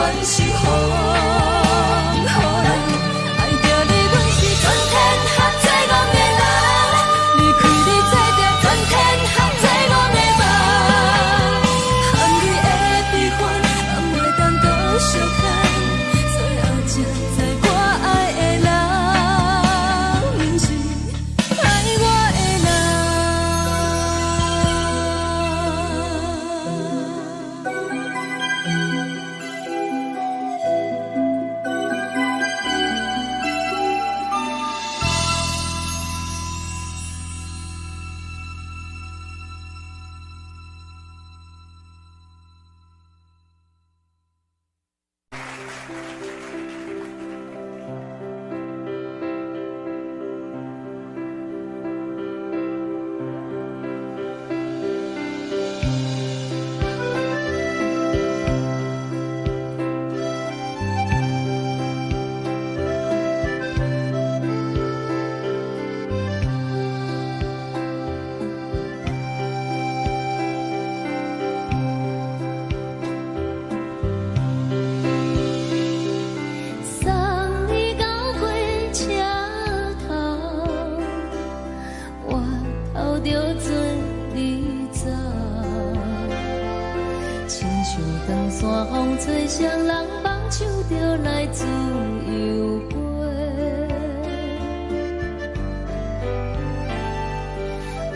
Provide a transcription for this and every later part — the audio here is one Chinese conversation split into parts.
阮是风，予人爱着你，阮是全天下最憨的人。离开你做着全天下最憨的梦，和你的悲欢，也袂当搁相牵。最后才知我爱的人，不是爱我的送你到火车头，我头着准你走，亲像长山风吹双人放手着来自由飞。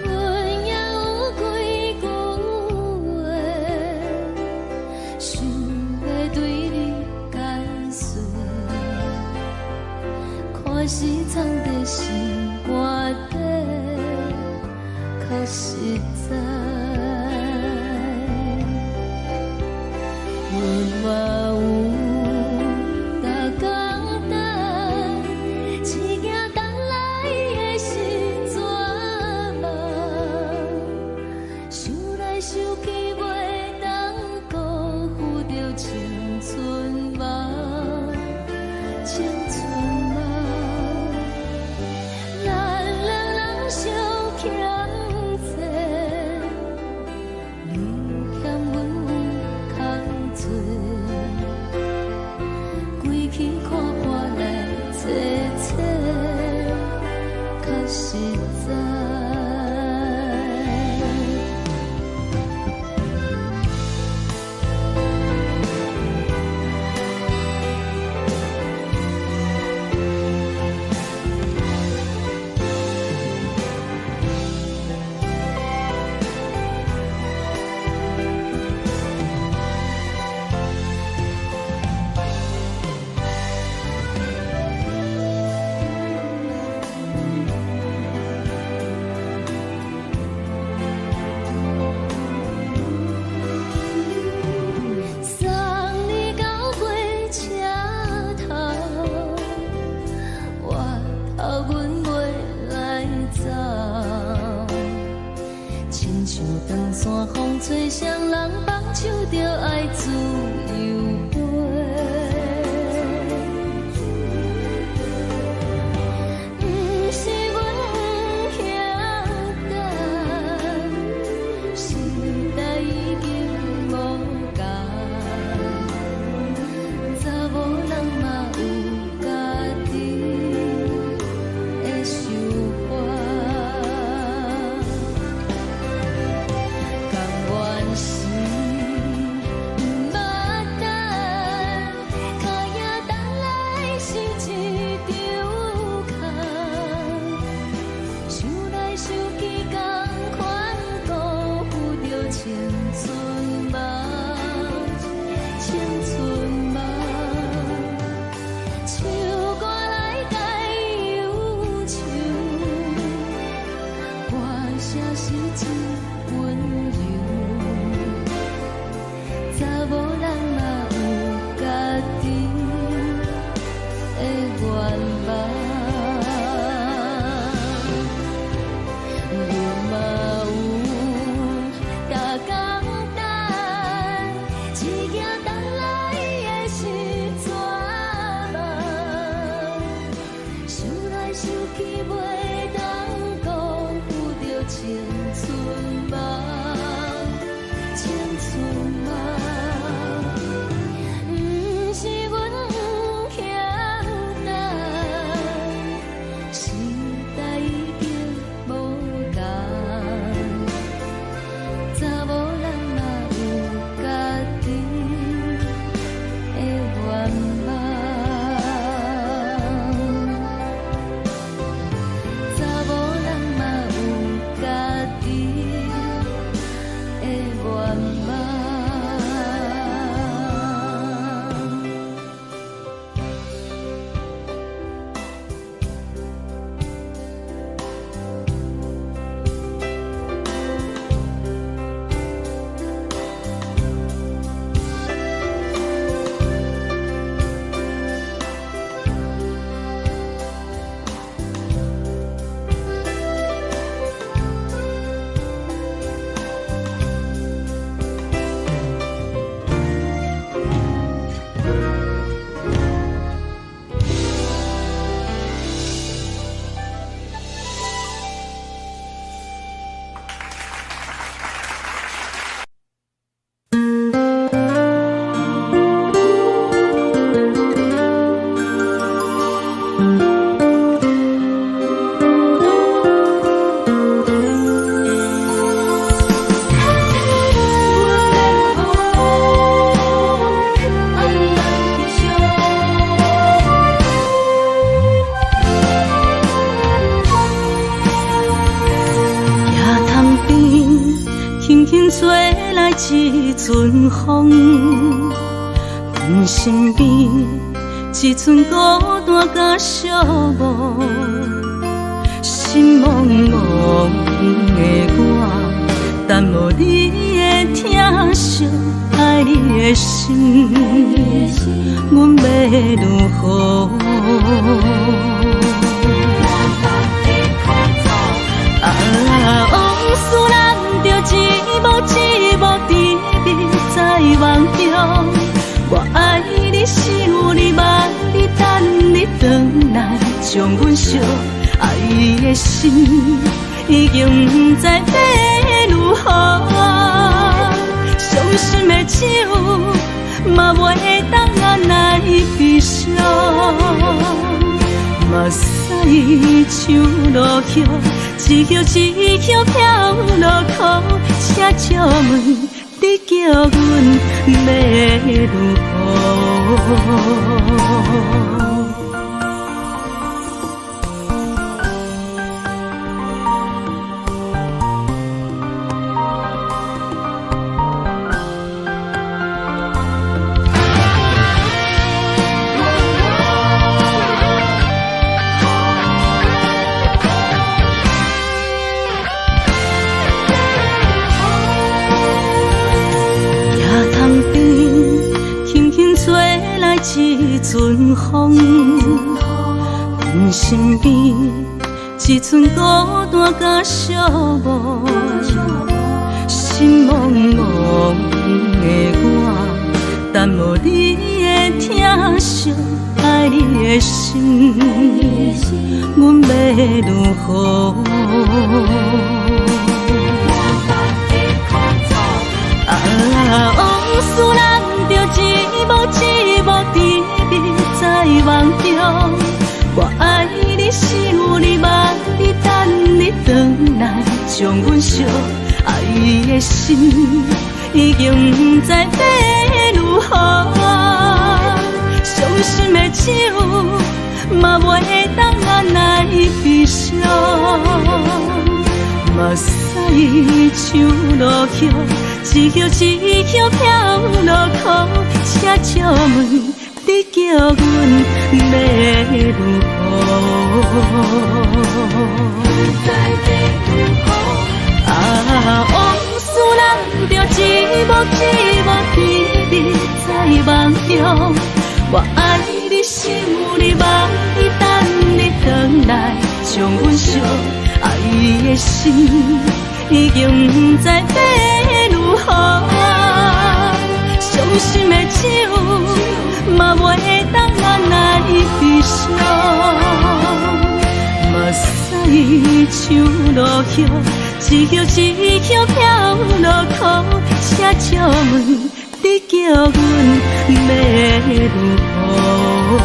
阮也有几句话，想要对你解释，可是藏在心肝底，较实在。阮嘛有逐工等，一件等来的是绝望，想来想去袂当辜负着青春梦，青春梦。咱两人相欠债，一阵风，阮身边一寸孤单甲寂寞，心茫茫的我，等无你的疼惜，爱你的心，阮要如何？往事人着一幕一幕甜蜜在梦中。我爱你是有你望你等你回来，将阮惜爱的心已经不知要如何。伤心的手嘛袂当按来悲伤，目屎像落雨。一叶一叶飘落雨，请借问你叫阮要如何？一阵风，阮身边一寸孤单甲寂寞，心茫茫的我，等无你的疼惜，爱你的心，阮要如何？往事人着一幕一幕甜蜜在梦中。我爱你是有你望你等你回来，将阮惜爱的心已经不知要如何。伤心的手嘛袂当按来悲伤，目屎像落雨。一叶一叶飘落雨，请借问你叫阮要如何？往事人着一幕一幕甜蜜在梦中。我爱你是有你望你等你回来，将阮惜爱的心已经不知要如何。伤心的手嘛袂当按来悲伤，目屎像落雨，一叶一叶飘落雨，请借问你叫阮要如何？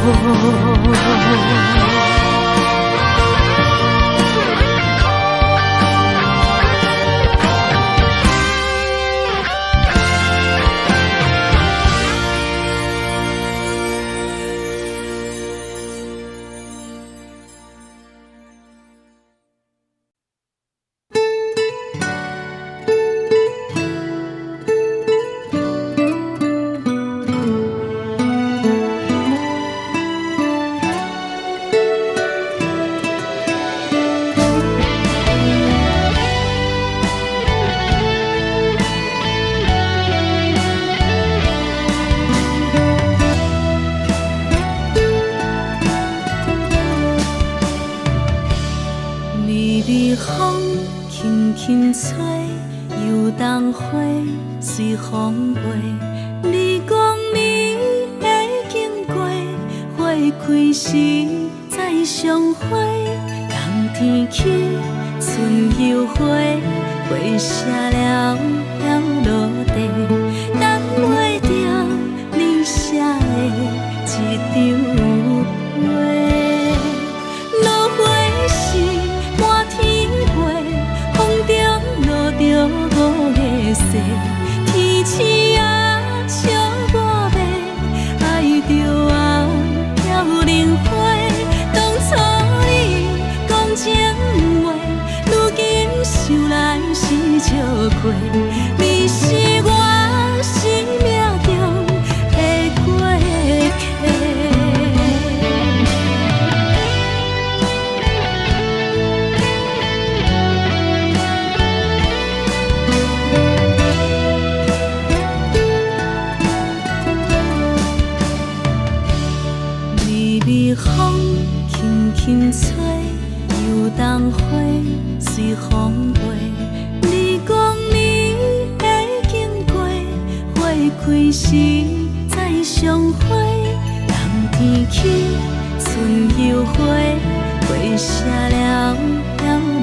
随风飞，你讲你会经过，花开时再相会。冬天起，春又花，花谢了要落地，等袂着你写的一张画。落花时满天飞，风中落着五个色。天星啊，笑我迷，爱着红飘零花。当初你讲情话，如今想来是笑亏。你是我。轻吹，游东花随风飞。你讲你会经过，花开时再相会。人天起，春又花，花谢了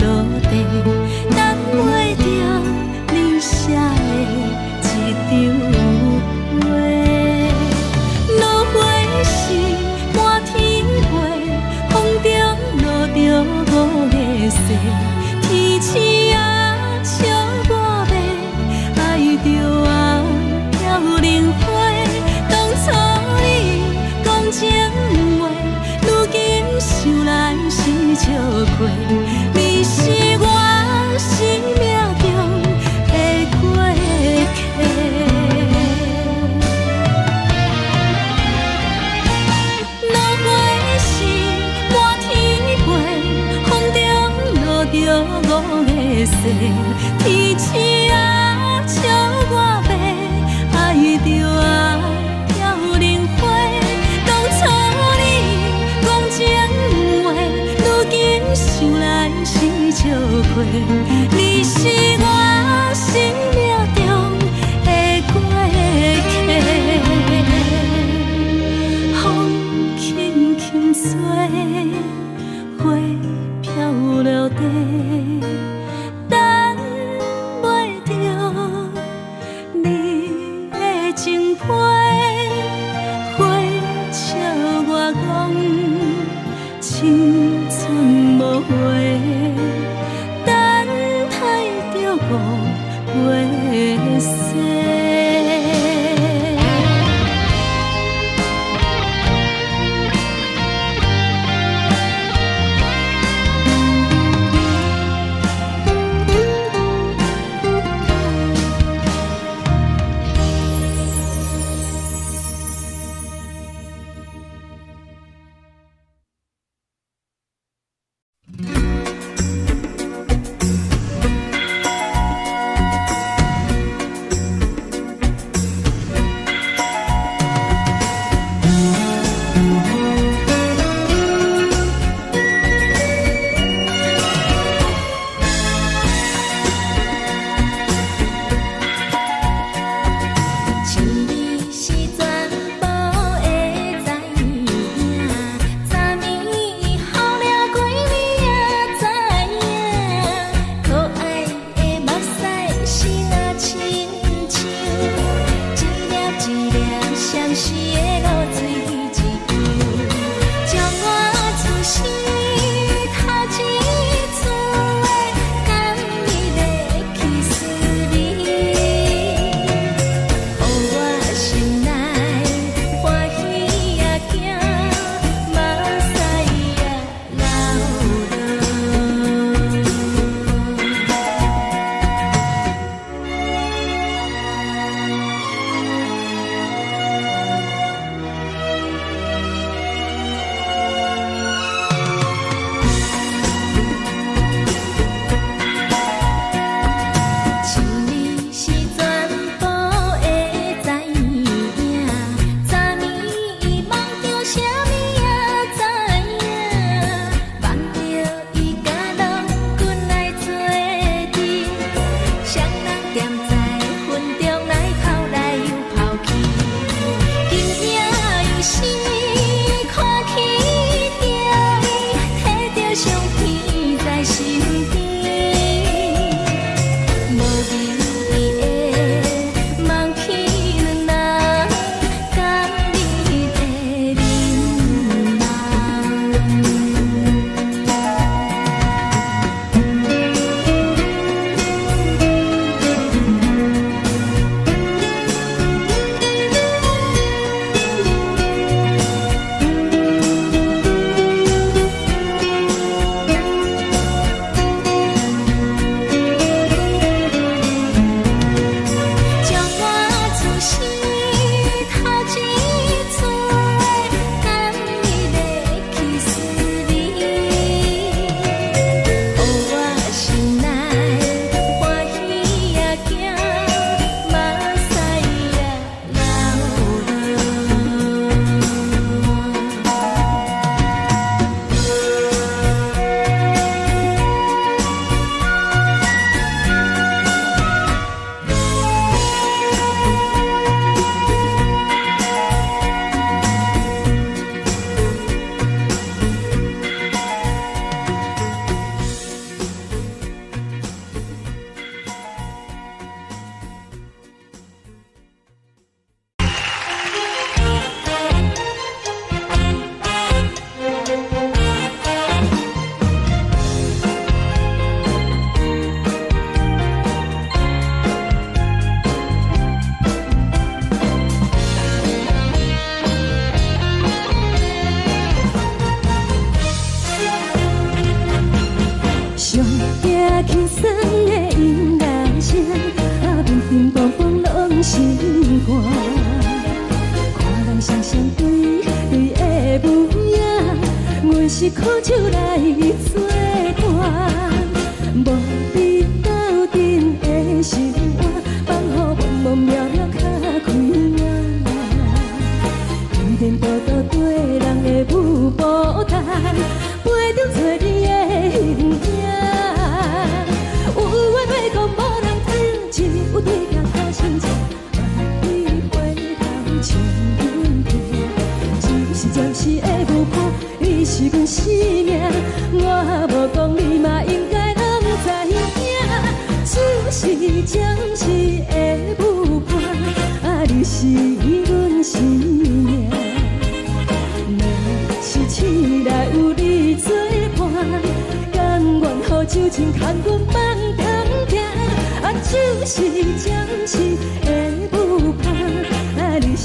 落地，等袂着你写的一张话。落花时满天飞，风中落着五个星。天星啊，笑我迷，爱着啊飘零花。当初你讲情话，如今想来是笑亏。你是我生命中的过客。落花时满天飞，风中落着五个星。天星啊，笑我迷，爱着啊飘零花。当初你讲情话，如今想来是笑亏。你是我生命中的过客，风轻轻吹，花飘落地，等袂着你的情批。花笑我讲青春无话，等待着五月雪。心肝。看人双双对对的模样，阮是苦酒来作伴。无你斗阵的心肝，放乎茫茫渺渺较开眼。一点多多对人的舞步弹，陪着做你的形影。有话要讲无人听，只有对镜头心情。万里回头像阮听，就是暂时的舞伴，你是阮生命。我无讲你嘛应该拢知影，就是暂时的舞伴，你是阮生命。是醒来有你作伴，甘愿予酒精牵阮梦中行，就是暂时的舞伴，你是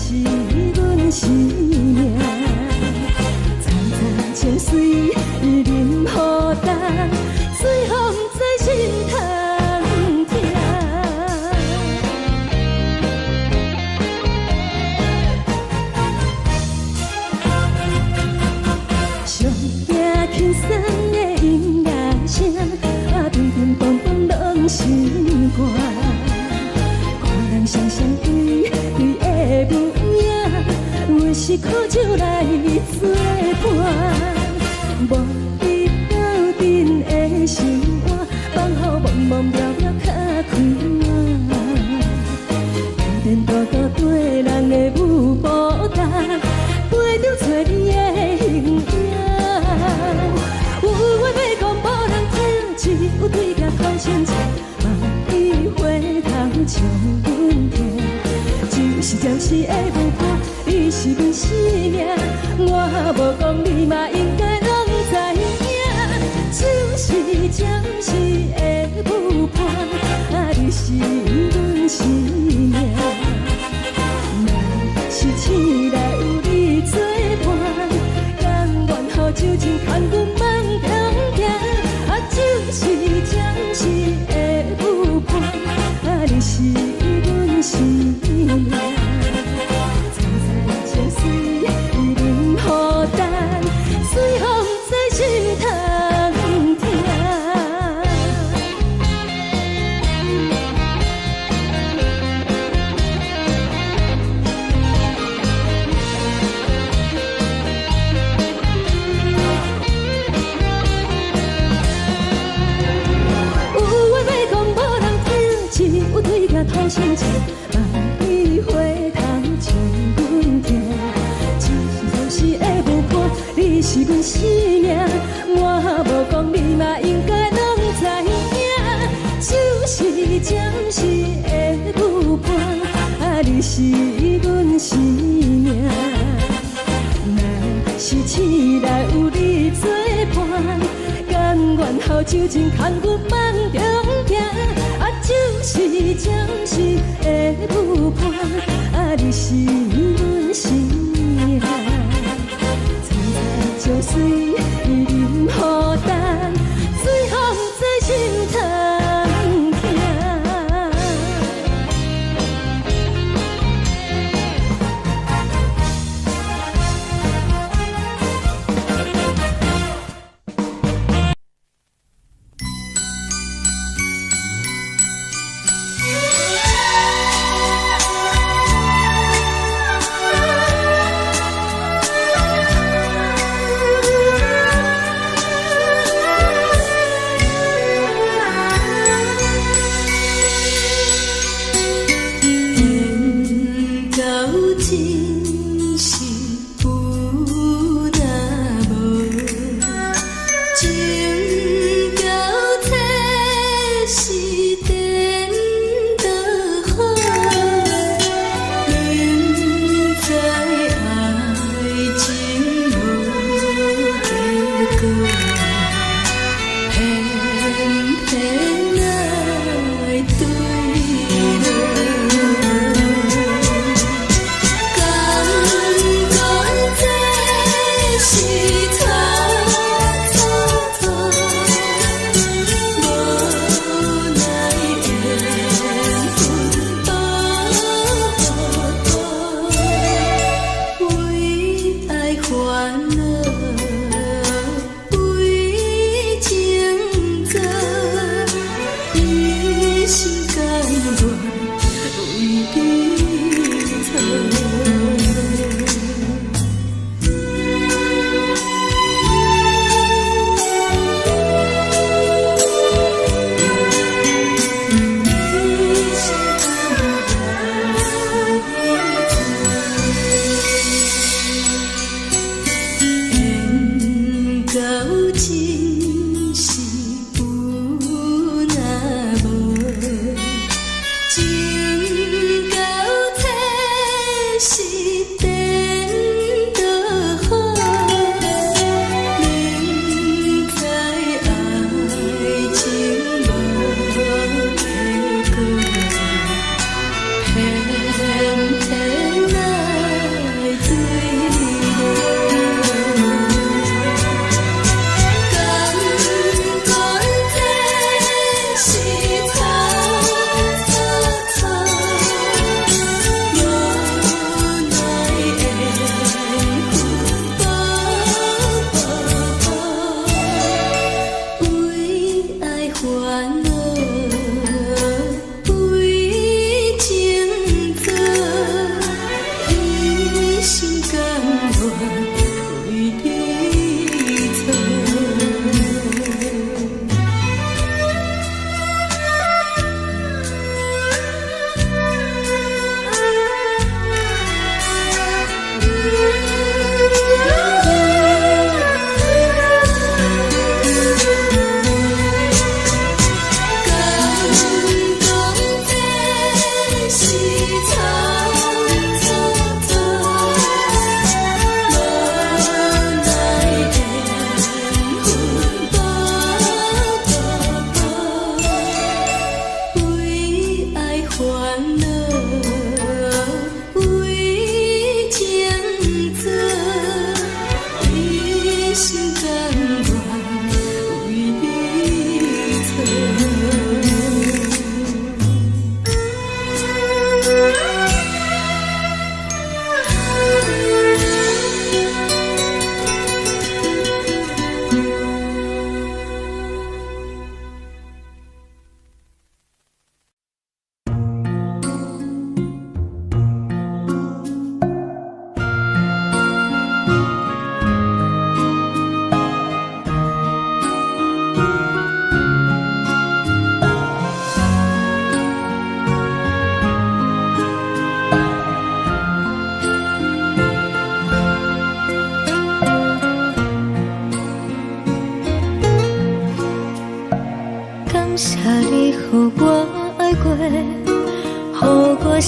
阮生命。层层情水任何淡，水风在心通听。上惊轻松的音乐声，叮叮咚咚拢心肝。看人双双对对的模样，阮是苦酒来作伴。无你斗阵的心肝，放乎茫茫渺渺较开眼。一点多多对人的舞步弹，陪着做你的形影。有话要讲无人听，只有对镜头心情。万里回头像阮听，就是暂时的舞伴，你是阮生命。我无讲你嘛应该拢知影，就是暂时的舞伴，你是阮生命。若是醒来有你作伴，甘愿予酒精牵阮梦中行，就是暂时的舞伴，你是阮生命。层层情水任何淡，水风在心通听。有对镜头心情，万里回头像阮听，就是暂时的舞伴，你是阮生命。我无讲你嘛应该拢知影，就是暂时的舞伴，你是阮生命。若是醒来有你作伴，甘愿予酒精牵阮梦中行，就是暂时的舞伴，你是阮生命。层层情水任何淡，水风在心通听。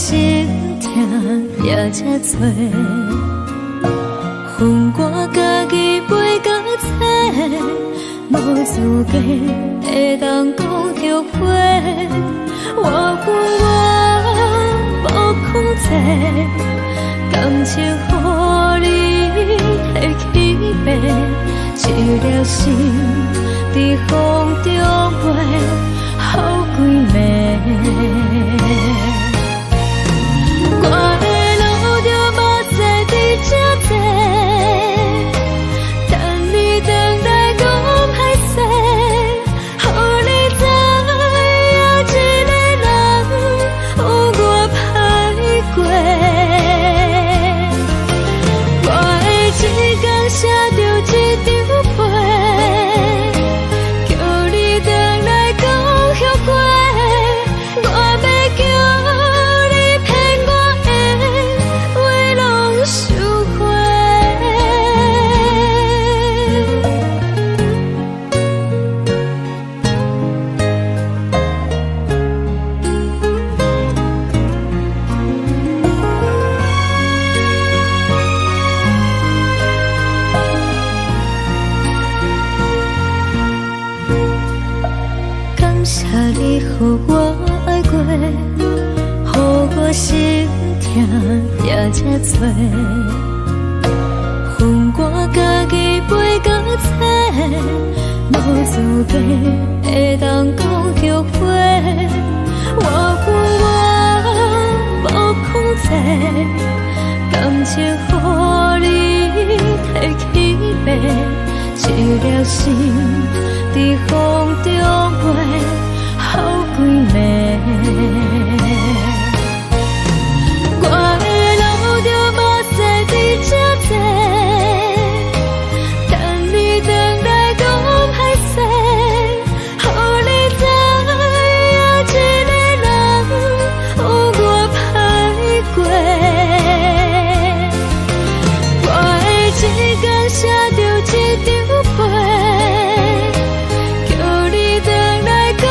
心痛也这多，恨我家己袂到切，无资格会当讲后悔。我恨我无控制，感情予你会起飞，一粒心在风中飞，好几暝。我的路就目屎伫这多，等你回来讲歹势，予你知影一个人有我歹过。我的一天写着一张被，叫你回来讲后悔。我要叫你骗我的话拢收回。感谢你予我爱过，予我心痛也这多，恨我家己袂到切，无资格会当讲后悔。我恨我无控制，感情予你摕起飞，一粒心在风中飞，好几暝。我的路就目屎伫这多，等你回来讲歹势，予你知影一个人有我歹过。我的一天写着一张被，叫你回来讲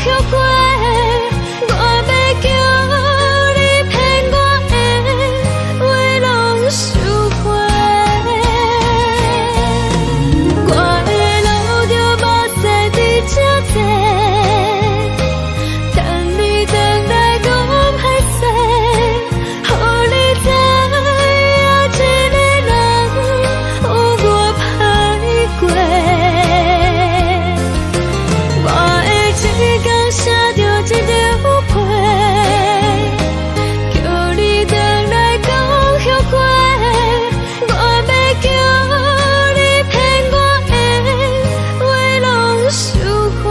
后悔。我要叫你骗我的话拢收回。我的路就目屎伫这多，等你回来讲歹势，予你知影一个人有我歹过。我的一天写着一张被，叫你回来讲后悔。我要叫你骗我的话拢收回。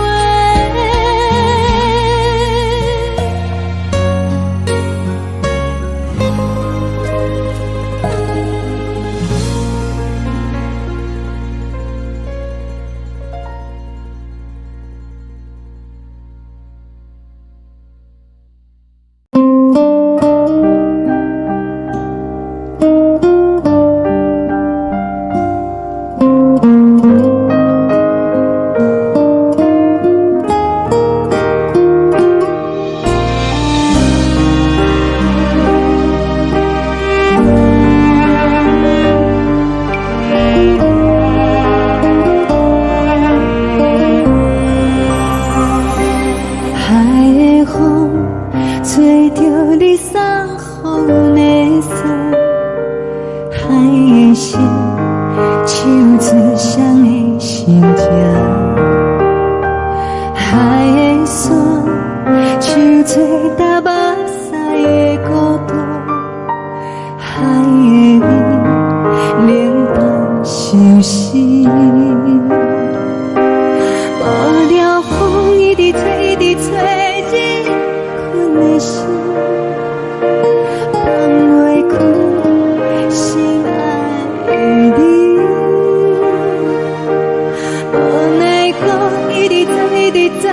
海的风吹着你送风的伞，海的心手指双的心痛，海的山手吹打目屎的孤独，海的你冷淡伤心。无聊风一直吹，一直吹，日困的心放袂开，心爱的你。无奈何一直等，一直等，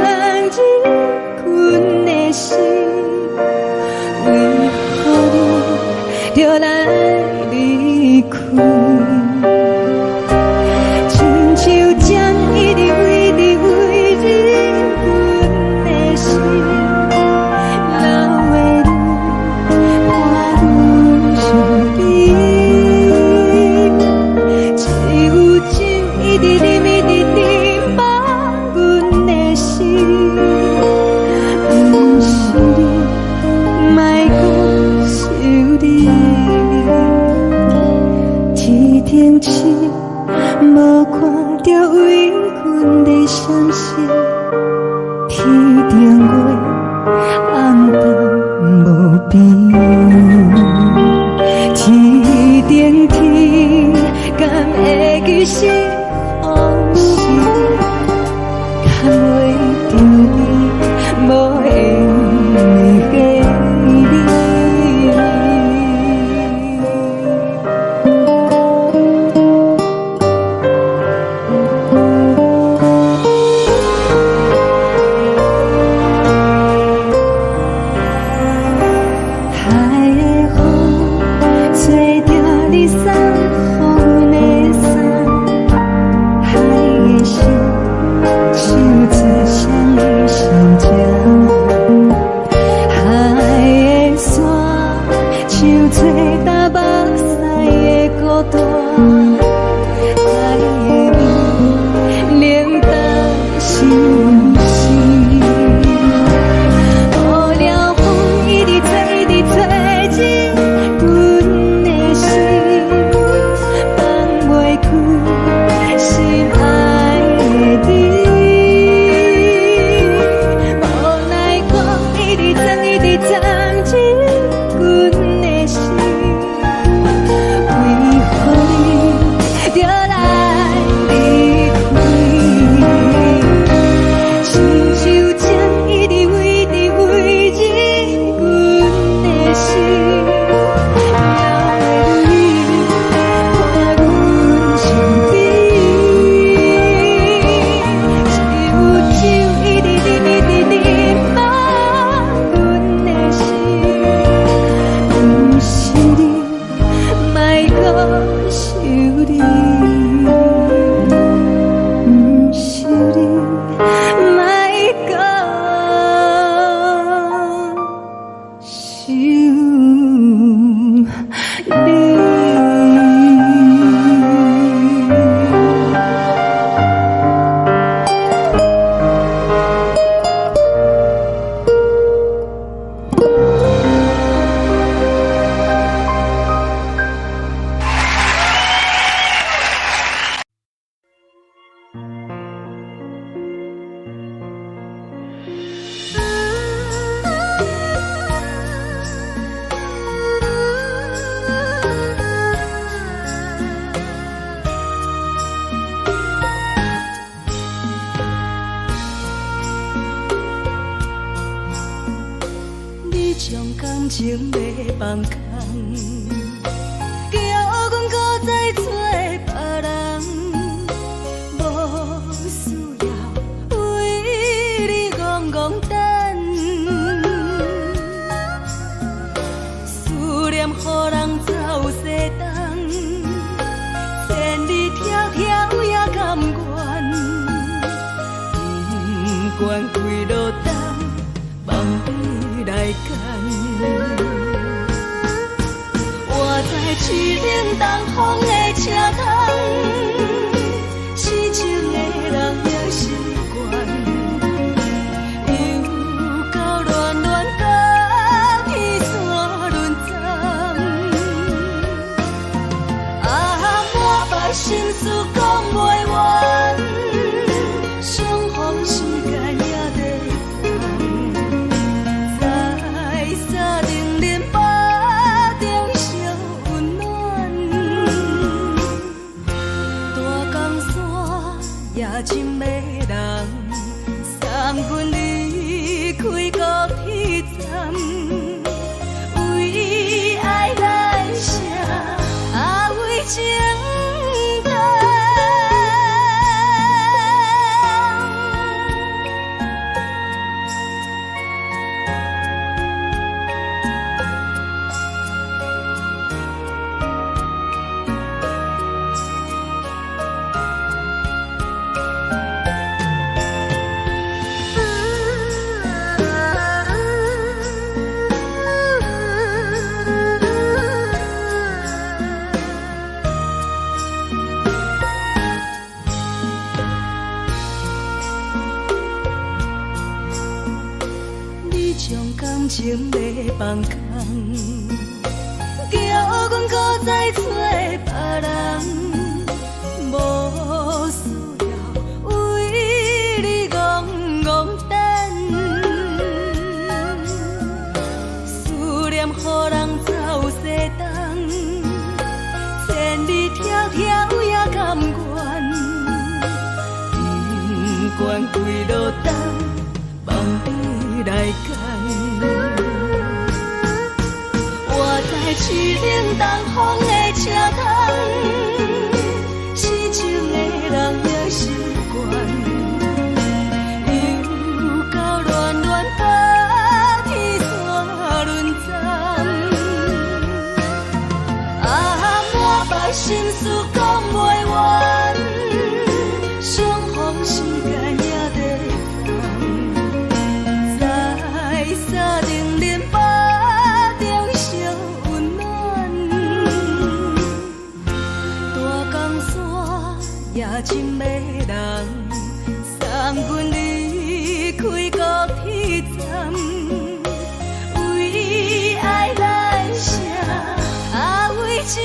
日困的心，为何你就来离开？冷清，无看到为阮的闪烁。天顶月，暗淡无边。天顶天，敢会记是往事？敢袂着你，无缘给你。情袂放空，叫阮搁再做别人，无需要为你戆戆等。思念予人走西东，千里迢迢也甘愿，不管几落冬，梦比来干。我在去冷东风的车窗，痴情的人也习惯，又到乱乱甲彼山论站。啊，满腹心事讲袂完，相逢时间也在等，在沙丁林巴中相温暖。大江山也真迷人，送阮离开高铁站，为爱来写，为情。将感情袂放空，叫阮搁再做别人。关几落冬，梦伊来牵。我在市冷东风的车头，痴情的人也习惯，又到乱乱把天线轮转。满腹心事讲袂完，相逢时间也在等，在沙定林巴中相温暖。大江山也真迷人，送阮离开高铁站，为爱来写，为情。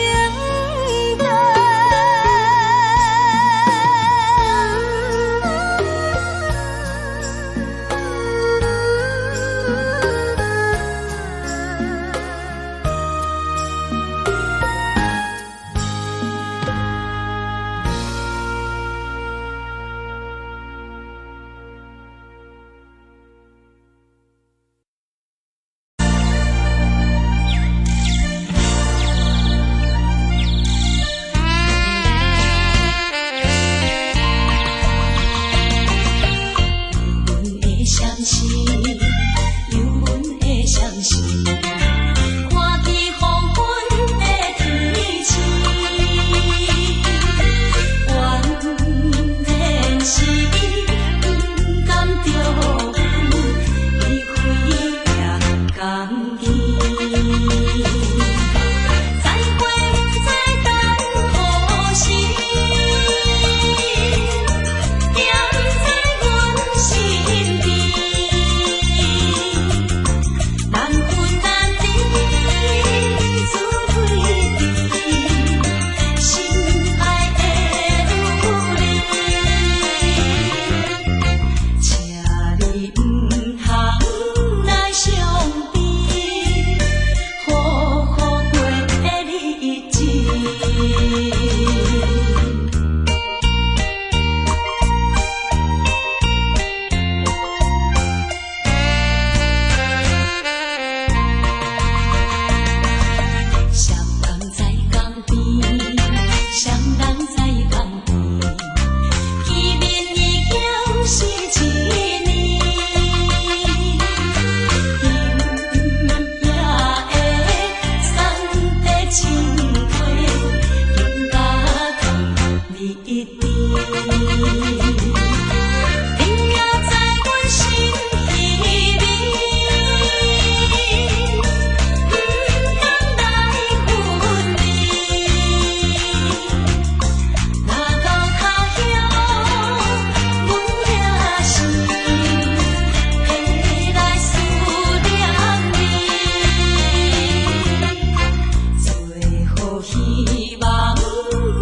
希望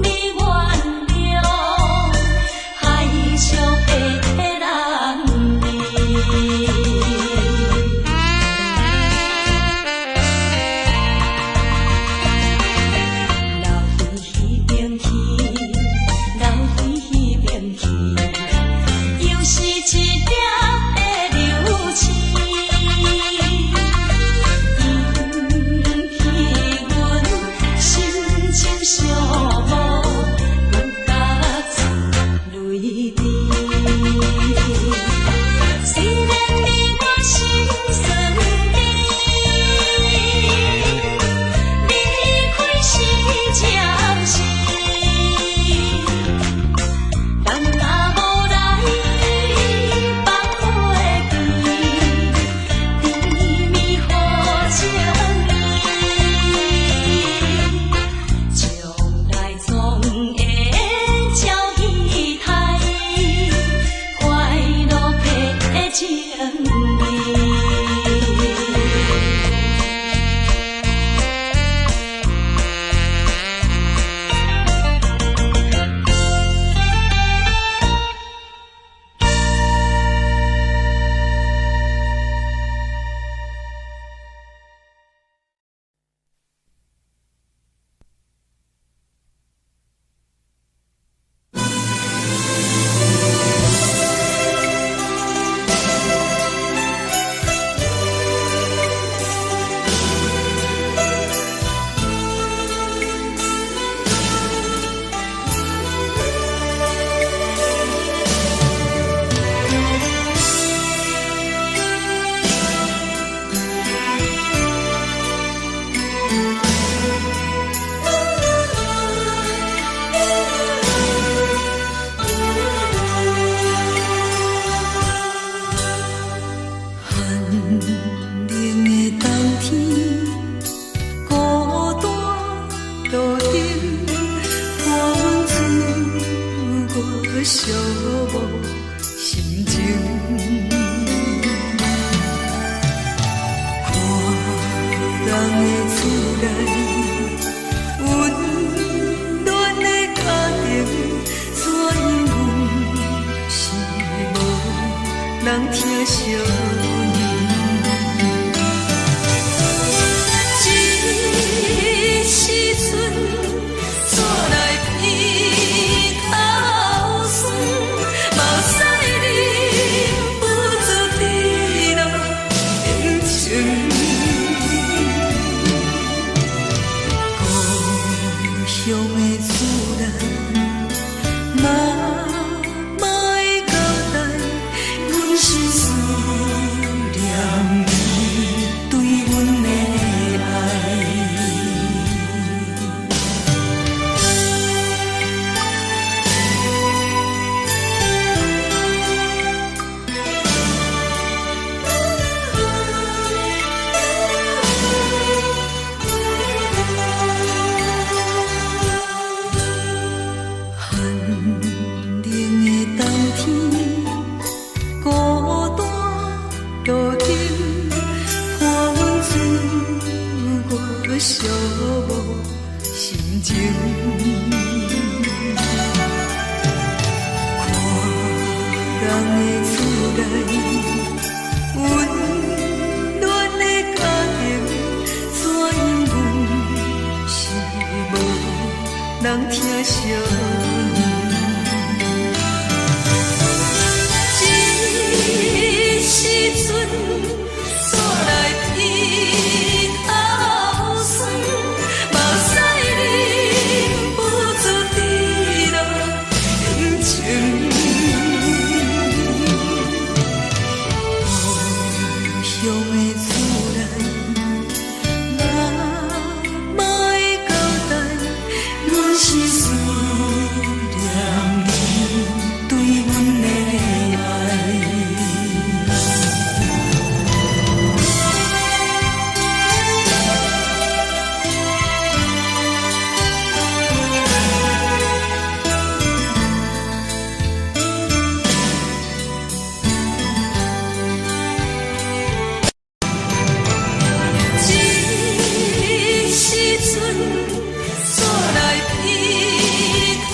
你原谅，海寂寞心情。看人的厝内温暖的家庭，怎阮是无人疼惜你？这时阵厝内鼻口酸，目屎忍不住滴落眼睛。故乡的厝内，妈妈的交代，阮是思念你对阮的爱。寂寞心情，看人的厝内温暖的家庭，怎阮是无人疼惜你？这时阵厝内鼻口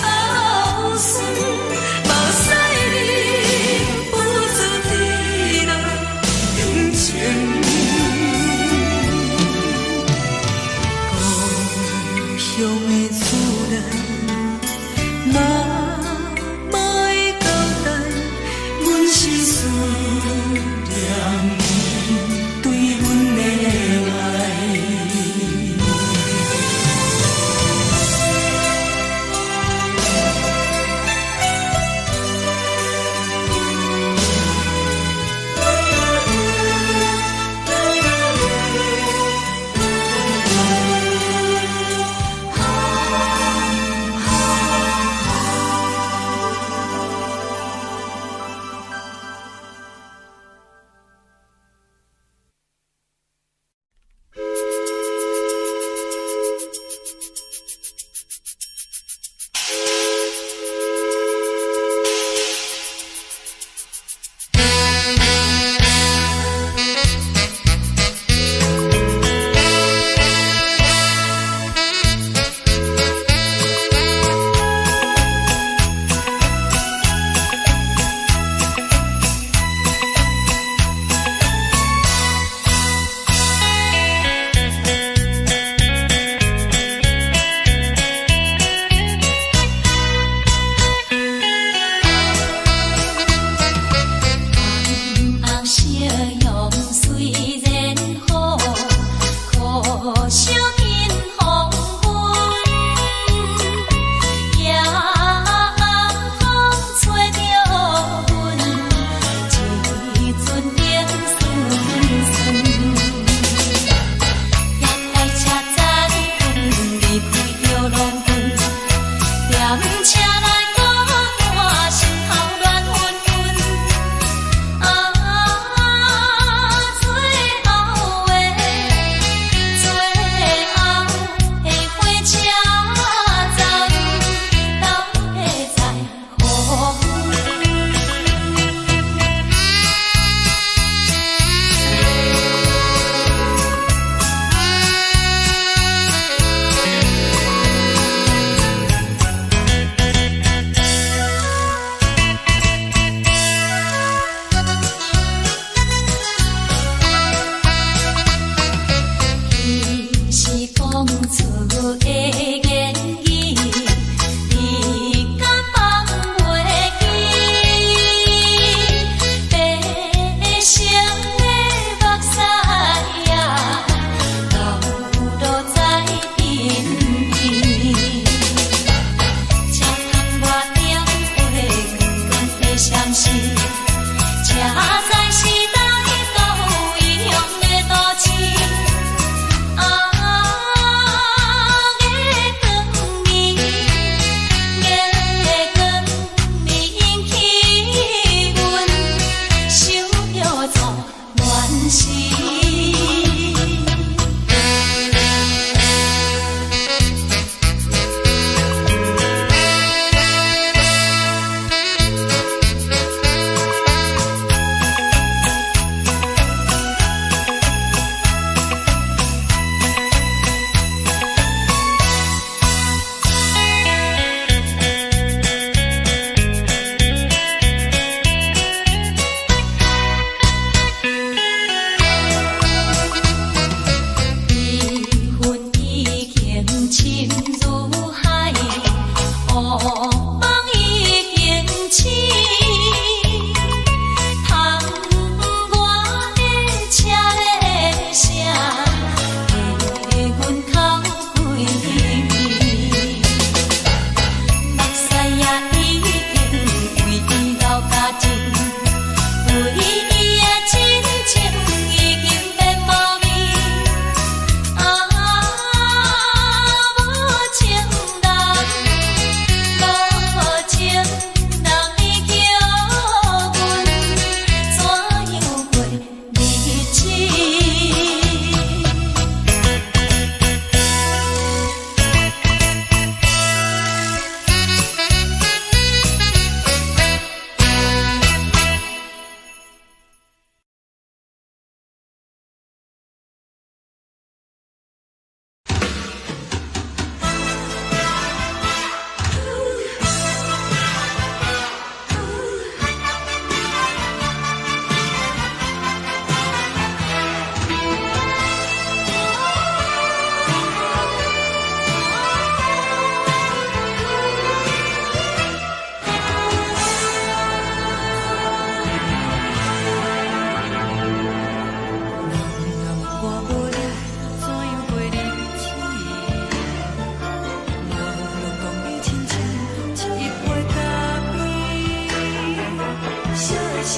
酸，目屎忍不住滴落眼睛。故乡的厝内，妈妈的交代，阮是思念你对阮的爱。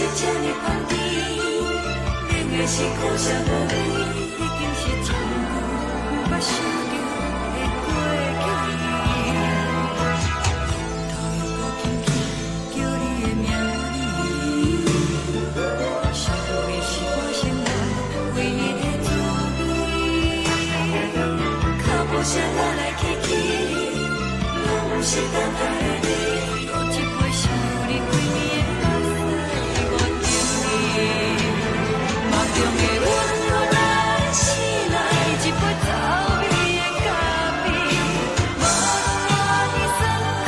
是这呢放甜，冷的是苦涩无味，已经是真久捌想着的过去。头又搁轻轻叫你的名字，想的是我生活唯一的滋味。脚步声来来去去，拢不是等待的你，搁一杯想你几暝的目屎，我敬你。梦中的阮落来醒来，一杯走味的咖啡，无论我的酸苦，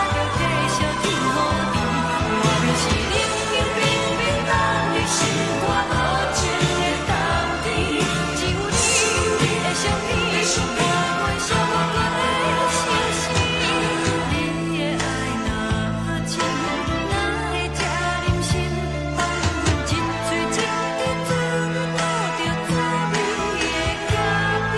也着继续甜予你。我就是冷冷冰冰人的心肝，无情的冬天，只有你的相片，伴阮寂寞过的心事。你的爱若真，哪会这忍心放阮一嘴一滴滋味，倒着滋味的咖啡。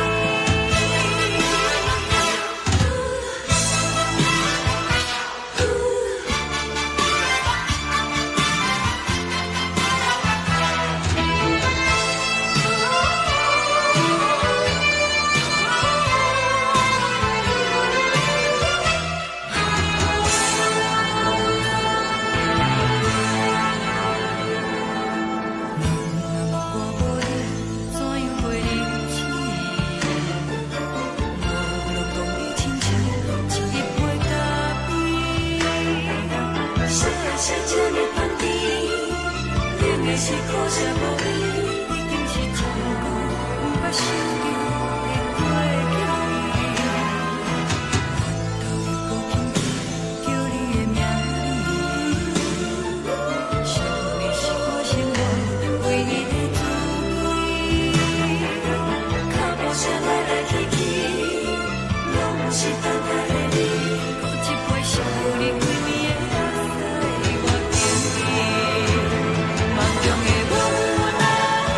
我无你，怎样过日子？无路讲你亲像一杯咖啡，说的是这呢放甜，冷的是苦涩无味，已经是真久捌想着的过去。头又搁轻轻叫你的名字，想的是我生活唯一的滋味。脚步声来来去去，拢不是等待的你，搁一杯想你几暝的目屎，我敬你。梦中的阮落来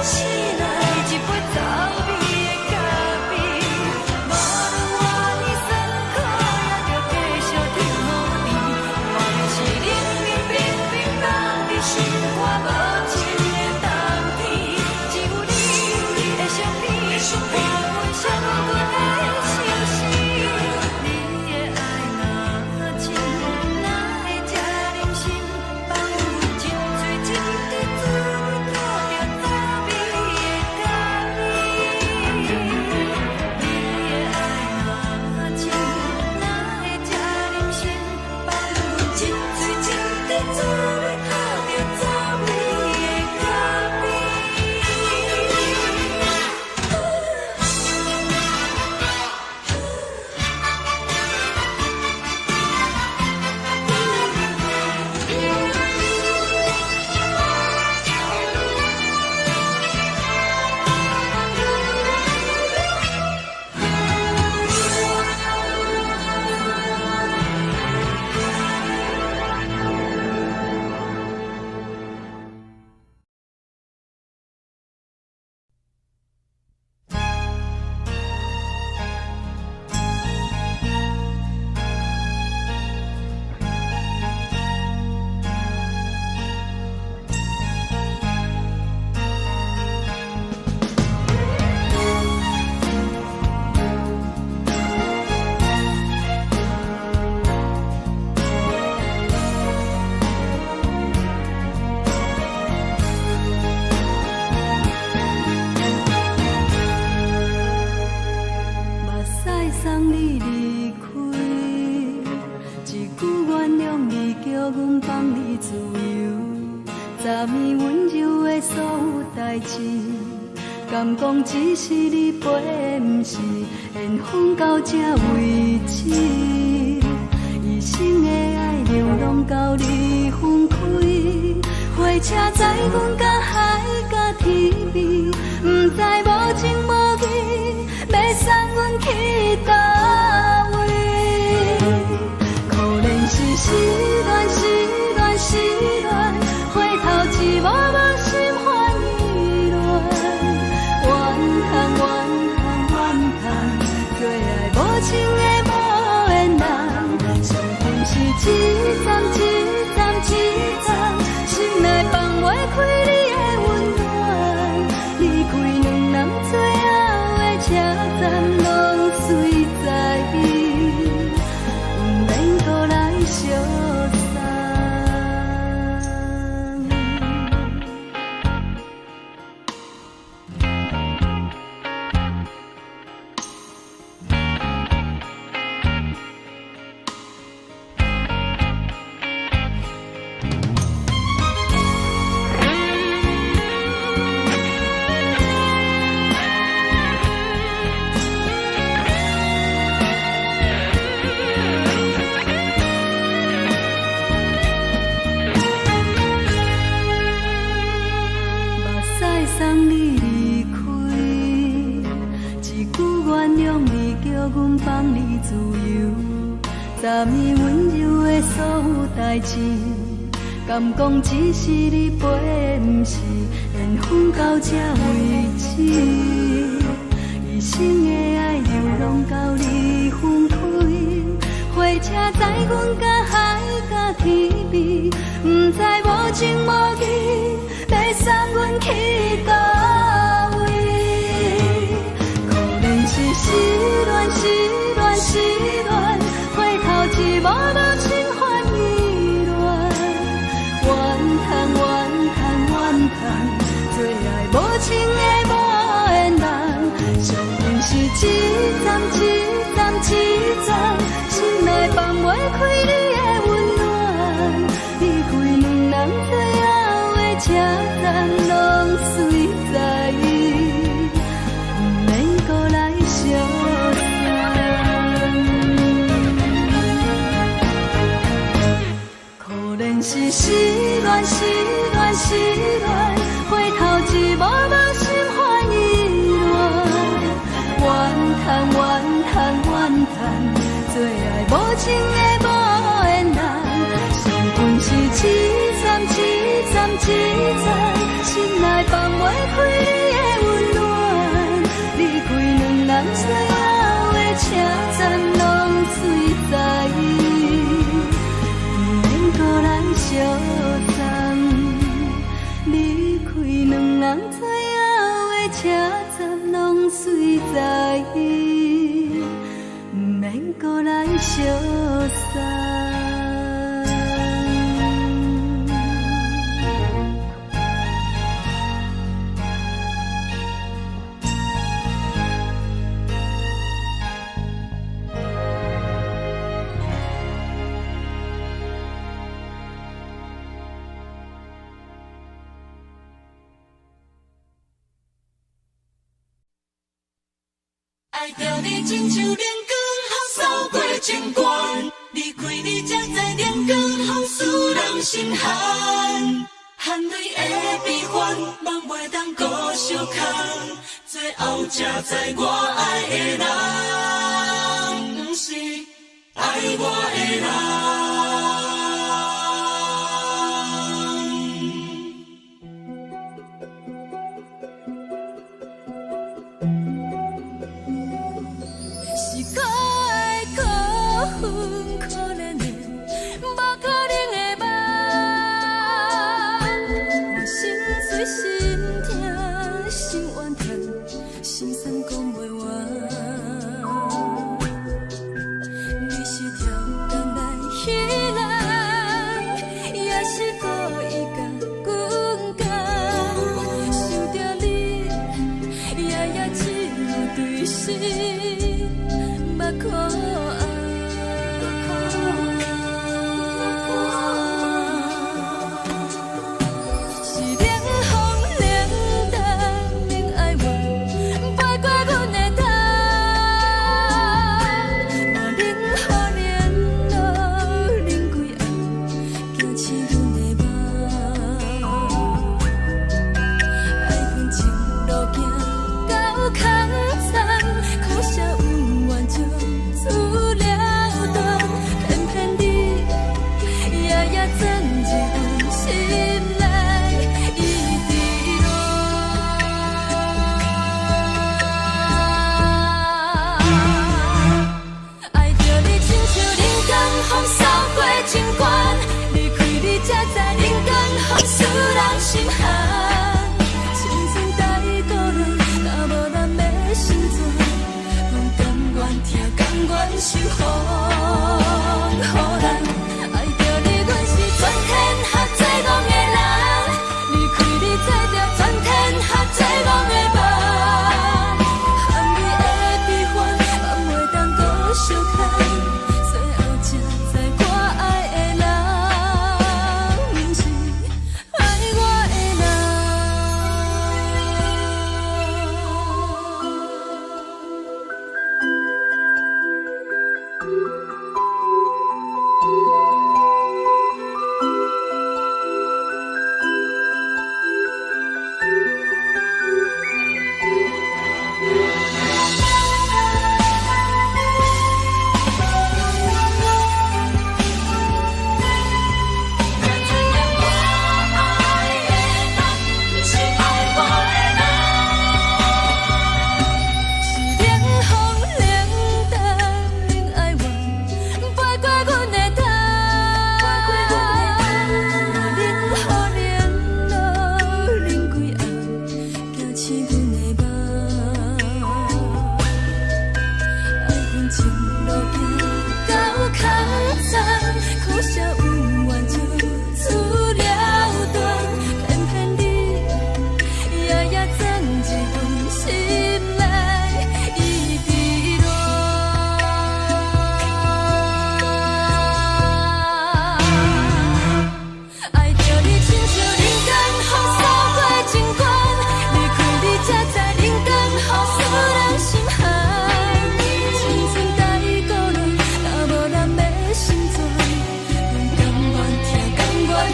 醒来，一杯走味的咖啡，无论我的酸苦，也着继续甜予你。我就是冷冷冰冰人的心肝，无情的冬天，只有你的相片，伴阮寂寞过的心事。你的爱若真，哪会这忍心放阮一嘴一滴滋味，倒着滋味的咖啡。你的爱若真，哪会这忍心放阮一嘴一滴滋味，倒着滋味的咖啡。目屎送你离开，一句原谅你，叫阮放你自由。昨暝温柔的所有代志，敢讲只是你陪，不是缘分到这为止。一生的爱流浪到你分开，火车载阮到海角天边，不知无情无义，要送阮去倒位？可怜是失恋，失恋，失恋，回头一幕幕心烦意乱，怨恨，怨恨，怨恨，最爱无情的无缘人，伤痕是一站一站一站，心内放。代志，敢讲只是你陪，不是缘分到这为止。一生的爱流浪到你分开，火车载阮甲海甲天边，不知无情无义，要送阮去倒位？可能是失恋，失恋，失恋，回头一幕幕心烦意乱，怨叹，怨叹，怨叹，最爱无情的无缘人，上天是一站一站一站，心内放袂开你的温暖，离开两人最后的车站，拢随在意，不免搁来相送。可能是失恋，失恋，失恋，回头一幕幕心烦意乱，怨叹，怨叹，怨叹，最爱无情的无缘人，上天是一站一站一站，心内放袂开你的温暖，离开两人最后的车站，拢随在意，不免搁来相送。离开两人最后的车站，拢随在意，不免搁来相送。爱着你，亲像连光风扫过情关，离开你，才知连光风使人心寒。含泪的悲欢，望袂当搁相牵，最后才知我爱的人，不是爱我的人。是可爱可恨可怜的，无可能的梦。我心碎心痛心怨叹，心酸讲袂完。你是条人来彼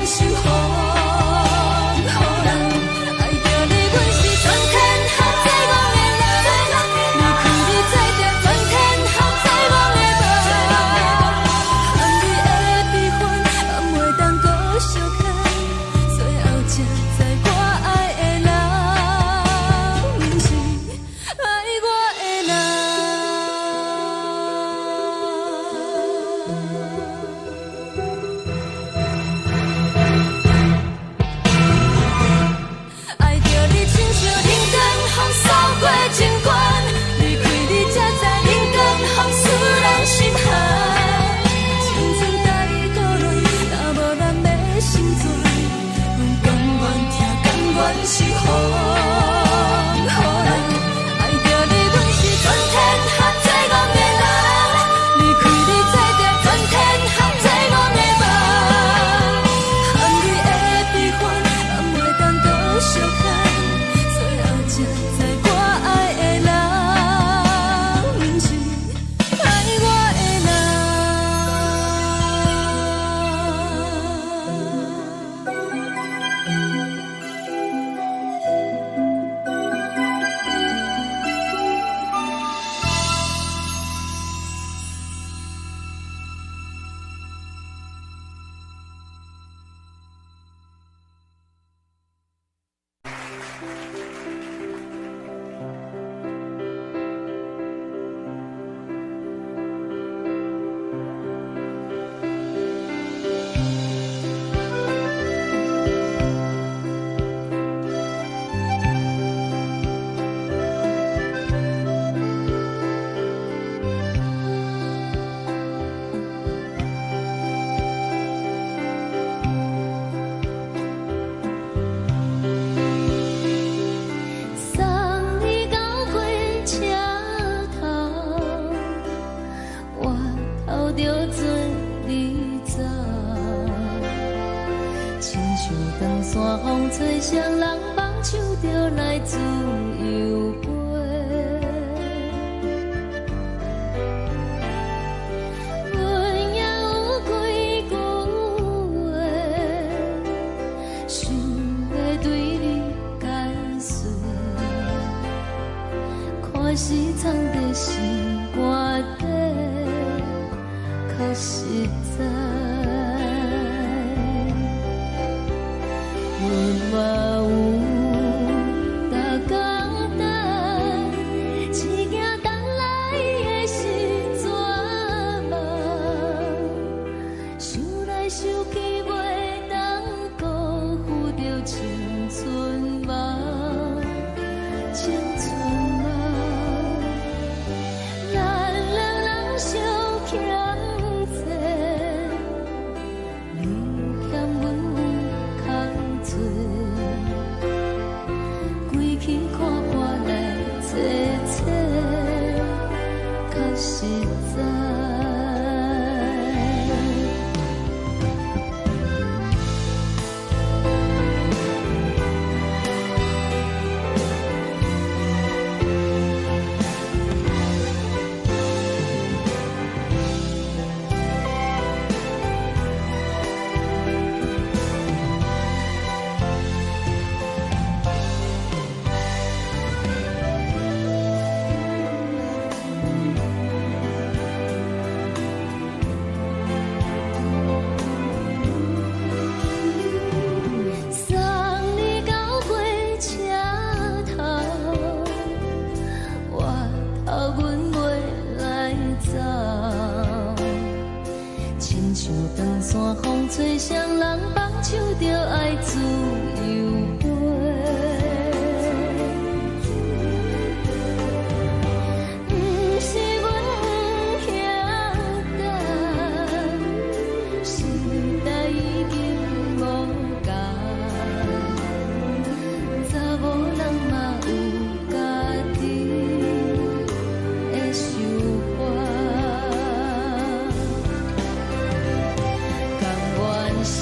守护。予人爱着你，阮是全天下最戆的人。离开你才定全天下最戆的梦。含你的悲欢，也袂当搁相牵。最后才知我爱的人，毋是爱我的人。爱着你，亲像冷光风扫过情关，离开你才知冷光风使人心寒。青春带过来，若无咱要成全，阮甘愿听，甘愿守护。爱着你，阮是全天下最戆的人。离开你才定全天下最戆的梦。含你的悲欢，也袂当搁相牵。最后才知我爱的人，毋是爱我的送你到火车头，我头着做你走，亲像长山风吹双人放手着来自由飞。阮也有几句话，想要对你解释，可是藏在心肝底，较实在。阮嘛有逐工等，只惊等来的是绝望。想来想去，袂当辜负着青春梦，青春梦。咱两人相欠债，你欠阮有空做，归去看看来坐坐，较实在。送你到火车头，我头阮袂来走，亲像长山风吹双人放手着爱自由飞。毋是阮不晓等，时代已经无共，查某人嘛有家己的想法，甘愿是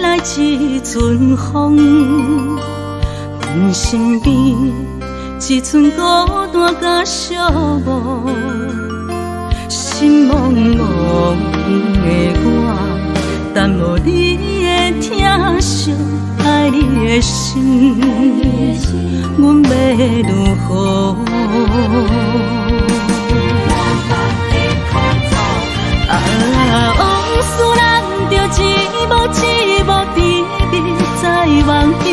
来一阵风，阮身边一寸孤单甲寂寞，心茫茫的我，等无你的疼惜，爱你的心，阮要如何？往事人着一幕一幕甜蜜在梦中。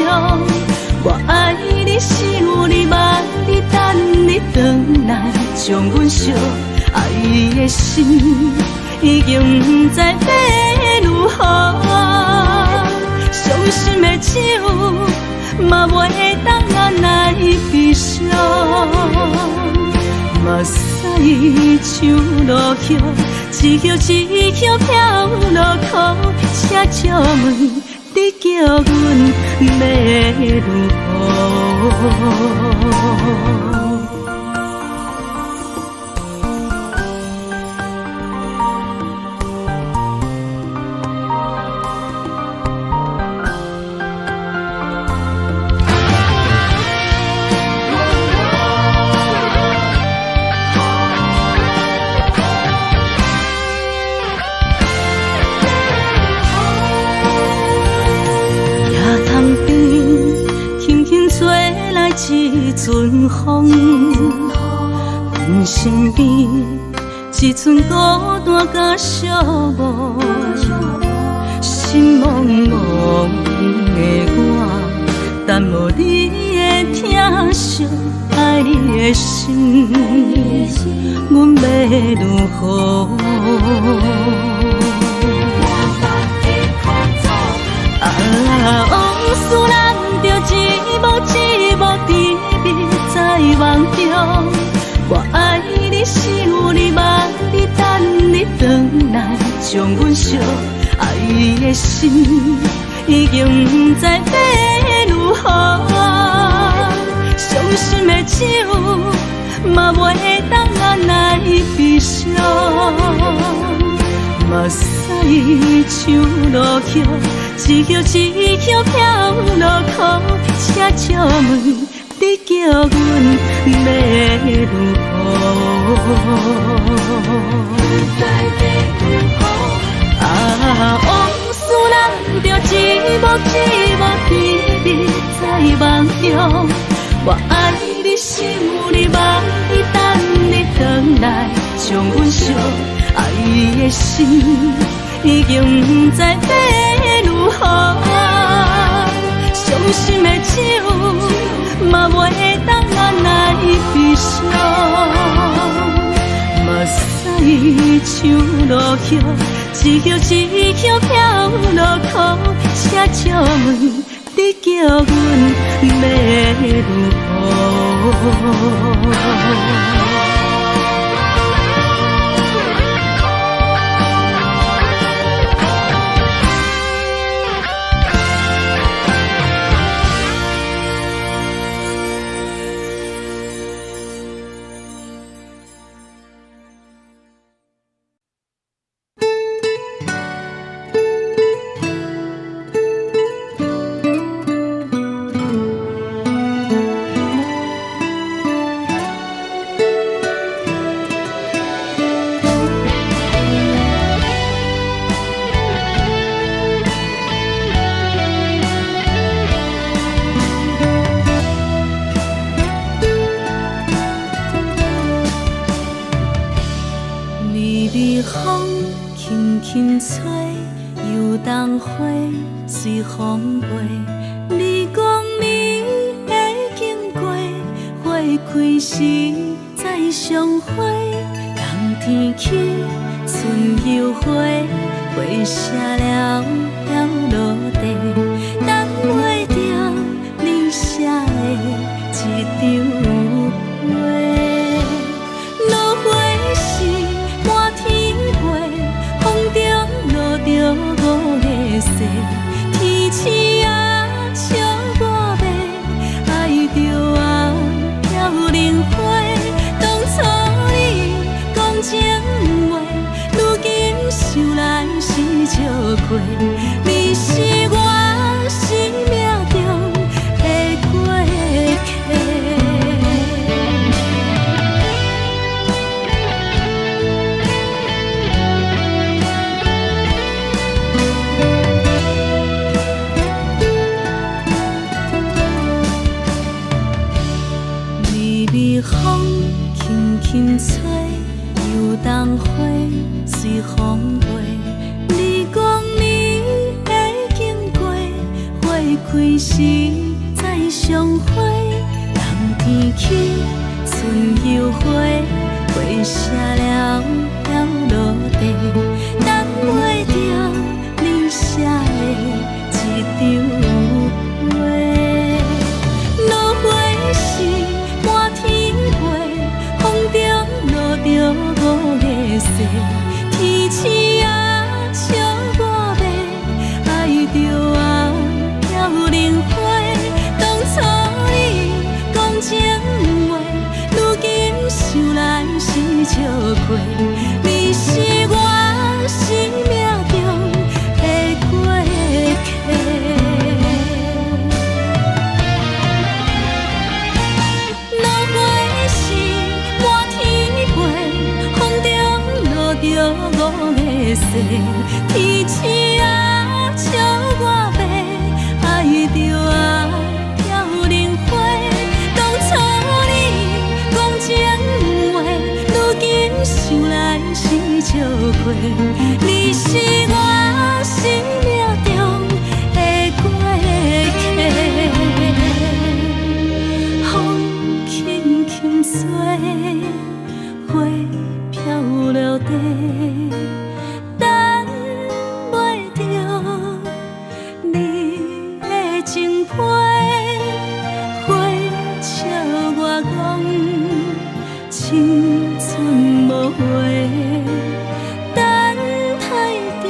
我爱你是有你望你等你回来，将阮惜爱的心已经不知要如何。伤心的手嘛袂当按来悲伤，目屎像落叶。一叶一叶飘落雨，车照问你叫阮要如何？一阵风，阮身边一寸孤单甲寂寞，心茫茫的我，等无你的疼惜，爱你的心，阮要如何？往事人着一幕一幕甜蜜在梦中。我爱你是有你望你等你回来，将阮惜爱的心已经不知要如何。伤心的手嘛袂当按来悲伤，目屎像落叶。一叶一叶飘落雨，车照问你叫阮要如何？往事人着一幕一幕甜蜜在梦中。我爱你是有你望你等你回来，将阮惜爱的心已经不知要如何。伤心的手嘛袂当按来悲伤，目屎像落叶，一叶一叶飘落雨，车照问你叫阮要如何？随风飞，你讲你会经过，花开时再相会。冬天起，春又花，花谢了落地，等袂着你写的一张画。落花时满天飞，风中落着五个色。天星啊，笑我迷，爱着啊飘零花。当初你讲情话，如今想来是笑亏。你是开时再相会，人天起，春又花，花谢了了落地，等袂着你写的一张话。落花是满天飞，风中落着五个色，天星啊笑我迷，爱着啊飘零花。当初你讲情话，如今想来是笑过，你是我生命中的过客。落花是满天飞，风中落着五个色，天星啊笑我迷，爱着啊飘零花。当初你讲情话，如今想来是笑过，你是我生命中的过客。风轻轻吹，花飘落地，等袂着你的情批。花笑我讲青春无话，等待着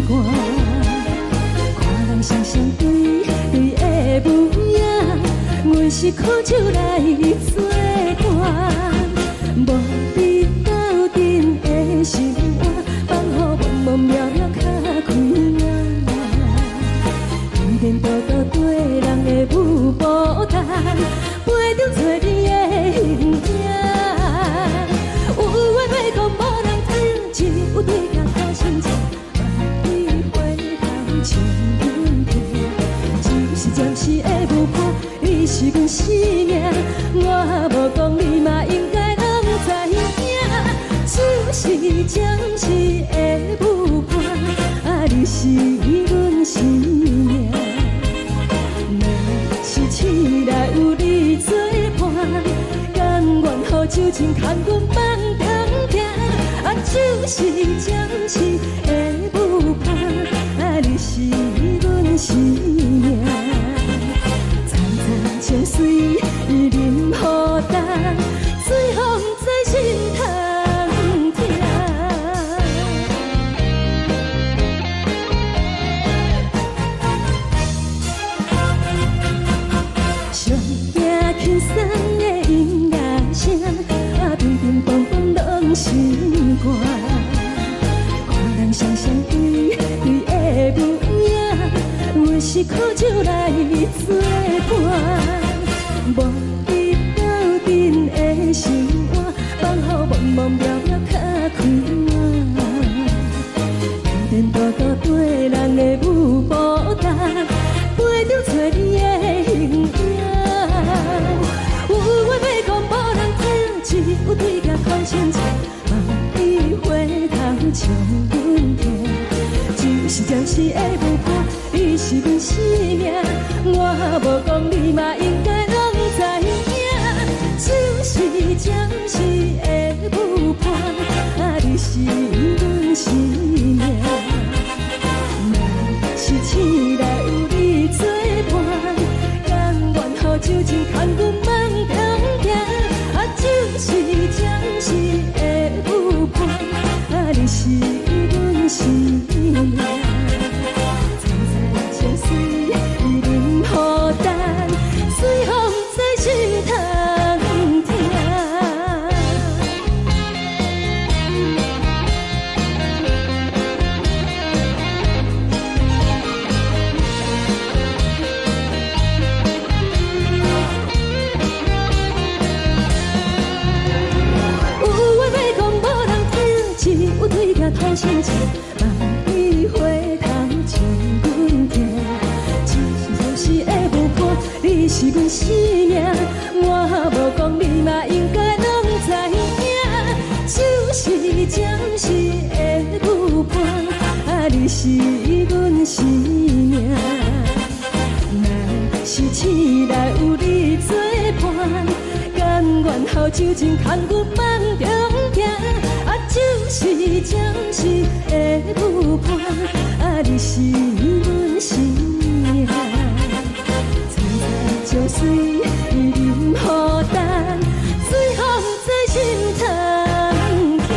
寒。看人双双对对的模样，阮是苦酒来作伴。无伫斗阵的心肝，放予茫茫渺渺较开眼。天天道道对人的舞步弹，陪着做你的形影。有话要讲无人听，只有对甲头先情，万里回头像阮听。就是暂时的舞伴，你是阮生命，我无讲你嘛应该拢知影。就是暂时的舞伴，你是阮生命。若是醒来有你作伴，甘愿予酒精牵阮放通行。就是暂时的舞伴，你是阮生命。层层情水任予担，水风在心通听。上惊轻松的音乐声，乒乒乓乓拢心肝。看人双双对对的模样，阮是苦酒来作伴。无伫斗阵的心肝，放予茫茫渺渺较开眼。天天道道对人的舞步弹，陪着做你的形影。有话要讲无人听，只有对甲口先情，万里回头像阮听。就是暂时的舞伴，你是阮生命，我无讲你嘛应该拢知影。就是暂时的舞伴，你是阮生命。若是醒来有你作伴，甘愿予酒精牵阮放通行。就是暂时的舞伴，你是阮生命。层层情水任予担，水风在心通听。有话要讲无人听，只有对甲头先情，万里回头像阮听。就是暂时的舞伴，你是阮生命，我无讲你嘛应该拢知影。就是暂时的舞伴，你是阮生命。若是醒来有你作伴，甘愿予酒精牵阮放中行。就是暂时的舞伴，你是阮生命。层层情水任予担，水风在心通听。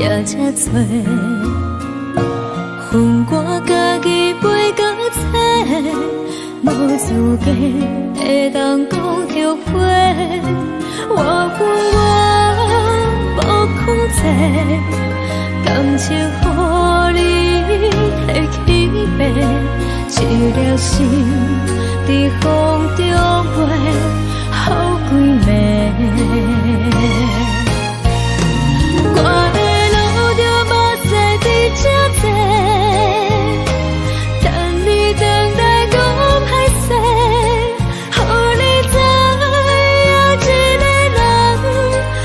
也这多，恨我家己袂到切，无资格会当讲后悔。我恨我无控制，感情予你会起飞，一粒心在风中飞，好几暝。我的路着目屎伫这多，等你回来讲歹势，予你知影一个人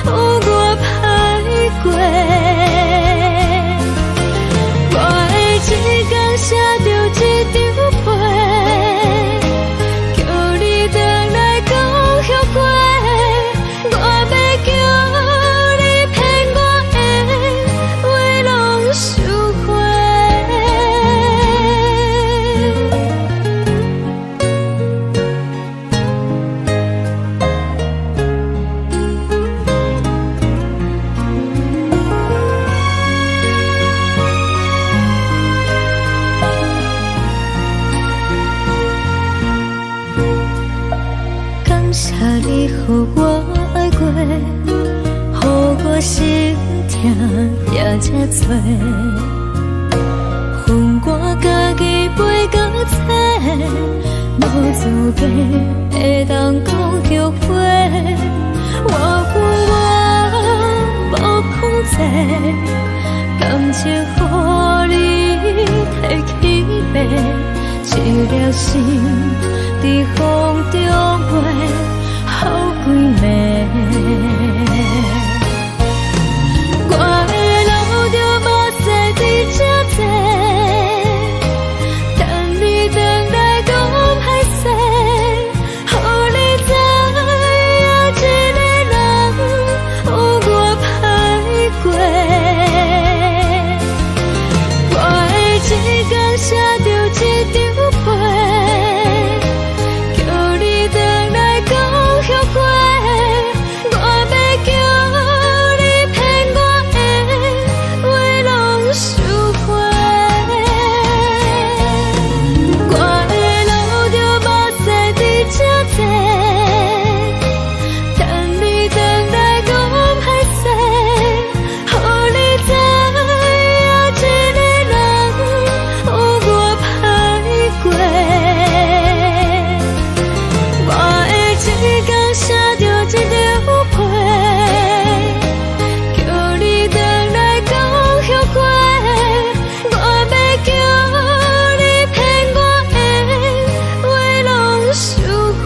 有我歹过。我的一天写着一张被，叫你回来讲后悔。我要叫你骗我的话拢收回。感谢你予我爱过，予我心痛也这多，恨我家己袂到切，无资格会当讲后悔。我恨我无控制，感情予你摕起飞，一粒心在风中飞，好几暝。我的路着目屎伫这多，等你回来讲歹势，予你知影一个人有我歹过。我的一天写着一张被，叫你回来讲后悔。我要叫你骗我的话拢收回。我的路着目屎伫这多，等你回来讲歹势，予你知影一个人有我歹过。我的一天写着一张被，叫你回来讲后悔。我要叫你骗我的话拢收回。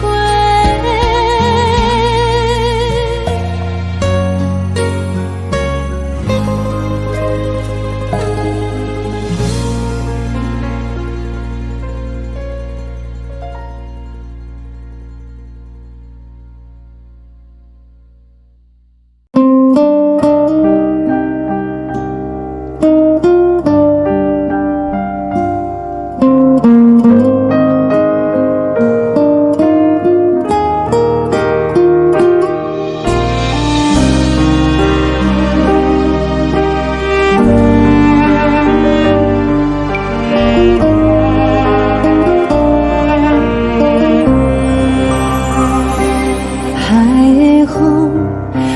海的风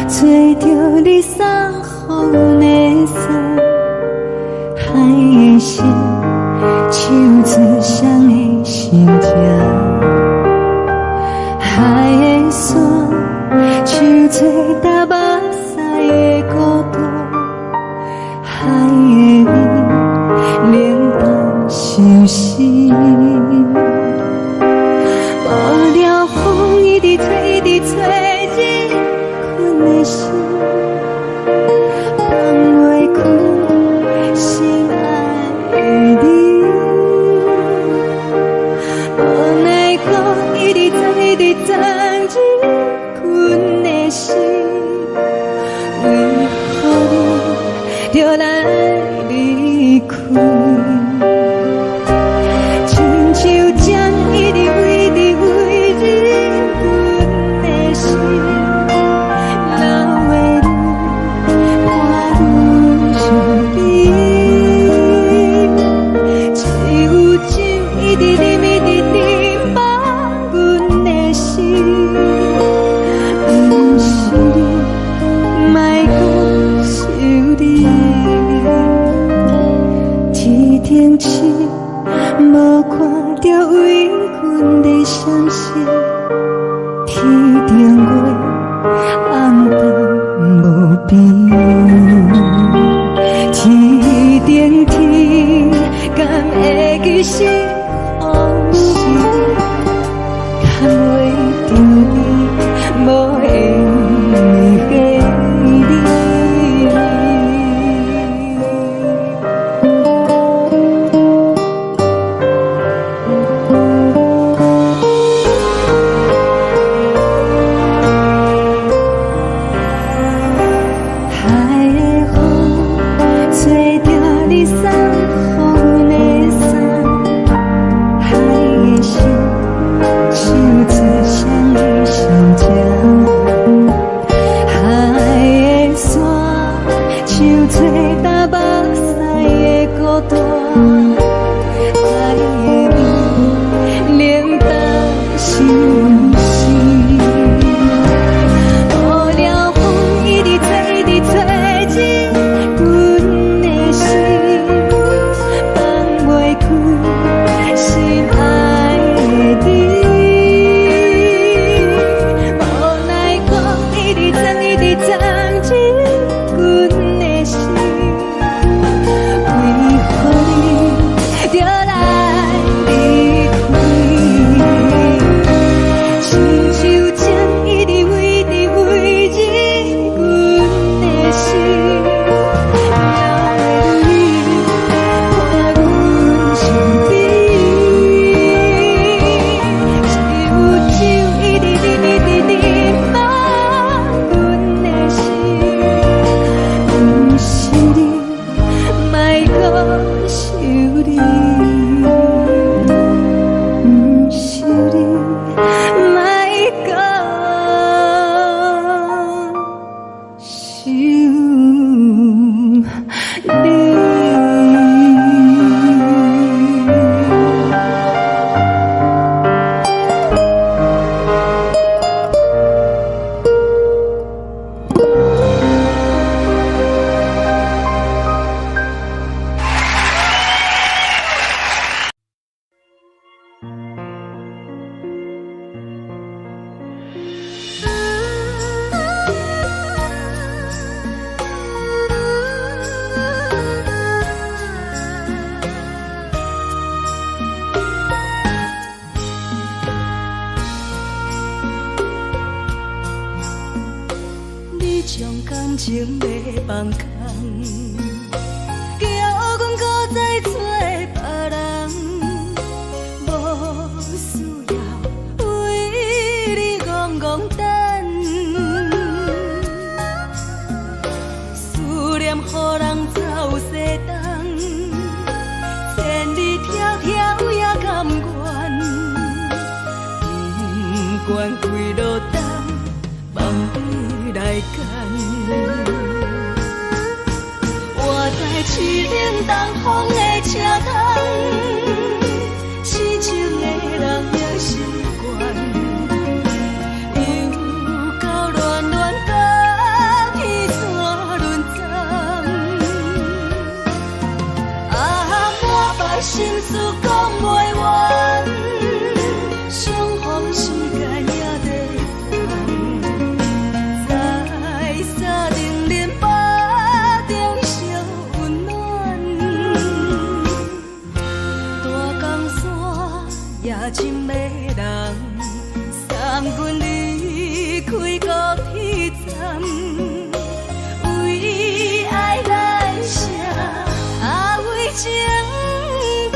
吹着你送予的伞，海的心手指上的心痛，海的山手吹打目屎的孤独，海的味冷淡伤心。无聊风一直吹，一直吹，日困的心放袂开，心爱的你。无奈何一直藏，一直藏，日困的心，为何你就来离开？亲像针一直围，一直围，日阮的心，流的泪，我愈想停止，无看到为阮的闪烁。天顶月，暗淡无边。天顶天，敢会记是往事？敢袂着你，无缘给你。情要放空，叫阮搁再找别人，无需要为你戆戆等。思念予人走西东，千里迢迢也甘愿，不管开路灯，梦里来干。活在市冷东风的车窗，痴情的人也习惯，又到乱乱甲天山轮站。啊，满腹心事讲袂完，相逢时间也在等，在沙定林巴中烧温暖。大江山也深的人，送阮离开高铁站，为爱来写为情重。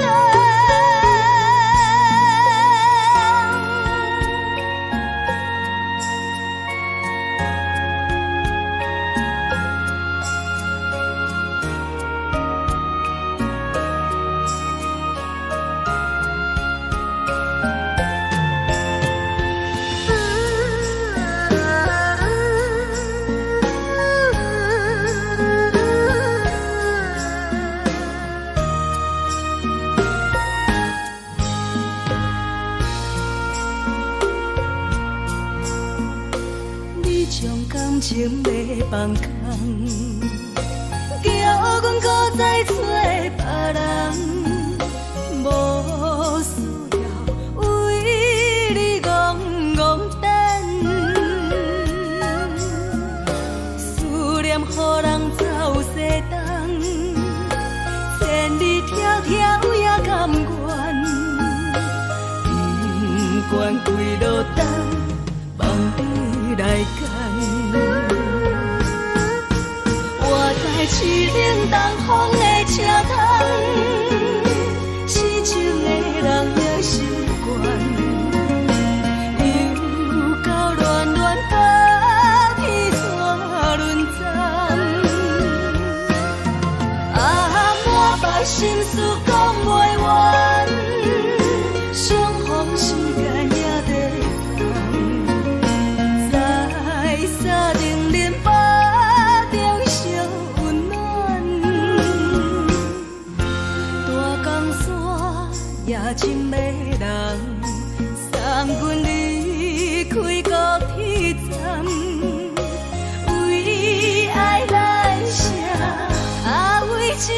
你将感情要放空，叫阮搁再找别人。惯开路灯，望你来牵。我在市顶东风的车窗，痴情的人也习惯，又到乱乱甲天带轮转。满腹心事讲袂完，相逢时间也在等，在沙丁林巴中相温暖。大江山夜深的人，三军离开高铁站，为爱来写，为情。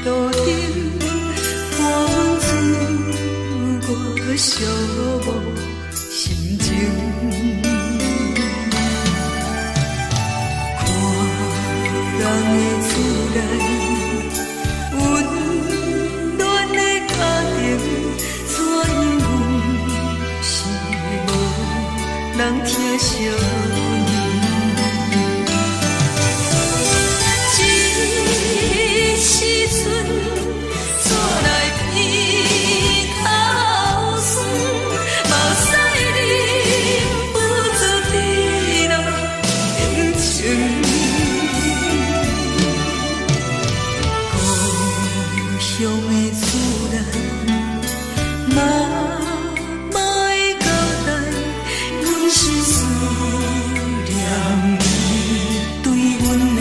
路顶，花温煮我寂寞心情。看人的厝内温暖的家庭，怎因阮是无人疼惜？人疼惜，这时阵煞来鼻口酸，目屎忍不住滴落眼睛。故乡的厝内，妈妈的交代。阮是思念你对阮的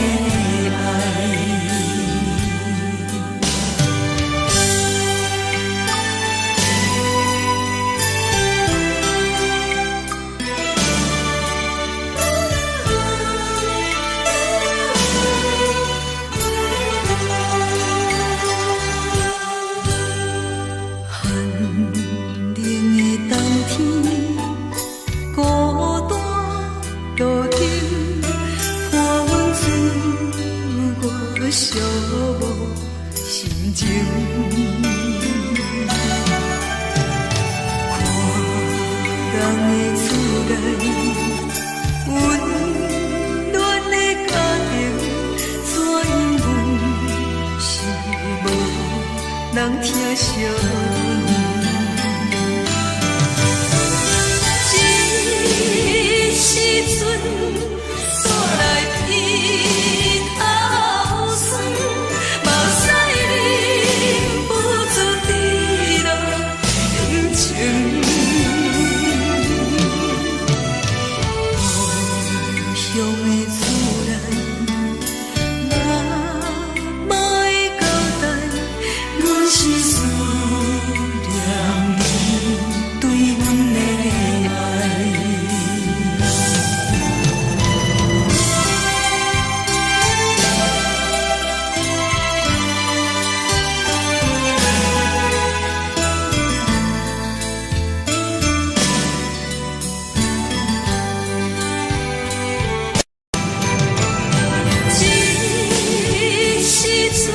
爱。这时阵。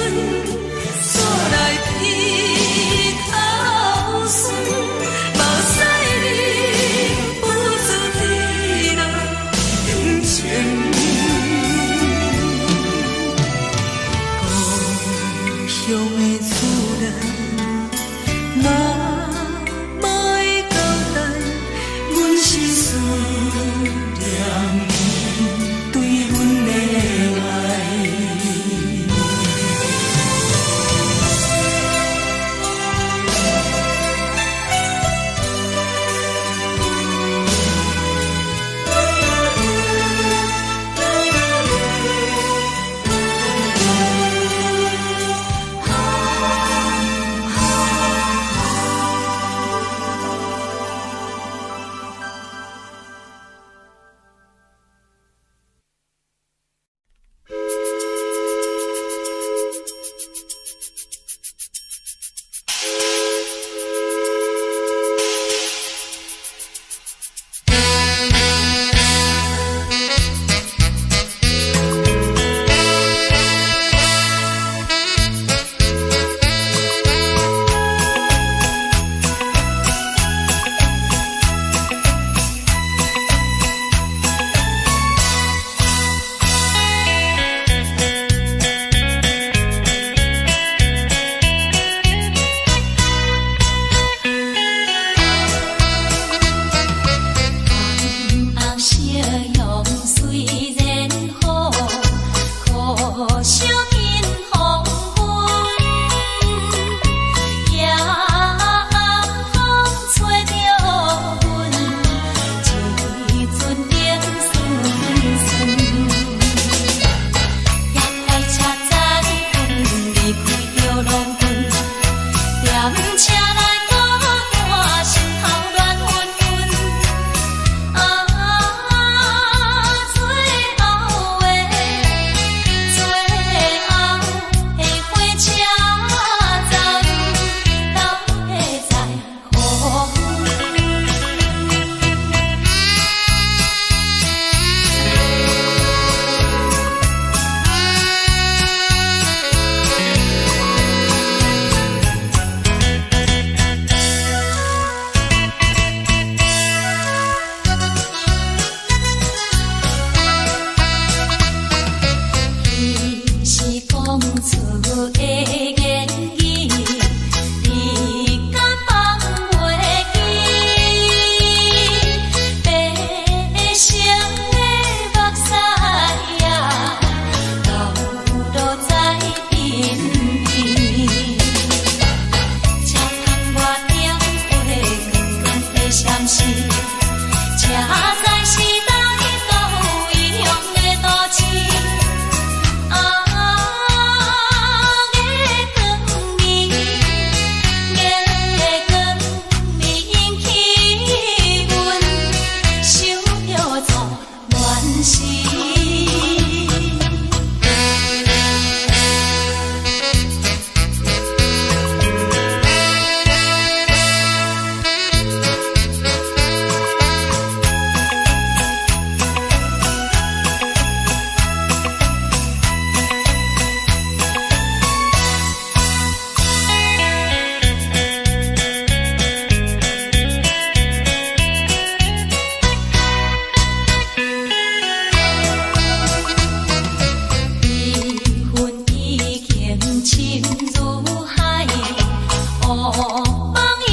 梦已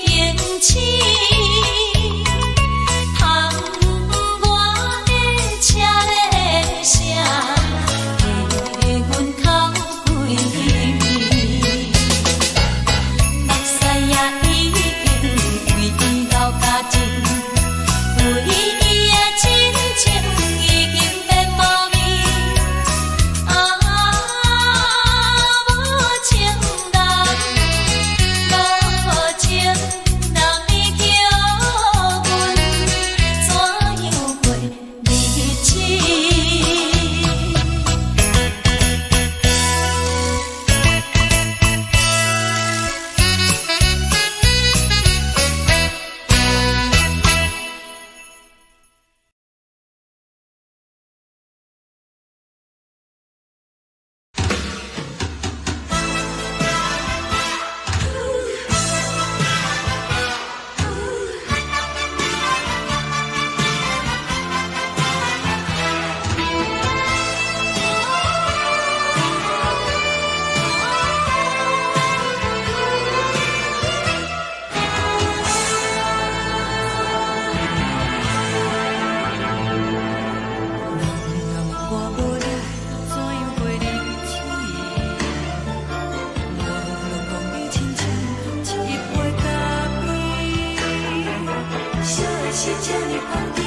经醒，窗外的车的声，在阮口归暝。目屎也已经为老家情，为伊的真情已经变无味。无情人，无情人，你叫阮怎样过日子？是这呢放甜，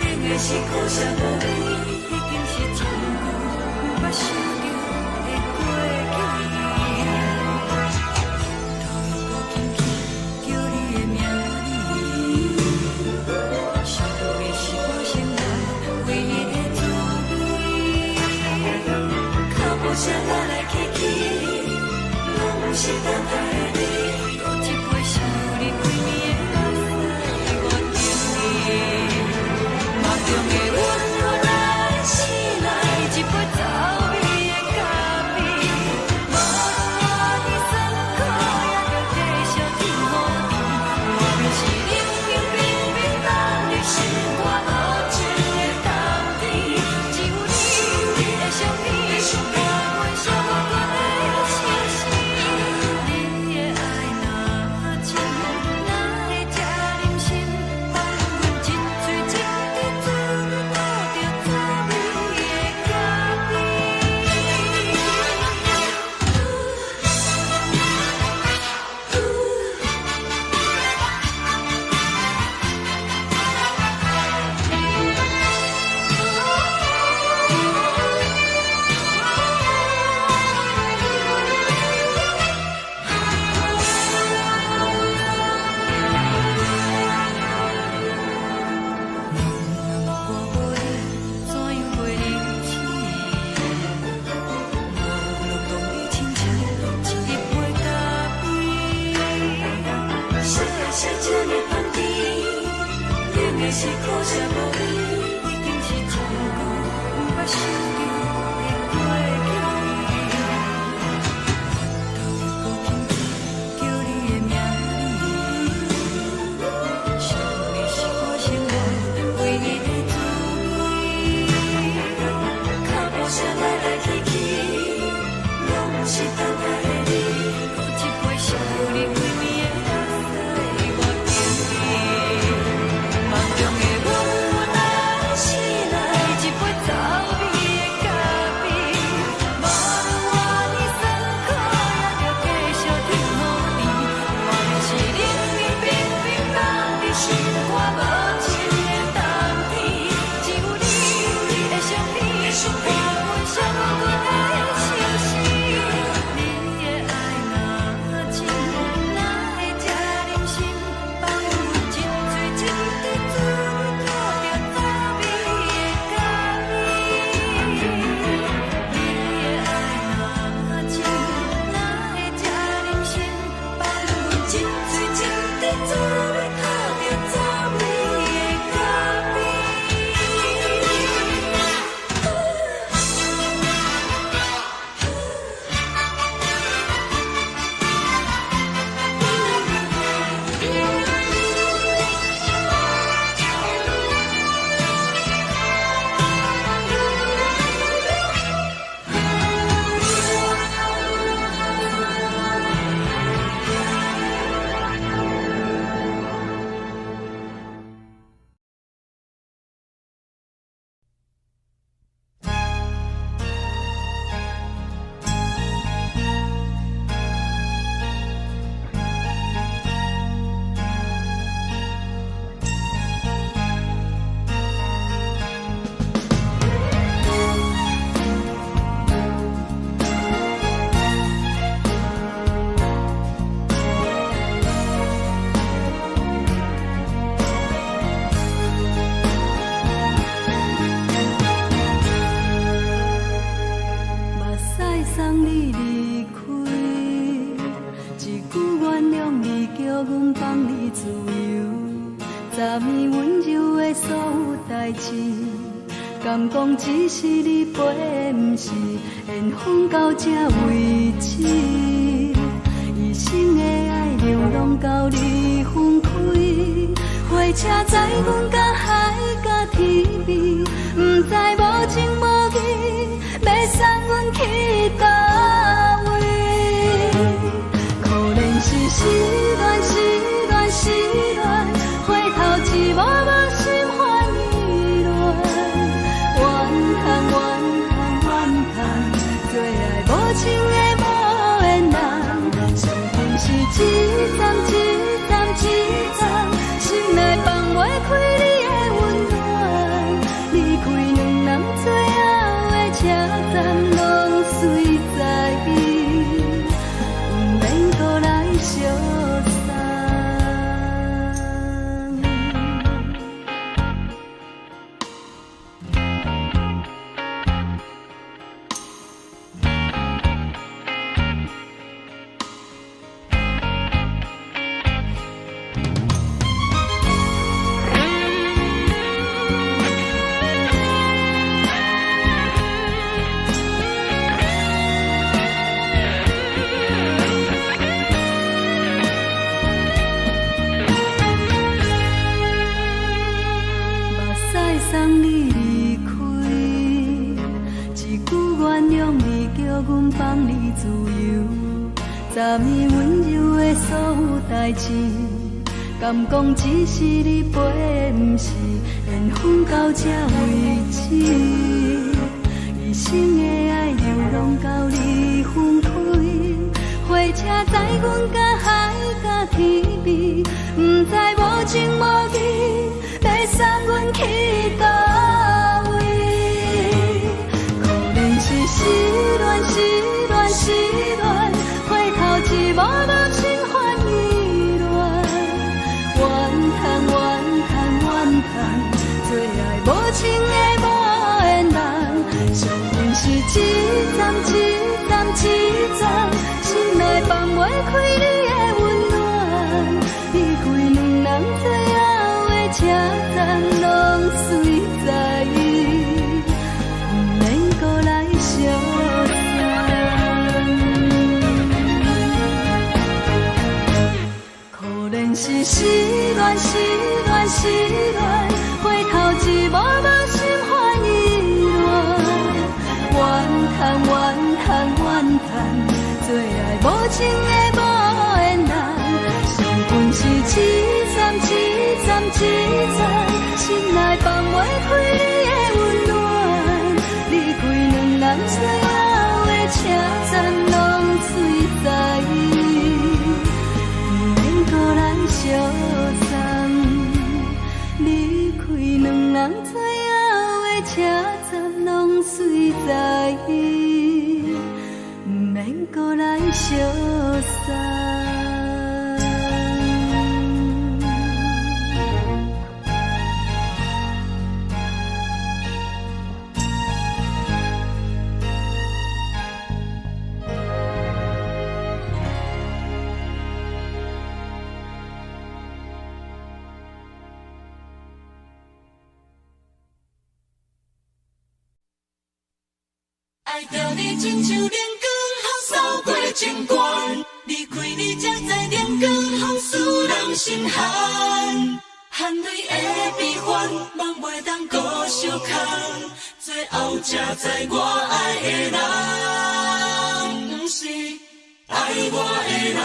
冷的是苦涩无味，已经是一句捌想着的过去。头又搁轻轻叫你的名字，想的是我生活唯一的滋味。脚步声来来去去，拢是等待的你，搁一杯想你归暝的目屎。梦中的阮，何来醒来一杯走味的咖啡？无论我的酸苦，也着继续甜乎甜。外面是冷冷冰冰冷的心肝无情的冬天，只有你的相片，让阮寂寞的心事。你的爱若真，哪会这忍心放阮一嘴一滴滋味倒着滋味的咖啡？我无你怎样过日子？无论讲你亲像一杯咖啡，烧的是这呢放甜，冷的是苦涩无味，已经是一句捌想着的过去。头又搁轻轻叫你的名字，想的是我生活唯一的滋味。脚步声来来去去，拢是等待的你，搁一杯想你归暝的目屎的我梦中的阮，原来醒来一杯走味的咖啡。无论我的酸苦，也着继续甜乎甜。外面是冷冷冰冰冷的心肝无情的冬天，只有你的相片，让阮寂寞的心事。你自由，昨暝温柔的所有代志，敢讲只是你陪，不是缘分到这为止。一生的爱流浪到你分开，火车载阮甲海甲天边，不知无情无义，要送阮去倒位？可能是失恋，失恋，失恋，回头一幕幕心烦意乱，怨叹，怨叹，怨叹，最爱无情的无缘人，上恨是一站一站一站，心内放袂开你的温暖，离开两人最后的车站，拢随在伊，不免搁来相送。送你离开，一句原谅你，叫阮放你自由。昨暝温柔的所有代志，敢讲只是你陪，不是缘分到这为止。一生的爱流浪到你分开，火车载阮甲海甲天边，不知无情无义，要送阮去倒位？可能是失恋，失恋，失恋，回头一幕幕心烦意乱，怨叹，怨叹，怨叹，最爱无情的无缘人，上恨是一站一站一站，心内放袂开你的温暖，离开两人最后的车站，拢随在伊，不免搁来相送。可能是失恋，失恋，失恋，回头一幕幕心烦意乱，怨叹，怨叹，怨叹，最爱无情的无缘人，上恨是一站一站一站，心内放袂开你的温暖，离开两人最后的车站，拢随在伊，不免搁来相送。离开两人最后的车站，拢随在伊，不免搁来相送。爱着你亲像连光风扫过情关，离开你才知连光风使人心寒。含泪的悲欢，望袂当搁相牵，最后才知我爱的人，不是爱我的人。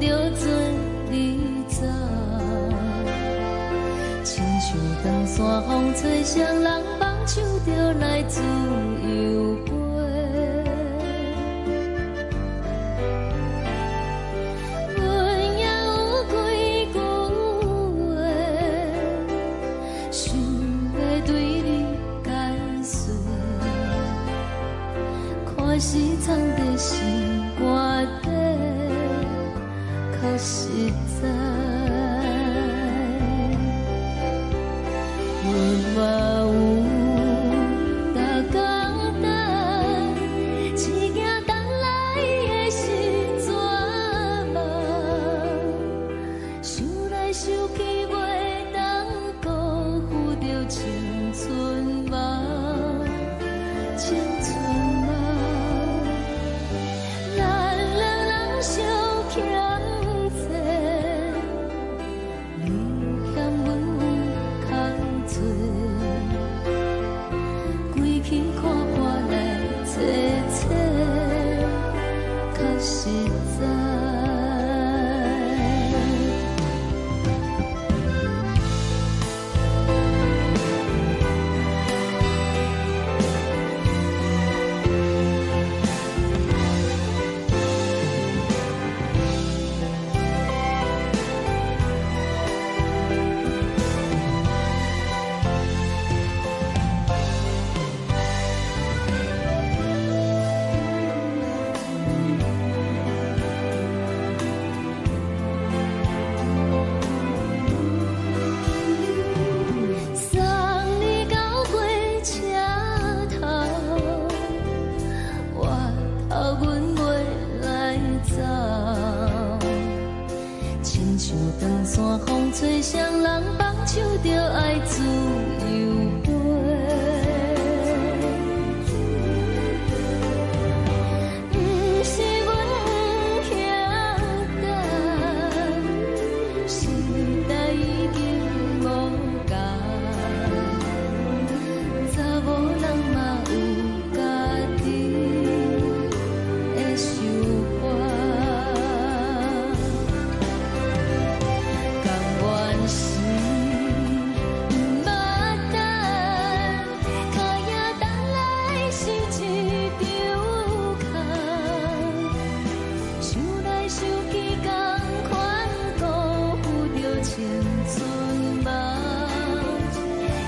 着做你走，亲像长山风吹双人放手着来自由飞。阮也有几句话，想要对你解释，看是藏在心肝底，较实在。阮嘛有逐工等，只惊等来的是绝望，想来想去袂当辜负着青春梦，青春梦。咱两人相欠债，你欠阮空做，归去看看来找找，较实在。送你到火车头，我头阮袂来走，亲像长山风吹双人放手着爱自由飞。不是阮不晓等，时代已经无共，查某人嘛有家己的想法，甘愿是不捌等，脚也等来是一场空，想来想去同款辜负着青春梦，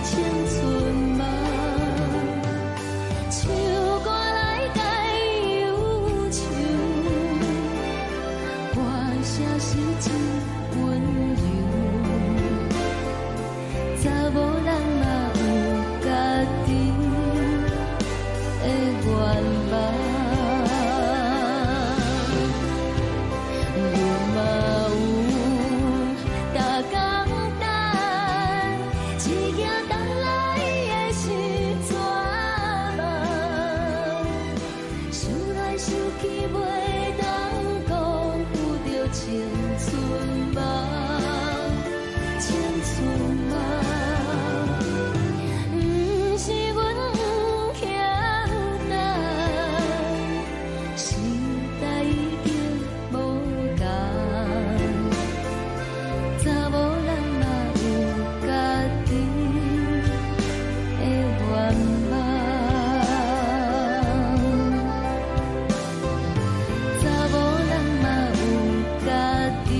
青春梦。唱歌来解忧愁，歌声是真温柔，查某人嘛有家己的愿望。阮嘛有逐工等，只惊等来的是绝望，想来想去袂当辜负着青春梦，青春梦。不是阮不晓等，时代已经无共，查某人嘛有家己的愿望，查某人嘛有家己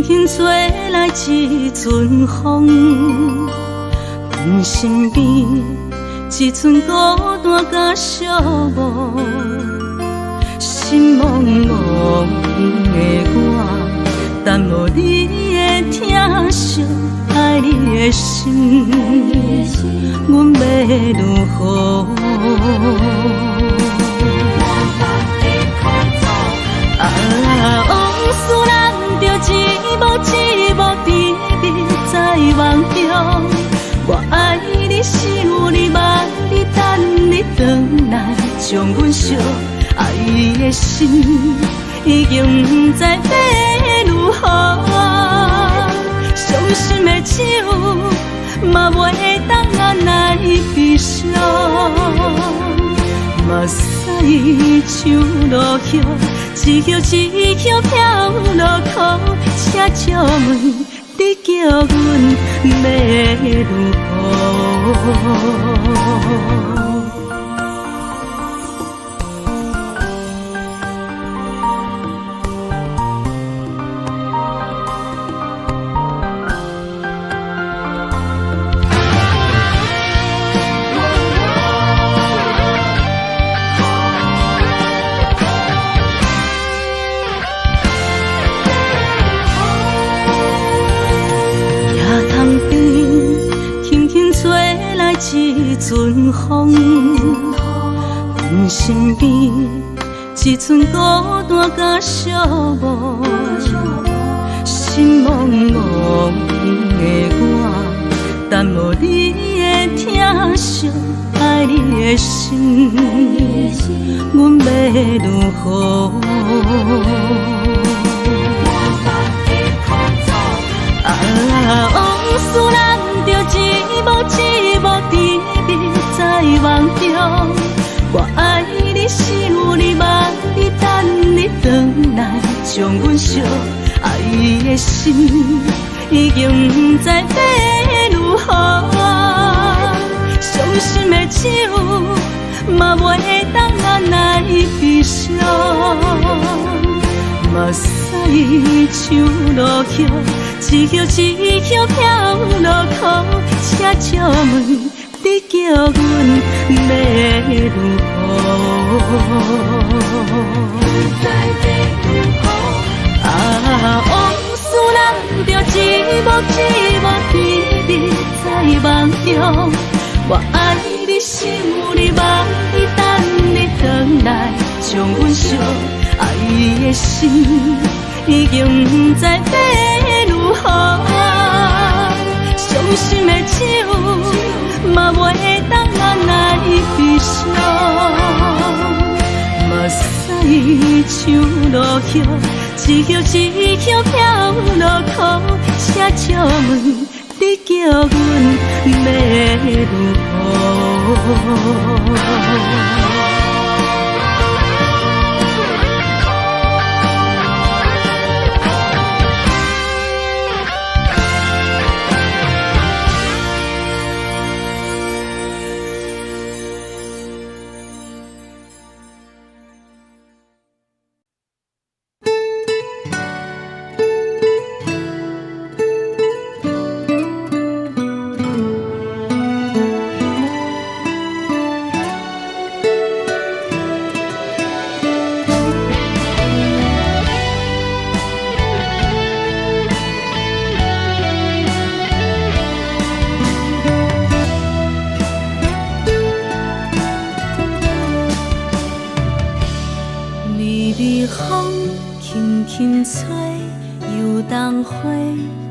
轻吹来一阵风，阮身边一寸孤单甲寂寞，心茫茫的我，等无你的疼惜，爱你的心，阮要如何？往事人着一幕一幕甜蜜在梦中，我爱你想你望你等你回来，将阮惜爱的心已经不知要如何，伤心的手嘛袂当按来悲伤。目屎像落叶，一叶一叶飘落雨，车照问你叫阮要如何？一阵风，阮身边一寸孤单甲寂寞，心茫茫的我，等无你的疼惜，爱你的心，阮要如何？往事人着一幕一幕甜蜜在梦中，我爱你想你望你等你回来，将阮惜爱的心已经不知要如何，伤心的手嘛袂当按来悲伤。目屎像落叶，一叶一叶飘落雨，车照问你叫阮要如何？往事人着一幕一幕甜蜜在梦中，我爱你想你望你等你回来，将阮惜爱的心已经不知要如何，伤心的手嘛袂当按来悲伤。目屎像落叶，一叶一叶飘落雨，车照问你叫阮要如何？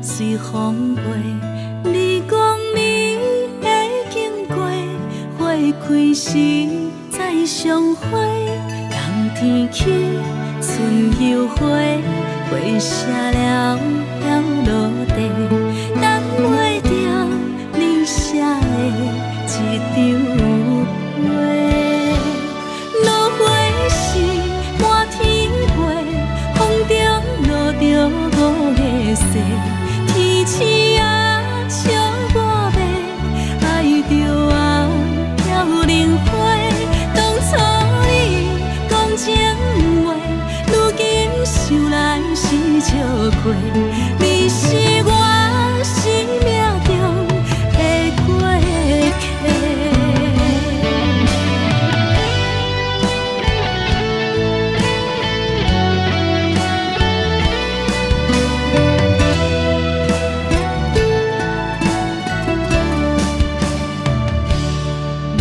随风飞，你讲你会经过，花开时再相会。冬天起，春又回，花谢了要落地，等袂着你写的一张画。落花时满天飞，风中落着五个色。天星啊，笑我迷，爱着啊，飘零花。当初你讲情话，如今想来是笑过，你是我生命中的过客。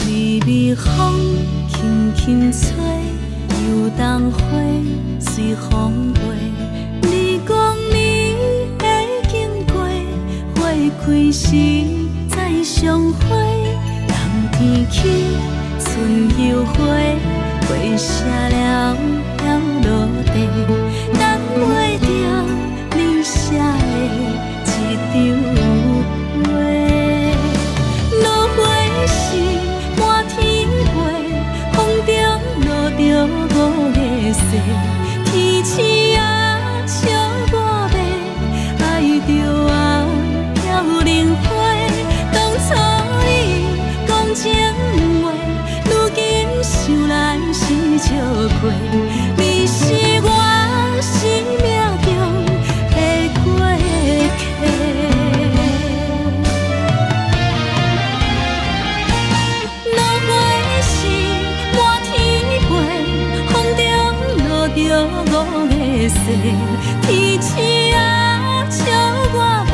微微风轻轻吹，游动花随风飞。你讲你会经过，花开时再相会。人天起，春又回，花谢了要落地，等袂着你写的一张话。落花时满天飞，风中落着五个色，天星啊笑我迷，爱着我飘零花。当初你讲情话，如今想来是笑过，你是我生命中的过客。落花时满天飞，风中落着五个色，天星啊笑我迷，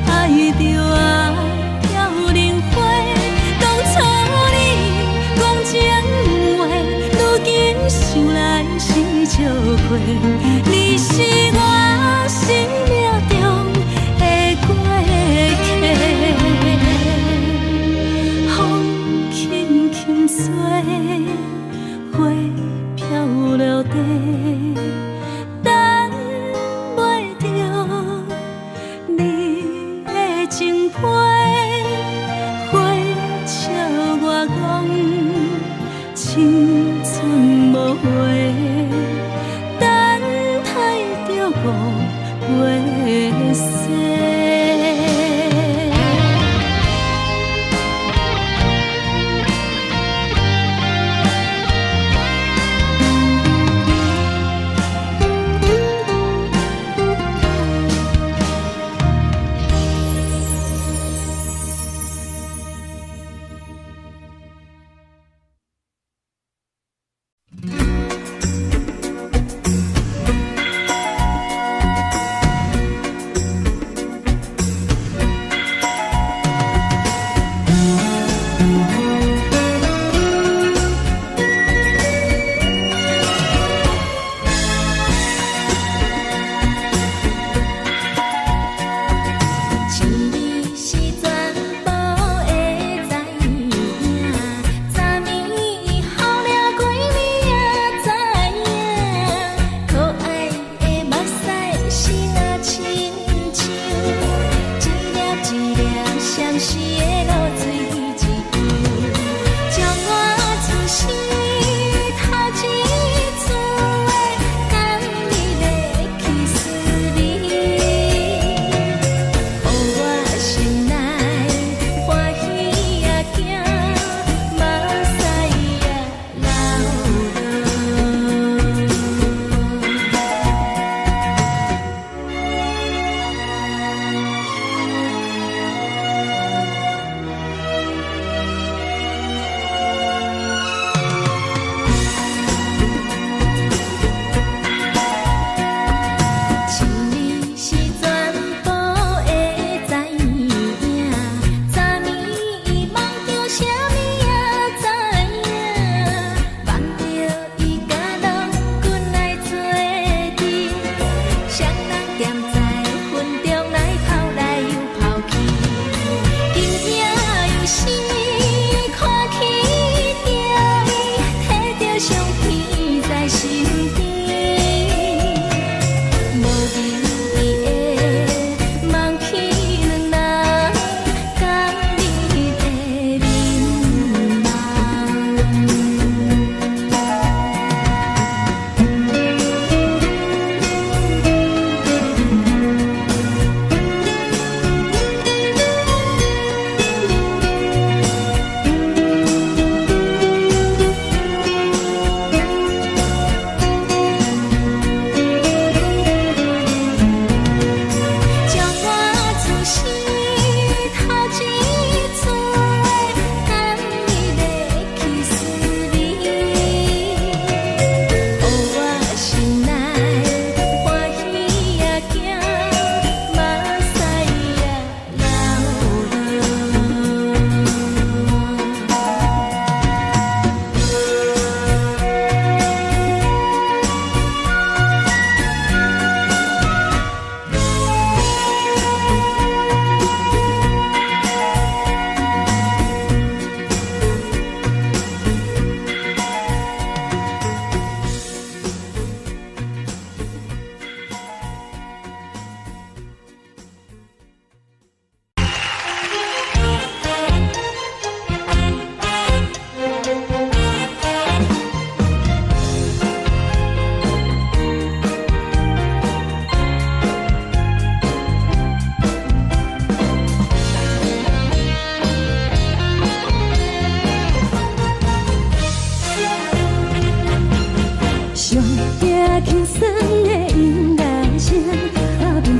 爱着我飘零花。当初你讲情话，如今想来是笑过，你是我生命中的过客。风轻轻吹，花飘落地，等袂着你的情批。花笑我讲青春无回，等待着五月雪。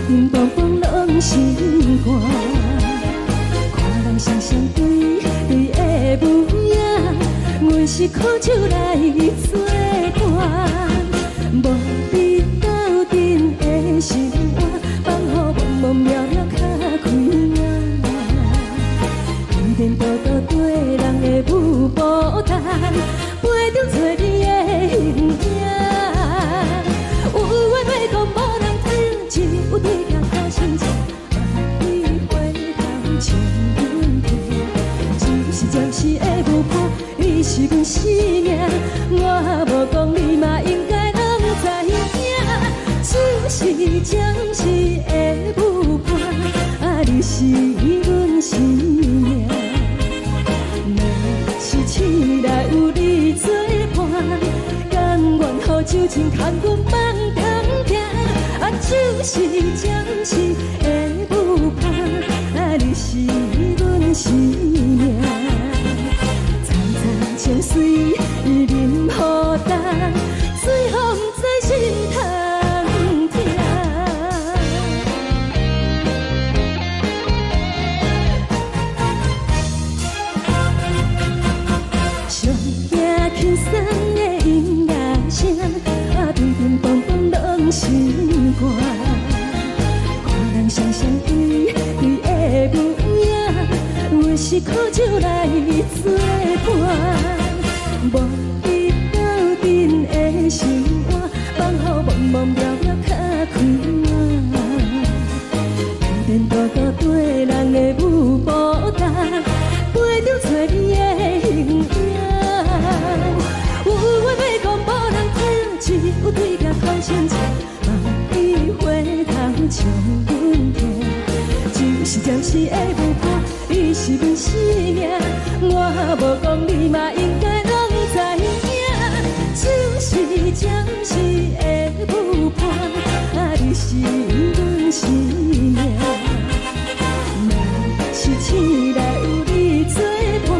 乒乓乓拢心肝。看人双双对对的模样，阮是苦酒来作伴。无伫斗阵的心肝，放予茫茫渺渺较开眼。一点多多对人的舞步弹，陪着做你的形影。有话要讲无人听，只有对镜头心情，万里回头像阮听。就是暂时的舞伴，你是阮生命，我无讲你嘛应该拢知影。就是暂时的舞伴，你是阮生命。是醒来有你作伴，甘愿予酒精牵阮放通行。就是暂时的舞伴，你是阮生命。层层情水任予担，水风在心通听。上惊轻松的音乐声，乒乒乓乓拢心肝。看人双双对对的模样，阮是苦酒来作伴。无伫斗阵的心肝，放予茫茫渺渺较开眼。一点多多对人的舞步弹，陪着做你的形影。有话要讲无人听，只有对镜头心情，万里回头像阮听。就是暂时的舞伴，你是阮生命，我无讲你嘛应该拢知影。就是暂时的舞伴，你是阮生命。若是醒来有你作伴，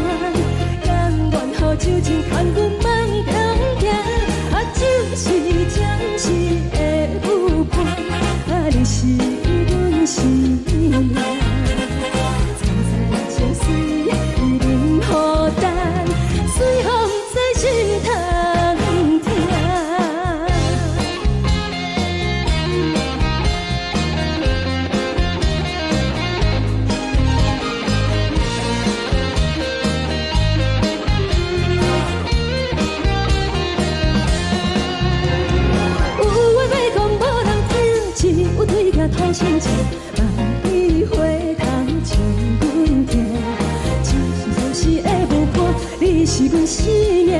甘愿予酒精牵阮放通行。就是暂时的舞伴，你是阮生命。层层情水任予担，水风在心通听。头心情，万里回头像阮听。就是暂时的舞伴，你是阮生命，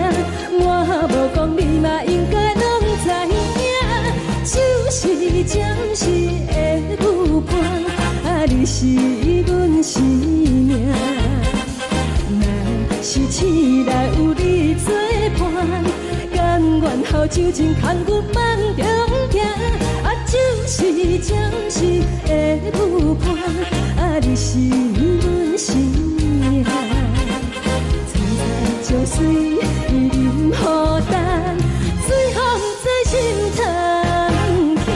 我无讲你嘛应该拢知影。就是暂时的舞伴，你是阮生命。若是醒来有你作伴，甘愿予酒精牵阮放中行。就是暂时的舞伴，你是阮生命。层层情水任予担，水风在心通听。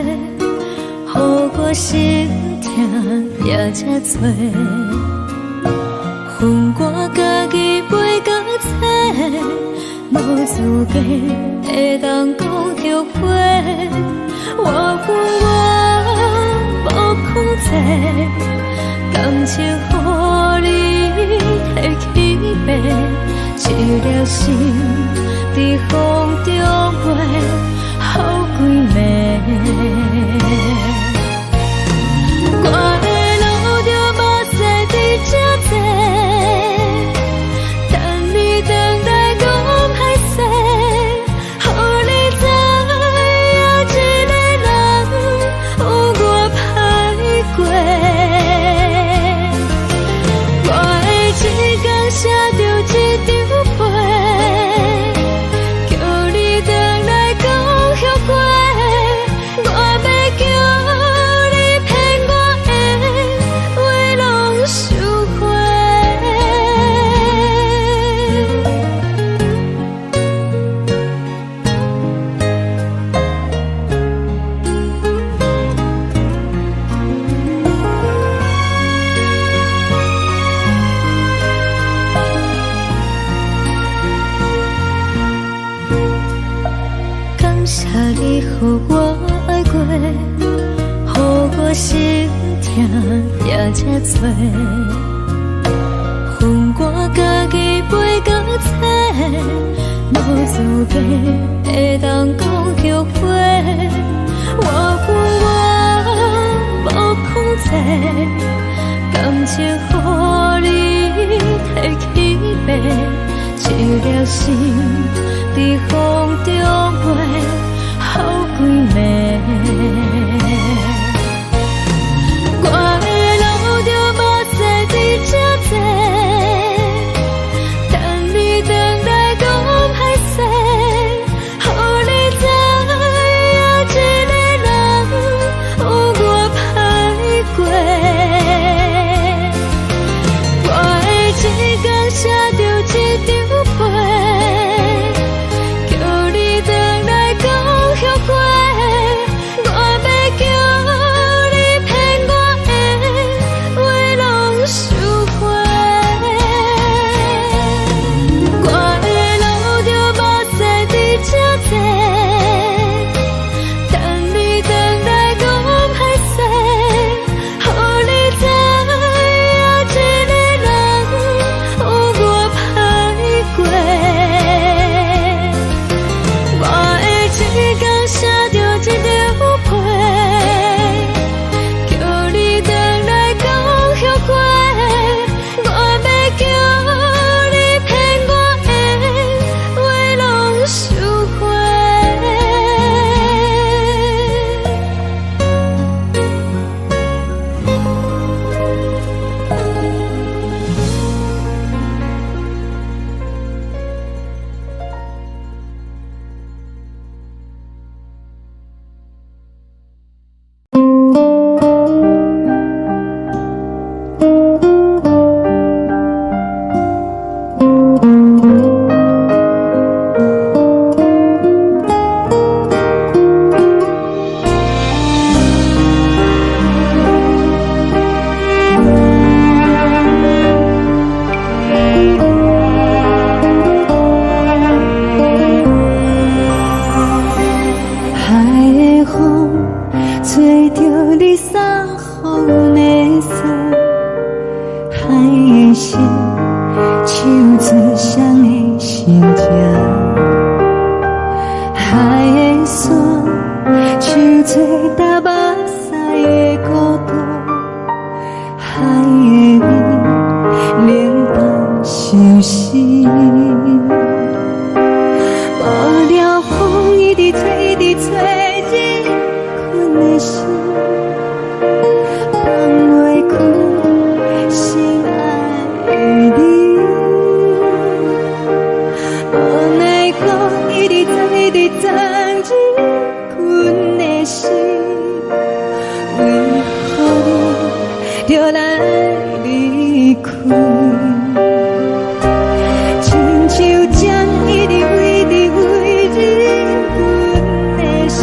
予我心痛也这多。恨我家己袂到切，无资格会当讲后悔。我无控制，感情予你提起飞，一粒心在风中飞，好几暝。我的路着目屎伫这多，等你等待讲歹势，予你知影一个人有我歹过。我的一天写着一张被，叫你回来讲后悔。我要叫你骗我的话拢收回。感谢你予我爱过，予我心痛也这多。恨我家己袂到切，无资格会当讲后悔。我无控制，感情予你提起飞，一粒心在风中飞，好几暝。我的路着目屎伫这多，等你等待讲歹势，予你知影一个人有我歹过。我的一天写着一张被，叫你回来讲后悔。我要叫你骗我的话拢收回。我的路着目屎伫这多，等你等待讲歹势，予你知影一个人有我歹过。我的一天写着一张被，叫你回来讲后悔。我要叫你骗我的话拢收回。海的风吹着你送风的伞，海的心手做双的心情，海的山手做搭目屎的孤独，海的味冷淡伤心。无聊风一直吹，一直吹，日困的心放袂开，心爱的你。无奈何一直等，一直等，日困的心，为何你就来离开？亲像将一直为日困的心。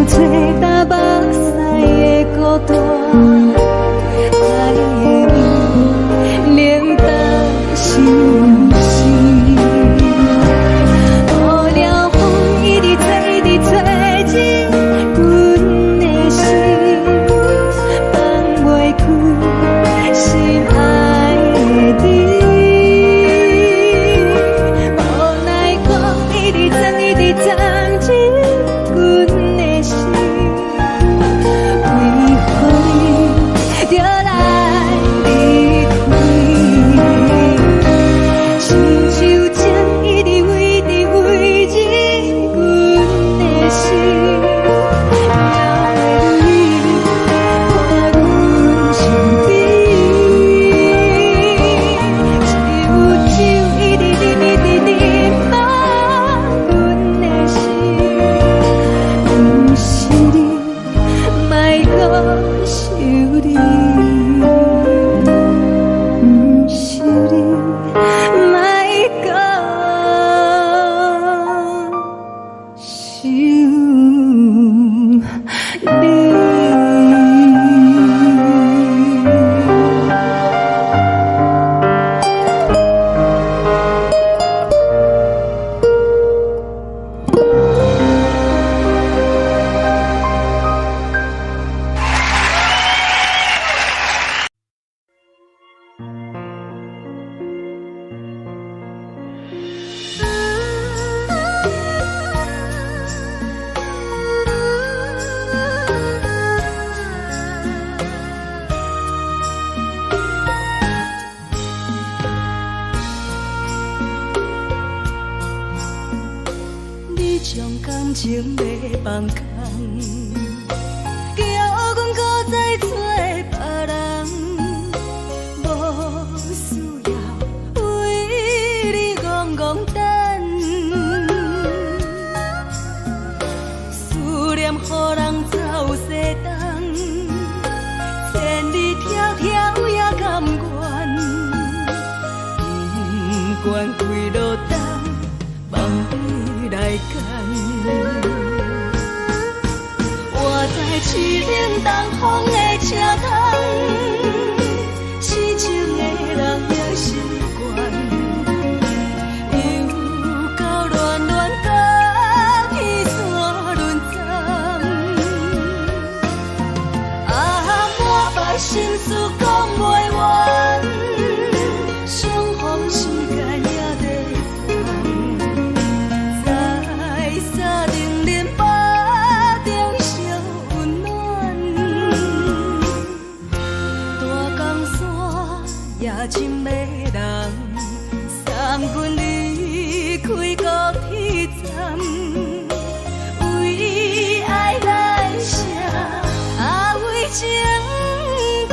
找打目屎的孤单，爱的你冷淡心事，雨了风一直吹，一直吹进阮的心，放袂开心爱的你。无奈讲一直藏，一直藏进阮的心，为何你就来离开？亲像针一直围着围着阮的心，还袂你看阮身边，一有酒一直啉，一直啉满阮的心，不是你，莫搁想你，不是你，莫搁想你。你将感情要放空，叫阮搁再找别人，无需要为你戆戆等，思念予人走西东，千里迢迢也甘愿，不管几路灯，梦你来牵。我在市顶东风的车窗，痴情的人也习惯，又到乱乱甲彼山论丛，满腹心事讲袂完，相逢时间也在等，在沙定林巴中相温暖，大江山也真迷人，三军离开高铁站，为爱来写为情长。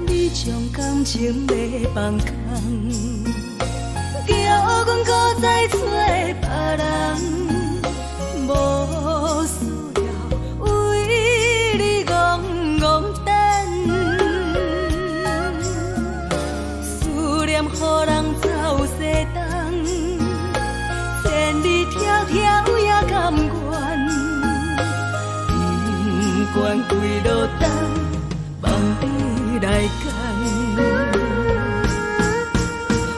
你将感情要放空，叫阮搁再找别人，无需要为你戆戆等，思念予人走西东，千里迢迢也甘愿，不管几路灯，梦你来牵。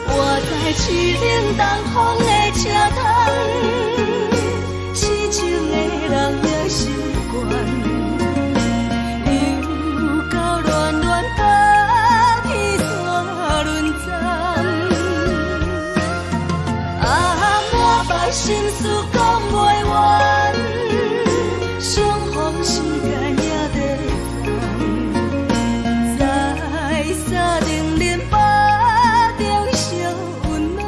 我在市顶东风的车窗，痴情的人也习惯，又到乱乱甲彼山论丛，满腹心事讲袂完，相逢时间也在等，在沙定林巴中相温暖。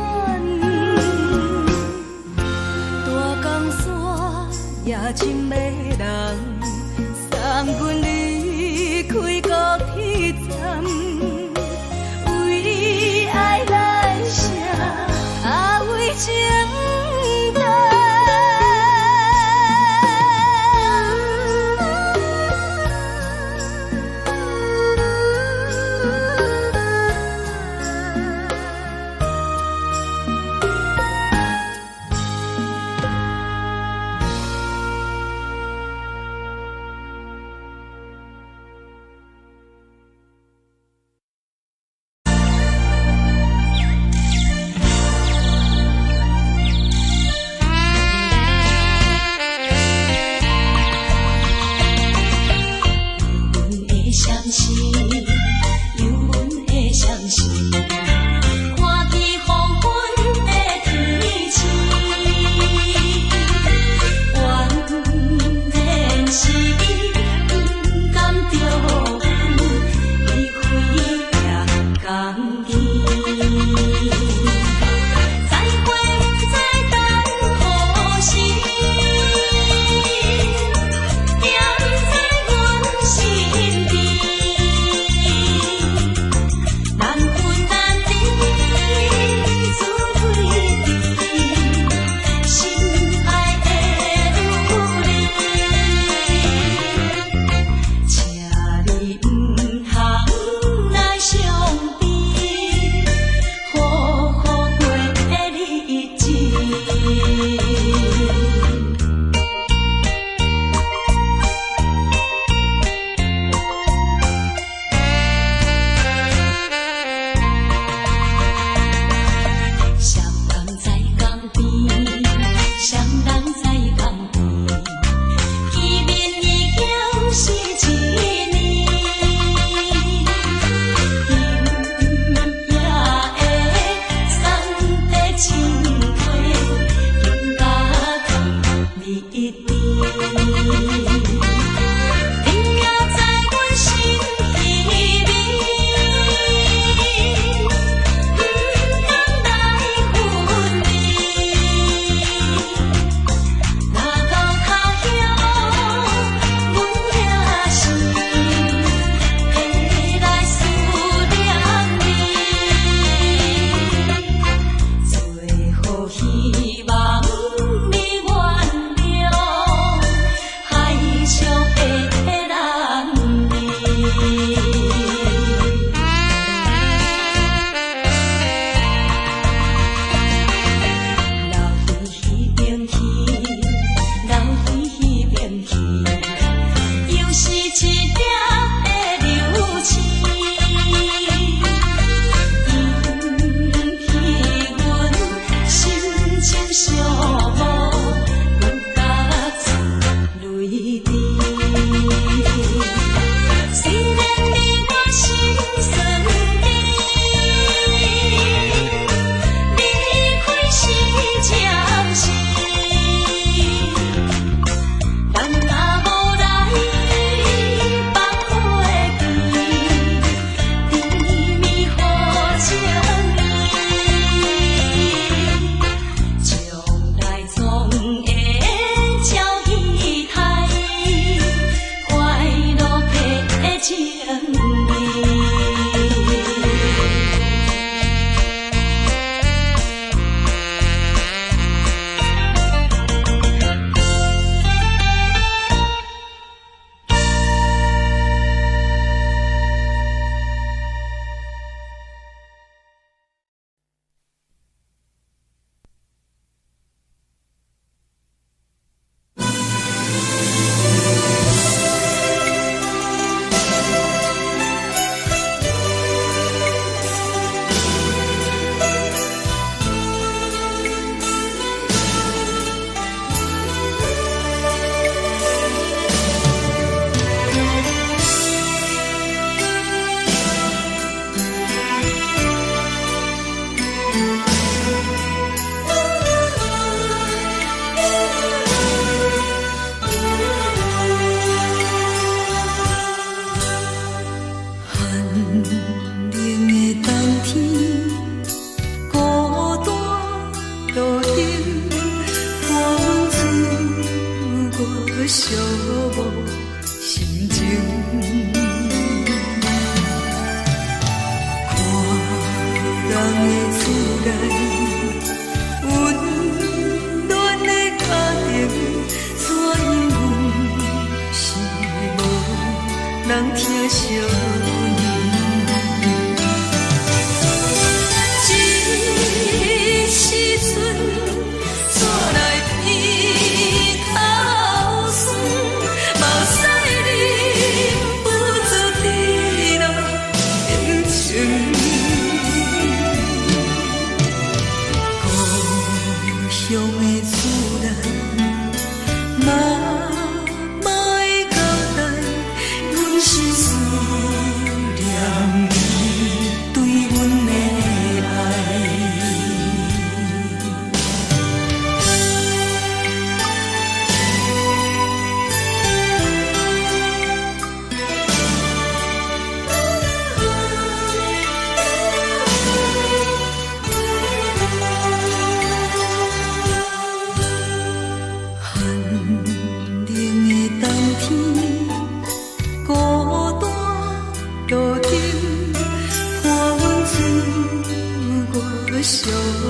寂寞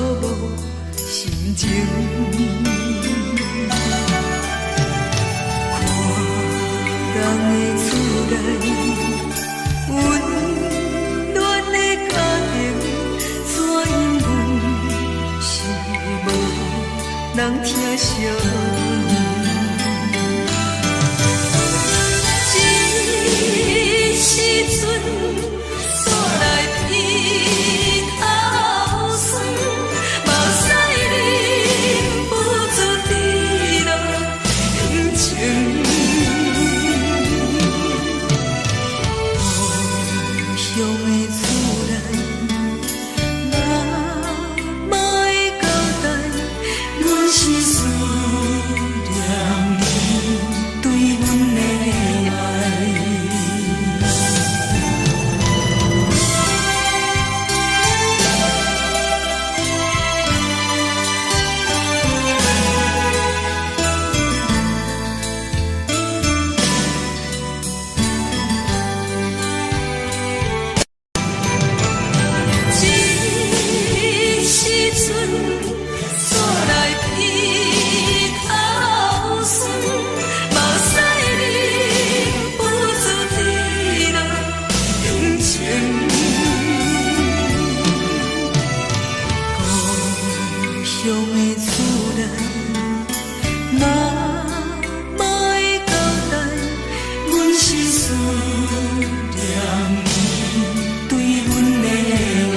心情。看人的厝内温暖的家庭，怎因阮是无人听相闻？时阵，煞来鼻头酸，目屎忍不住滴落眼睛。故乡的厝内，妈妈的交代，阮是思念你对阮的爱。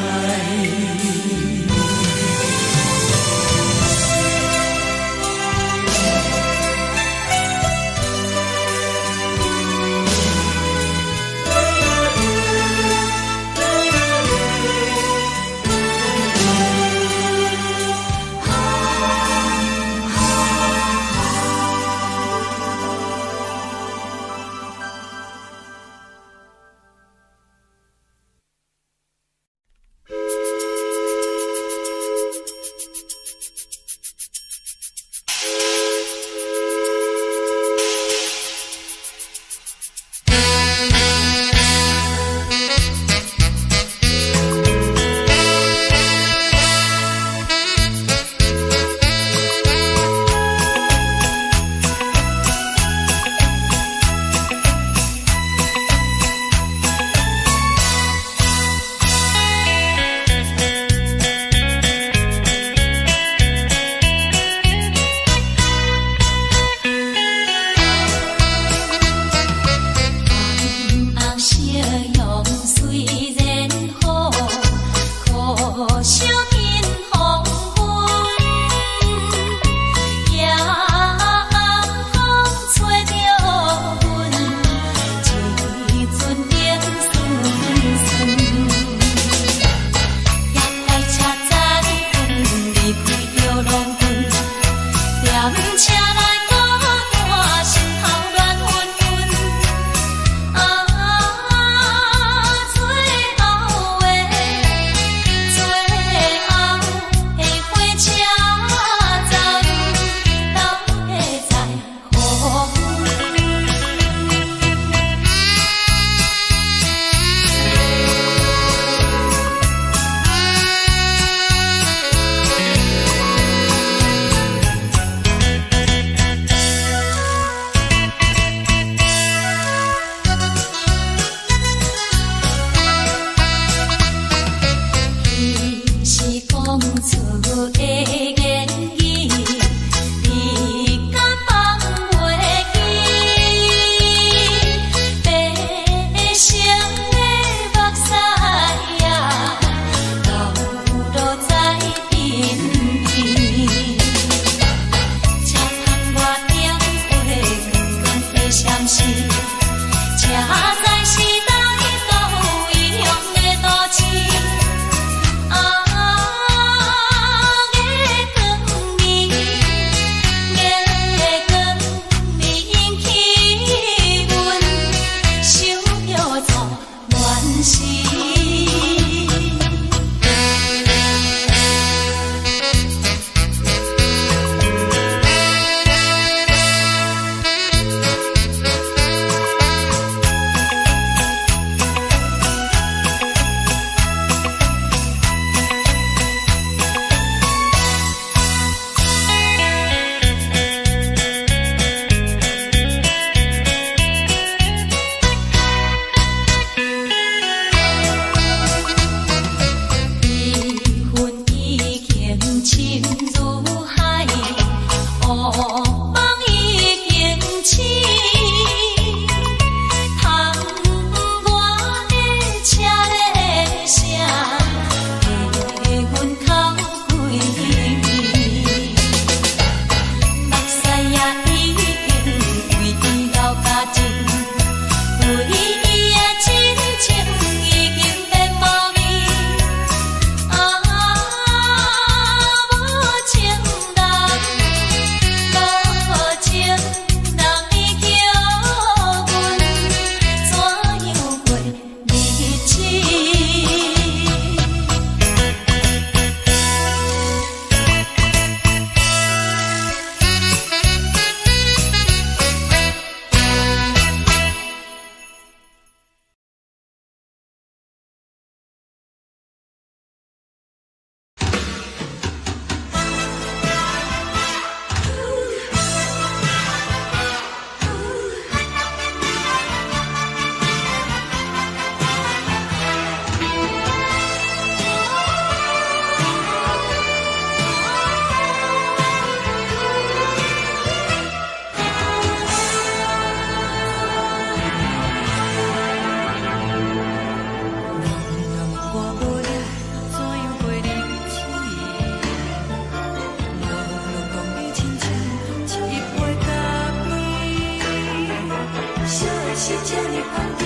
是这呢香甜，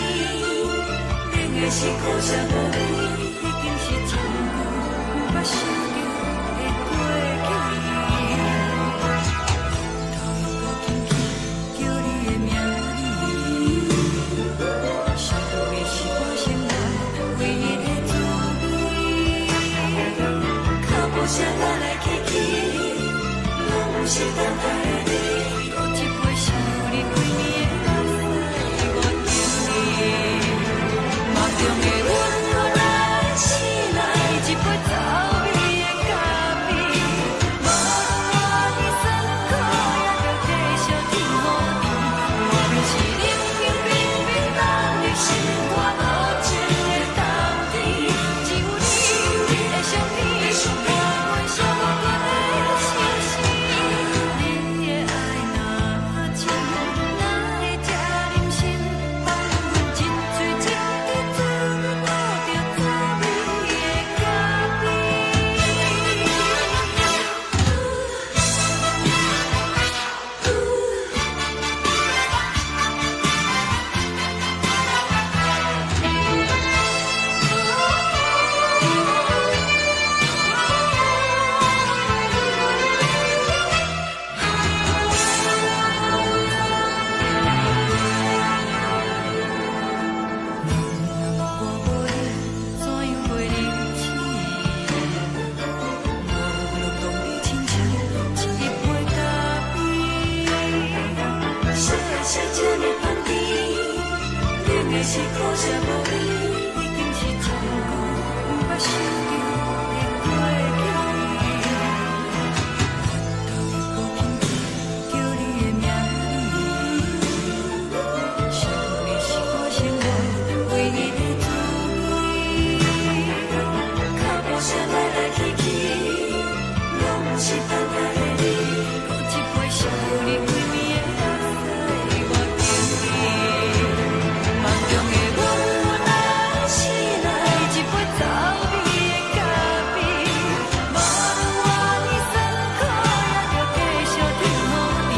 冷的是苦涩无味，已经是真久捌想着的过去。头又搁轻轻叫你的名字，想你是我生活唯一的滋味。脚步声来来去去，拢不是等待的你，搁一杯想你几年的目屎，我敬你。梦中的阮落来醒来，一杯走味的咖啡，无论我的酸苦，也着继续甜予你。我便是冷冷冰冰冷的心肝，无情的冬天，只有你的相片，我阮寂寞过的心事。你的爱若真，哪会这忍心放阮一嘴一滴滋味，喝着滋味的咖啡。我无你怎样袂忍气？无论讲你亲像一杯咖啡，说的是这呢香甜，冷的是苦涩无味，已经是真久捌想着的过去。头又搁轻轻叫你的名字，想你是我生活唯一的滋味。脚步声来来去去，拢不是等待的你，搁一杯想你几暝的目屎，我敬你。梦中的阮落来醒来，一杯走味的咖啡，无论我的酸苦，也着继续甜予你。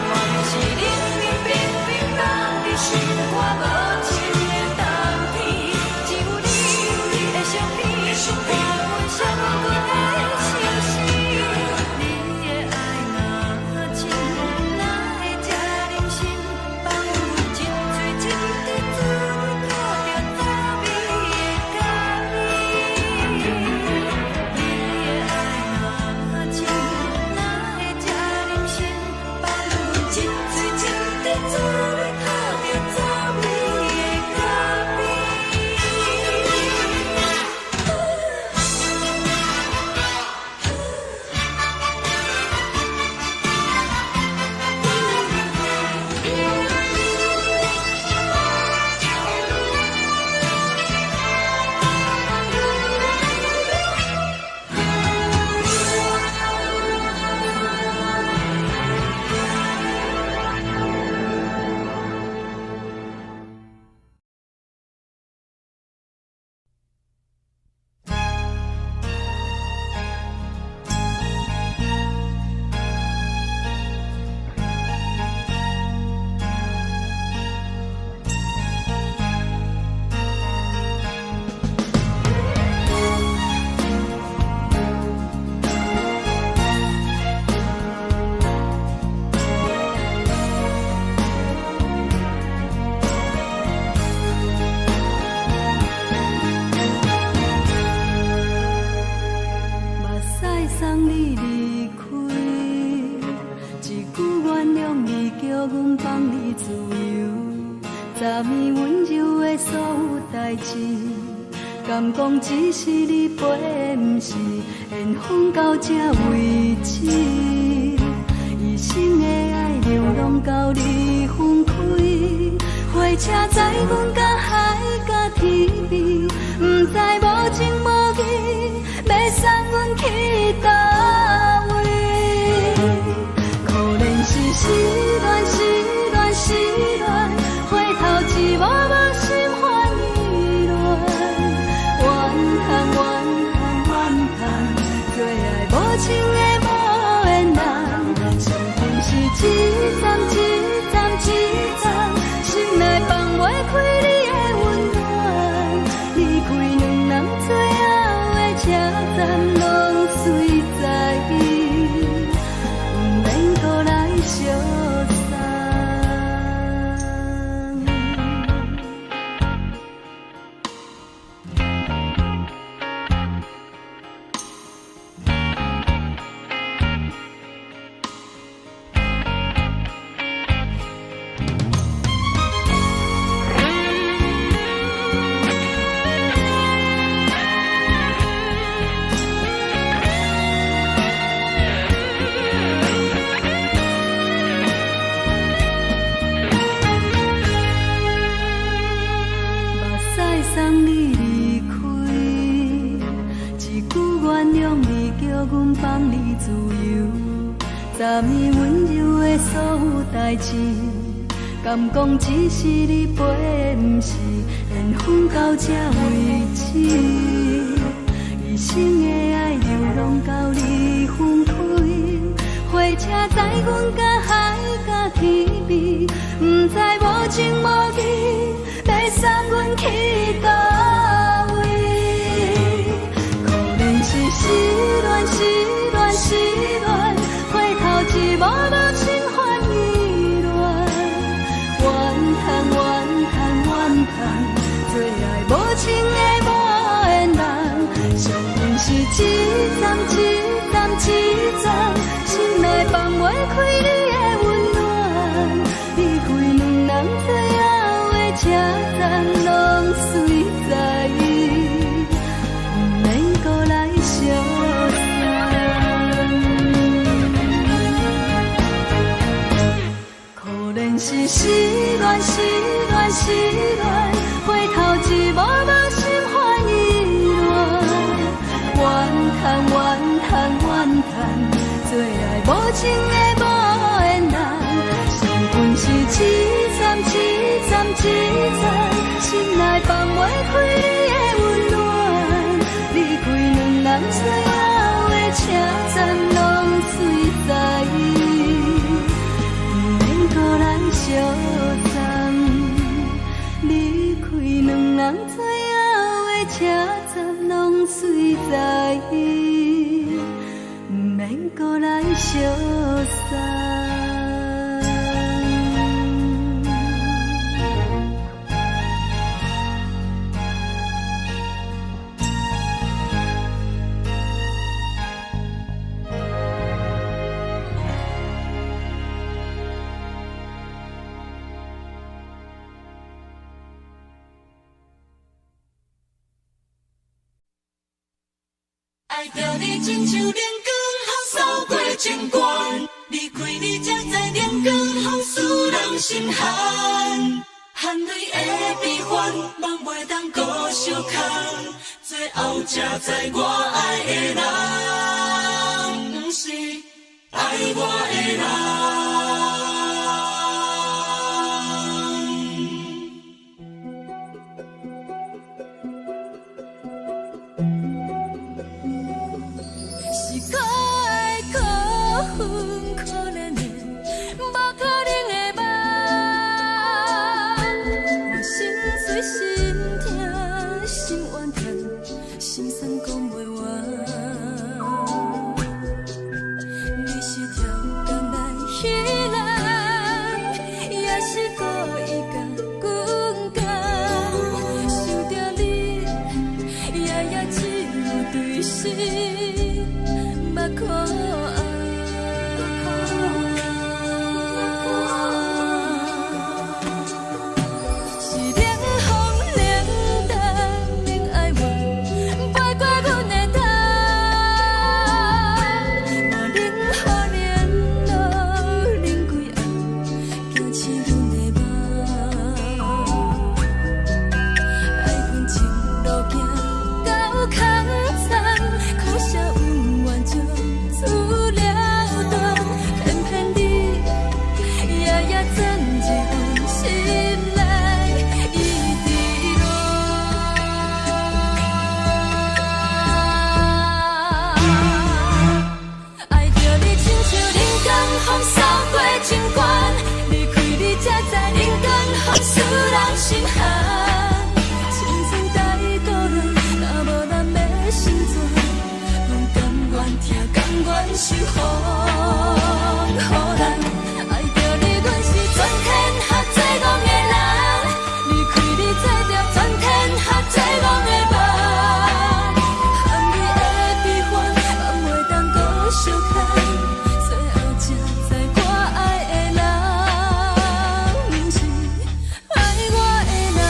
我便是冷冷冰冰冷的心肝，无情的冬天，只有你的相片，我阮寂寞过的心事。你的爱若真，哪会这忍心放阮一嘴一滴滋味，喝着滋味的咖啡。你的爱若真，哪会这忍心放阮一嘴一滴滋味，喝着滋味的咖啡。目屎送你离开，一句原谅你，叫阮放你自由，昨暝温柔的所有代志，敢讲只是你陪，不是缘分到这为止。一生的爱流浪到你分开，火车载阮到海角天边，不知无情无义，要送阮去倒位？可怜是失恋，失恋，失恋，回头一幕幕心烦意乱，怨恨，怨恨，怨恨，最爱无情的无缘人，生命是一站一站一站，心内放。随在意，不免搁来相送。送你离开，一句原谅你，叫阮放你自由。昨暝温柔的所有代志，敢讲只是你陪，不是缘分到这为止。一生的爱流浪到你分开，火车载阮甲海甲天边，不知无情无义。要送阮去倒位？可能是失恋，失恋，失恋，回头一幕幕心烦意乱，怨叹，怨叹，怨叹，最爱无情的无缘人。伤痕是一站一站一站，心内放袂开你的温暖，离开两人最后的车站，拢随在意，不免搁来相送。可能是失恋，失恋，失恋，回头一幕幕心烦意乱，怨叹，怨叹，怨叹，最爱无情的无缘人。伤痕是一站一站一站，心内放袂开你的温暖，离开两人最后的车站，拢随在意，不免搁来相送。离开两人最后的车站，拢随在意，不免搁来相送。爱着你亲像阳光，扫过情关，离开你才知阳光风使人心寒。含泪的悲欢，望袂当搁相牵，最后才知我爱的人，不是爱我的人。可怜的，无可能的梦，我心碎心痛，心怨叹，心酸讲袂完。你是条工来彼人，也是故意甲阮讲，想着你，夜夜只有对视，目看。路甘愿守护，予人爱着你，阮是全天下最戆的人。离开你做着全天下最戆的梦，含你的悲欢，嘛袂当搁相牵。最后才知我爱的人，不是爱我的人。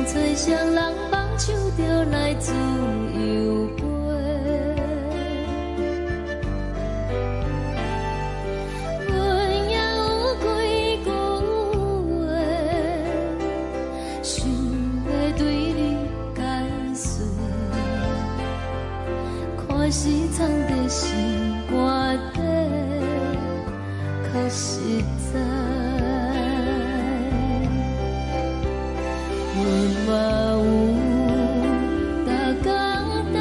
吹双人梦唱着来自由飞，阮也有几句话，想要对你解释，看是藏在心肝底，较实在。 嘛有逐工等，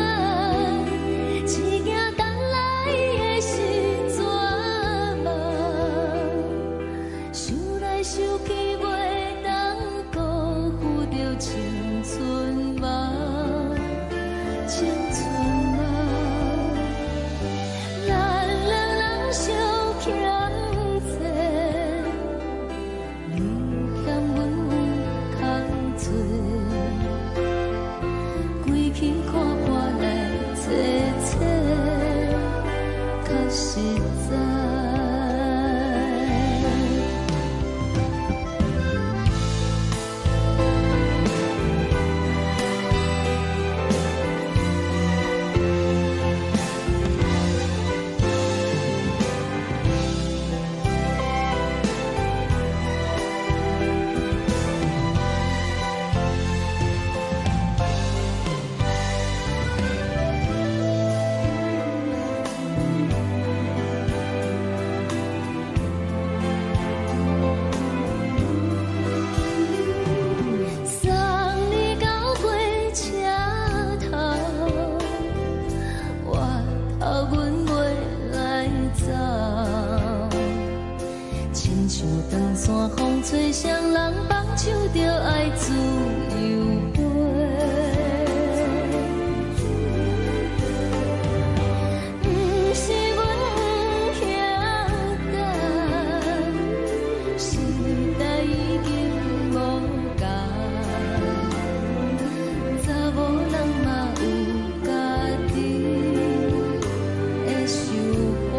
一件等来的时阵嘛，想来想去袂当辜负着青春嘛，青春嘛，咱两人实在。吹双人放手着爱自由飞，不是阮不晓得，时代已经无同，查某人嘛有家己的想法。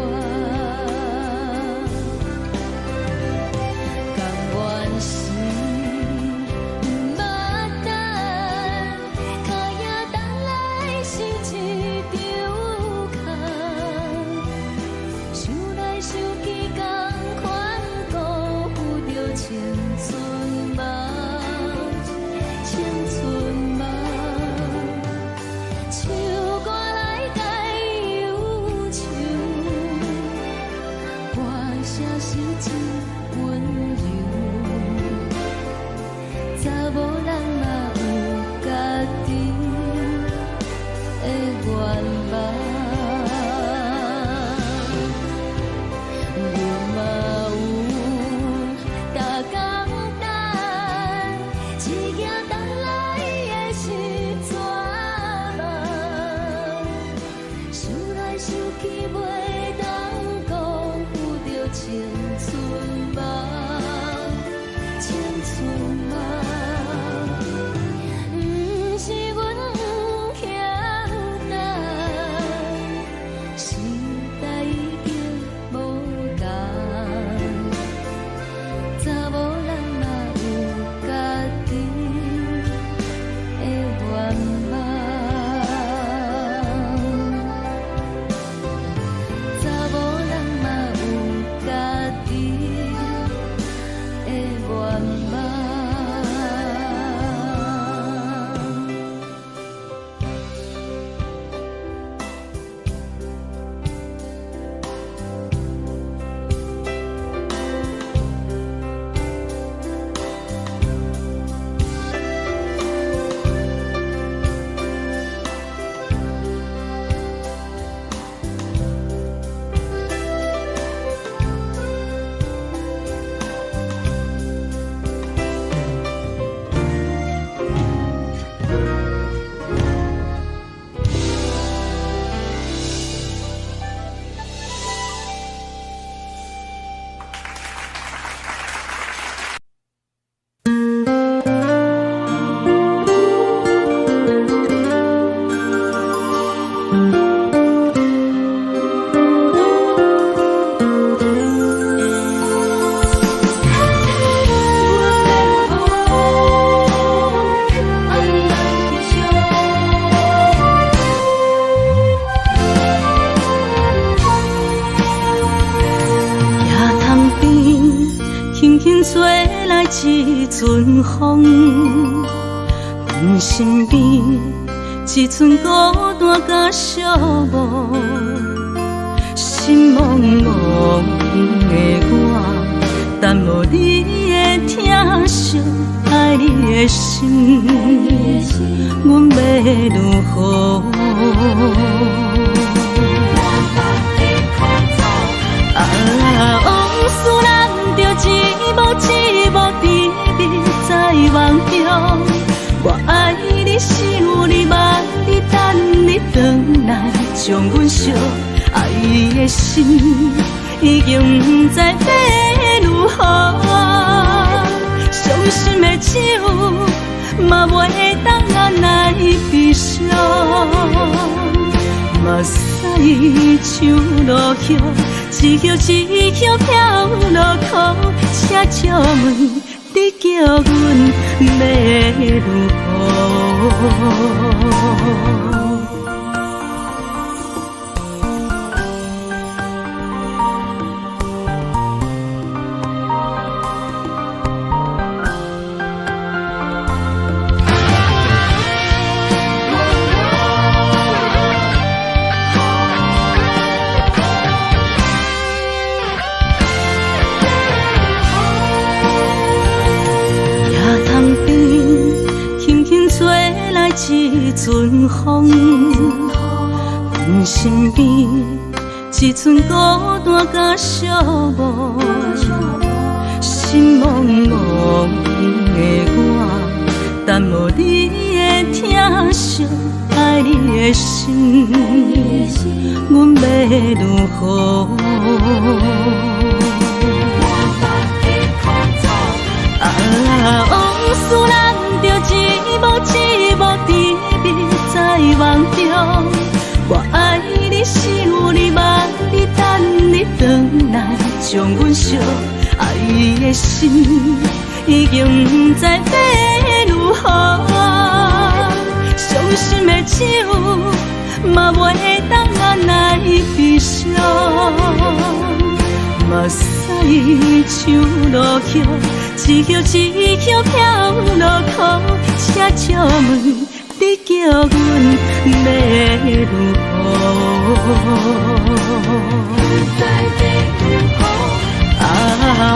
一阵风，阮身边一寸孤单甲寂寞，心茫茫的我，等无你的疼惜，爱你的心，阮要如何？往事人着一幕一幕甜蜜在梦中，我爱你是有你望你等你回来，将阮惜爱的心已经不知要如何，伤心的酒嘛袂当咱来悲伤，目屎像落叶，一叶一叶飘落土，车借问你叫阮要如何？一阵风，阮身边一阵孤单甲寂寞，心茫茫的我，等无你的疼惜，爱你的心，阮要如何？往事人着一幕一幕甜蜜在梦中，我爱你想你望你等你回来，将阮惜爱的心已经不知要如何。伤心的手嘛袂当按来悲伤，目屎像落叶。一叶一叶飘落土，车借问你叫阮要如何？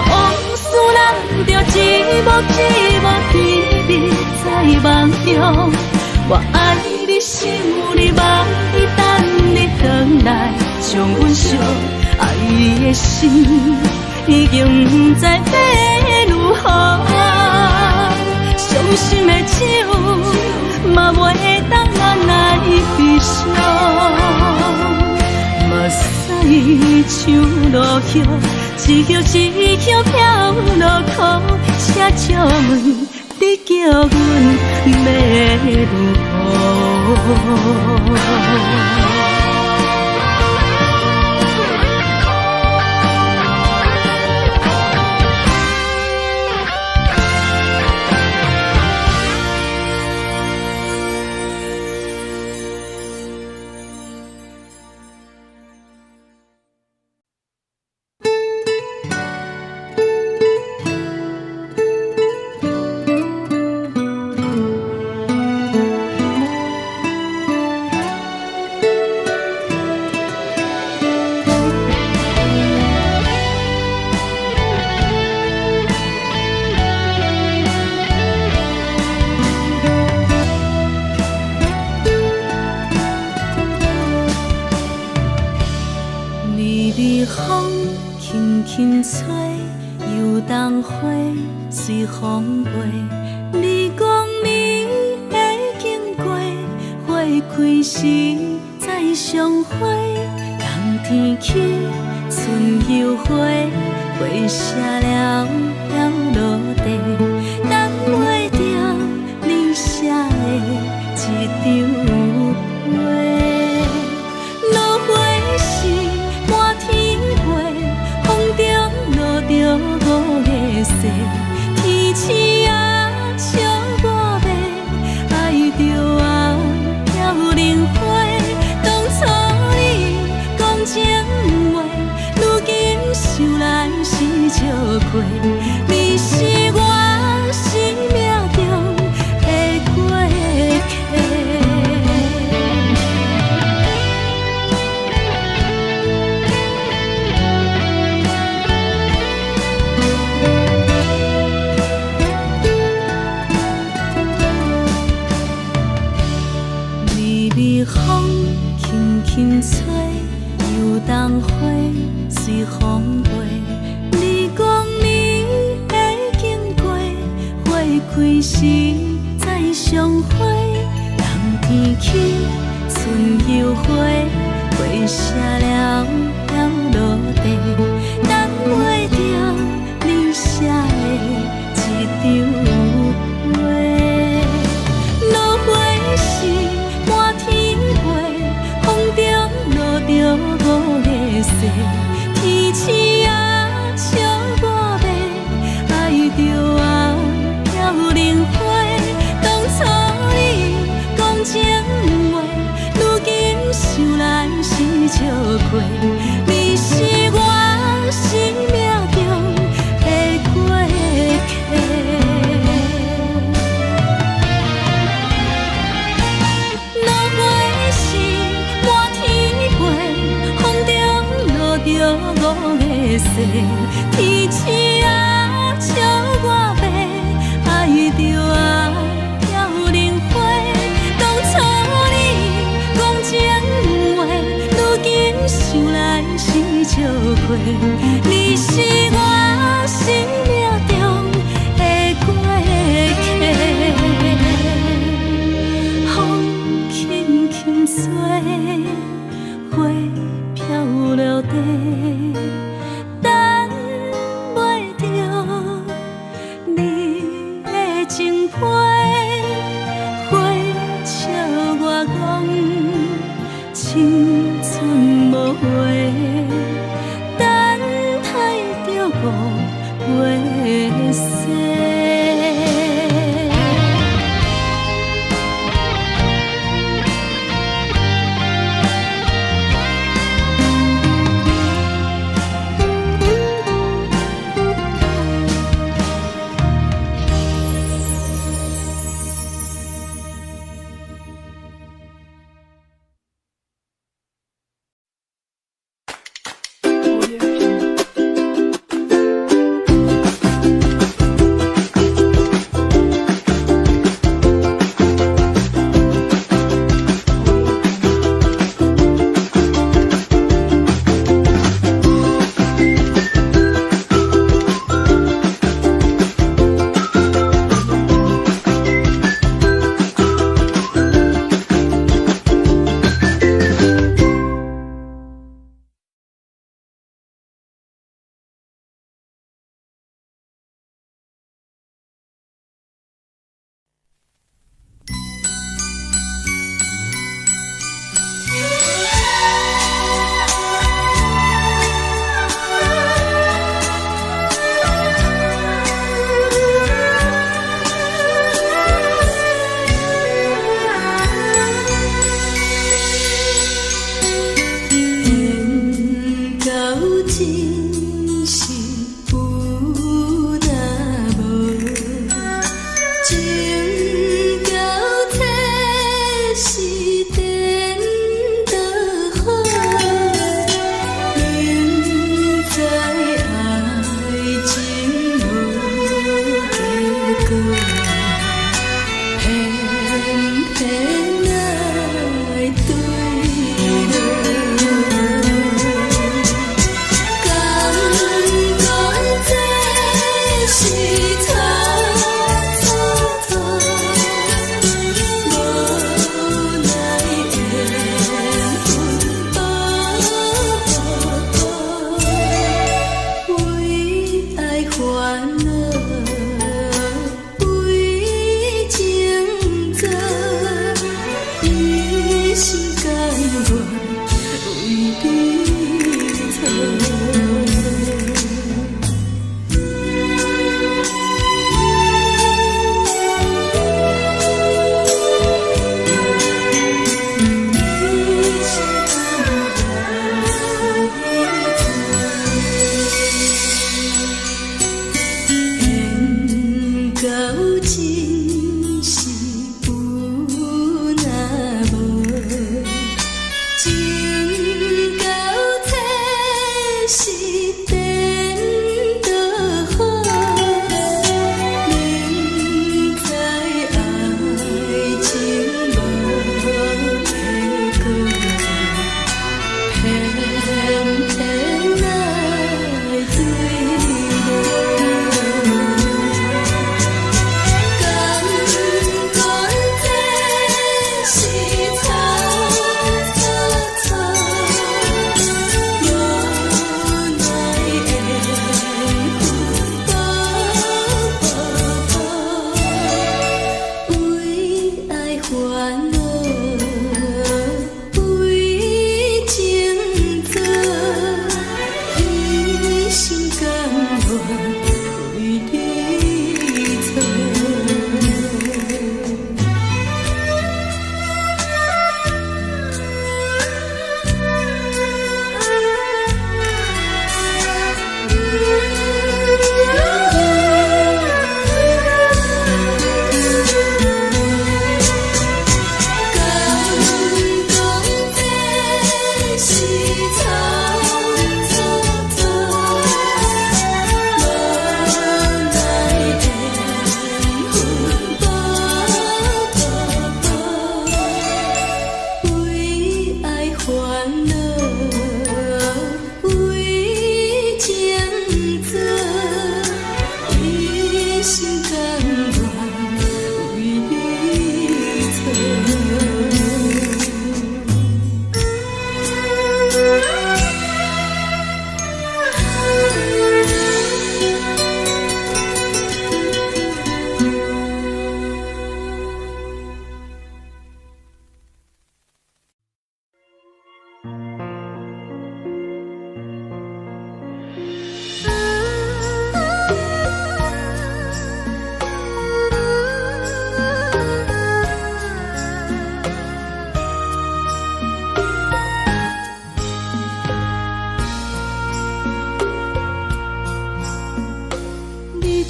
往事人着一幕一幕甜蜜在梦中，我爱你想你望你等你回来，将阮惜爱的心已经不知要如何。伤心的手嘛袂当按来悲伤，目屎像落叶，一叶一叶飘落土，车借问你叫阮要如何？风轻轻吹，游动花随风飞。你讲你会经过，花开时再相会。冬天起，春又回，花谢了落地，等袂着你写的一张画。落花时满天飞，风中落着五个色，天星啊笑我迷，爱着啊飘零花。当初你讲情话，如今想来是笑亏。你是我生命中的过客。微微风轻轻吹，游动花随风飞。你讲你会经过，花开时再相会。冬天起，春又回，花谢了落地，等袂着你写的一张画。落花时满天飞，风中落着五个世，天星啊笑我白，爱着啊飘零花。当初你讲情话，如今想来是笑亏。你是我生命中的过客，风轻轻吹，花飘落地，等袂着你的情批。花笑我讲青春无悔，等待着五月雪。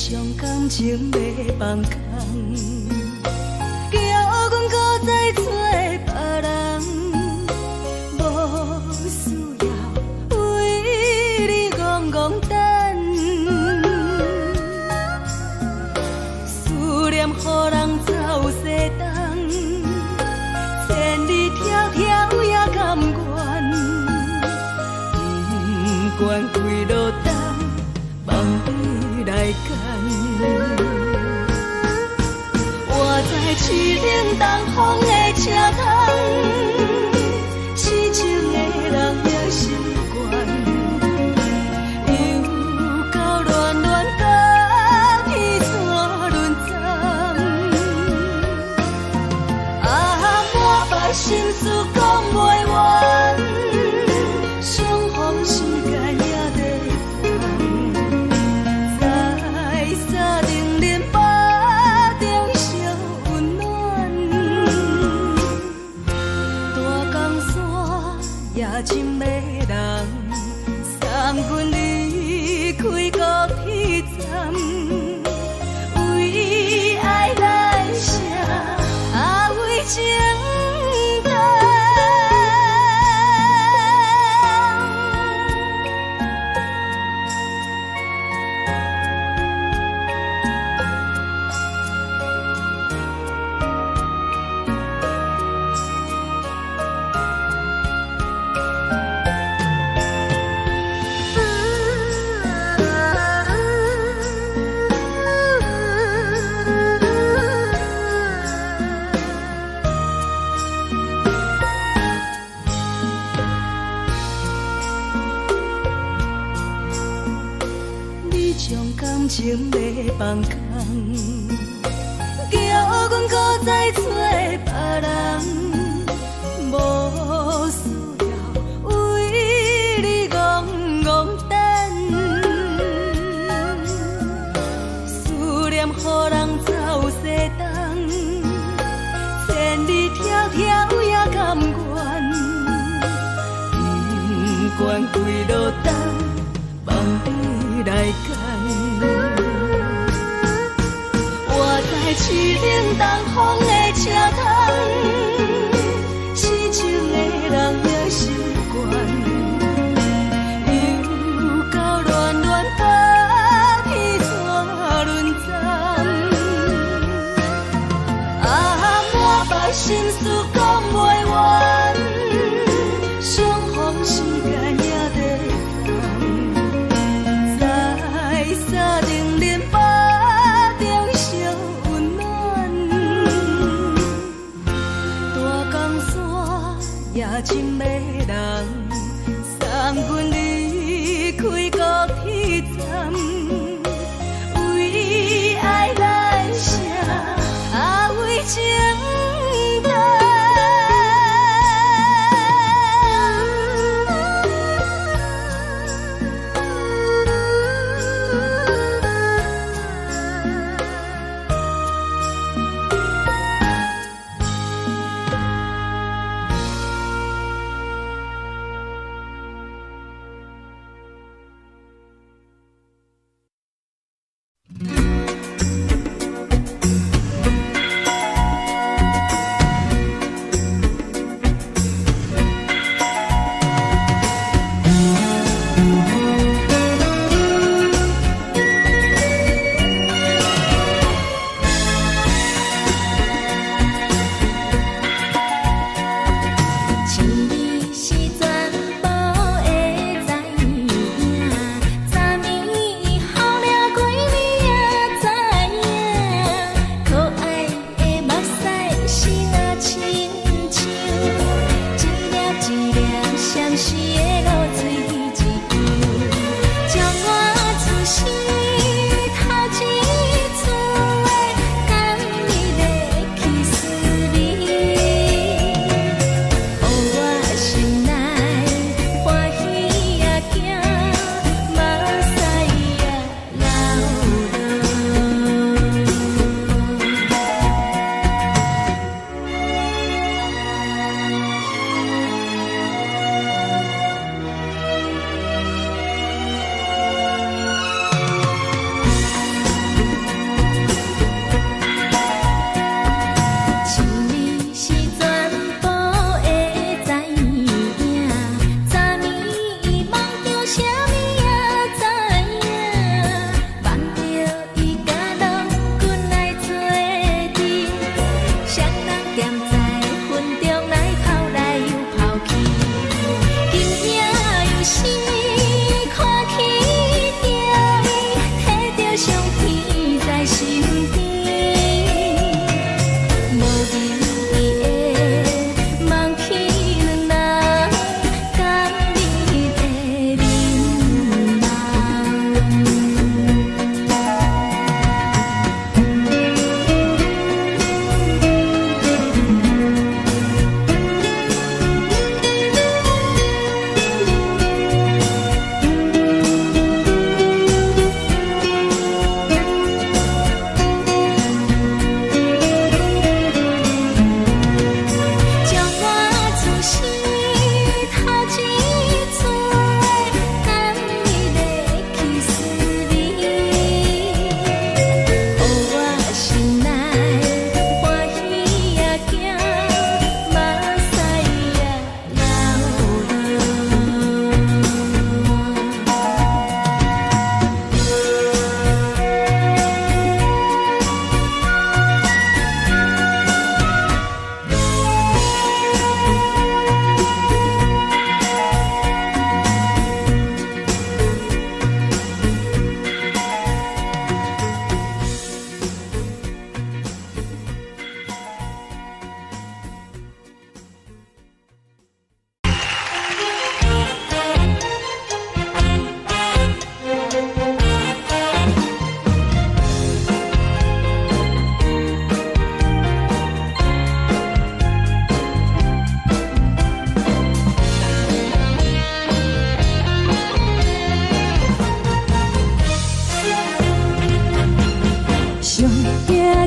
将感情要放空，叫阮搁再找别人，无需要为你戆戆等，思念予人走西东，千里迢迢也甘愿，不管几路灯，梦你来牵。我在市顶东风的车窗，痴情的人也习惯，又到乱乱甲彼山论站，满腹心事讲袂完，相逢时间也在等，在沙定林巴中烧温暖，大江山也深的人，送阮离开高铁站，为爱来写为情长。你将感情要放空，叫阮搁再找别人，无需要为你戆戆等，思念予人走西东，千里迢迢也甘愿，不管几路灯，梦你来牵。我在市顶东风的车窗，痴情的人也习惯，又到乱乱甲彼山论站，满腹心事讲袂完，相逢时间也在等，在沙定林巴中烧温暖，大江山也深的人，送阮离开高铁站，为爱来写为情长。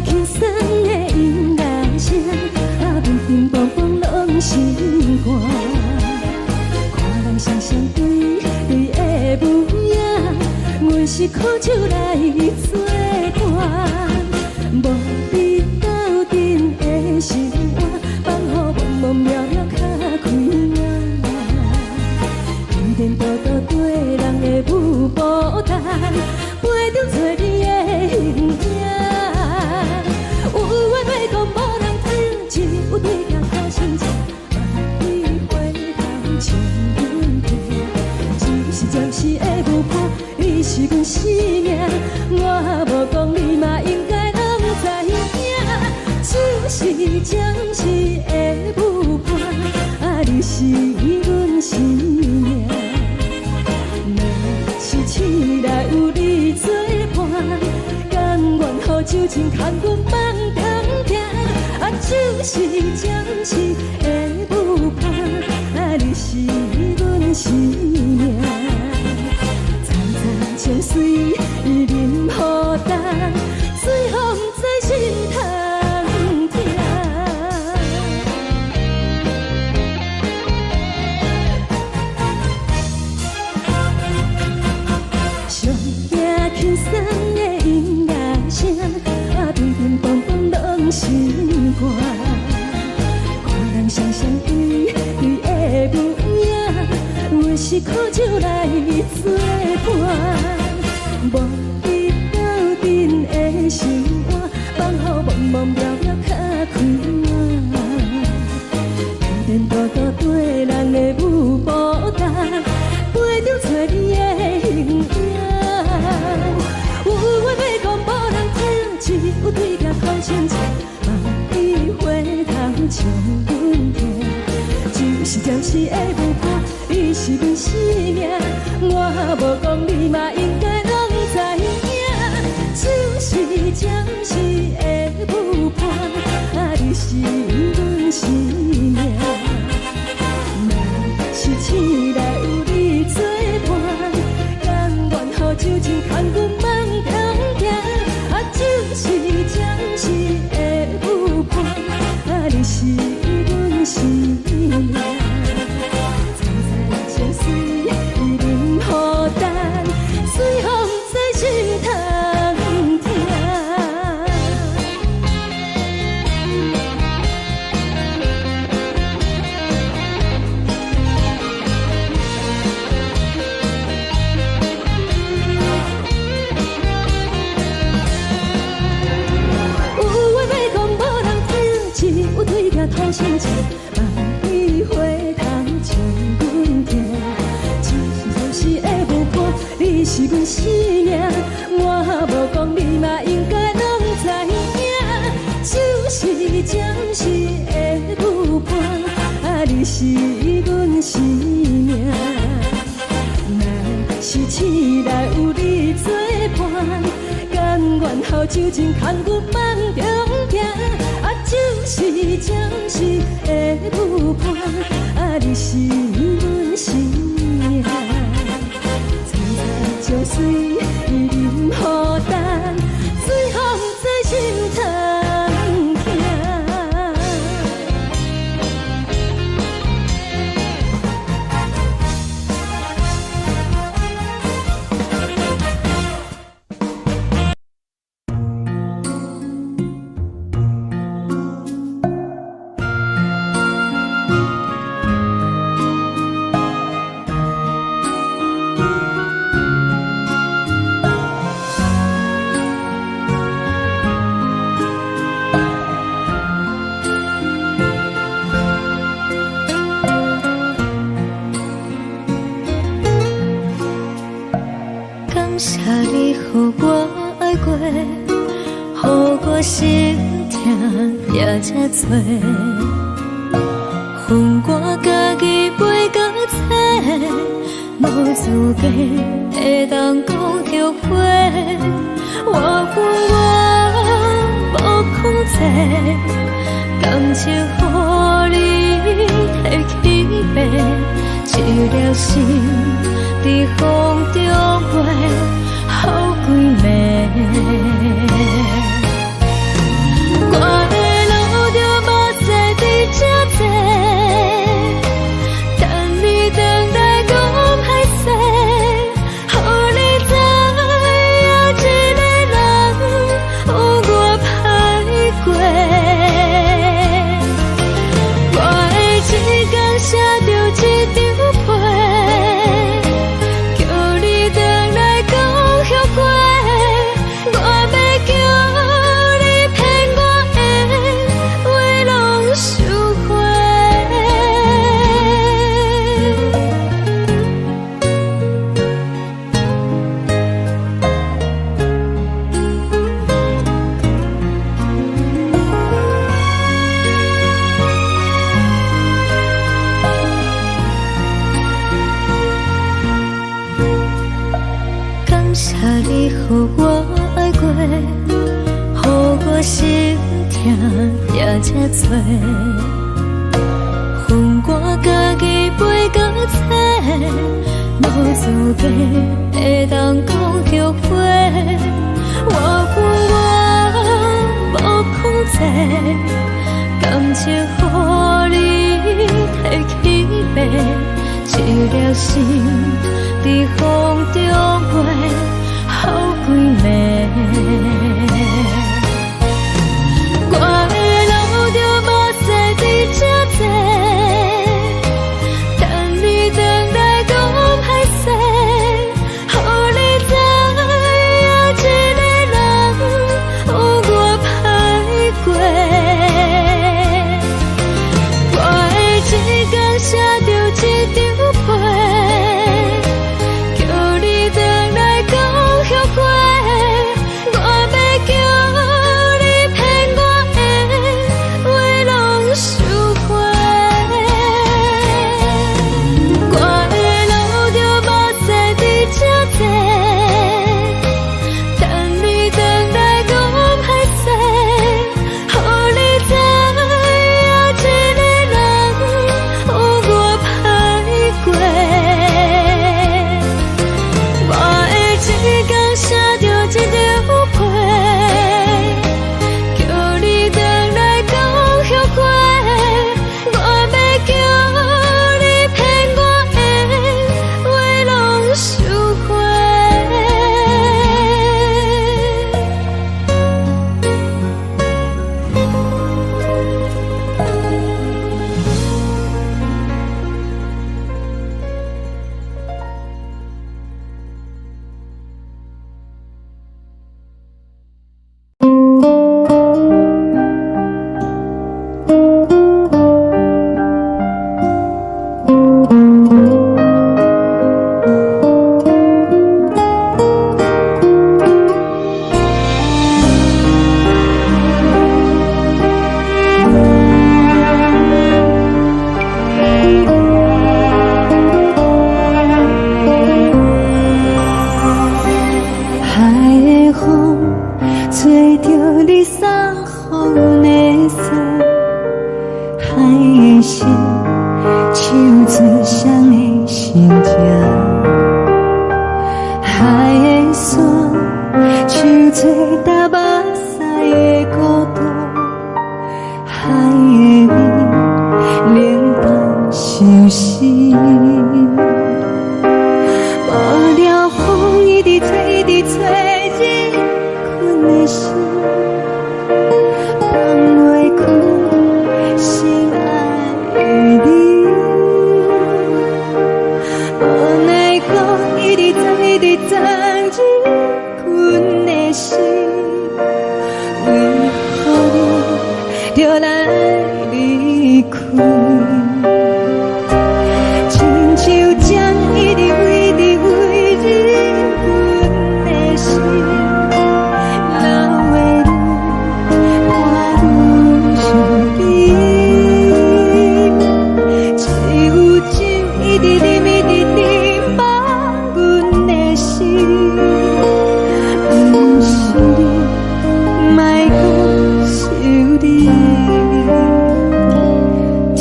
轻松的音乐声，乒乒乓乓拢心肝。看人双双对对的舞影，阮是苦酒来作伴。无你斗阵的生活，放予茫茫渺渺较开眼。一点多多对人的舞步弹，陪着做你的形影。有话要讲无人听，只有对镜头心情，万里回头唱阮听。只是暂时的舞伴，你是阮生命，我无讲你嘛应该拢知影。就是暂时的舞伴，你是阮生命。是醒来有你作伴，甘愿予酒精牵阮放通行。就是暂时的舞伴，你是阮生命。层层情水任何等，随风在心头。轻松的音乐声，乒乒乓乓拢心肝。看人双双对对的舞影，阮是苦酒来作伴。无你斗阵的生活，放予茫茫渺渺较开眼。点点多多对人的舞步弹，陪着做你的形影。有话要讲无人听，只有对镜头心情，万里回头唱阮听。就是暂时的舞伴，你是阮生命，我无讲你嘛应该拢知影。就是暂时的舞伴，你是阮生命。若是醒来有你作伴，甘愿予酒精牵阮放通行。就是暂时的舞伴，你是阮生命。层层情水任何等，随风在心头听。头心情，万里回头唱阮听。暂时的舞伴，你是阮生命，我无讲你嘛应该拢知影。就是暂时的舞伴，你是阮生命。若是醒来有你作伴，甘愿予酒精牵阮放中行。就是暂时的舞伴，你是阮生命。层层情水任何等，随风在心头听。心痛也这多，恨我家己袂到切，无资格会当讲着话。我恨我无控制，感情予你摕去卖，一粒心伫风中飞，好几暝。请你予我爱过，予我心痛也这多。分我家己飞到切，无资格会当讲后悔。我分我无碰切，感情予你提起白，一粒心伫风中飞，好几暝。我的路着目屎伫这多，等你回来讲歹势，予你知影一个人有我歹过。我的一天写着一张被，叫你回来讲后悔。我要叫你骗我的话拢收回。我的路着目屎伫这多，等你回来讲歹势，予你知影一个人有我歹过。我的一天写着一张被，叫你回来讲后悔。我要叫你骗我的话拢收回。海的风吹着你送风的伞，海的心手指双的心情，海的山手吹打目屎的孤独，海的味冷淡伤心。无聊风一直吹，一直吹，日困的心放袂开，心爱你。无奈何一直等，一直等，日困的心，为何你就来离开？亲像将一直为你为日阮的心，流的泪我愈想你，只有酒一直啉一直啉饱阮的心，不是你，莫讲想你。天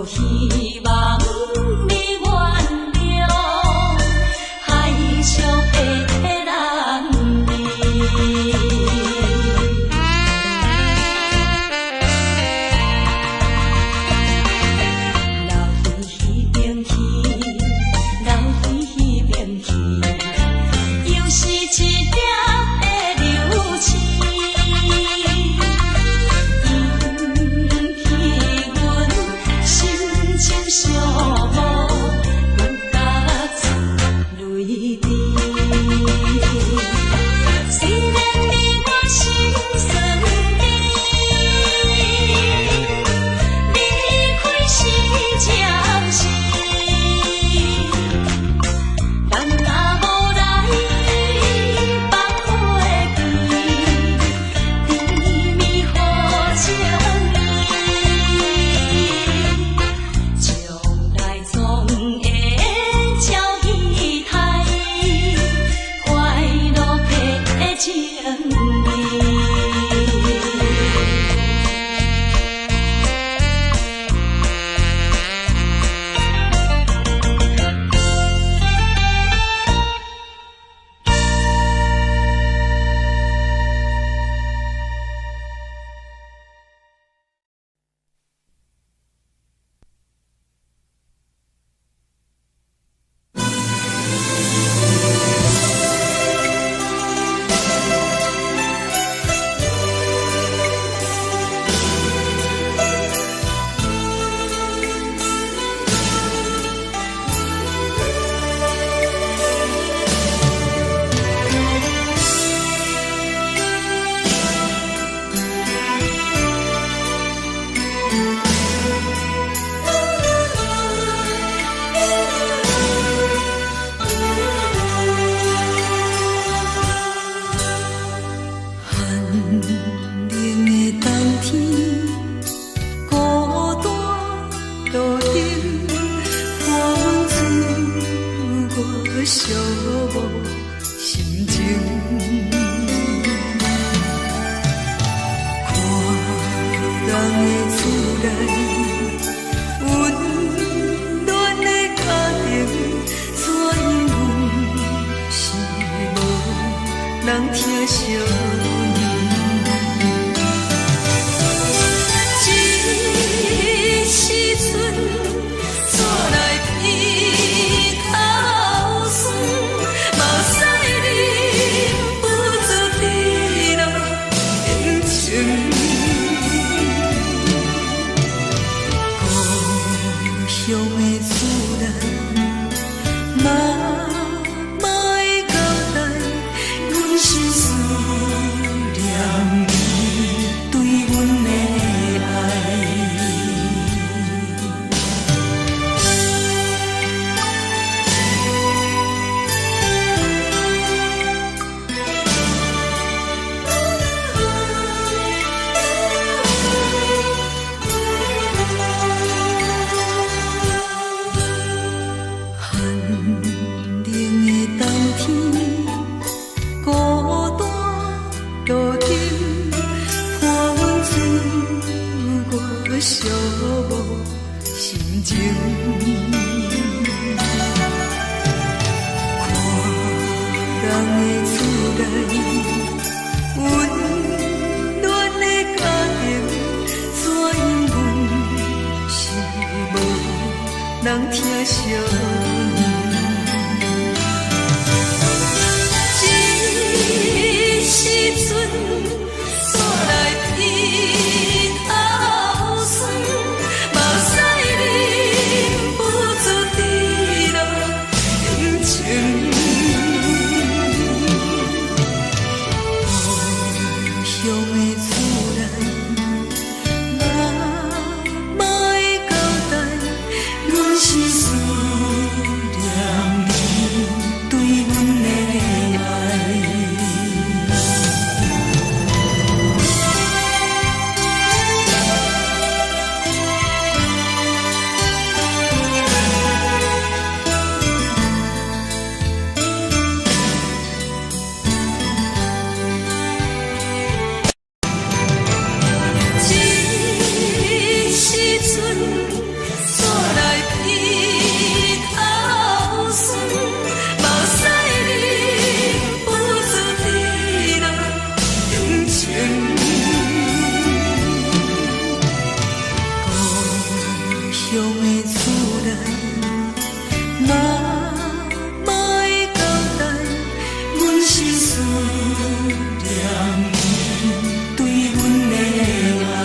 希望你原谅海上的人儿。夫人，嘛无会交代，阮是思念伊对阮的爱。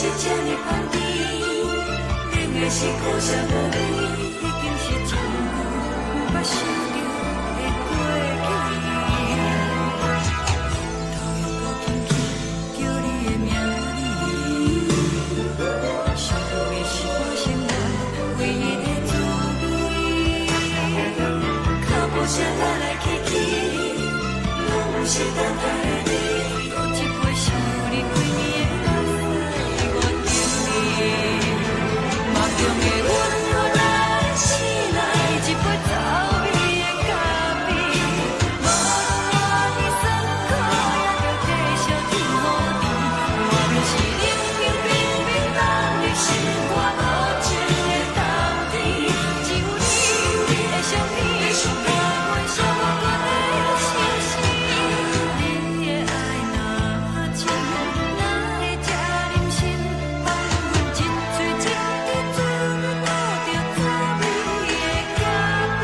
是这呢香甜，冷的是苦涩无味，已经是真久捌想着的过去。头又搁轻轻叫你的名字，想的是我生活唯一的滋味。脚步声来来去去，拢不是等待的你，搁一杯想你几年的目屎，我敬你。梦中的阮我来醒来，一杯走味的咖啡，无论我的酸苦，也着继续甜予你。我就是冷冰冰冰冷的心，我无情的冬天，只有你的相片，伴阮寂寞过的心事。你的爱若真，哪会这忍心放阮一嘴一滴滋味，倒着滋味的咖啡。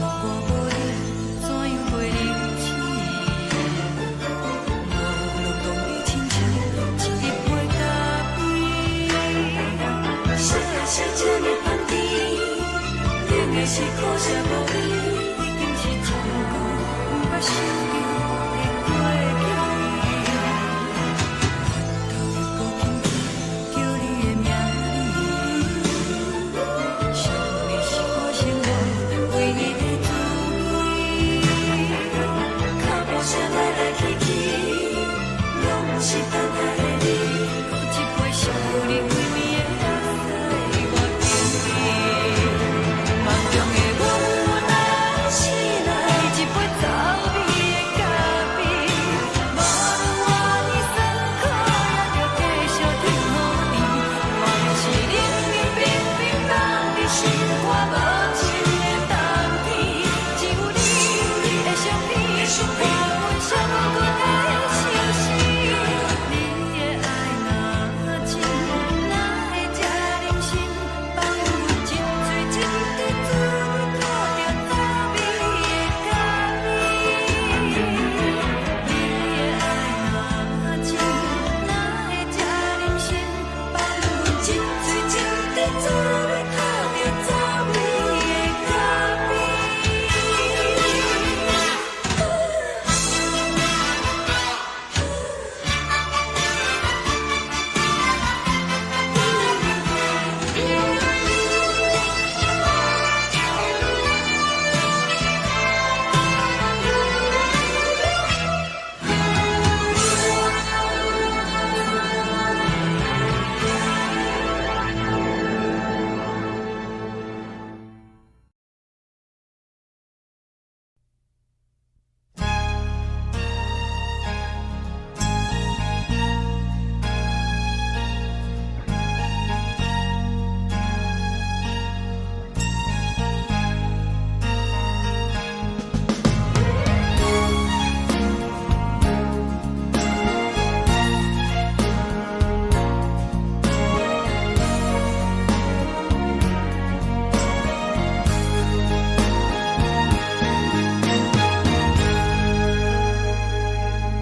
我无你，怎样过日子？无路当你亲像一杯咖啡。说的是这呢香甜，冷的是苦涩无味，已经是真久捌想着的过去。头又搁轻轻叫你的名字，想的是我生活唯一的滋味。脚步声来来去去，拢不是等待的你，搁一杯想你几暝的目屎，我敬你。梦中的阮我来醒来，一杯走味的咖啡，无论我的酸苦，也着继续甜予你。我就是冷冰冰冰冷的心，我无情的冬天，只有你的相片，伴阮寂寞过的心事。你的爱若真，哪会这忍心放阮一嘴一滴滋味，倒着滋味的咖啡。你的爱若真，哪会这忍心放阮一嘴一滴滋味，倒着滋味的咖啡。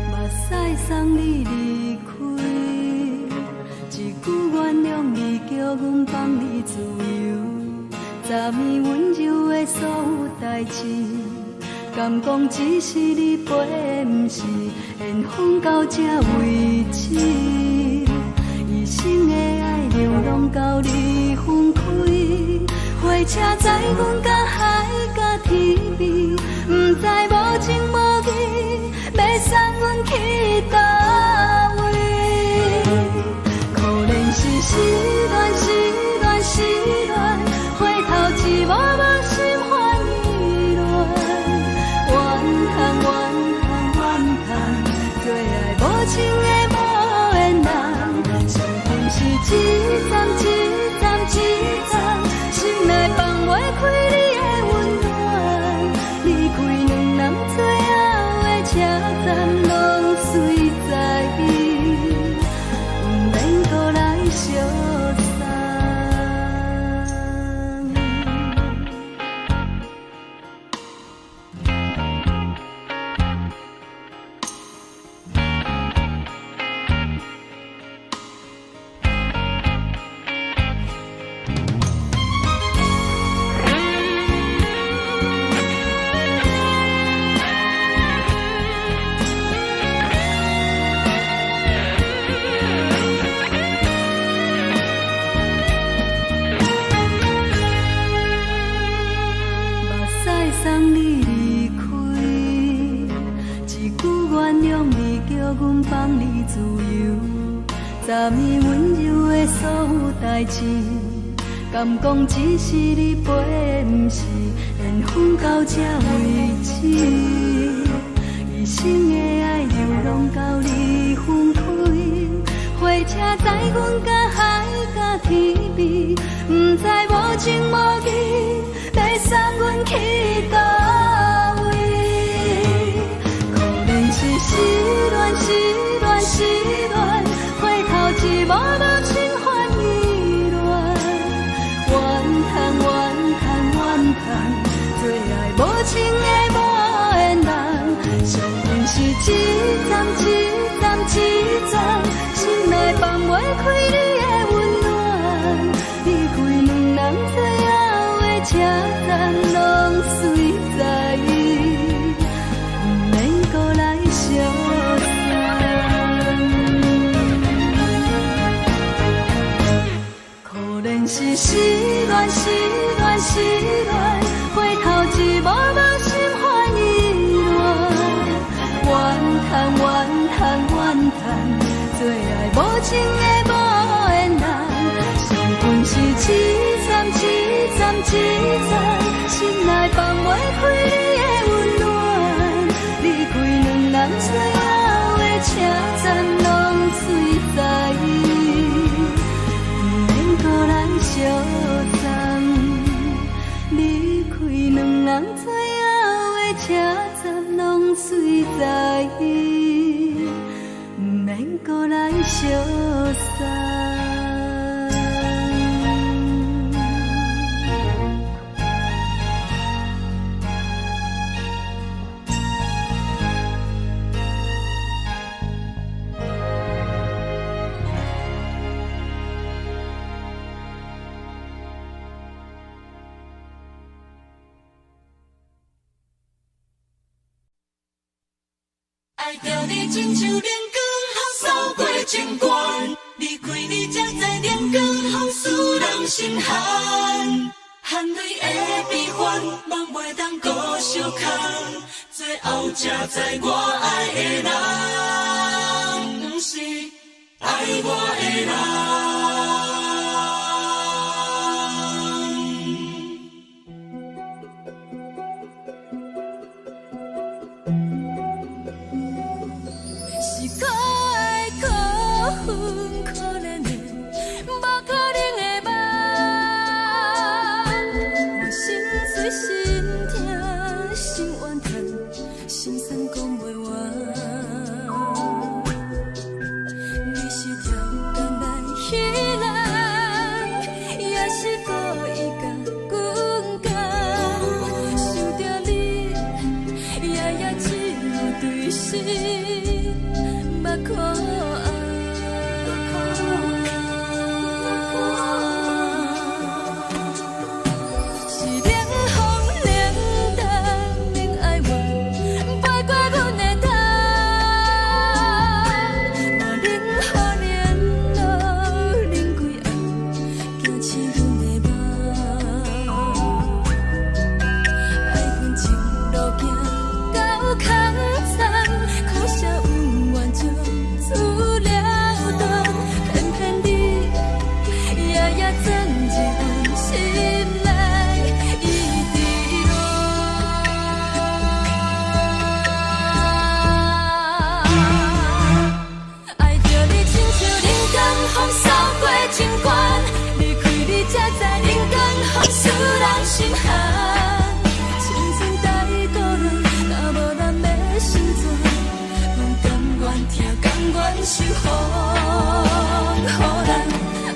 目屎送你离开，一句原谅你，叫阮放你自由，昨暝温柔的所有代志，敢讲只是你陪，不是缘分到这为止。一生的爱流浪到你分开，火车载阮到海角天边，不知无情无义，要送阮去倒位？可怜是失恋，失恋，失恋，回头一幕幕心烦意乱，怨叹，怨叹，怨叹，最爱无情的无缘人，身份是一站一站一站，心内放。昨暝温柔的所有代志，敢讲只是你陪，不是缘分到这为止。一生的爱流浪到你分开，火车载阮甲海甲天边，不知无情无义，要送阮去倒位？可能是失恋，失恋，失恋，回头一幕幕心烦意乱，怨叹，怨叹，怨叹，最爱无情的无缘人，上阮是一站一站一站，心内放袂开你的温暖，离开两人最后的车站，拢随在，不免搁来相送。可能是失恋，失恋，失恋，回头一幕幕心烦意乱，怨叹，怨叹，怨叹，最爱无情的无缘人，上阮是一站一站一站，心内放袂开你的温暖，离开两人最后的车站，拢随在，不免搁来相送。离开两人最后的车站，拢随在，不免搁来相送。爱着你亲像阳光，透过情关，离开你才知阳光风使人心寒。含泪的悲欢，望袂当搁相牵，最后才知我爱的人，不是爱我的人。是可爱可恨可怜的，无可能的梦。我心碎心痛心怨叹，心酸讲袂完。你是条工来彼人，也是故意甲阮讲，想着你夜夜只有对视。目眶是冷风冷淡冷爱阮，飞过阮的头，嘛冷雨连落冷几暗，惊刺阮的梦。爱阮情路行到空残，可惜有缘就此了断，偏偏你夜夜钻入阮心内，一直乱。爱着你亲像人间风扫过情关，离开你才知人间风使人心寒。青春在倒落，若无咱要生存，阮甘愿听，甘愿受予人。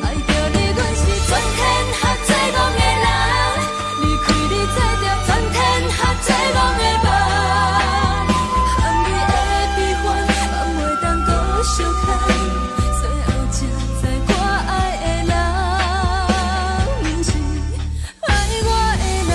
爱着你，阮是全天下最戆的人，离开你才着全天下最戆的梦。含泪的悲欢，望袂当搁相牵，最后才知我爱的人，不是爱我的人。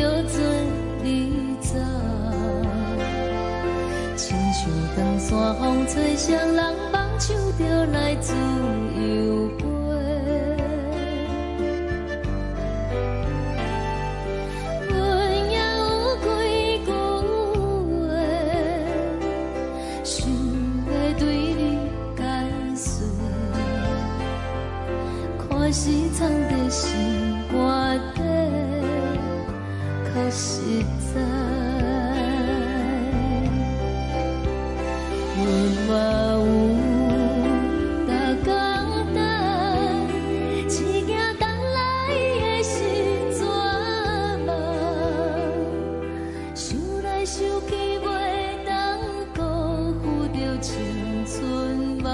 着做你走，亲像长山风吹双人放手着来自由飞。阮也有几句话，想要对你解释，可是藏在心肝底，较实在。阮嘛有逐工等，只惊等来的是绝望，想来想去袂当辜负着青春梦，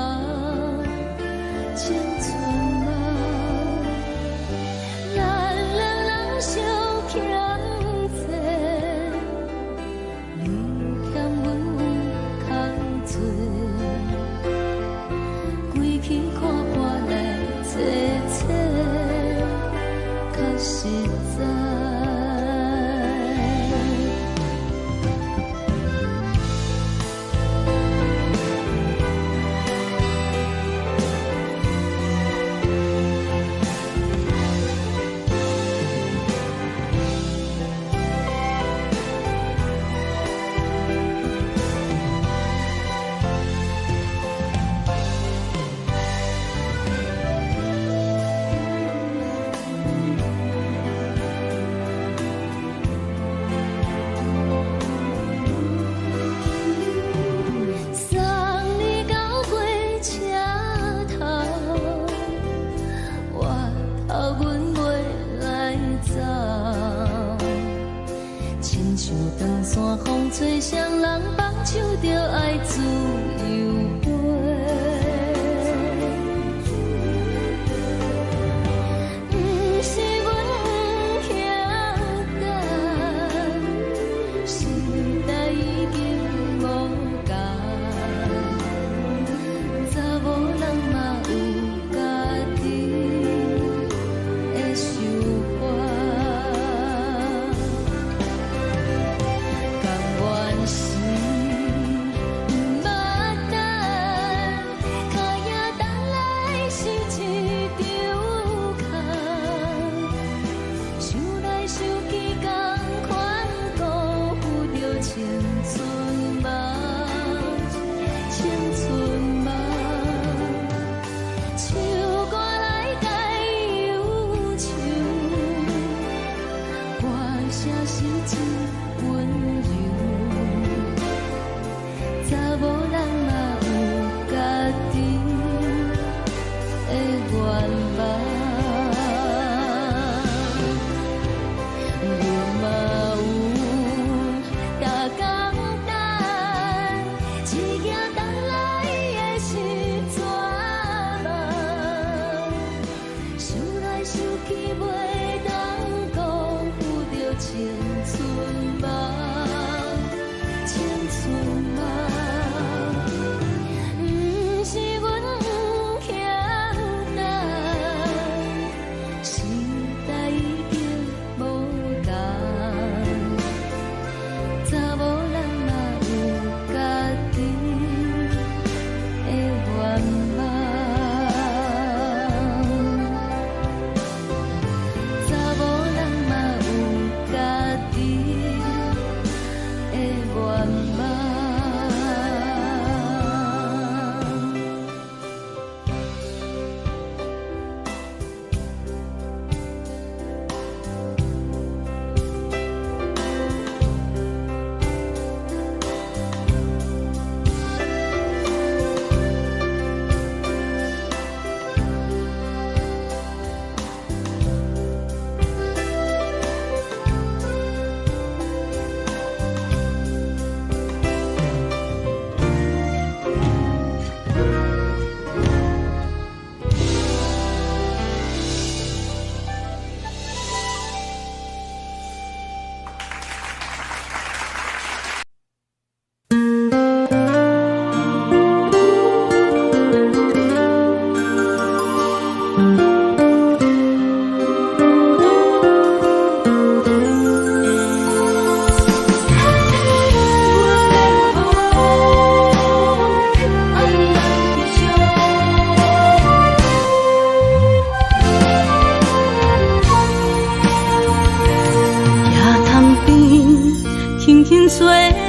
青春梦。咱两人相欠债，你欠阮空做，归去看破来坐坐，较实在。长山风吹双人放手着爱自由飞，不是阮不晓等，时代已经无同，查某人嘛有家己的想法。青春梦，青春梦，唱歌来解忧愁，歌声是真温柔，查某人嘛有家己的愿望。想起袂当辜负着青春梦。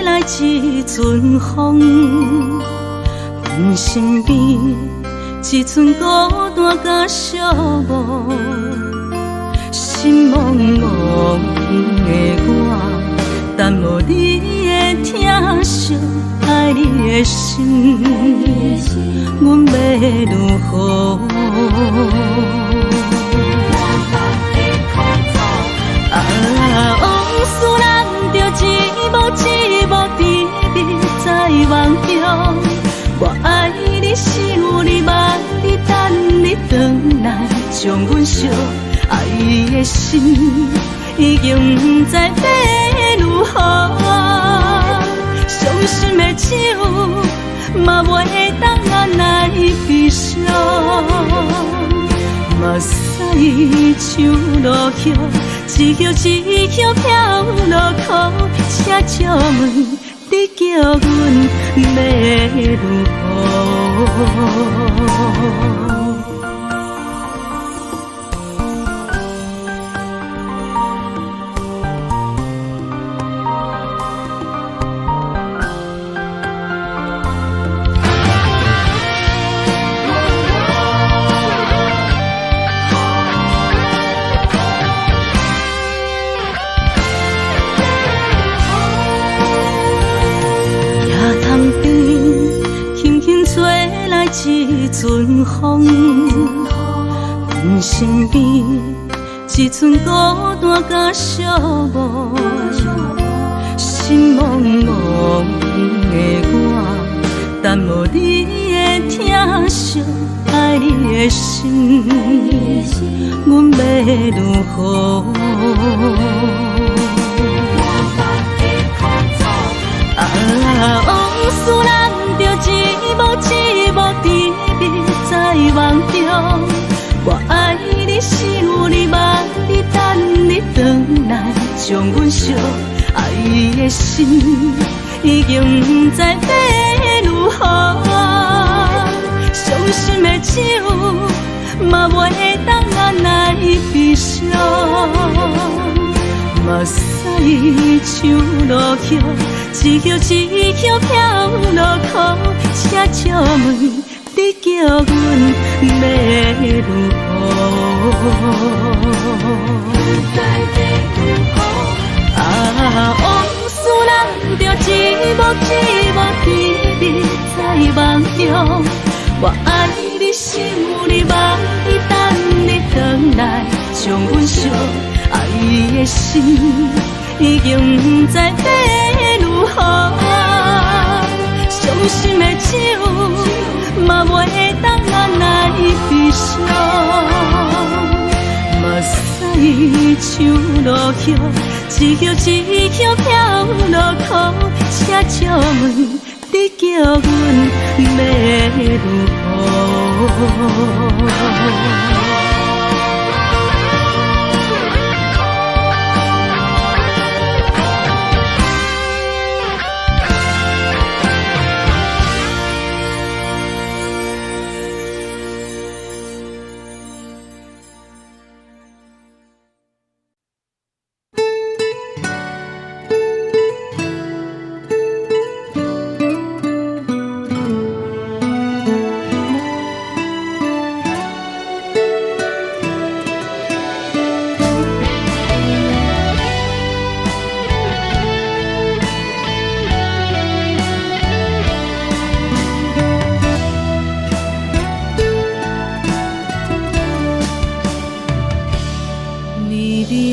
来一阵风，阮身边一寸孤单甲寂寞，心茫茫的我，等无你的疼惜，爱你的心，阮要如何？往事人着一幕一幕甜蜜在梦中。我爱你，想你，望你，等你回来，将阮惜爱的心已经不知要如何。伤心的手嘛袂当按来悲伤。目屎像落叶，一叶一叶飘落雨，车借问你叫阮要如何？一阵风，阮身边一寸孤单甲寂寞，心茫茫的我，等无你的疼惜，爱你的心，阮要如何？往事人着一幕一幕甜蜜在梦中。我爱你，想你，望你，等你回来，将阮惜爱的心已经不知要如何。伤心的手嘛袂当按来悲伤。目屎像落叶，一叶一叶飘落雨，车借问你叫阮要如何？往事人着一幕一幕甜蜜在梦中。我爱你，想你，望你，等你回来，将阮惜爱的心已经不知要如何。伤心的手嘛袂当按来悲伤。目屎像落叶，一叶一叶飘落雨，车借问你叫阮要如何？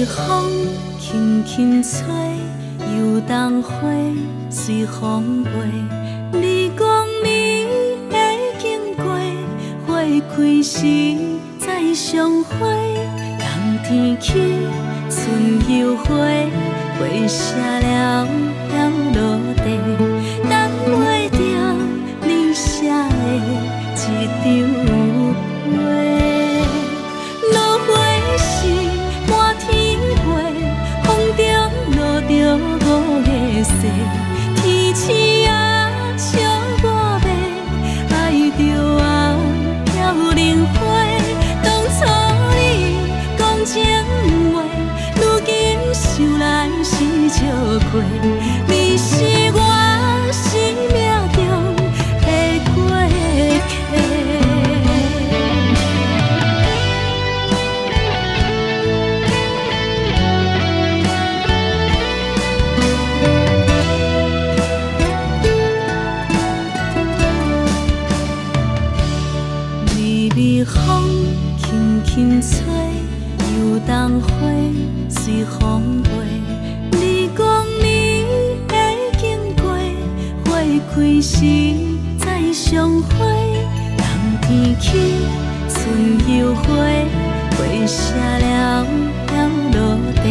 风轻轻吹，游动花随风飞。你讲暝已经过，花开时再相会。冬天起，春又回，花谢了落地，等袂着你写的一张画。落花时满天飞，风中落着五个色，天星啊笑我迷，爱着啊飘零花。当初你讲情话，如今想来是笑亏，你是我。开时再相会，人天起，春又花，花谢了要落地，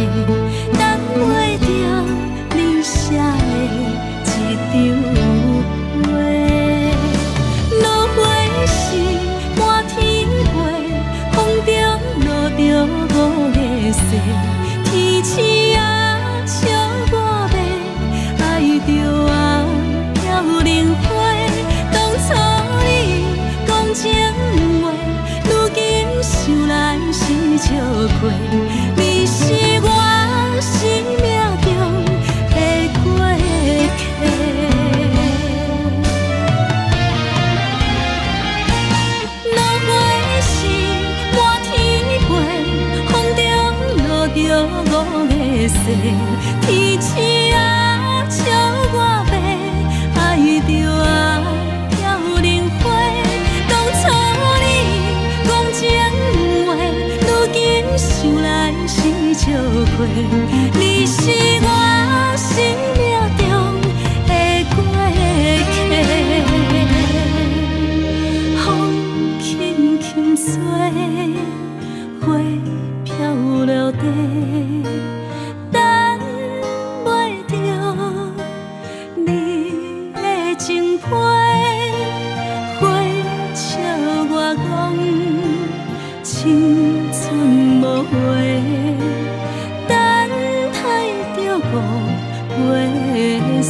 等袂着你写的一张话。落花时满天飞，风中落着五个色，天星啊笑我迷，爱着啊飘零花。当初你讲情话，如今想来是笑过，你是我生命中的过客。落花时满天飞，风中落着五个色，天星啊笑我迷，爱着啊飘零花。当初你讲情话，如今想来是笑过，你是我生命中的过客。风轻轻吹，花飘落地，等袂着你的情批。花笑我讲青春无悔，等待着五月雪。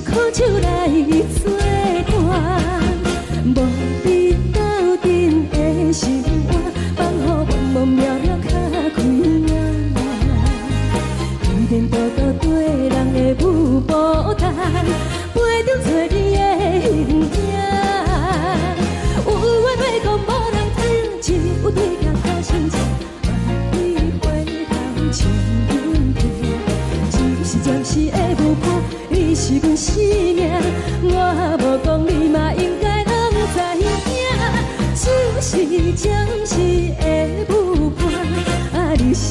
苦酒来作伴。无你斗阵的心肝，放予茫茫渺渺较开眼。一点多多对人的舞步弹，陪着做你的形影。有话要讲无人听，只有对镜头心情。你回头像阮家，就是暂时的舞伴，你是阮生命。我无讲你嘛应该拢知影，就是暂时的舞伴，啊，你是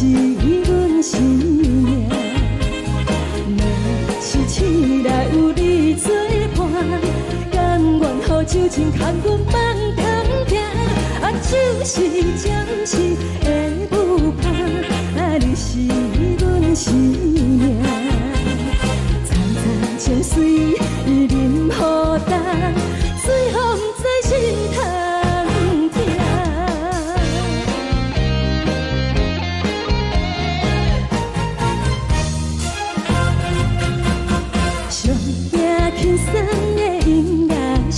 阮生命。若是醒来有你作伴，甘愿予酒精牵阮放通行，啊，就是暂时的舞伴，啊，你是阮生命。层层情水任孤单，水风在心通听。上惊轻松的音乐声，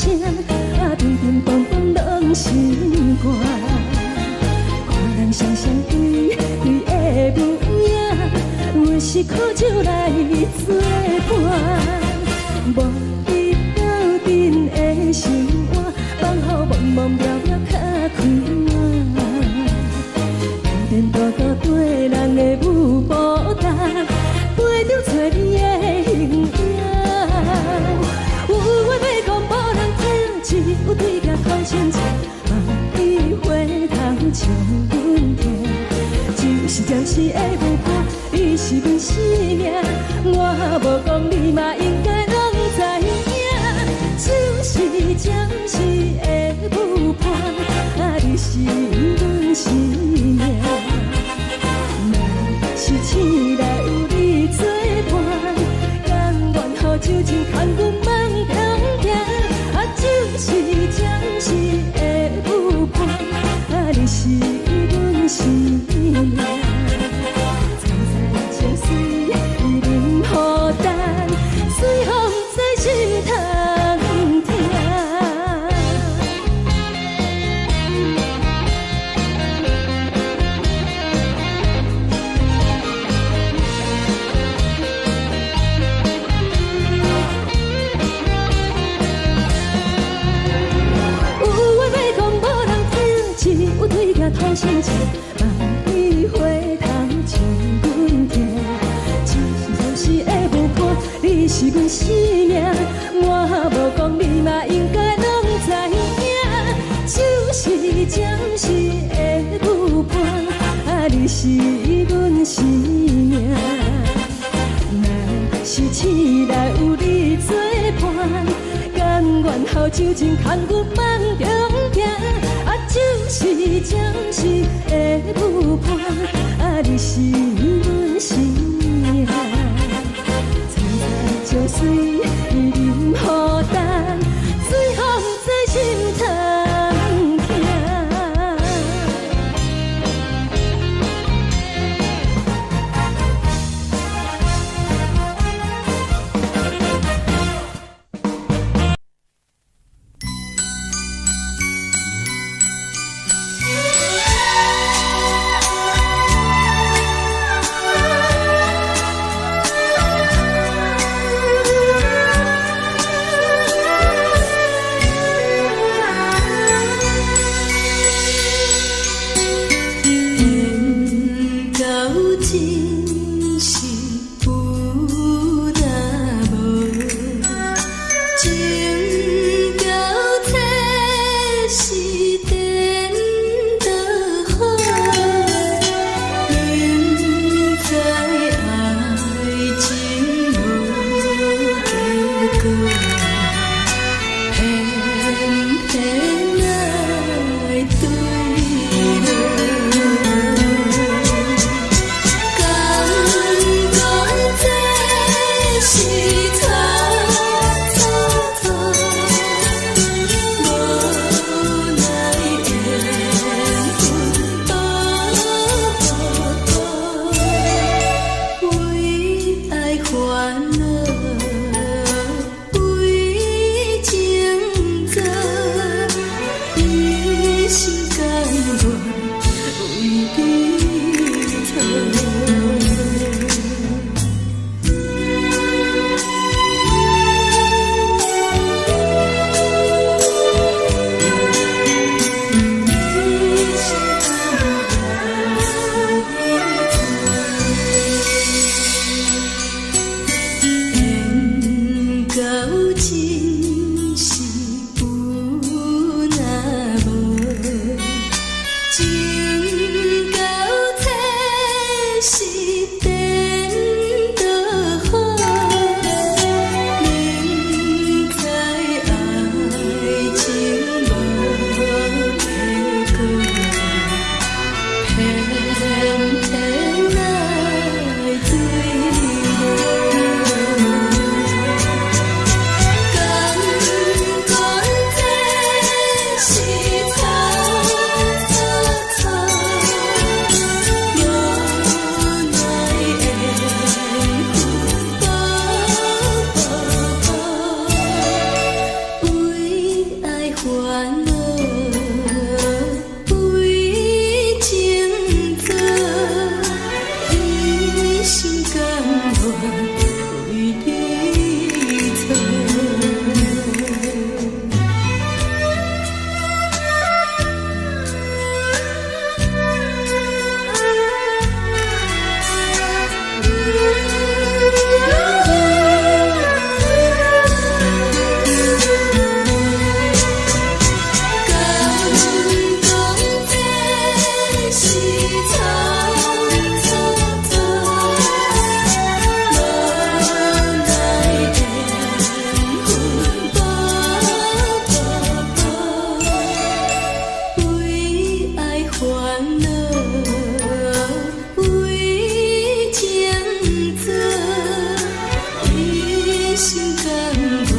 啊，乒乒乓乓拢心肝。看人双双对对的模样，有时苦酒来作伴。无你斗阵的心肝，放予茫茫渺渺较开眼。一点多多对人的舞步弹，陪着做你的形影。有话要讲无人听，只有对镜头深情，望你回头像阮家。就是暂时的舞伴，你是阮生命。我无讲你嘛应该拢知影，就是暂时的舞伴，啊，你是阮生命。若是醒来有你作伴，甘愿予酒精牵阮放通行，啊，就是暂时的舞伴，啊，你是阮生命。层层情水任孤单，水风在心通听。有话要讲无人听，只有对镜头深情，望你回头像阮家。就是暂时的舞伴，你是阮生命。我无讲你嘛应该拢知影，就是暂时的舞伴，啊，你是阮生命。若是醒来有你作伴，甘愿予酒精牵阮放中行，啊，就是暂时的舞伴，啊，你是阮生命。层层情水任孤单，水风在心通听。到底是颠倒好，明知爱情无结果，偏偏爱对路。敢讲这是草草草，无奈的为爱烦恼，为情做，一心甘愿为你错。敢讲这是草草草，无奈的云波波，为爱烦恼，为情做，一心甘愿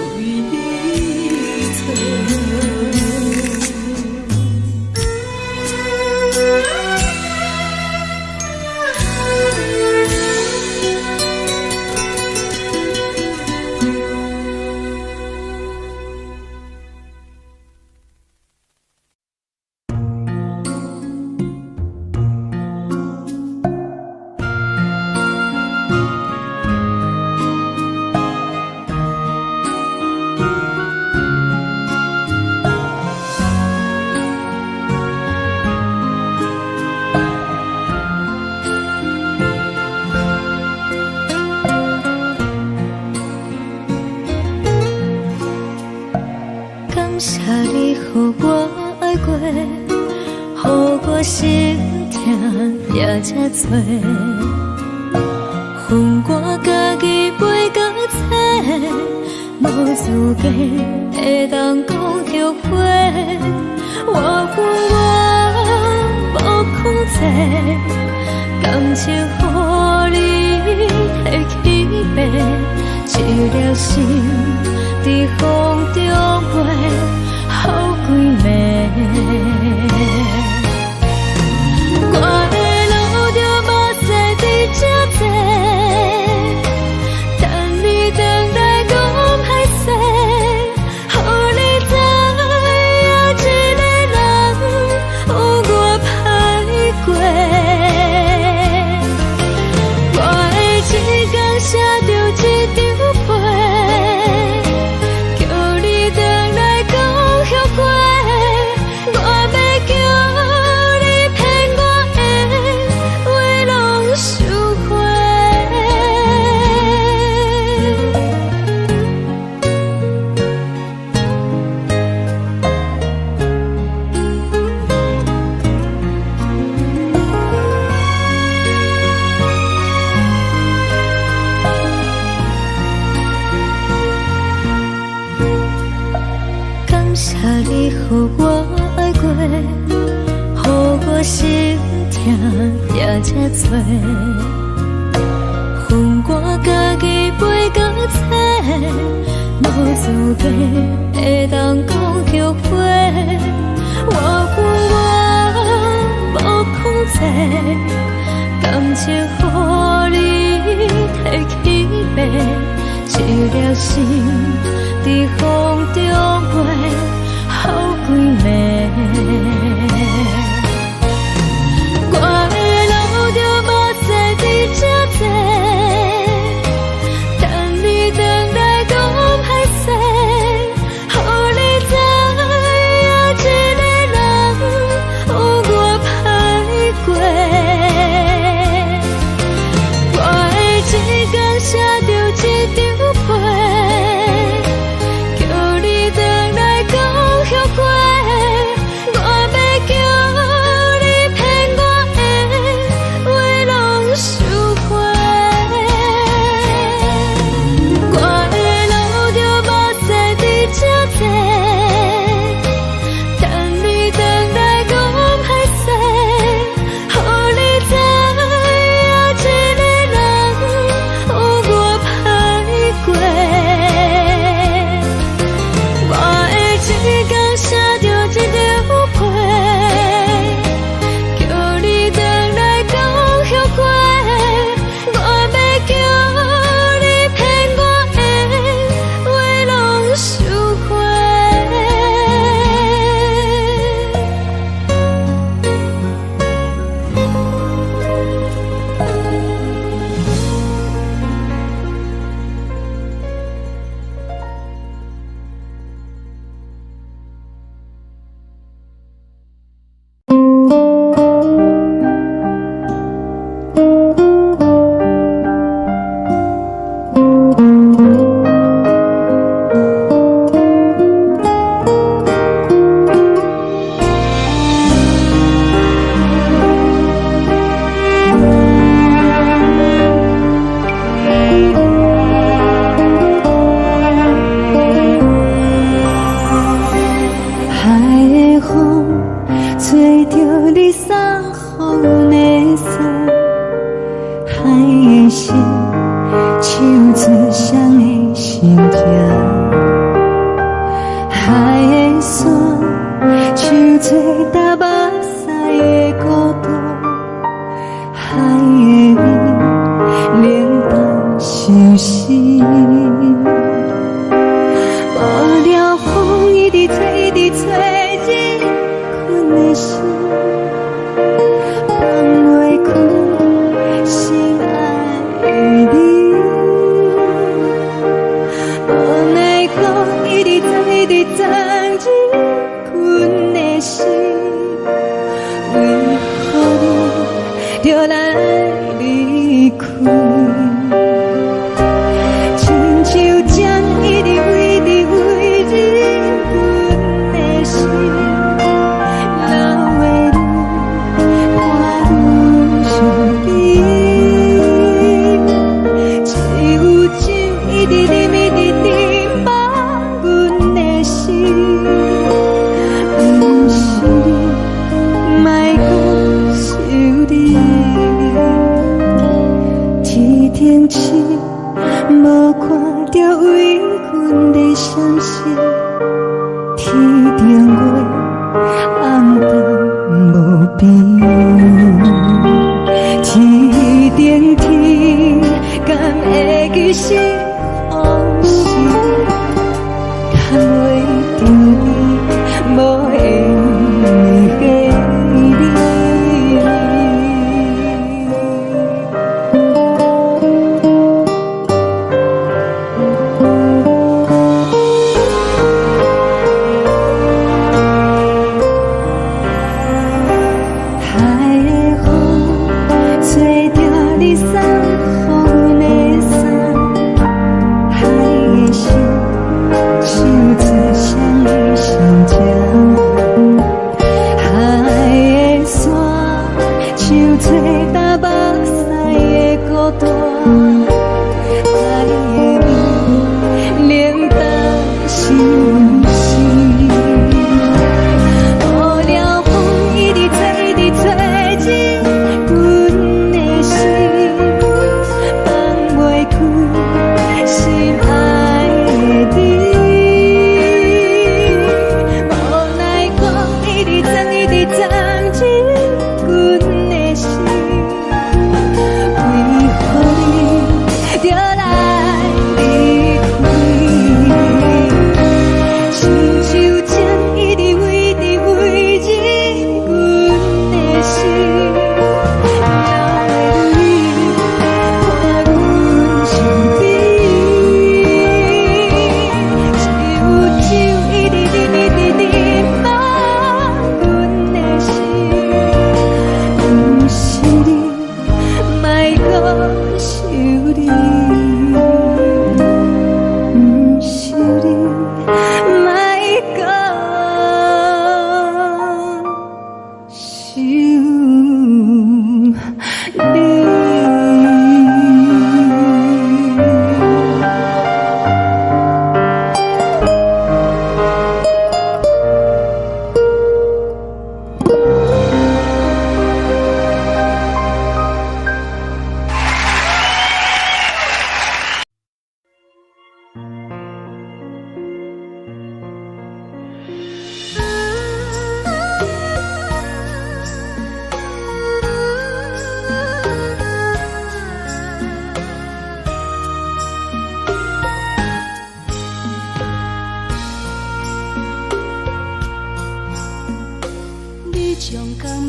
为你错。感谢你，予我爱过，予我心痛也这多，恨我家己袂到切，无资格会当讲后悔。我恨我无控制，感情予你摕去卖，一粒心在风中飞，好几暝。我的路着目屎伫这多，等你回来讲歹势，予你知影一个人有我歹过。我的一天写着一张被，叫你回来讲后悔。我要叫你骗我的话拢收回。感谢你，予我爱过，予我心痛也这多，恨我家己袂到切，无资格会当讲后悔。我恨我无控制，感情予你摕去卖，一粒心在风中飞，好几暝。我的路着目屎伫这多，等你回来讲歹势，予你知影一个人有我歹过。我的一天写着一张被，就来离开。亲像针一直围着围着阮的心，流的泪看阮伤悲，只有酒一直啉一直啉饱阮的心，不是你，莫搁想你。天顶星无看到为阮的伤心，天顶月暗淡无边，天顶天敢会记是往事，敢袂着你无缘的你。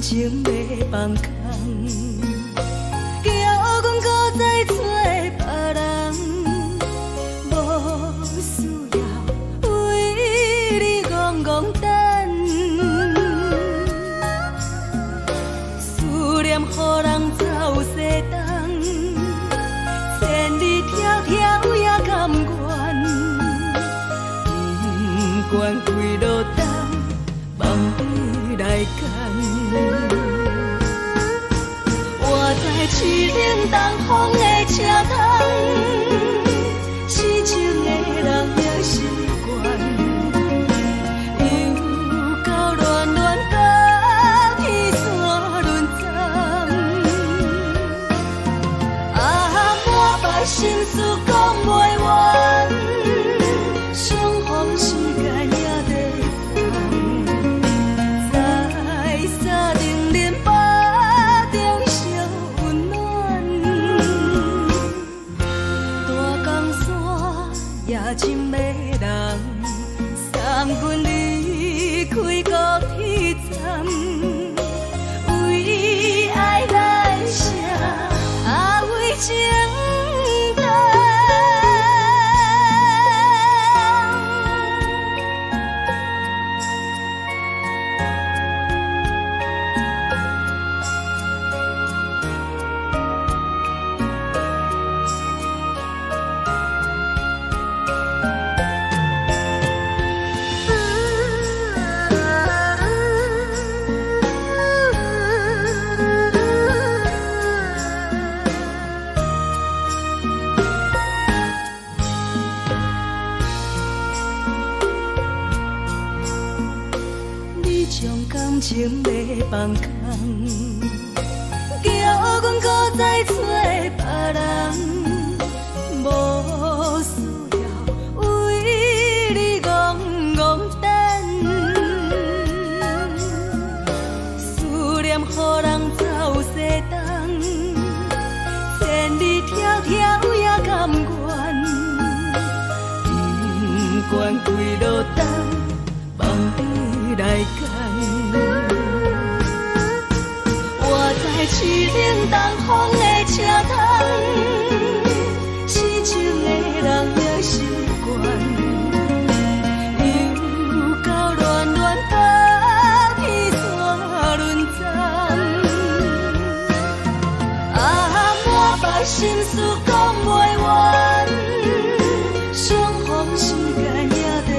情要放空，叫阮搁再找别人，无需要为你戆戆等。思念予人走西东，千里迢迢也甘愿，不管开路灯，梦伊来干。我在市顶东风的车窗，痴情的人也习惯，又到乱乱甲天线轮针。啊，满腹心事讲袂完，相逢时间也在等，在山顶连巴中烧温暖，大江山也真迷人，送阮离开高铁站，为爱来写为情长。空空，叫阮搁再找别人，无需要为你戆戆等，思念予人走西东，千里迢迢也甘愿，不管几路灯，望你来牵。我在市顶东风的车头，痴情的人也习惯，又到乱乱打起山轮针。满腹心事讲袂完，相逢时间也在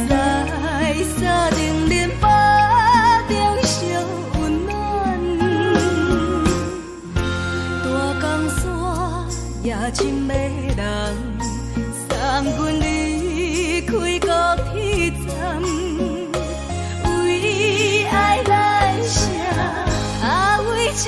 等，在沙定林巴中相温暖。大江山也深的人，送阮离开高铁站，为爱来写，为情。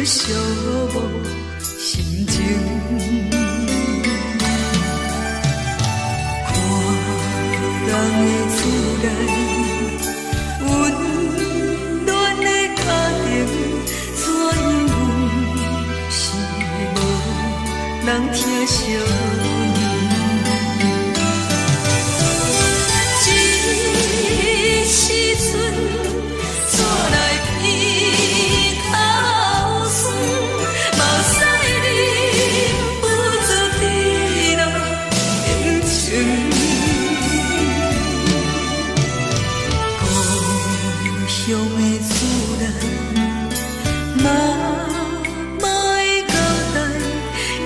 寂寞心情，看人的厝内温暖的家庭，怎因阮是无人疼惜你？这时阵怎来鼻口酸？目屎忍不住滴落眼睛。故乡的厝内，妈妈的交代，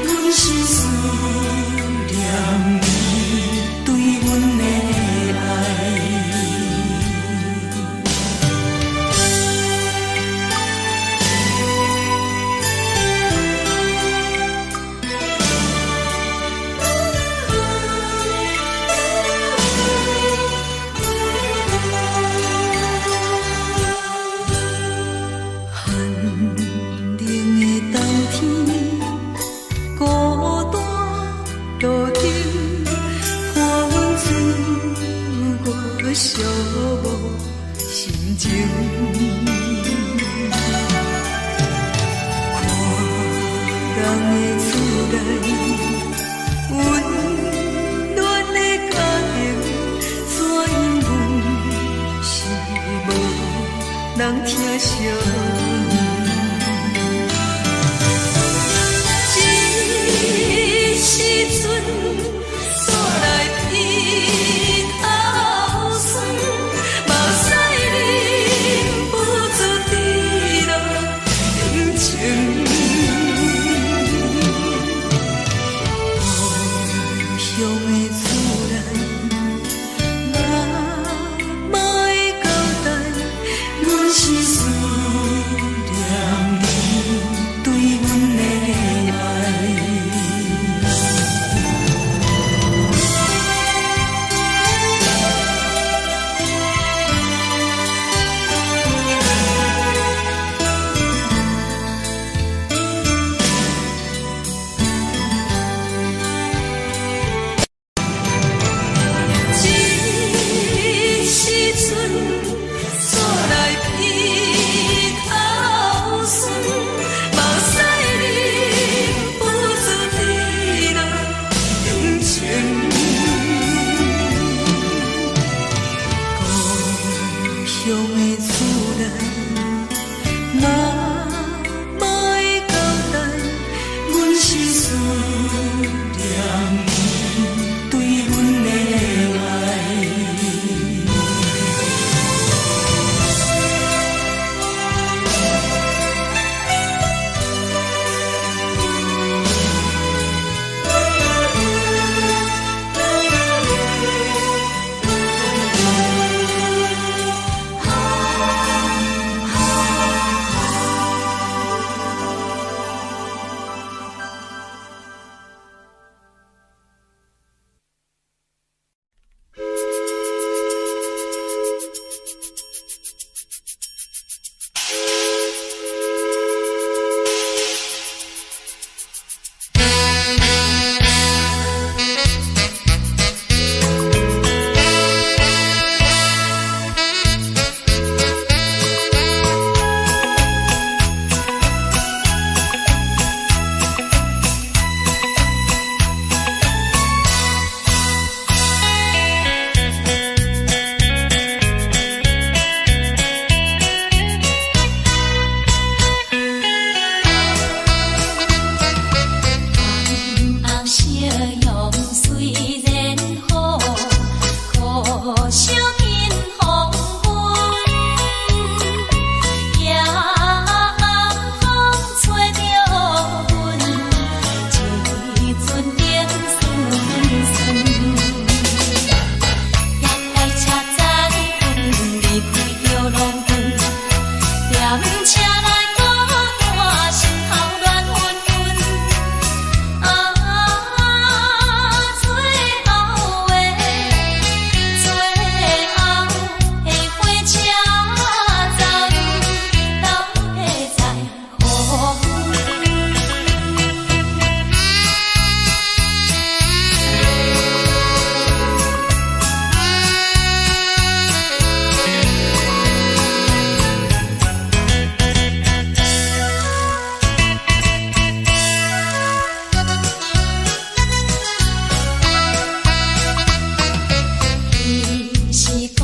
阮是思念你对阮的爱。寂寞心情，看人的厝内温暖的家庭，怎因阮是无人疼惜你？这时阵怎来鼻口酸？目屎忍不住滴落眼睛。故乡的厝内，妈妈的交代，阮是思念你对阮的爱。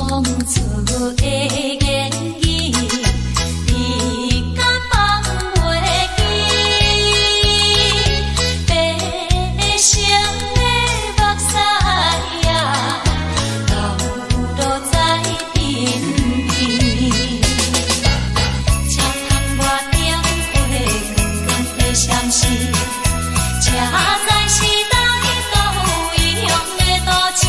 出的言语，你敢放袂记？白色的目屎呀，流落在身边。车窗外点火，光光的闪烁，车载时代都异乡的都市。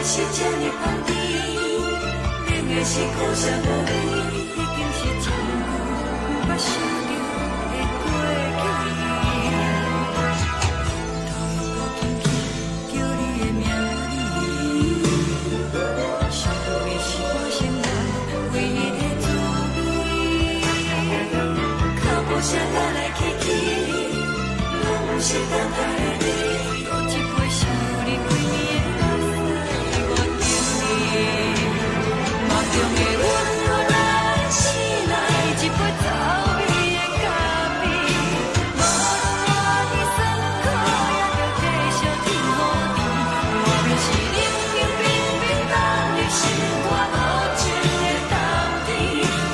是这呢放甜，冷的是苦涩无味，已经是真久捌想着的过去。头又轻轻叫你的名字，想你是我生活唯一的滋味。脚步声来来去去，拢不是等待的你，多一杯想你几年的目屎。梦中的阮，我来醒来，一杯走味的咖啡，无论我的酸苦，也着继续甜予你。外面是冷冷冰冰，冷的是我无情的冬天。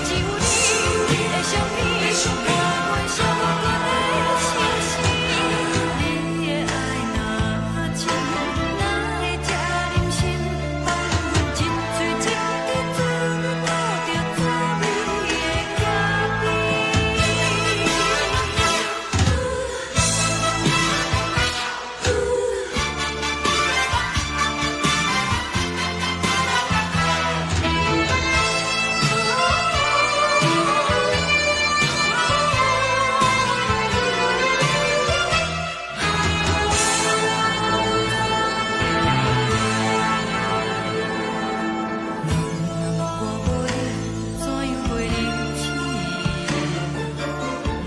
只有你的相片，我阮相过的星星。你的爱若真，哪会这忍心放阮一嘴一滴水，倒着滋味的咖啡。我无你，怎样过日子？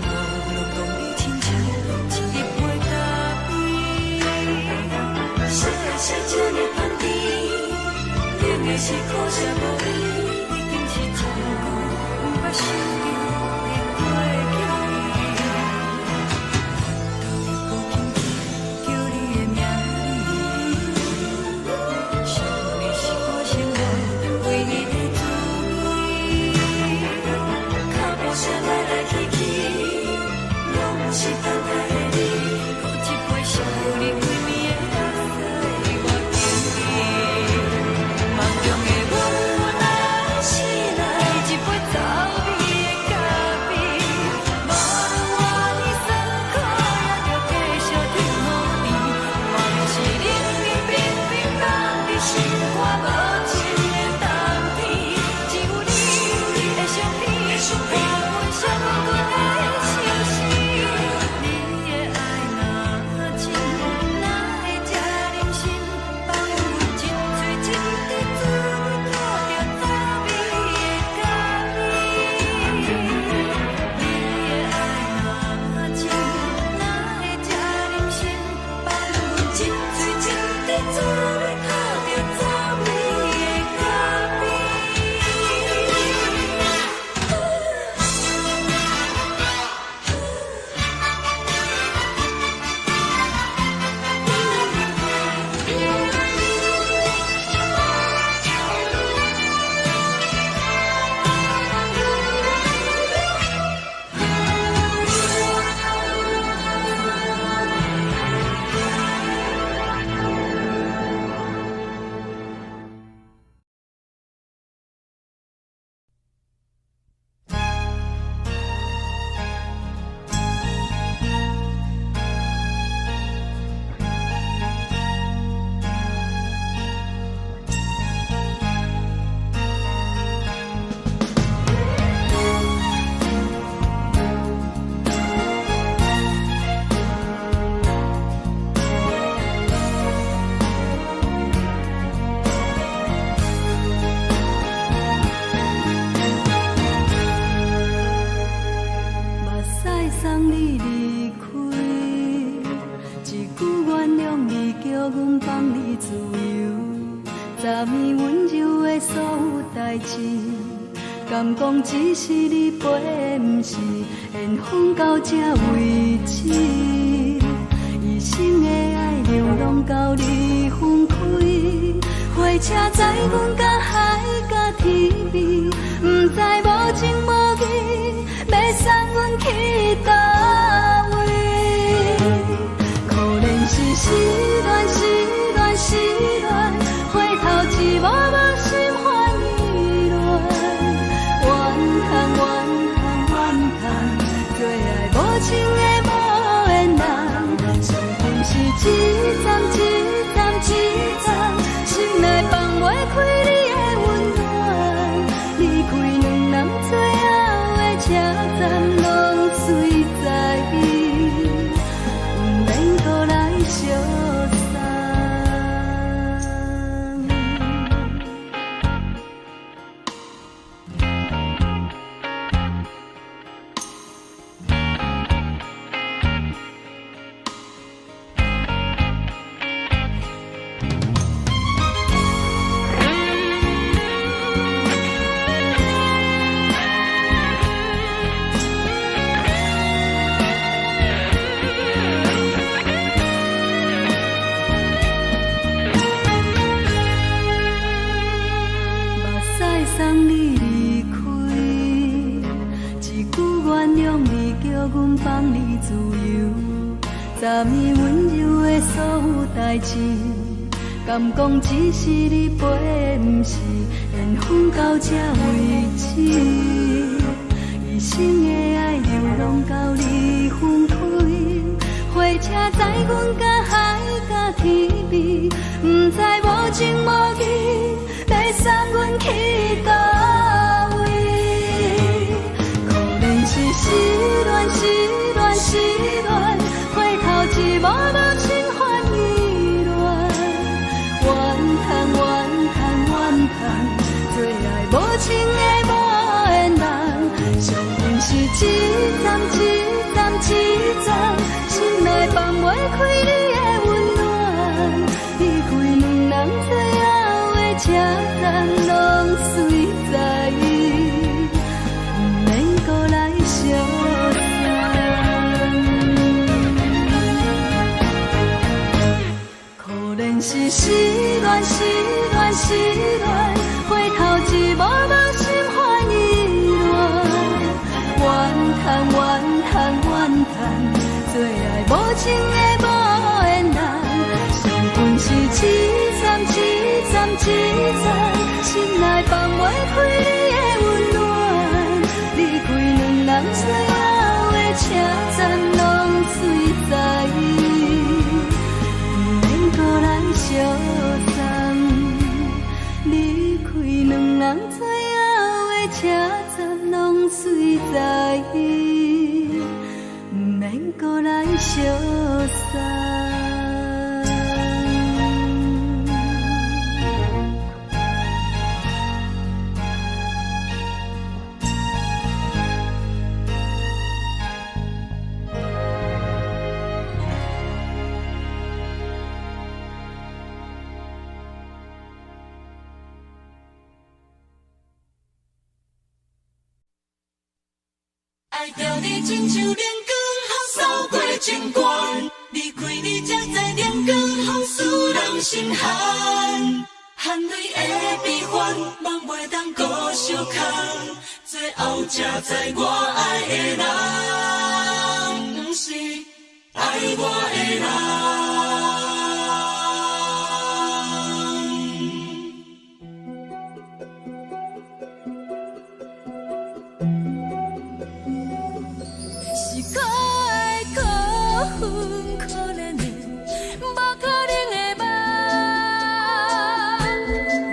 无论讲你亲像一杯咖啡，烧的是这呢香甜，冷的是苦涩无味，已经是真久捌想着的过去。头又轻轻叫你的名字，想你是我生活唯一的滋味。脚步声来来去去。送你离开，一句原谅你，叫阮放你自由。昨暝温柔的所有代志，敢讲只是你陪，不是缘分到这为止。一生的爱流浪到你分开，火车载阮甲海甲天边，不知无情无义，要送阮去倒位？可怜是失恋，失恋，失恋，回头一幕幕心烦意乱，怨叹，怨叹，怨叹，最爱无情的无缘人，上恨是一站一站一站，心内放袂开你的温暖，离开两人最后的车站，拢随在伊，不免搁来相送。送你离开，一句原谅你，叫阮放你自由。昨暝温柔的所有代志，敢讲只是你陪，不是缘分到这为止。一生的爱流浪到你分开，火车载阮甲海甲天边，不知无情无义，要送阮去倒位？可怜是失恋，失恋，失恋，回头一幕幕心烦意乱，怨叹，怨叹，怨叹，最爱无情的无缘人，上恨是一站一站一站，心内放袂开你的温暖，离开两人最后的车站，拢随在伊，不免搁来相送。可怜是失恋，失恋，失恋，回头一幕幕心烦意乱，怨叹，怨叹，怨叹，最爱无情的无缘人，上恨是一站一站一站，心内放袂开你的温暖，离开两人最后的车站，拢随在伊，不免搁来相送。离开两人最后的车站，拢随在伊，不免搁来相送。爱着你亲像阳光扫过情关，离开你才知阳光风使人心寒。含泪的悲欢，望袂当搁相牵，最后才知我爱的人，不是爱我的人。是可爱可恨可怜的，无可能的梦。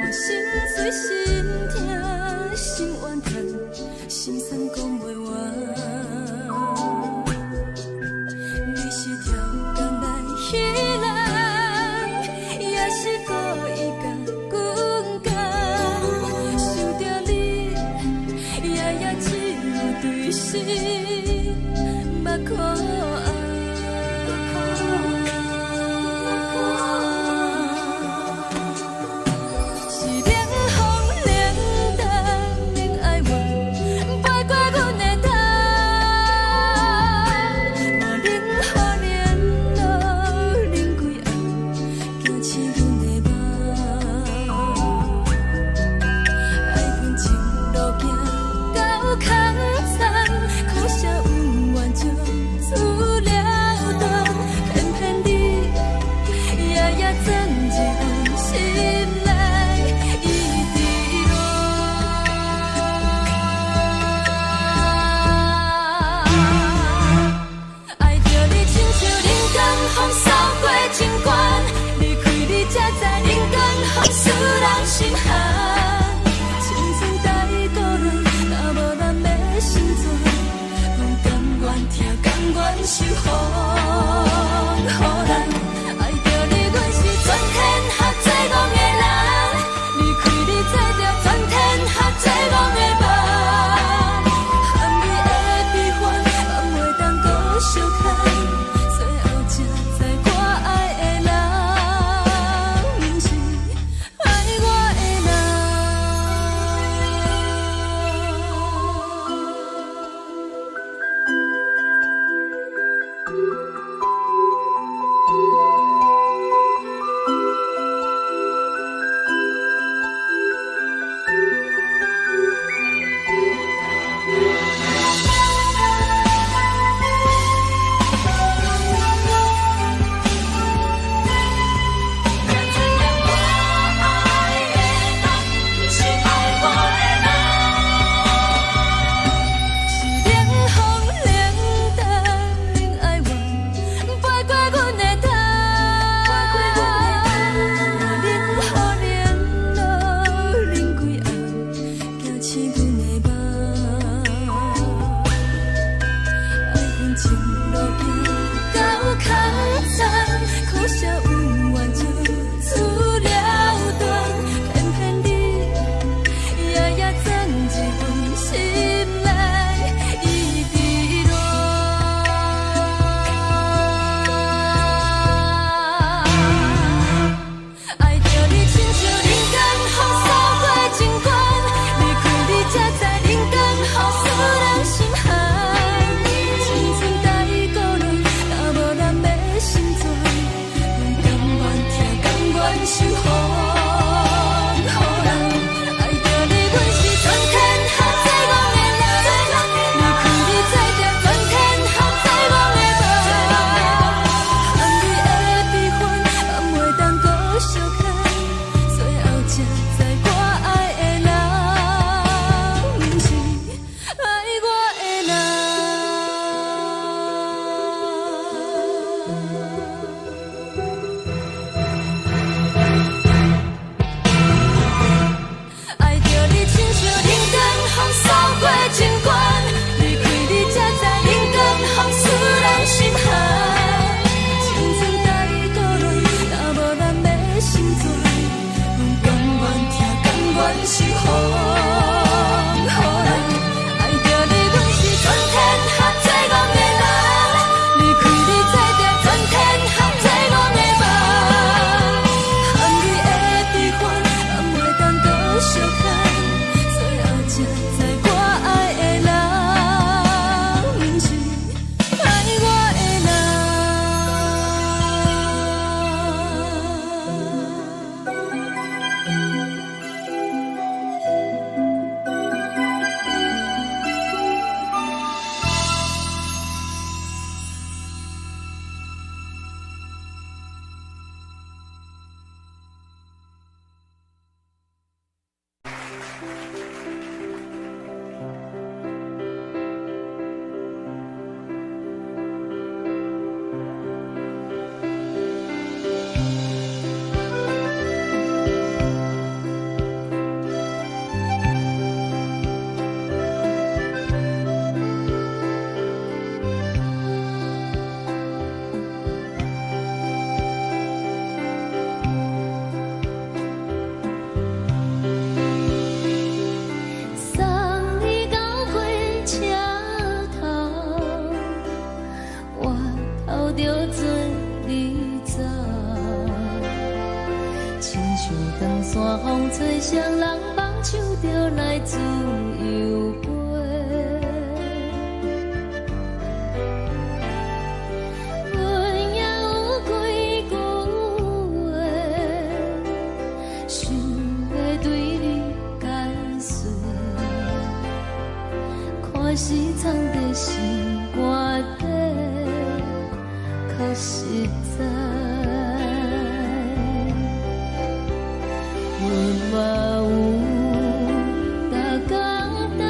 我心碎心痛心怨叹，心酸讲袂完。你是条工来彼人，也是故意甲阮讲，想着你夜夜只有对视。目守护，予人爱着你，阮是全天下最戆的人。离开你做着全天下最戆的梦，含你的悲欢，嘛袂当搁相牵。最后才知我爱的人，不是爱我的人。吹双人梦唱着来自由飞，阮也有几句话，想要对你解释，看是藏在心肝底，较实在。 嘛有逐工等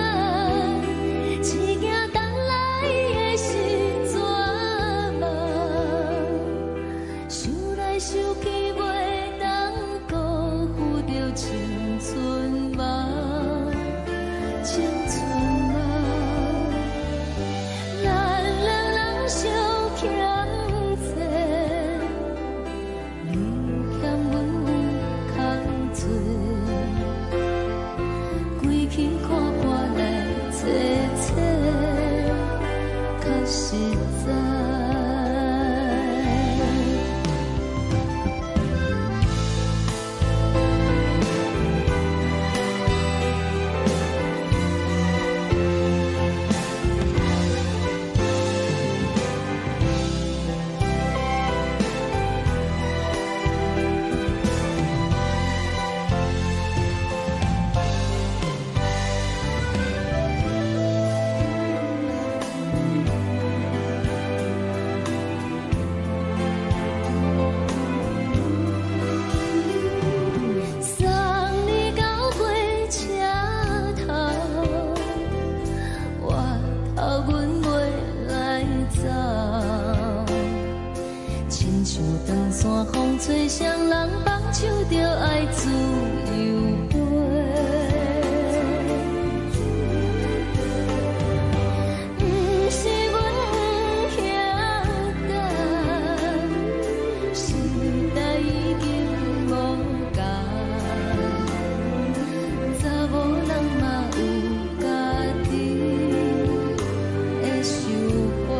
在。风吹双人放手着爱自由飞，不是阮不晓得，时代已经无同，查某人嘛有家己的想法。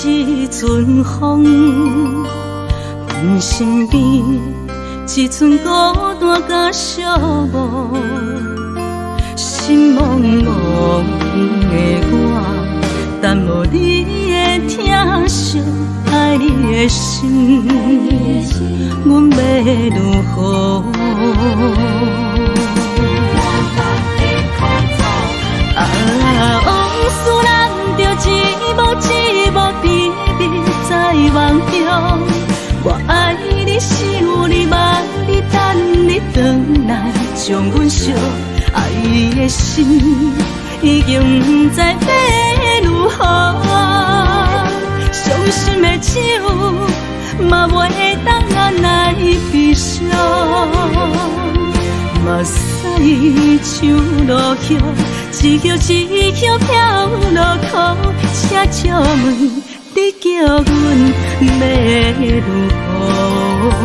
一阵风，阮身边一寸孤单甲寂寞，心茫茫的我，等无你的疼惜爱的心，阮要如何？往事人着一幕一幕秘密在梦中，我爱你是有你望你等你回来，将阮惜爱的心已经不知要如何，伤心的手嘛袂当来悲伤。目屎像落叶，一叶一叶飘落雨，车照问你叫阮要如何？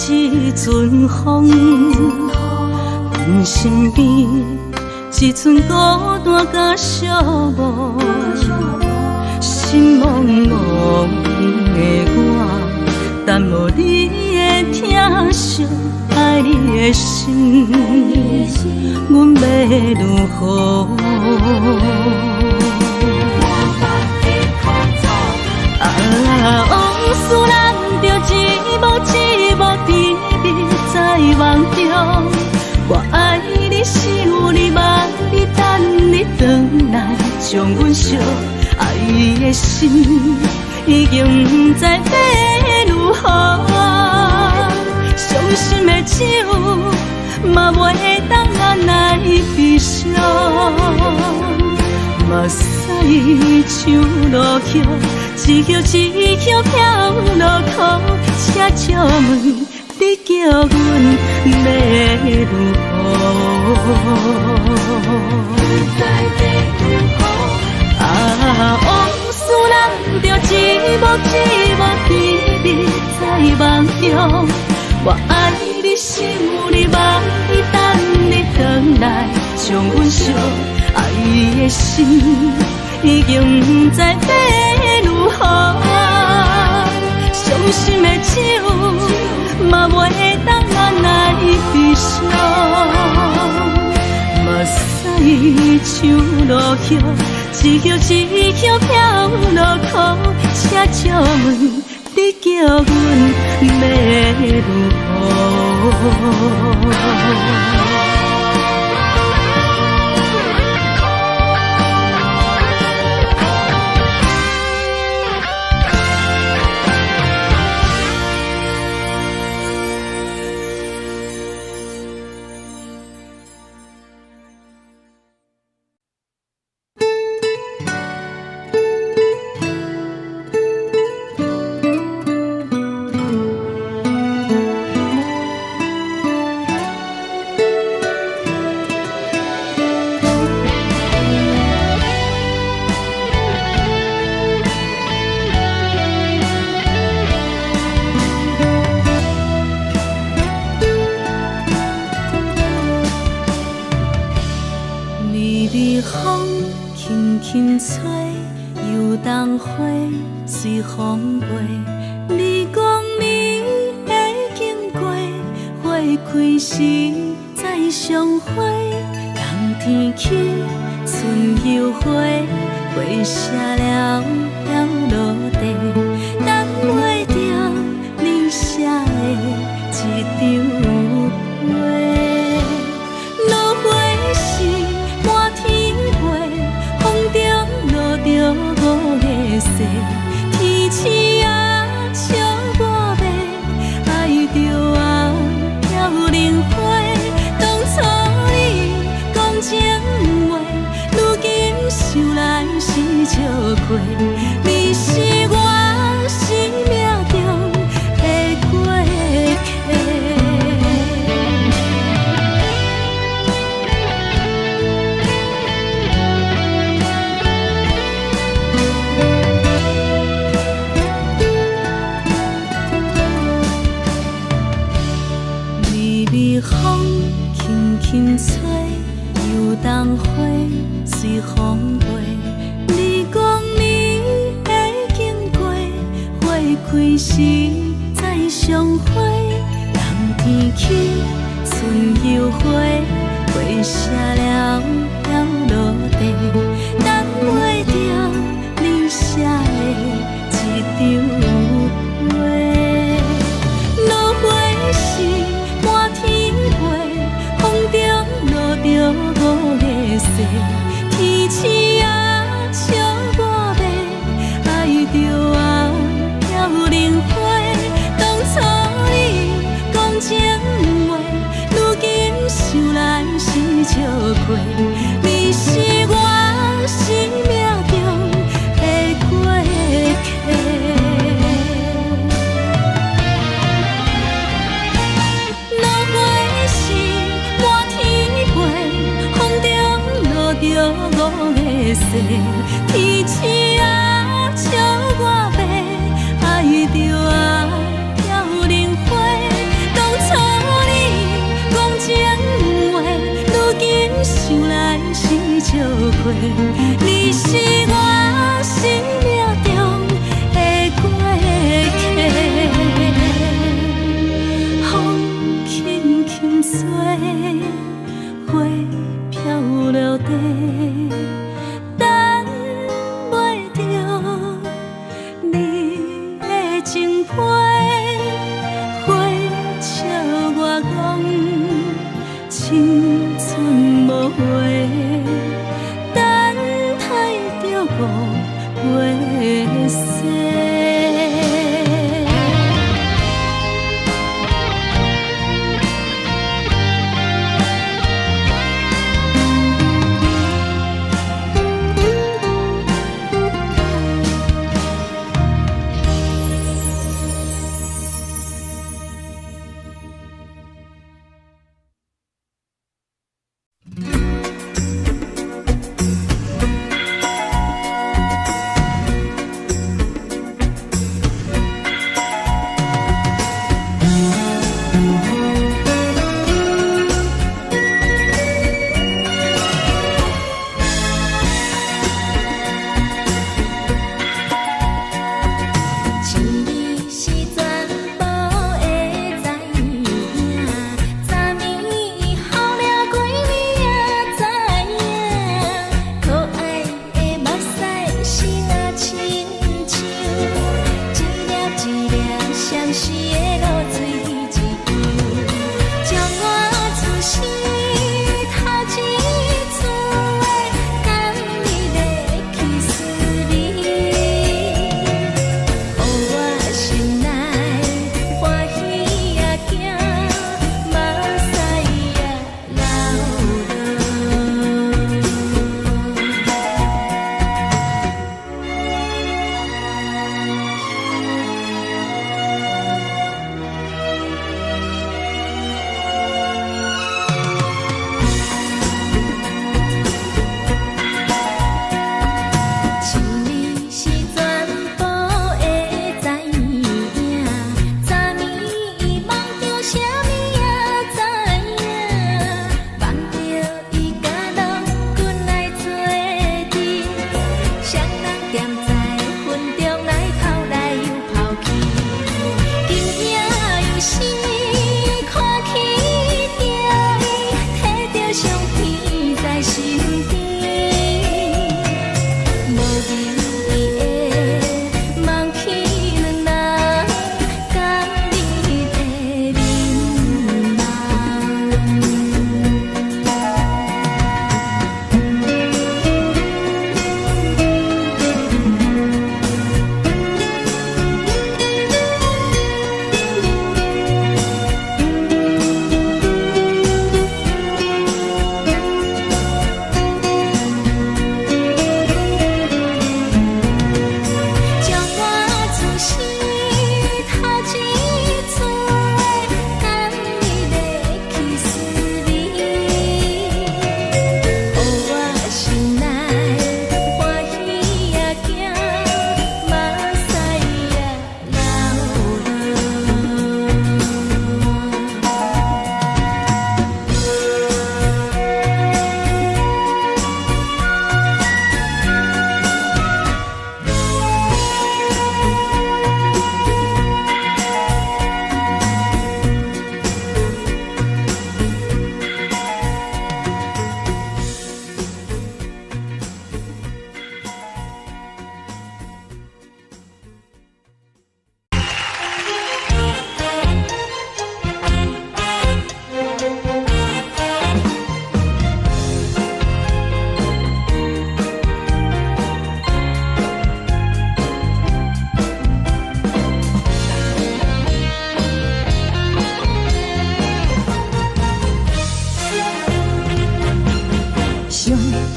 一阵风，阮身边一阵孤单甲寂寞，心茫茫的我，等无你的疼惜，爱你的心，阮要如何？往事难着一幕一幕甜蜜在梦中，我爱你想你望你等你回来，将阮惜爱的心已经不知要如何。伤心的手嘛袂当按来悲伤，目屎像落叶，一叶一叶飘落雨，车照问你叫阮要如何？往事难着一幕一幕甜蜜在梦中，我爱你想你望你等你回来，将阮惜爱的心已经不知要如何。伤心的手嘛袂当按来悲伤，目屎像落叶，一叶一叶飘落雨，车照问你叫阮要如何？风轻轻吹，游动花随风飞。你讲你会经过，花开时再相会。冬天起，春又回，花谢了了落地，等袂着你写的一张画。落花时满天飞，风中落着五个色，天星啊笑我迷，爱着啊飘零花。当初你讲情话，如今想来是笑亏。你是我生命中的过客。微微风轻轻吹，游动花随风飞。你讲你会经过，花开时再相会。冬天起，春又回，花谢了了落地，等袂着你写的一张画。落花时满天飞，风中天气啊笑我要爱着啊飘零花。当初你讲情话，如今想来是笑过。你是我生命中的过客。落花是满天飞，风中落着五个色。天星啊笑我要爱着啊飘零花。当初你讲情话，如今想来是笑过。你是我生命中的过客。风轻轻吹，花飘落地，等袂着你的情批。花笑我讲青春无悔，等待着五月雪。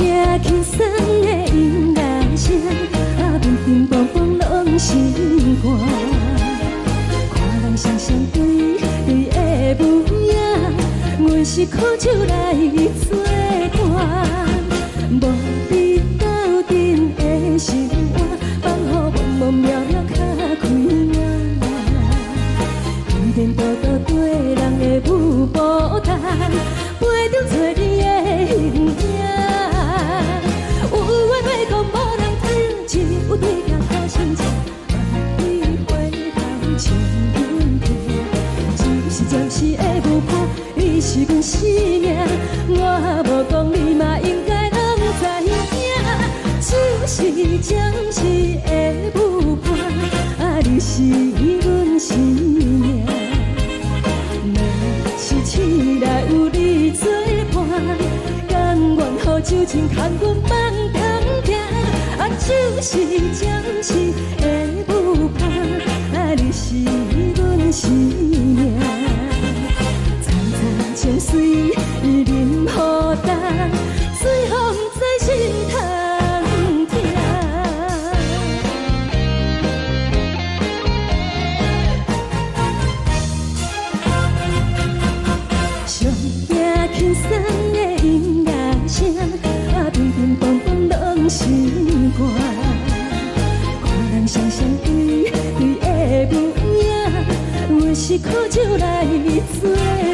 听轻松的音乐声，乒乒乓乓拢心肝。看人双双对对的舞影，阮是苦酒来作伴。无你斗阵的心肝，放予茫茫渺渺较开眼。颠颠倒倒对人的舞步弹，陪着做你的形影。有话要讲无人听，只有对镜头先唱，万里回头唱阮听。只是暂时的舞伴，你是阮生命，我无讲你嘛应该拢知影。就是暂时的舞伴，你是阮生命。是醒来有你作伴，甘愿予酒精牵阮梦通行。就是暂时的舞伴，你是阮生命。层层情水任孤单，水风在心通听。上听轻松的音乐声，乒乒乓乓拢心肝。看人双双对对的舞影，阮是苦酒来作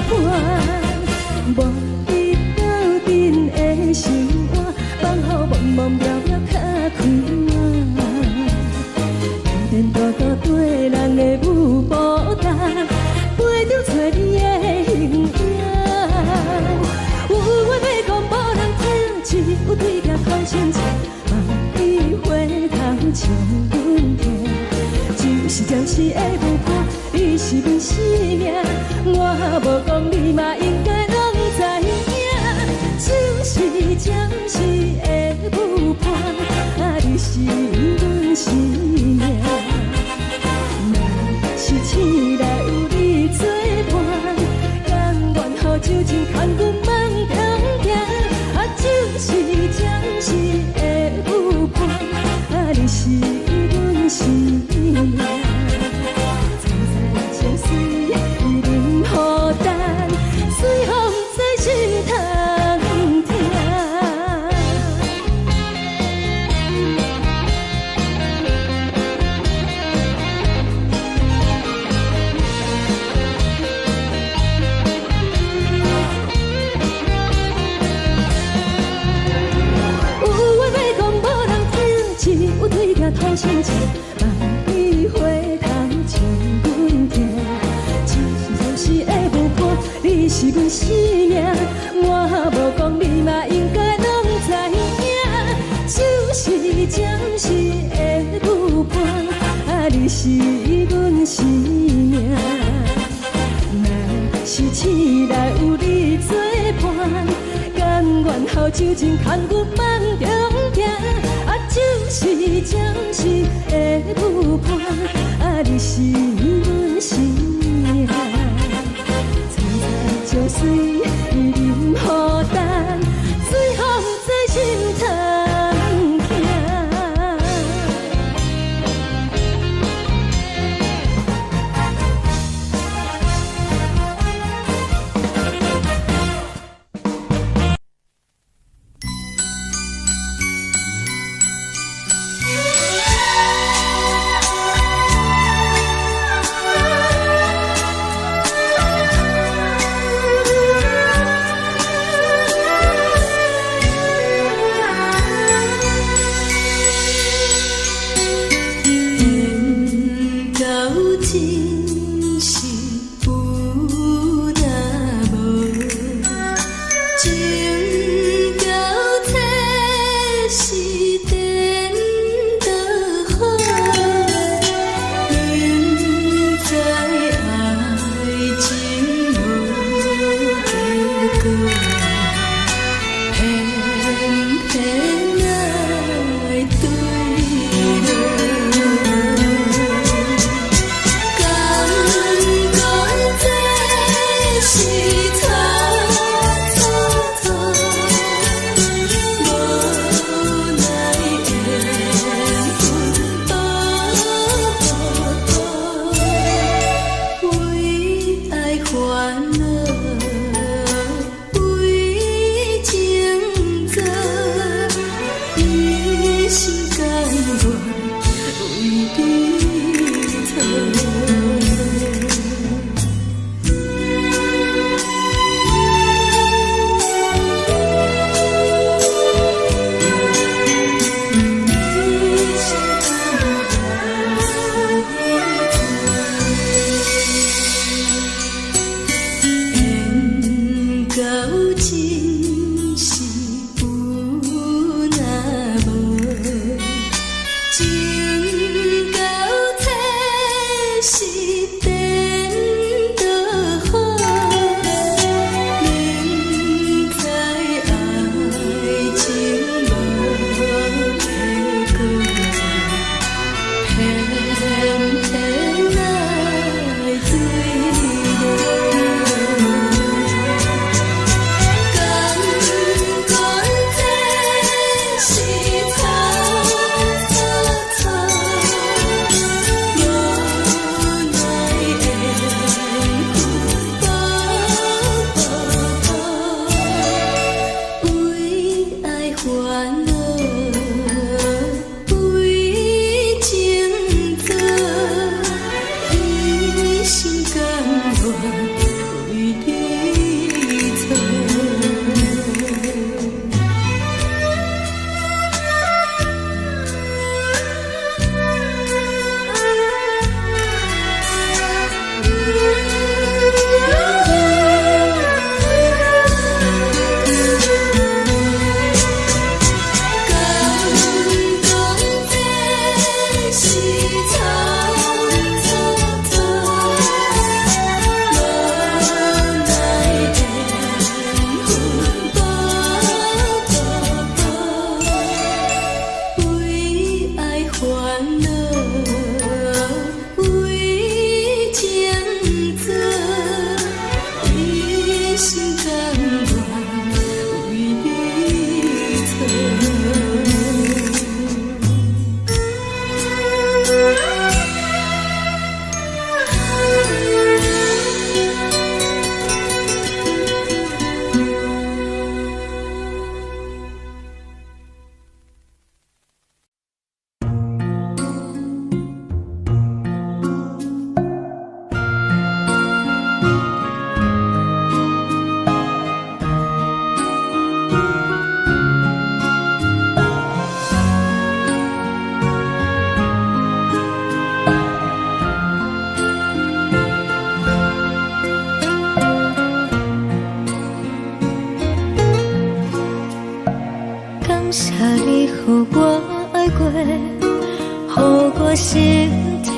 伴。无你斗阵的心肝，放予茫茫渺渺较开眼。颠颠倒倒对人的舞步弹，陪着做你的形影。有话要讲无人听，只有对镜头先唱，万里回头唱阮听。就是暂时的舞伴，你是阮生命，我无讲你嘛应该拢知影。就是暂时的舞伴，你是阮生命。若是醒来有你作伴，甘愿予酒精牵阮梦通行。就是暂时的舞伴，你是阮生命。层层情水任孤单，随风在心通听。头先唱，万里回头唱阮听。就是暂时的舞伴，你是阮生命，我无讲你嘛应该拢知影。就是暂时的舞伴，你是阮生命。若是醒来有你作伴，甘愿予酒精牵阮梦中行。就是暂时的舞伴，你是阮生命。层层情水任孤单，随风在心通听。一心甘愿为你错。心痛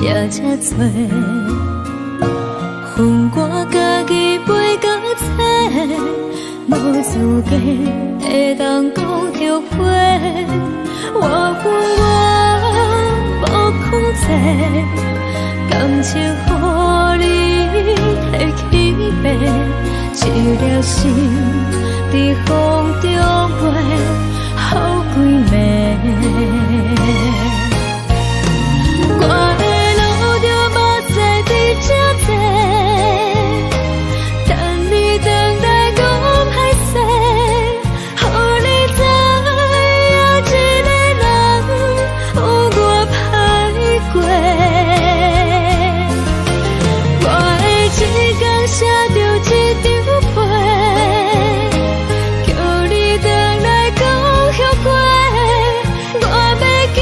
也这多，恨我家己飞到切，无资格会当讲后悔。我恨我无控制，感情予你提起白，一粒心在风中飞，好几暝。我的路着目屎伫这多，等你回来讲歹势，予你知影一个人有我歹过。我的一天写着一张被，叫你回来讲后悔，我要叫。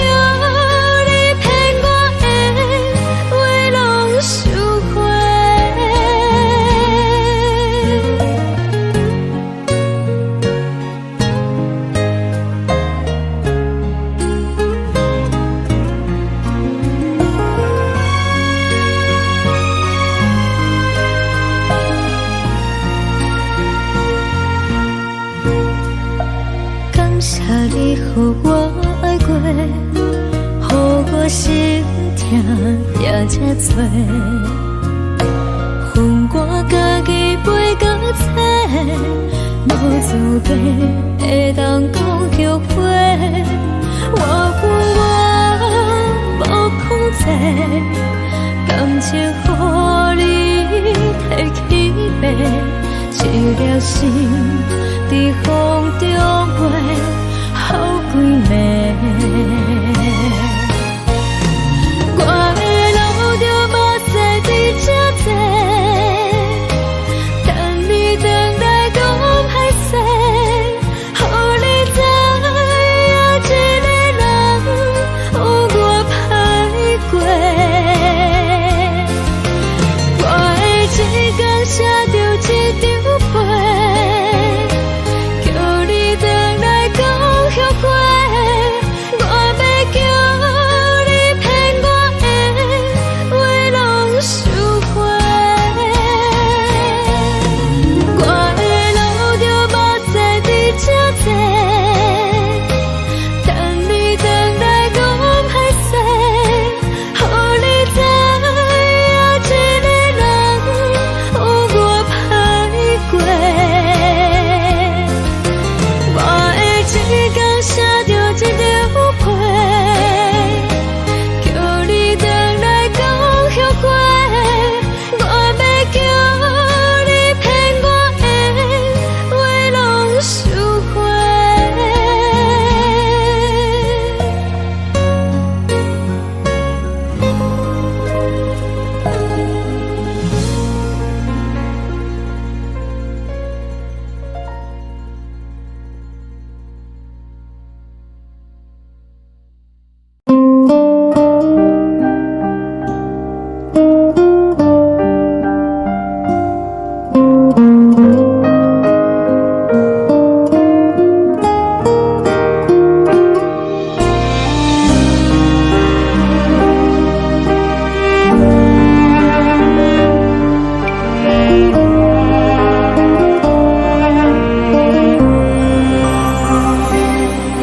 你予我爱过，予我心痛也这多，恨我家己飞到切，无资格会当讲后悔。我恨我无控制，感情予你提起白，一粒心在风中飞。好。暝。我的路着目屎伫这多，等你回来讲歹势，予你知影一个人有我歹过。我的一天写着一张被，叫你回来讲后悔。我要叫你骗我的话拢收回。我的路着目屎伫这多，等你回来讲歹势，予你知影一个人有我歹过。我的一天写着一张被，叫你回来讲后悔。我要叫你骗我的话拢收回。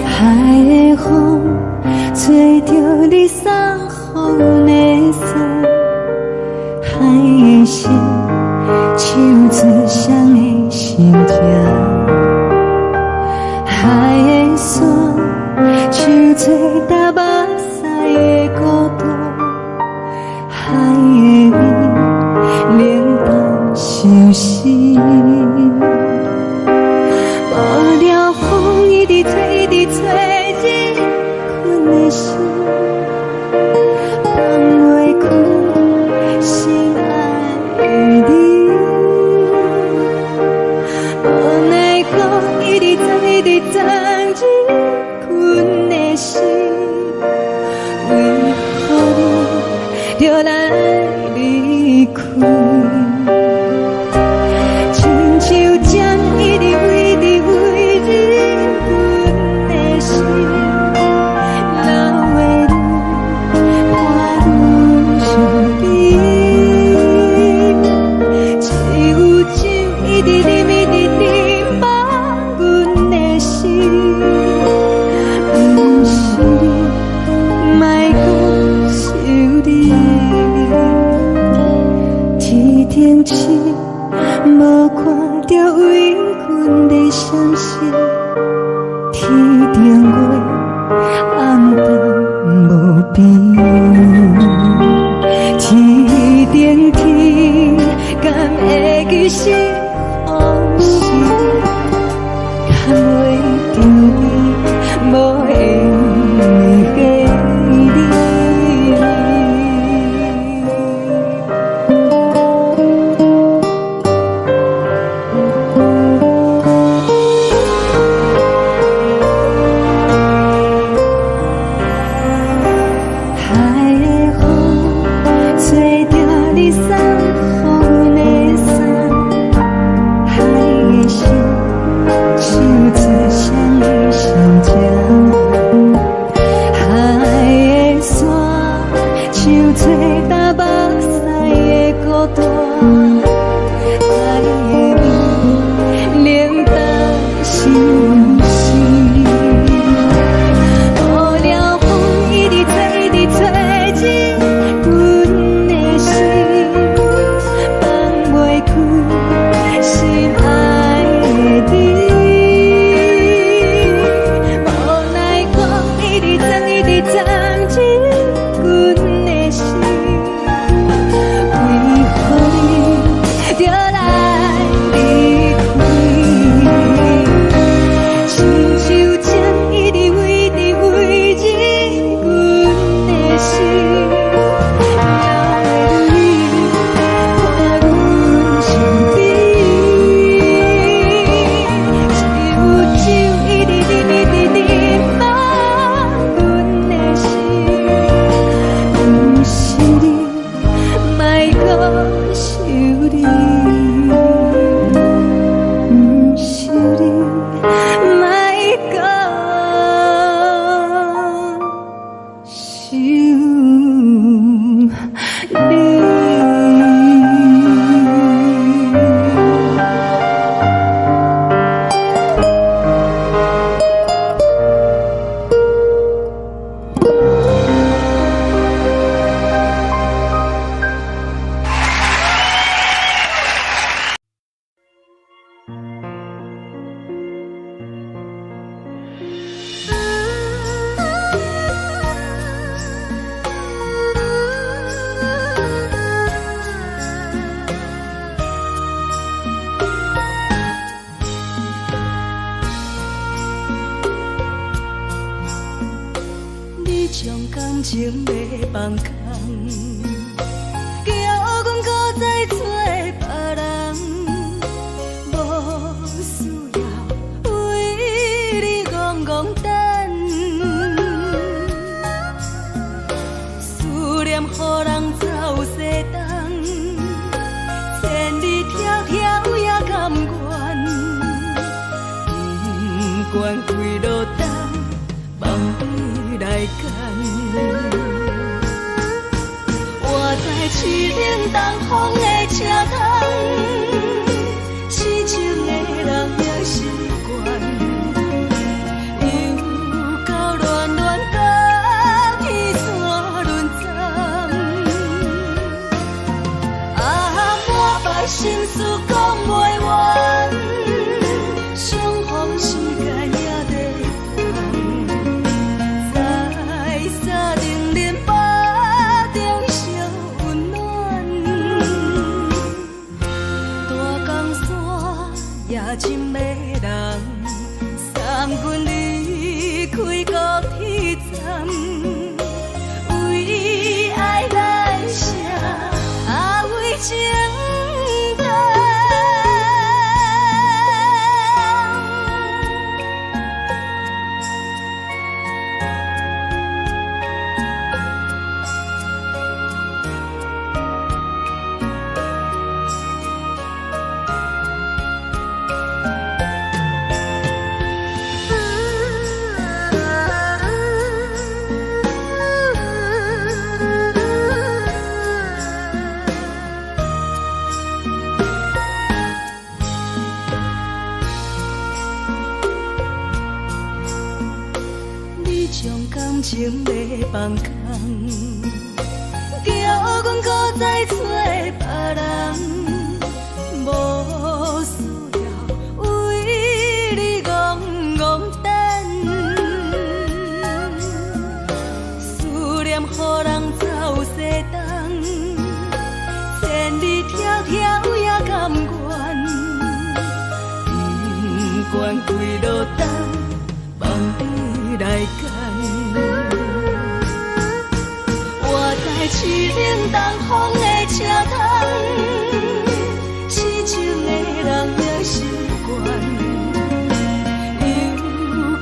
海的风吹着你送予的伞，海的心唱出谁的心痛，海的山唱出搭目屎的孤独，海的美冷淡伤心。无聊风一直吹，一直吹，日困的心，放袂开心爱的你。无奈何一直等，一直等，日困的心。将感情要放空，叫阮搁再找别人，无需要为你戆戆等，思念予人走西东，千里迢迢也甘愿，不管开路灯，梦伊来干。我在市顶东风的车窗，痴情的人也习惯，又到乱乱甲天山轮站。啊，满腹心事讲袂完，相逢时间也在等，在沙定林巴中烧温暖。大江山也真迷人，送阮离开高铁站，为爱来写，为情等。你将感情要放空，叫阮搁再找别人，无需要为你戆戆等，思念予人走西东，千里迢迢也甘愿，不管开路灯，梦伊来干。我在市顶东风的车窗，痴情的人也习惯，又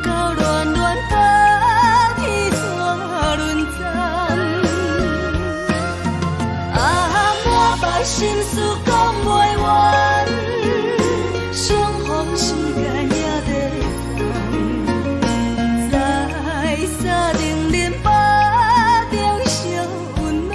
到乱乱甲天山轮站。啊，满腹心事讲袂完，相逢时间也在等，在沙定林巴中烧温暖。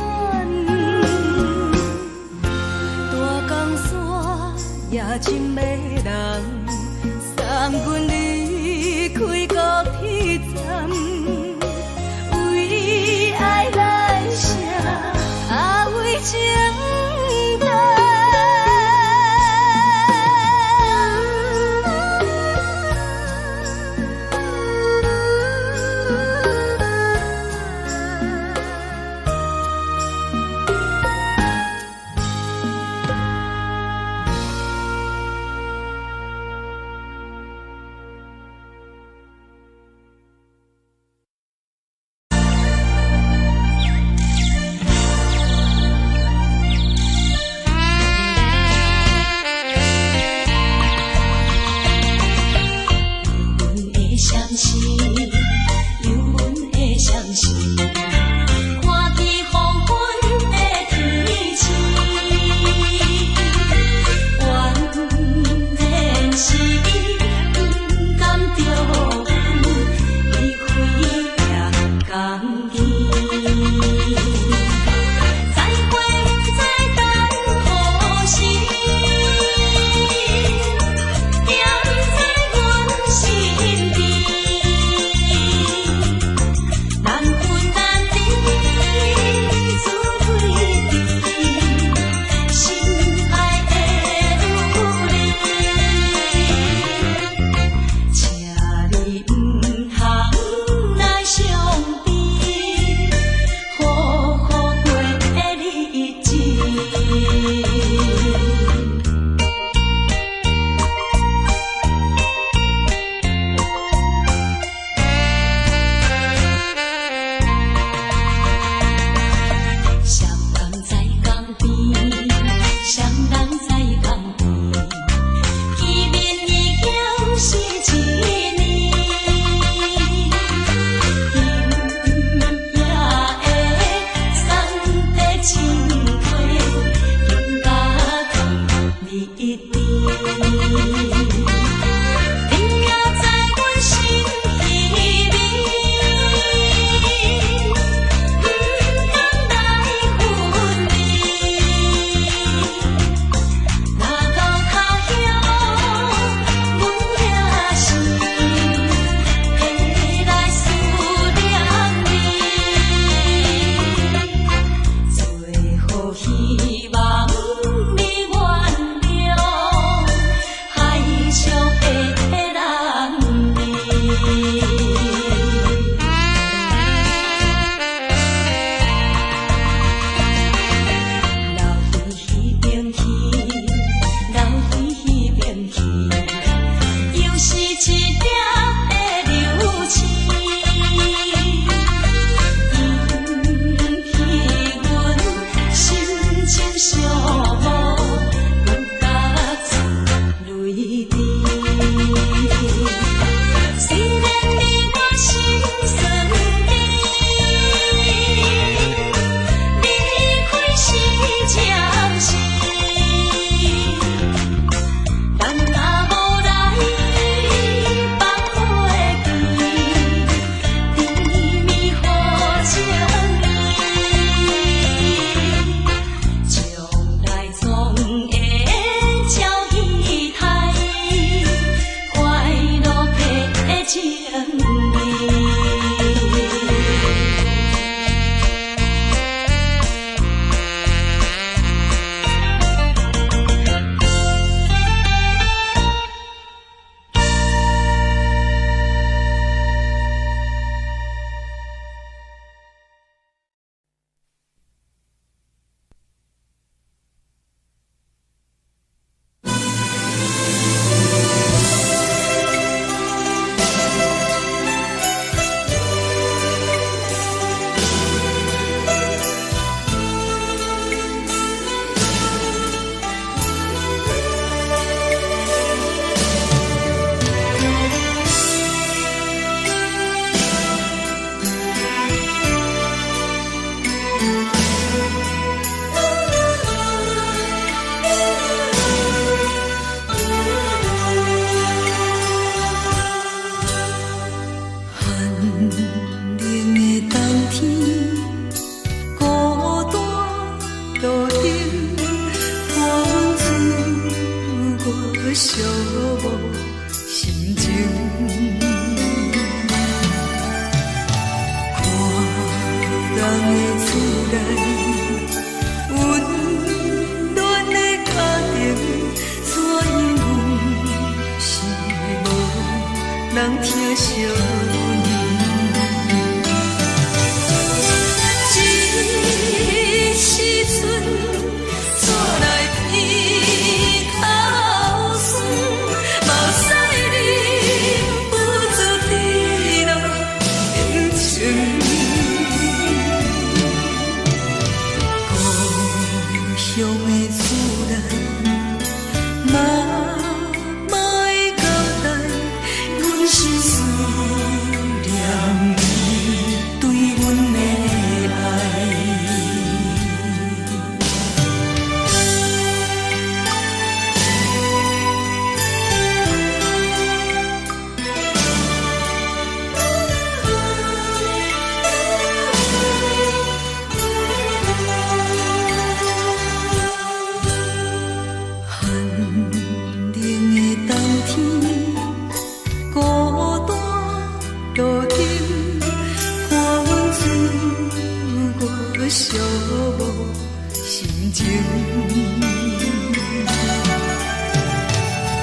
情。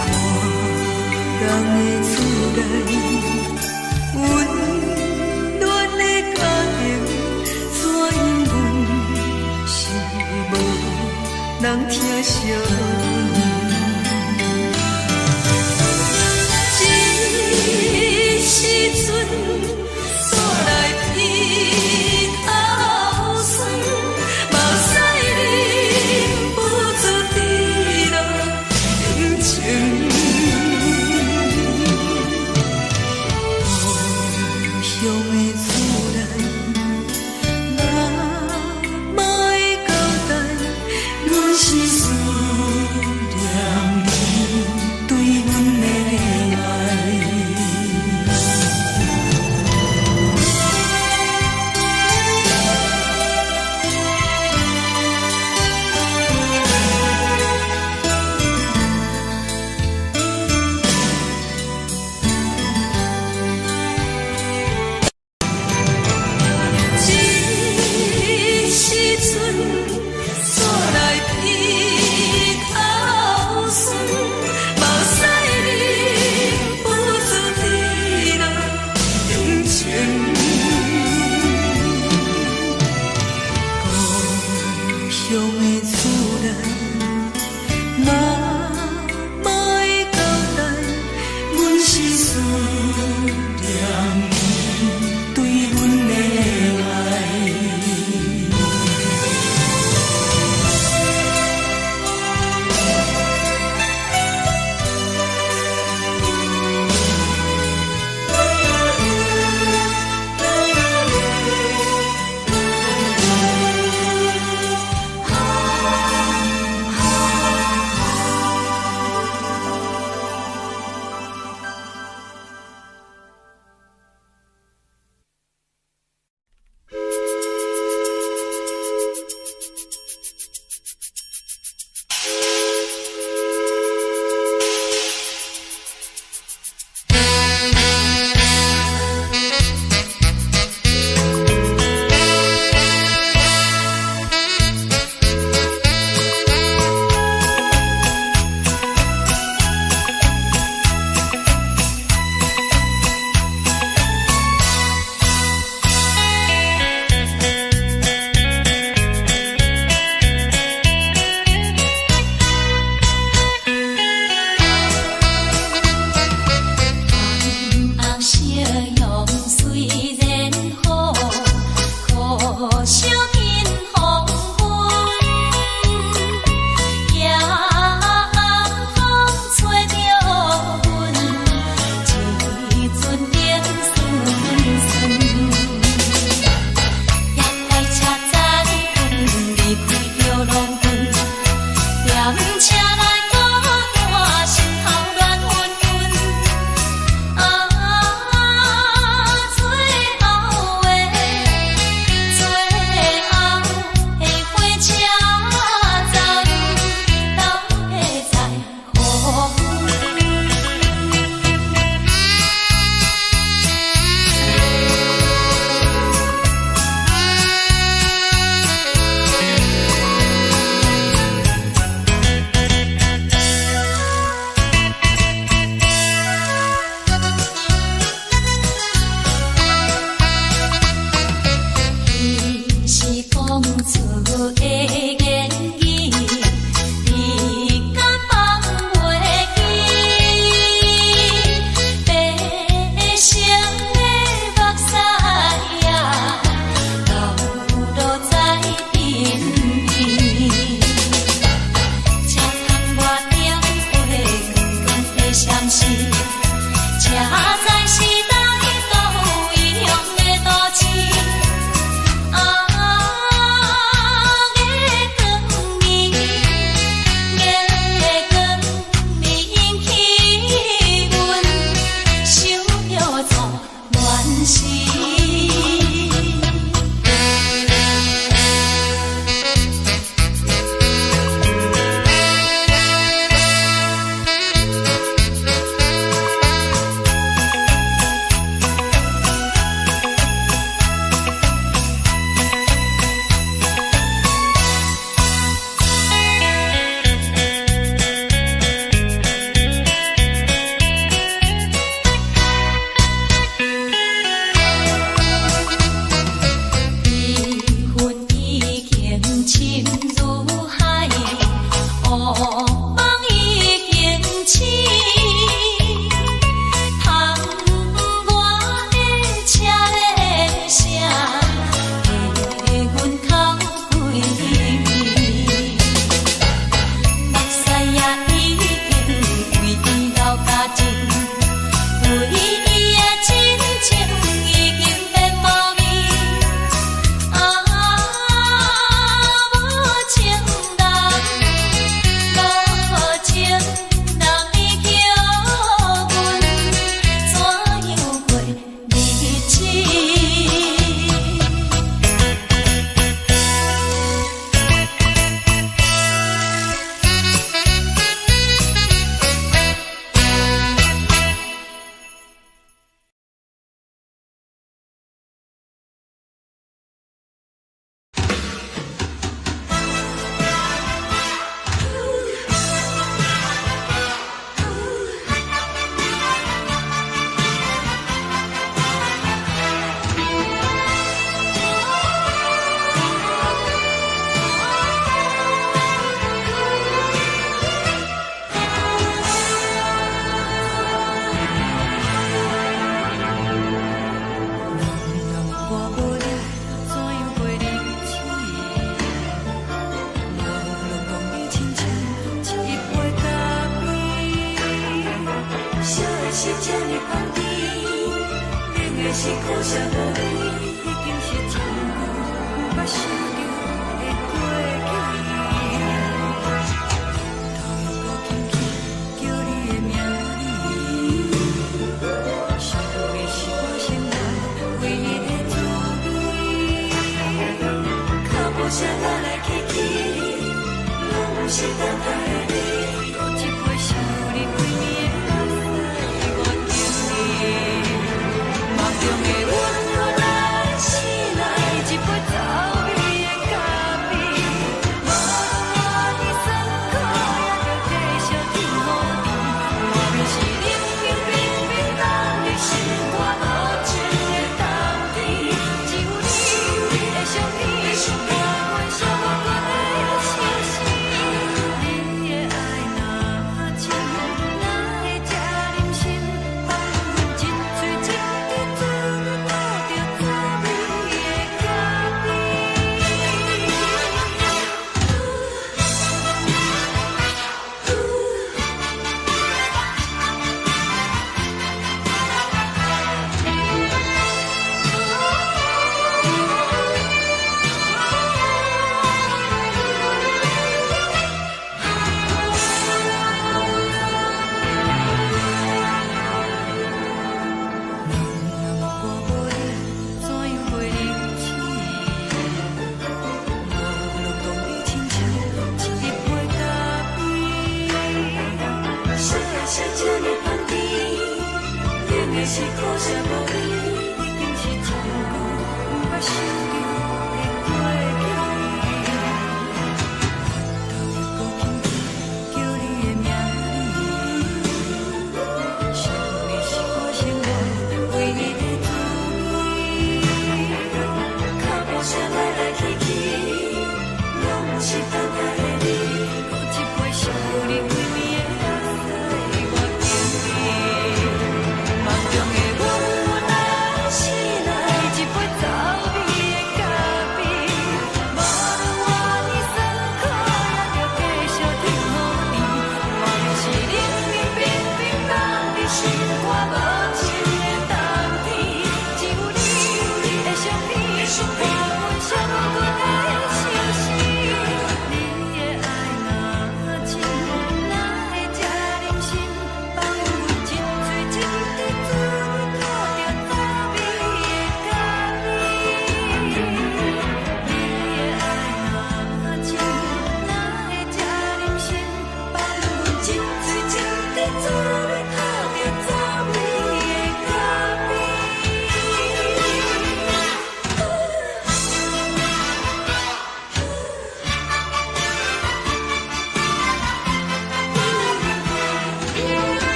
看人的厝内温暖的家庭，怎因阮是无人疼惜？这时阵煞来鼻头酸，目屎忍不住滴落眼睛。故乡的厝内，妈妈的交代，阮是思啥无你，已经是一句捌想着的过去。头又搁轻轻叫你的名字，想的是我心内唯一的滋味。脚步声来来去去，拢是等待的你。搁一杯想你归暝的目屎，我敬你。梦中的阮我来醒来，一杯走味的咖啡。无论我的酸苦，也着继续甜予你。外面是冷冷冰冰冷的心肝，无情的冬天，只有你的相片，我阮寂寞过的心事。你的爱若真，哪会这忍心放阮一嘴一滴珠，倒着滋味的咖啡。我无你，怎样过日子？无路当你亲像一杯咖啡。小的声这呢香甜，冷的是苦涩无味。已经是一句捌想着的过去。头又搁轻轻叫你的名字，想你是我心内唯一的滋味。脚步声来来去去，拢是等待的你。搁一杯想你归暝的目屎，我敬你。梦中的阮我来醒来，一杯走味的咖啡。无论我的酸苦，也着继续甜予你。外面是冷冷冰冰冷的心肝，无情的冬天，只有你的相片，我阮寂寞过的心事。你的爱若真，哪会这忍心放阮一嘴一滴珠，倒着滋味的咖啡。你的爱若真，哪会这忍心放阮一嘴一滴珠，倒着滋味的咖啡。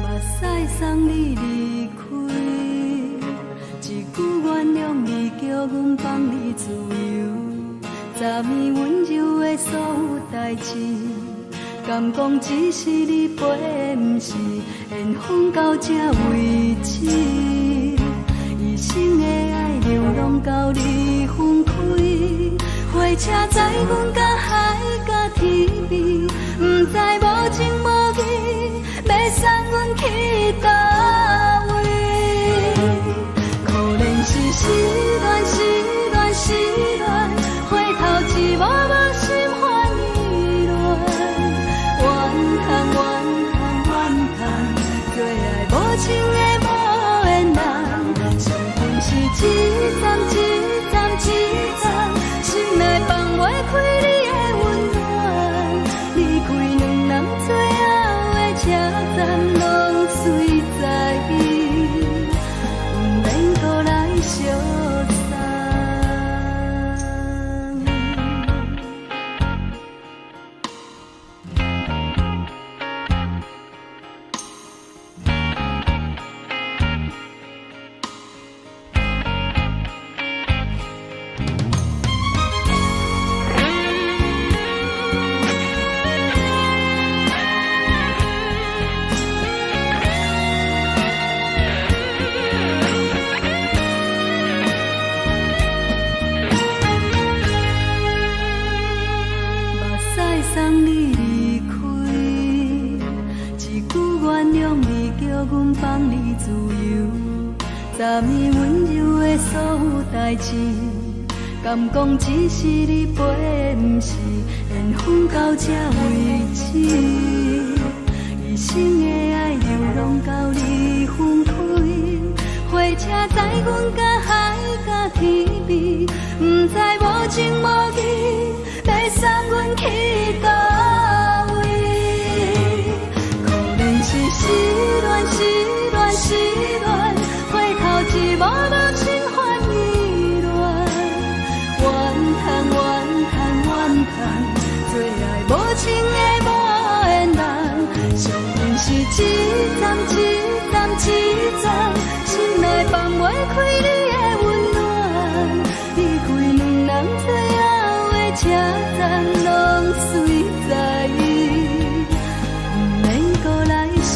目屎送你离开，一句原谅你，叫阮放你自由。昨暝温柔的所有代志，敢讲只是你陪，不是缘分到这为止。一生的爱流浪到你分开，火车载阮甲海甲天边，不知无情无义，要送阮去倒位？可能是失恋，失恋，失恋，回头一幕幕心烦意乱，怨叹，怨叹，怨叹，最爱无情的无缘人，缘分是一站一站一站，心内放袂开你的温暖，离开最后的车站拢随在，不免搁来相送。送你离开，一句原谅你，叫阮放你自由。昨暝温柔的所有代志，敢讲只是你陪，不是缘分到这为止。一生的爱流浪到你分开，火车载阮甲海甲天边，不知无情无义，要送阮去倒位？可能是失恋，失恋，失恋，回头一幕幕心烦意乱，怨叹，怨叹，怨叹，最爱无情的无缘人，上阮是一站，一站，一站，心内放袂开你的温暖，离开两人最后的车站拢随在，不免搁来相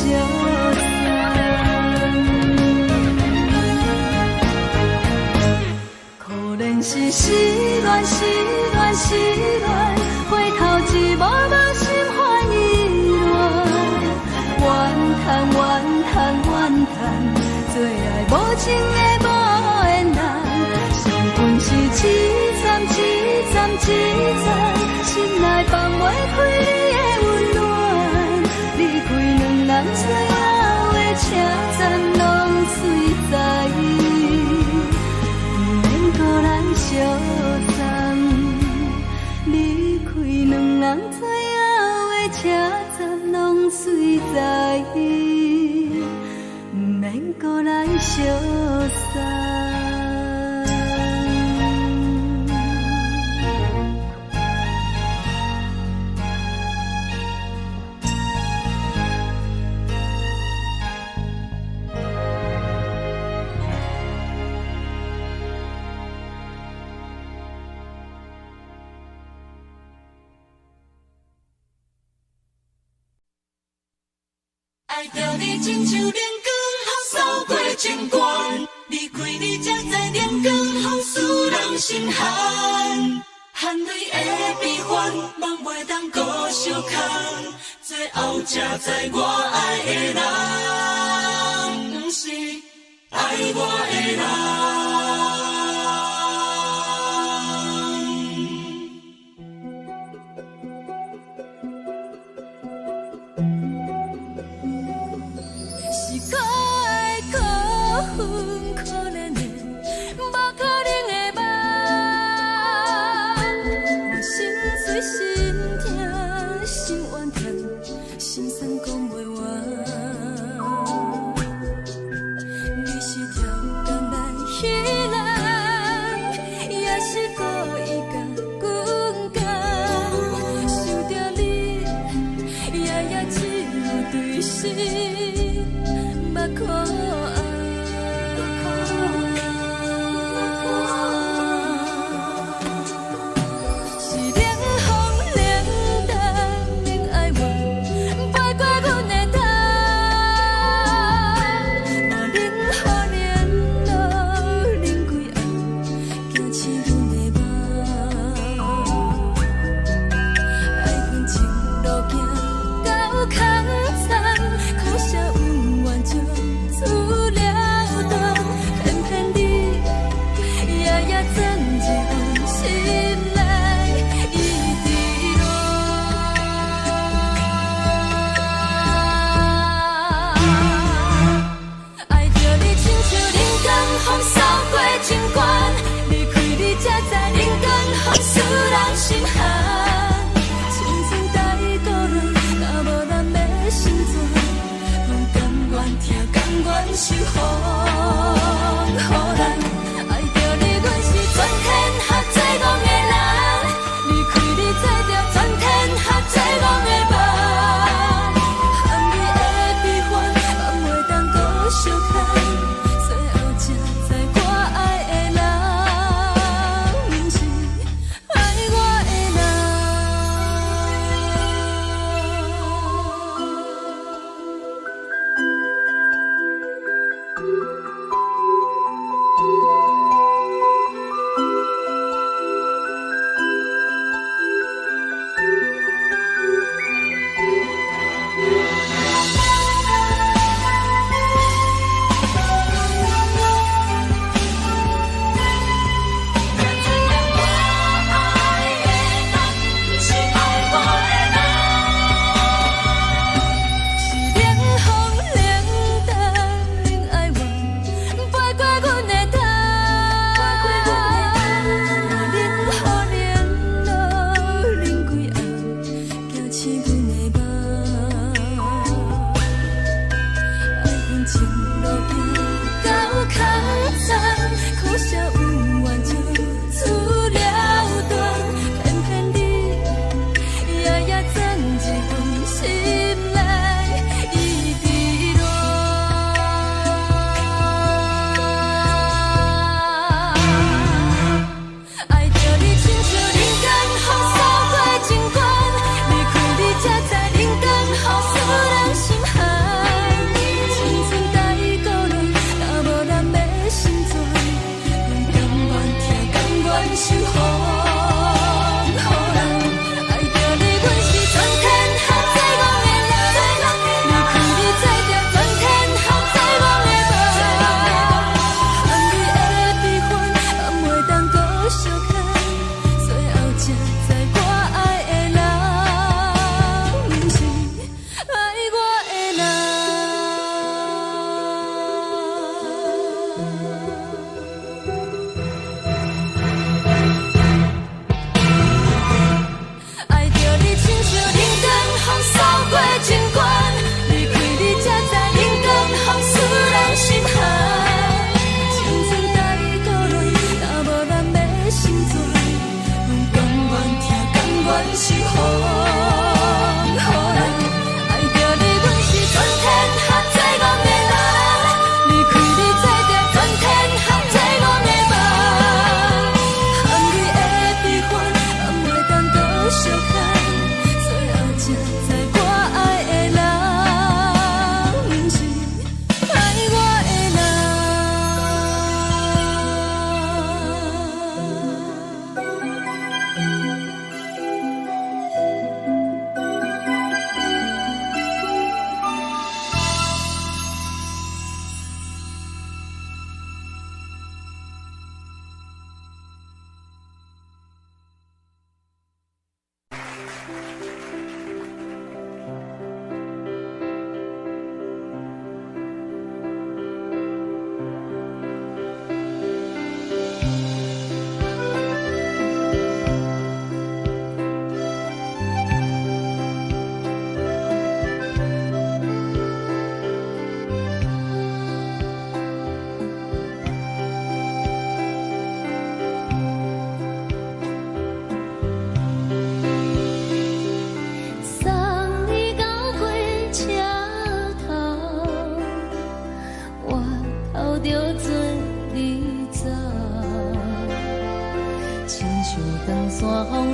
送。可能是失恋，失恋，失恋，回头一幕幕心烦意乱，怨叹，怨叹，怨叹，最爱无情的无缘人，上阮是一站，一站，一站，心内放袂开你的温暖，离开两人最后的车站拢随在，不免搁来相送。离开两人最后的车站拢随在，不免搁来相送。爱着你亲像连光风扫过情关，离开你才知连光风使人心寒。含泪的悲欢，望袂当搁相牵，最后才知我爱的人，不是爱我的人。是可爱可恨可怜的，无可能的梦。我心碎心痛心怨叹，心酸讲袂完。你是条工来彼人，也是故意甲阮讲，想着你夜夜只有对视。目看爱，是冷风冷淡冷爱我，飞过阮的头，嘛冷雨连落冷几暗，惊醒阮的梦。爱阮情路行到空残，苦涩有缘就。守护，予人爱着你，阮是全天下最戆的人。离开你，做着全天下最戆的梦。含泪的悲欢，嘛袂当搁相牵。最后才知我爱的人，毋是爱我的人。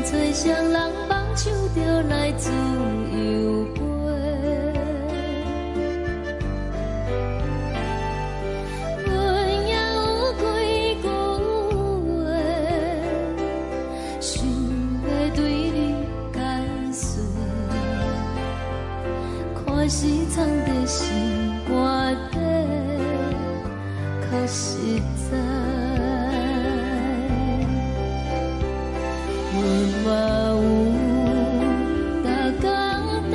吹双人梦唱着来自由飞，阮也有几句话，想要对你解释，可是藏在心肝底，较实在。 我有大简单，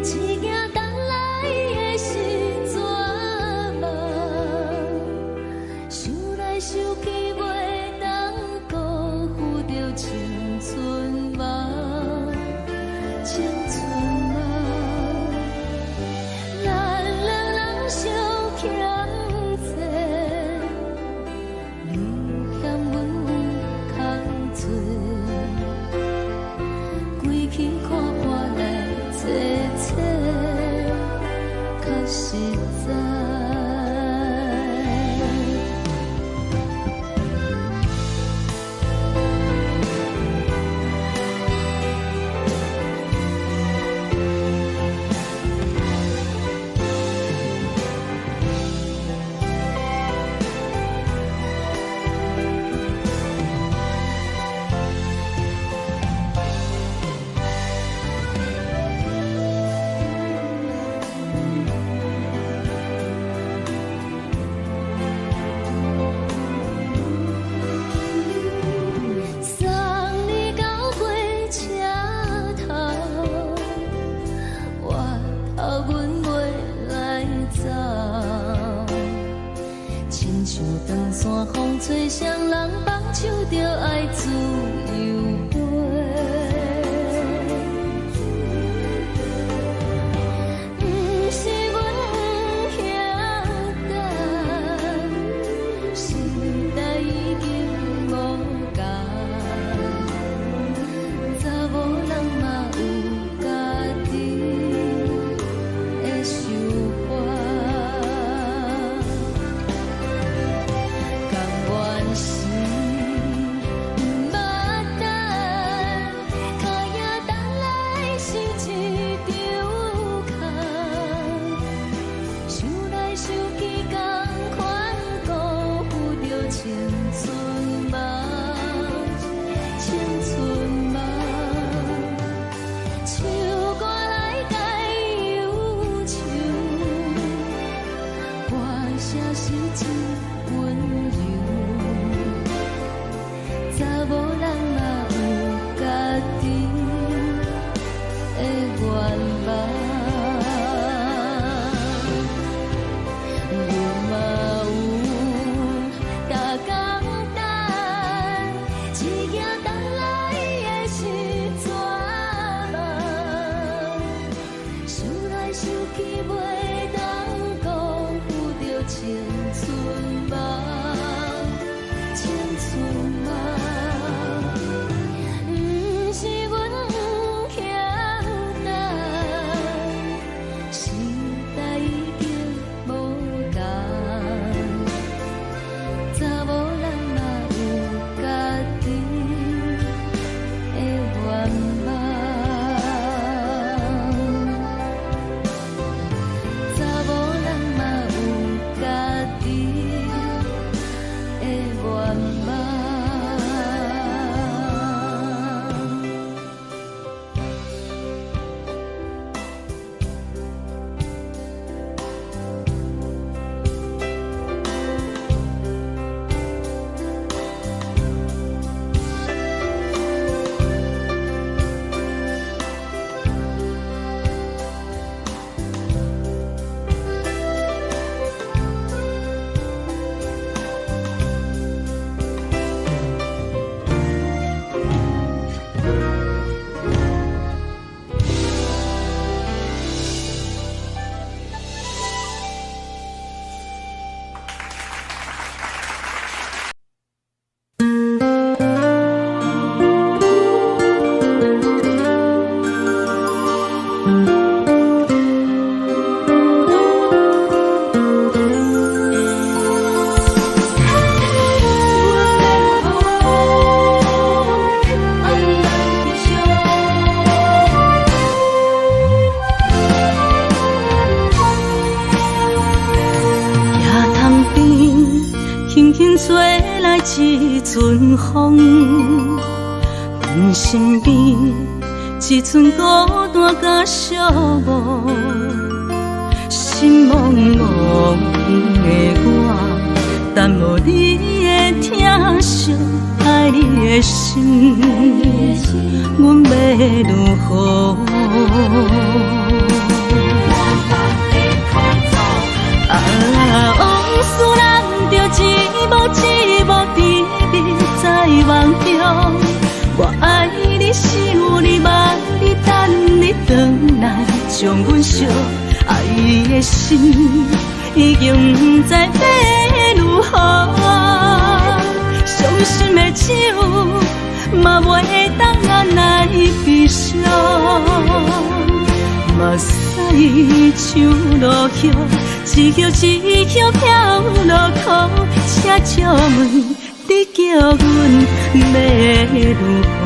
一件等来的时阵梦，想来想去袂当辜负着青春梦，青春梦，咱两人相。实在。风吹双人放手着爱自由飞，不是阮不晓等，时代已经无同，查某人嘛有家己的想法。一阵风，阮身边一寸孤单甲寂寞，心茫茫的我，等无你的疼惜，爱你的心，阮要如何？往事人着一幕一幕甜蜜在梦中，我爱你是有你望你等你回来，将阮惜爱的心已经不知要如何，伤心的手嘛袂当按来悲伤，嘛目屎像落叶，一叶一叶飘落雨，车照问你叫阮要如何？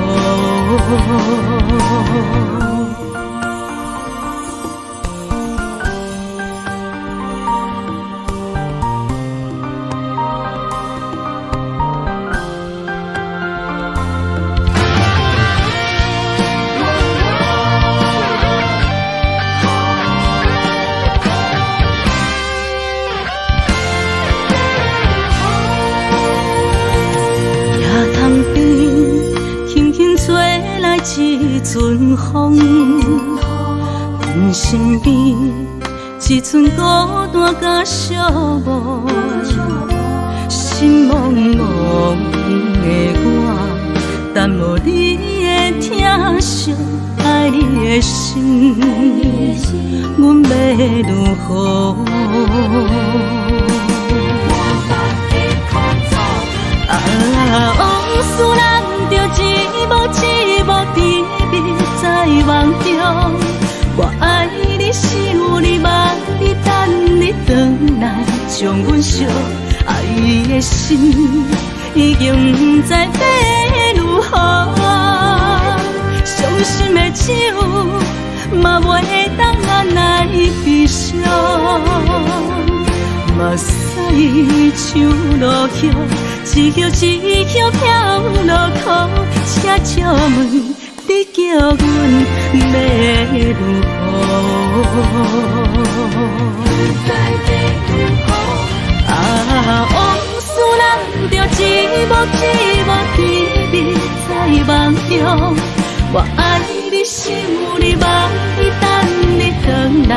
一阵风，阮身边一阵孤单甲寂寞，心茫茫的我，等无你的疼惜，爱你的心，阮要如何？往事难着一幕一幕甜蜜在梦中，我爱你想你望你等你回来，将阮惜爱的心已经不知要如何。伤心的手嘛袂当按来悲伤，目屎像落叶，一叶一叶飘落雨，车照问你叫阮要如何？往事难着一幕一幕甜蜜在梦中，我爱你想你望你等你回来，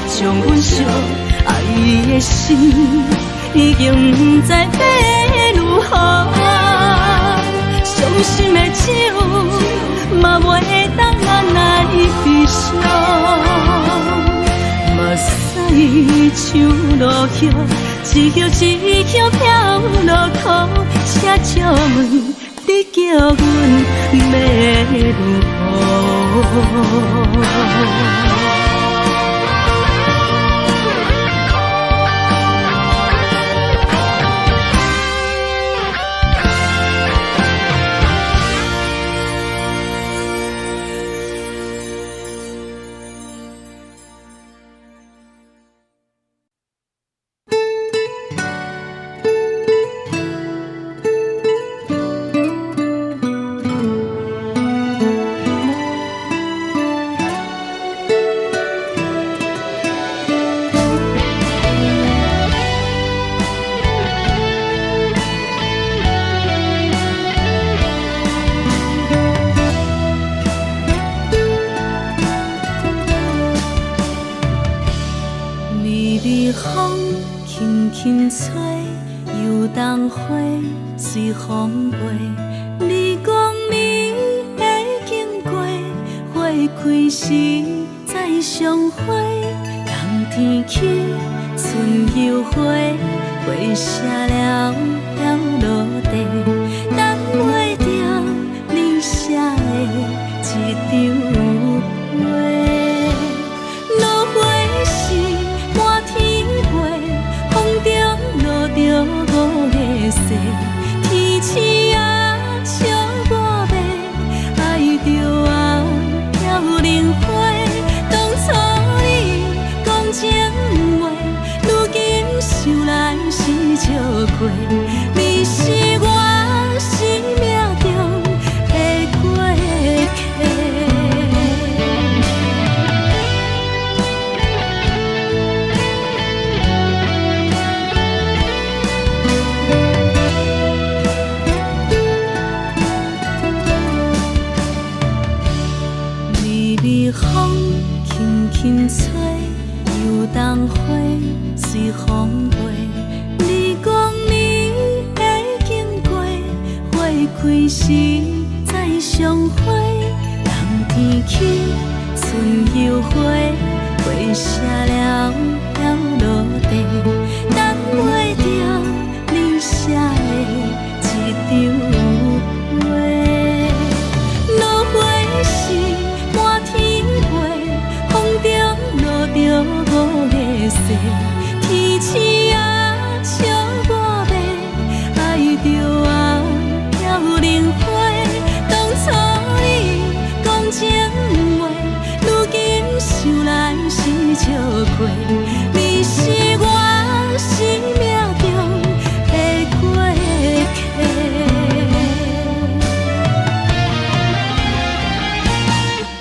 将阮惜爱的心已经不知要如何。伤心的手嘛袂当按来悲伤，目屎像落叶，一叶一叶飘落雨，车照问你叫阮要如何？风轻轻吹，游动花随风飞。你讲你会经过，花开时再相会。冬天起，春又花，花谢了落地，等袂着你写的一张画。落花时满天飞，风中落着五个色，天星啊笑我迷，爱着啊飘零花。当初你讲情话，如今想来是笑过，你是我生命中的过客。微微风轻轻吹，游动花随风飞。你讲你会经过，花开时再相会。冬天起，春又花，花谢了落地，等袂着你写的一张画。落花时满天飞，风中着五个世，天星啊笑我迷，爱着啊飘零花。当初你讲情话，如今想来是笑过。你是我生命中的过客。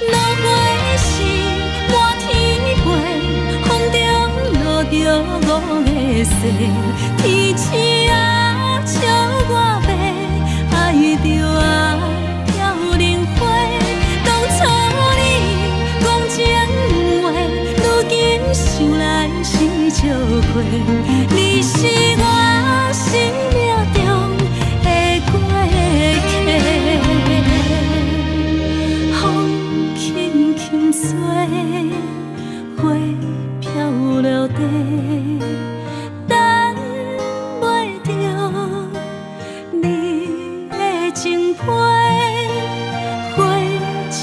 落花是满天飞，风中落着五个世，天星啊笑我迷，爱着啊飘零花。当初你讲情话，如今想来是笑过。你是我生命中的过客。风轻轻吹，花飘落地，等袂着你的情批。花笑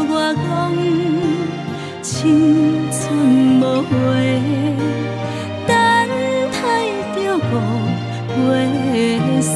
我讲青春无悔，等待着五月世。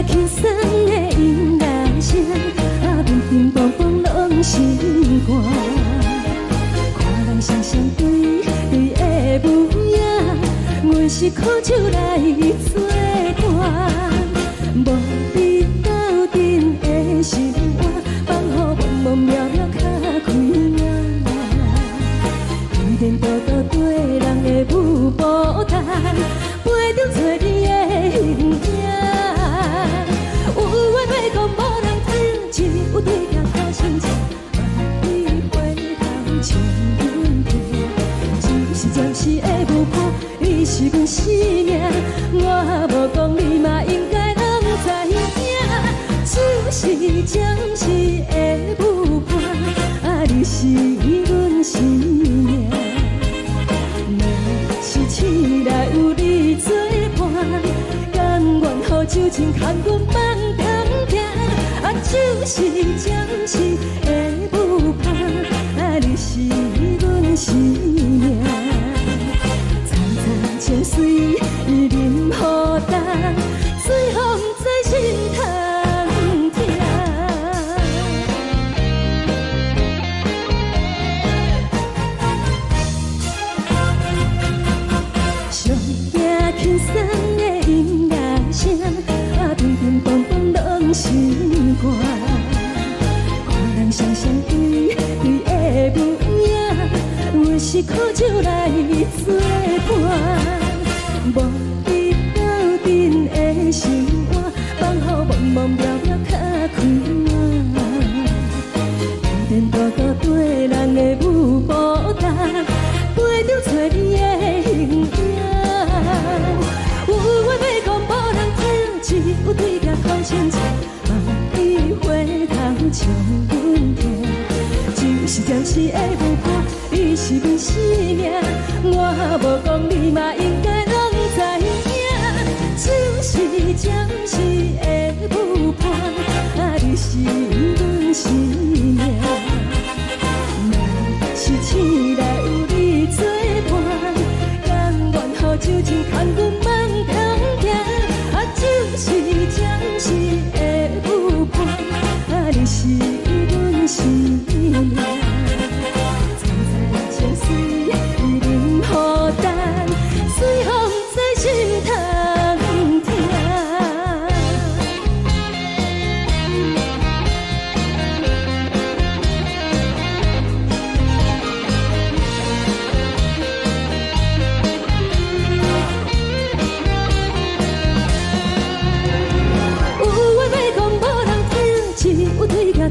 轻松的音乐声，乒乒乓乓拢心肝。看人双双对对的舞影，阮是苦酒来作伴。无你斗阵的心肝，放予茫茫渺渺较开眼。一点多多对人的舞步弹，陪着做你的形影。有话要讲无人听，只有对镜头先唱，万里回头唱阮听。就是暂时的舞伴，你是阮生命，我无讲你嘛应该拢知影。就是暂时的舞伴，你是阮生命。是醒来有你作伴，甘愿予酒精牵阮梦中行。就是暂时的舞伴，你是阮生命。层层情水任予担，水风在心头听。上行轻松的音乐声，乒乒乓乓拢心肝。看人双双对对的舞影，阮是苦酒来作伴。无你斗阵的心肝，放予茫茫渺渺较开眼。一点多多对人的舞步弹，陪着做你的形影。有话要讲无人听，只有对镜头先唱，万里回头唱阮听。就是暂时的舞伴，你是阮生命，我无讲你嘛应该拢知影。就是暂时的舞伴，你是阮生命。若是醒来有你作伴，甘愿予酒精牵阮梦中行。就是暂时的舞伴，你是阮生命。层层情水任予担，水风在心头听。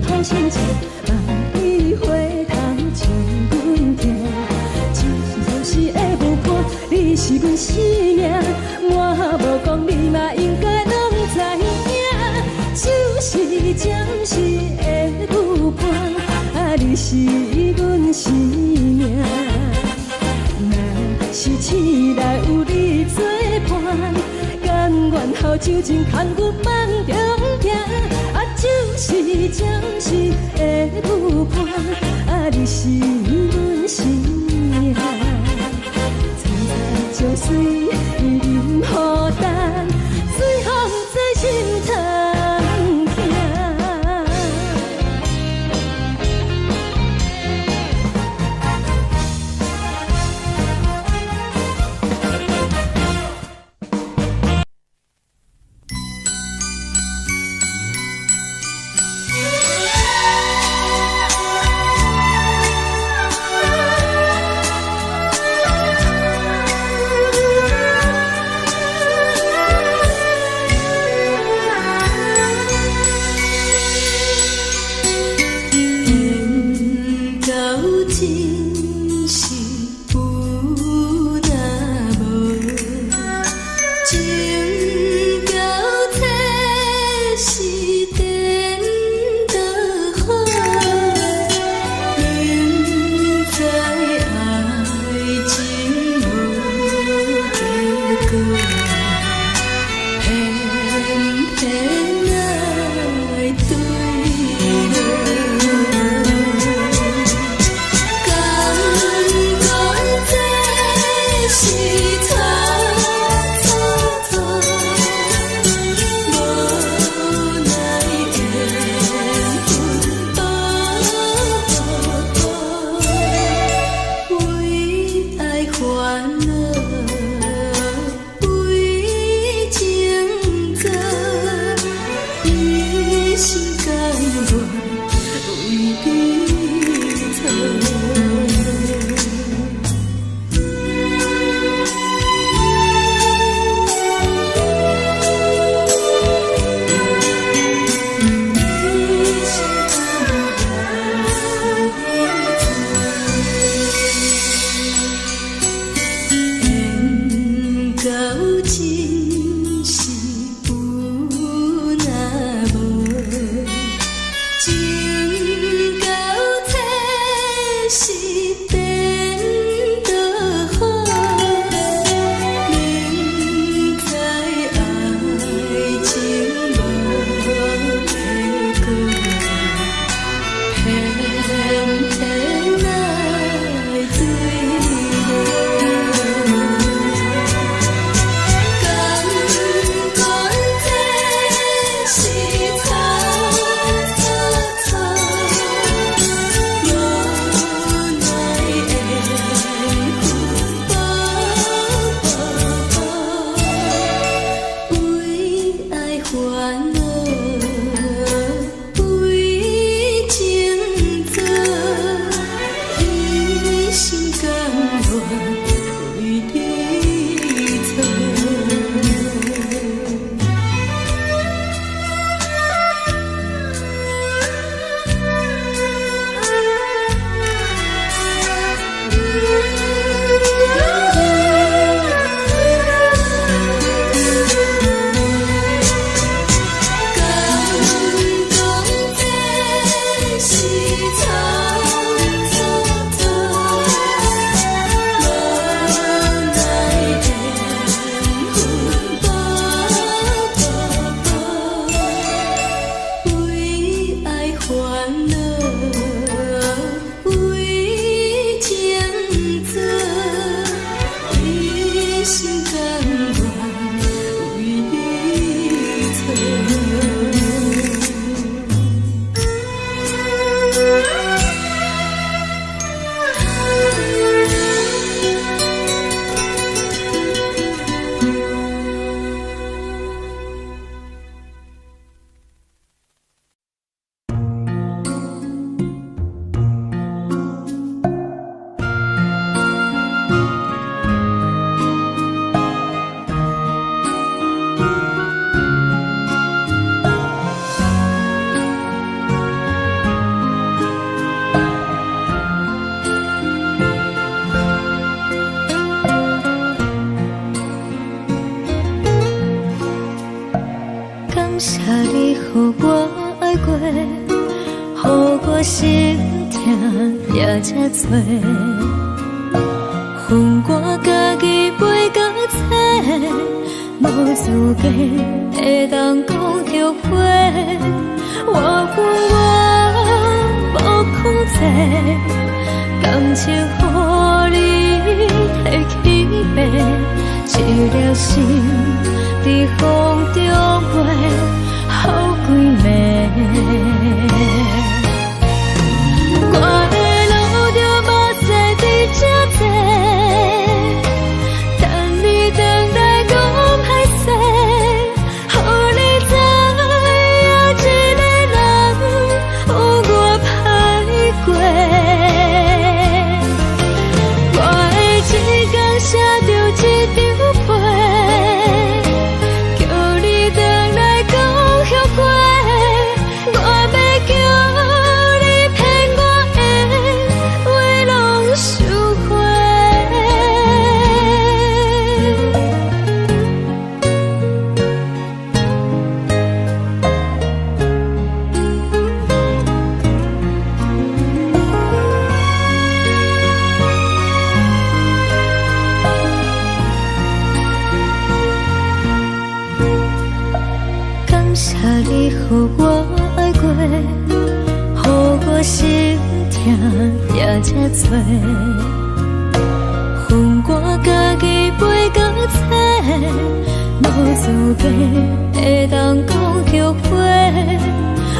头先唱，万里回头唱阮听。就是暂时的舞伴，你是阮生命，我无讲你嘛应该拢知影。就是暂时的舞伴，你是阮生命。若是醒来有你作伴，甘愿予酒精牵阮梦中行。就是暂时的舞伴，你是阮生命。层层情水任予担，水风在心头听。谢你，予我爱过，予我心痛也这多。恨我家己袂到切，无资格会当讲后悔。我恨我无控制，感情予你提起飞，一粒心在风中飞，好几暝。我的路着目屎在这多，等你等待讲歹势，予你知影一个人有我歹过。我的一天写着一张被，叫你回来讲后悔。我要叫你骗我的话拢收回。感谢你，予我爱过，予我心痛也这多。恨我家己袂到切，无资格会当讲后悔。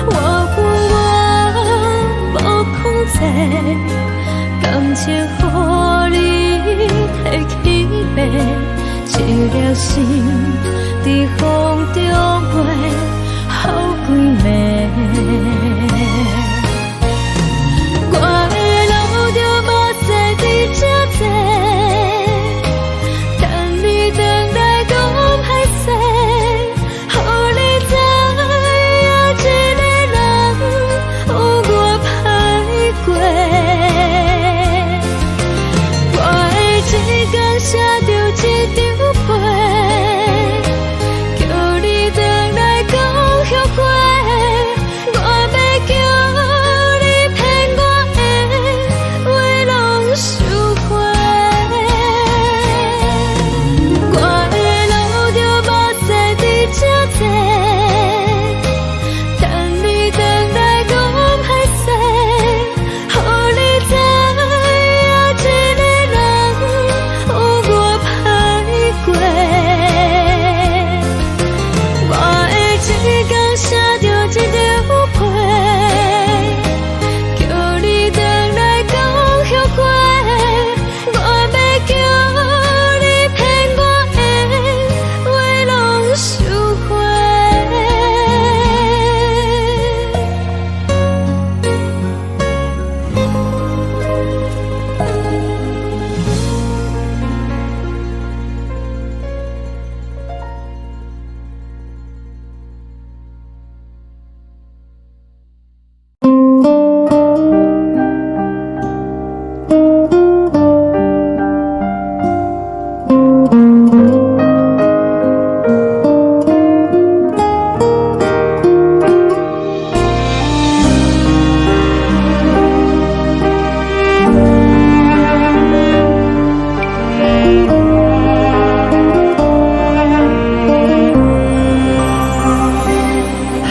我恨我无控制，感情予你提起飞，一粒心在风中飞，好几暝。我的路着目屎在这多，等你等待讲歹势，予你知影一个人有我歹过。我的一天写着一张被，叫你回来讲后悔。我要叫你骗我的话拢收回。我的路着目屎在这多，等你等待讲歹势，予你知影一个人有我歹过。我的一天写着一张被，叫你回来讲后悔。我要叫你骗我的话拢收回。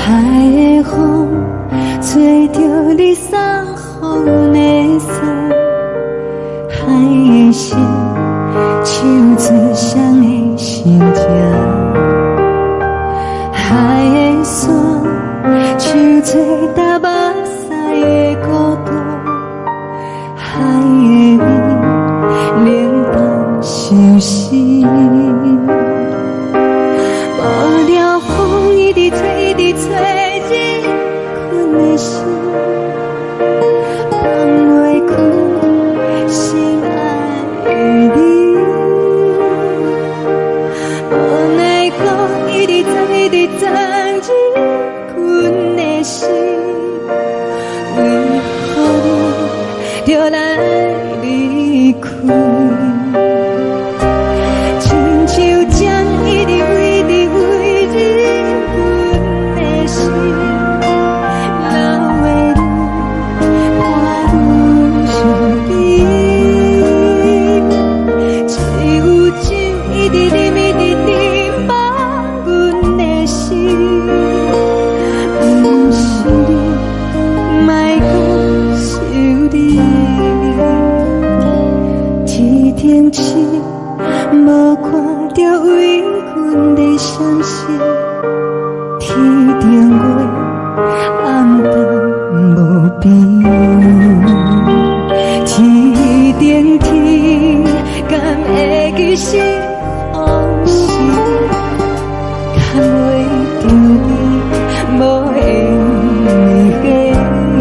海的风吹着你送风的伞，海的心手做双的心痛，海的山手做搭目屎的孤独，海的美冷淡伤心。无聊风一直吹，一直吹，日困的心放袂开，心爱的你。无奈何一直走，一直走，日困的心，为何你就来离开？亲像将一直飞，一直飞，日困是天顶月，暗淡无边。天顶天，敢会记是往事？敢袂着你，无缘的你。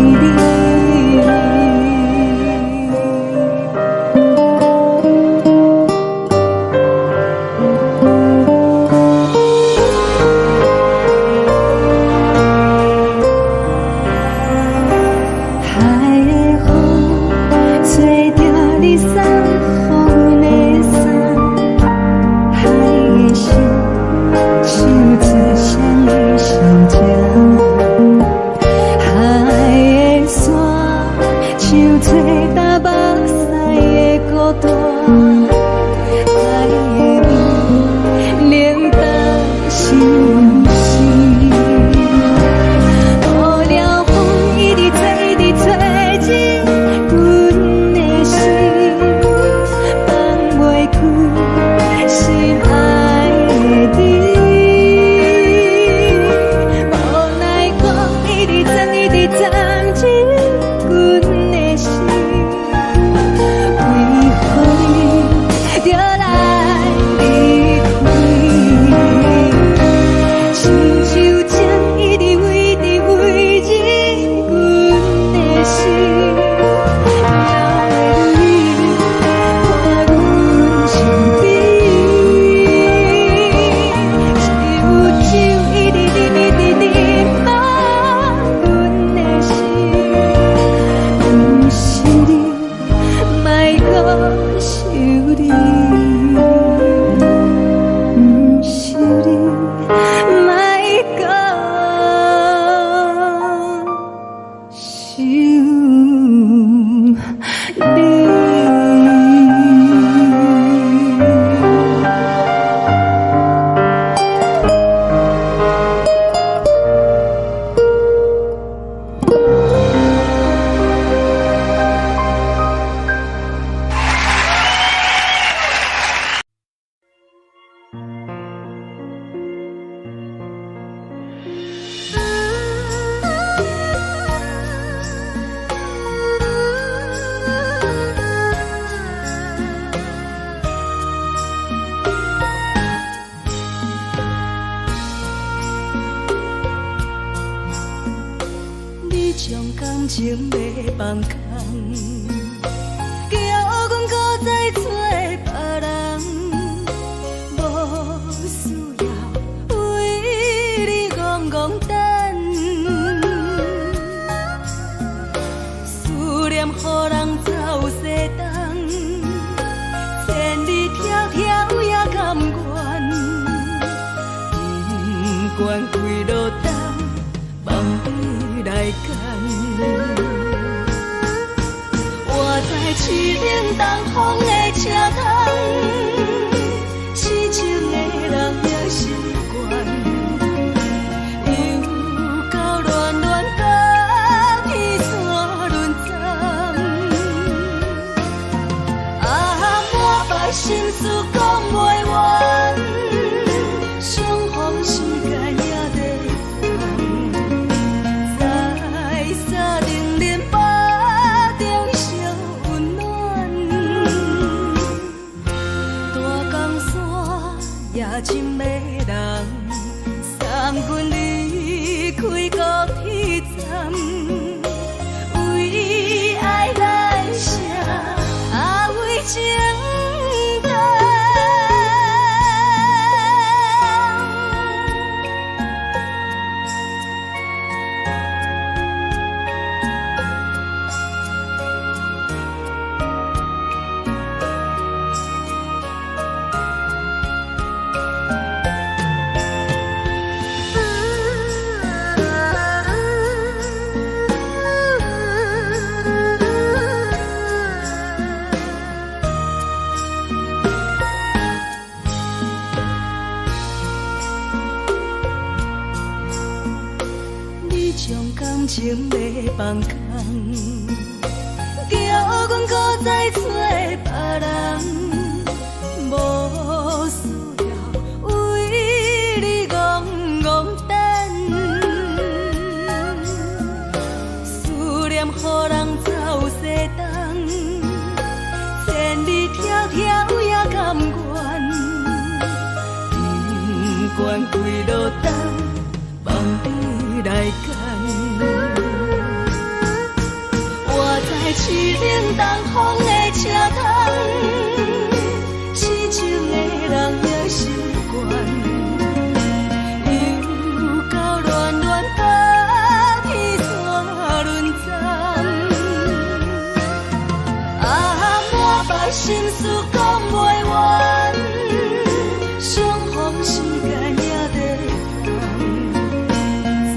情要放空，叫阮搁再找别人，无需要为你戆戆等。思念予人走西东，千里迢迢也甘愿，不管开路灯，梦伊来干。我在市顶东风的车窗，痴情的人也习惯，又到乱乱甲彼山论丛。啊，满腹心事讲袂完，相逢时间也在等，在沙定林巴中相温暖。大江山也深的人，送阮离开高铁站，为爱来写，为情等。你将感情要放空，叫阮搁再找别人，无需要为你戆愿开路灯，望你来牵。我在市冷东风的车头，痴情的人也心倦。又到乱乱把天线轮转，满腹心事讲袂完，相逢时间也在等，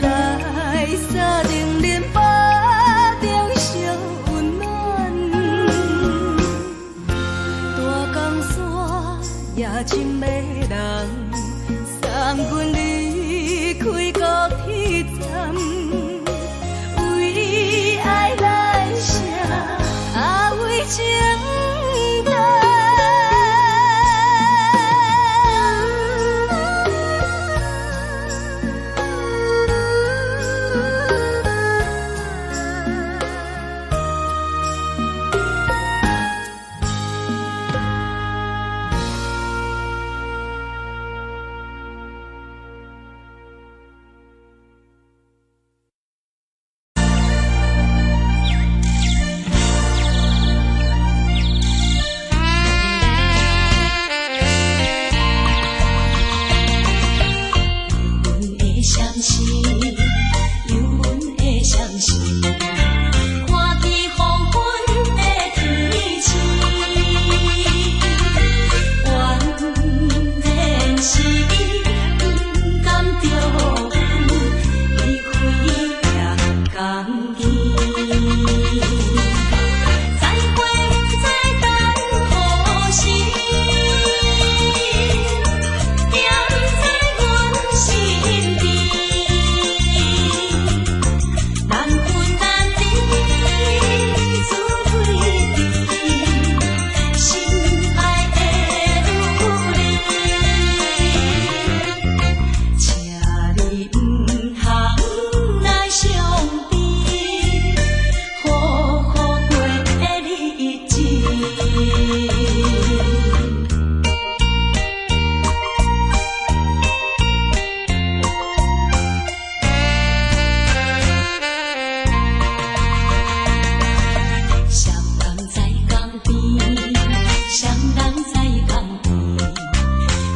在沙定林巴中相温暖，大江山也真迷人，送阮离开高铁站，为爱来写为情单。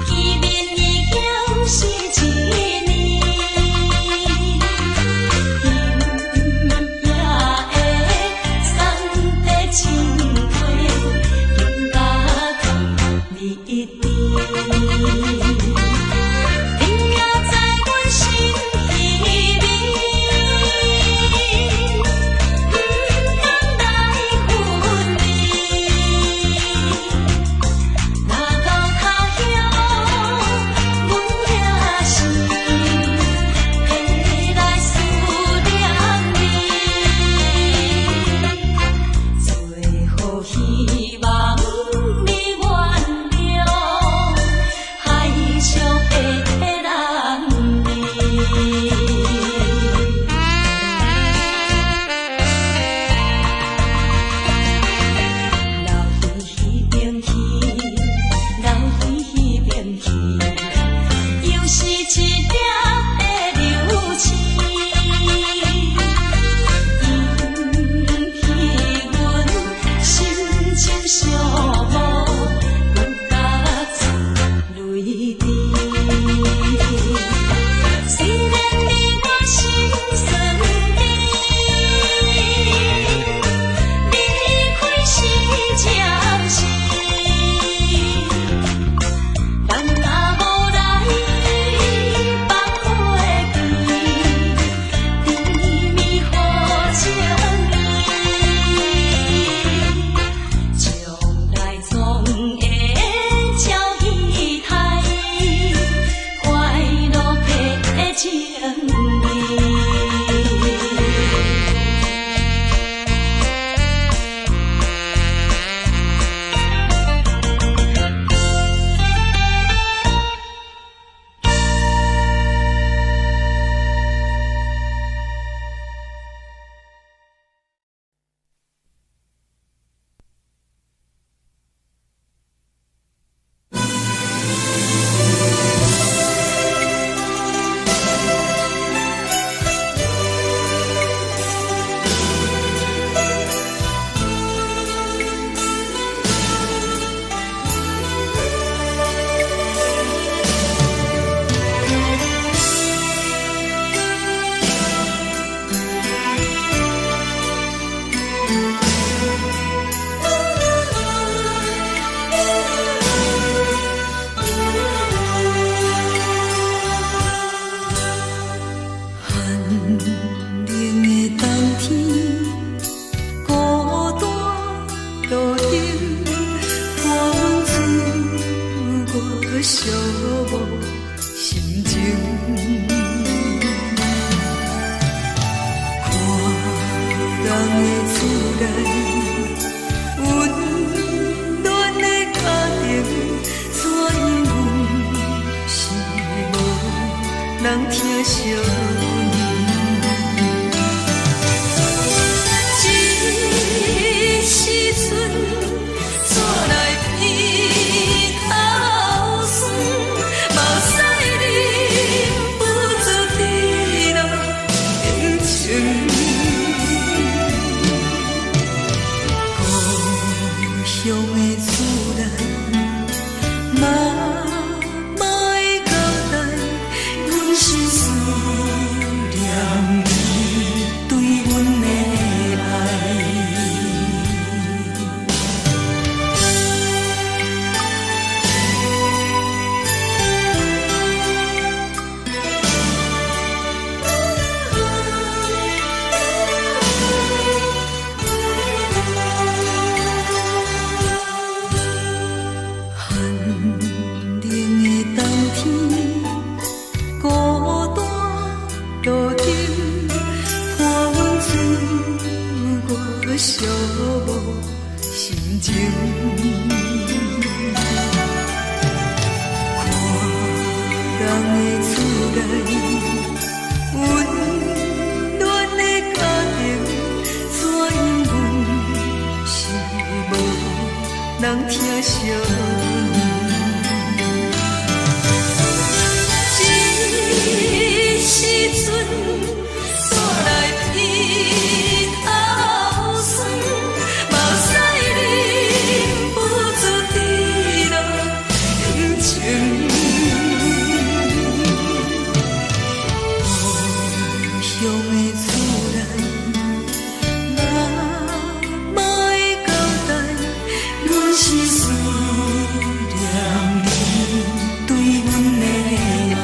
见面已经是一年。疼惜你。这时阵怎来鼻口酸，目屎忍不住滴落眼睛。故乡的厝内，妈妈的交代，阮是思念你对阮的爱。寒冷的冬天，孤单路顶，看阮自我寂寞心情。看人的厝内，温暖的家庭，怎因阮是无人疼惜你？这时阵怎来鼻口酸，目屎忍不住滴落眼睛。故乡的厝内，妈妈的交代，阮是思念你对阮的爱。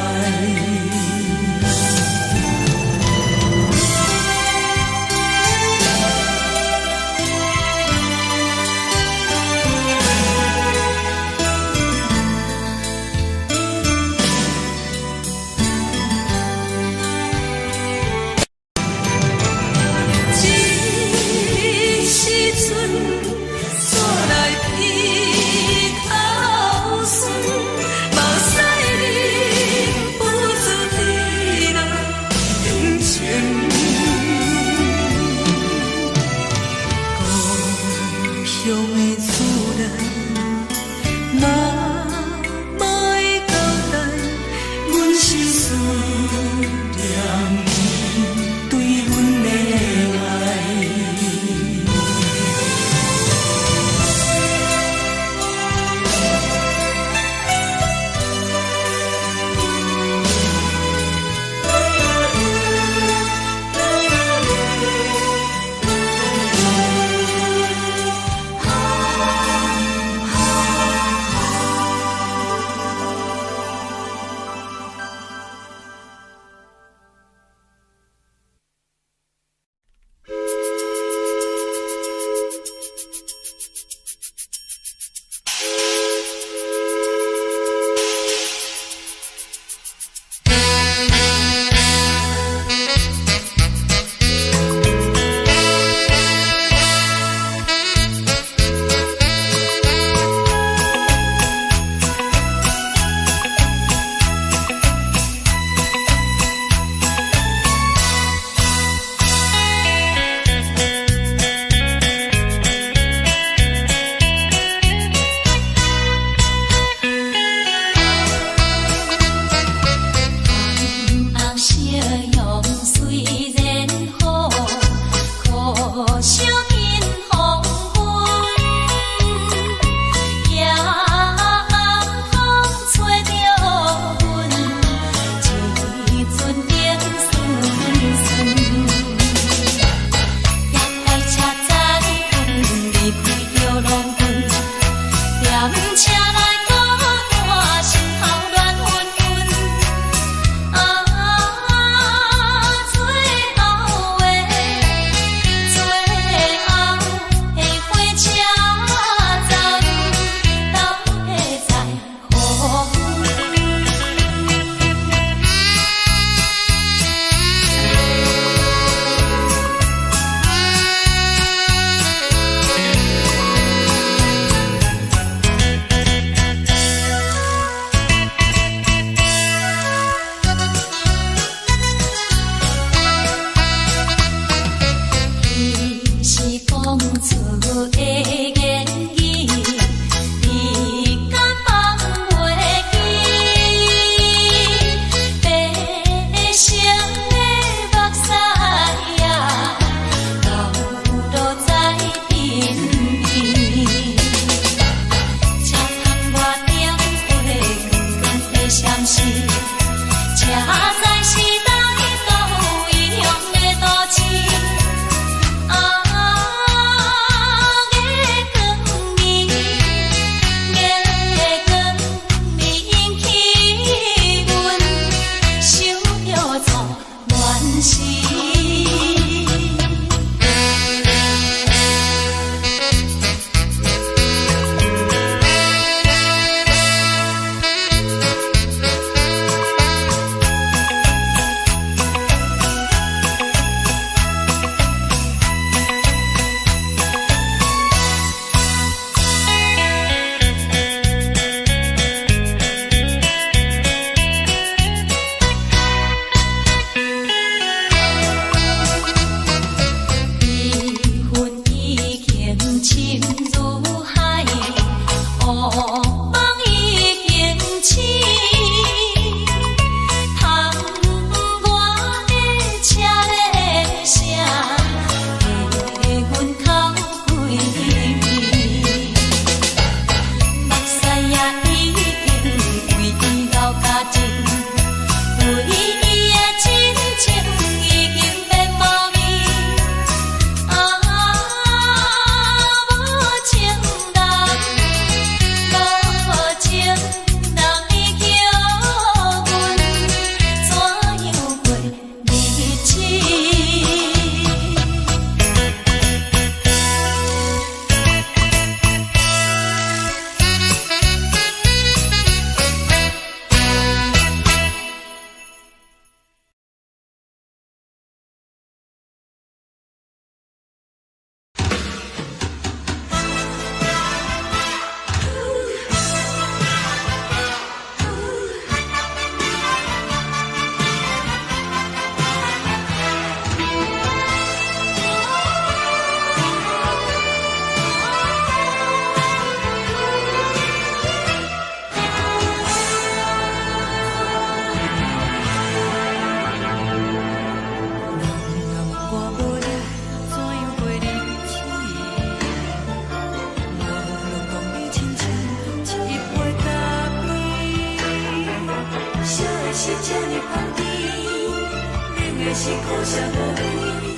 的是苦涩无味，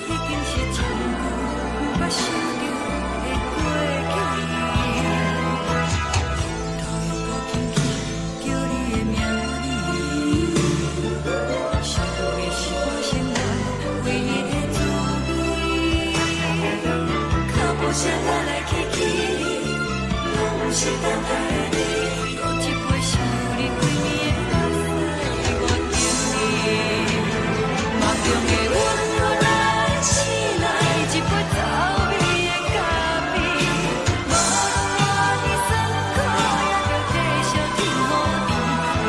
已经是真久毋捌想着的过去。头又搁轻轻叫你的名字，想的是我生活唯一的滋味。脚步声来来去去，拢不是等待的你。搁一杯想你几暝的目屎，我敬你。梦中的阮落来醒来，一杯走味的咖啡，无论我的酸苦，也着继续甜予你。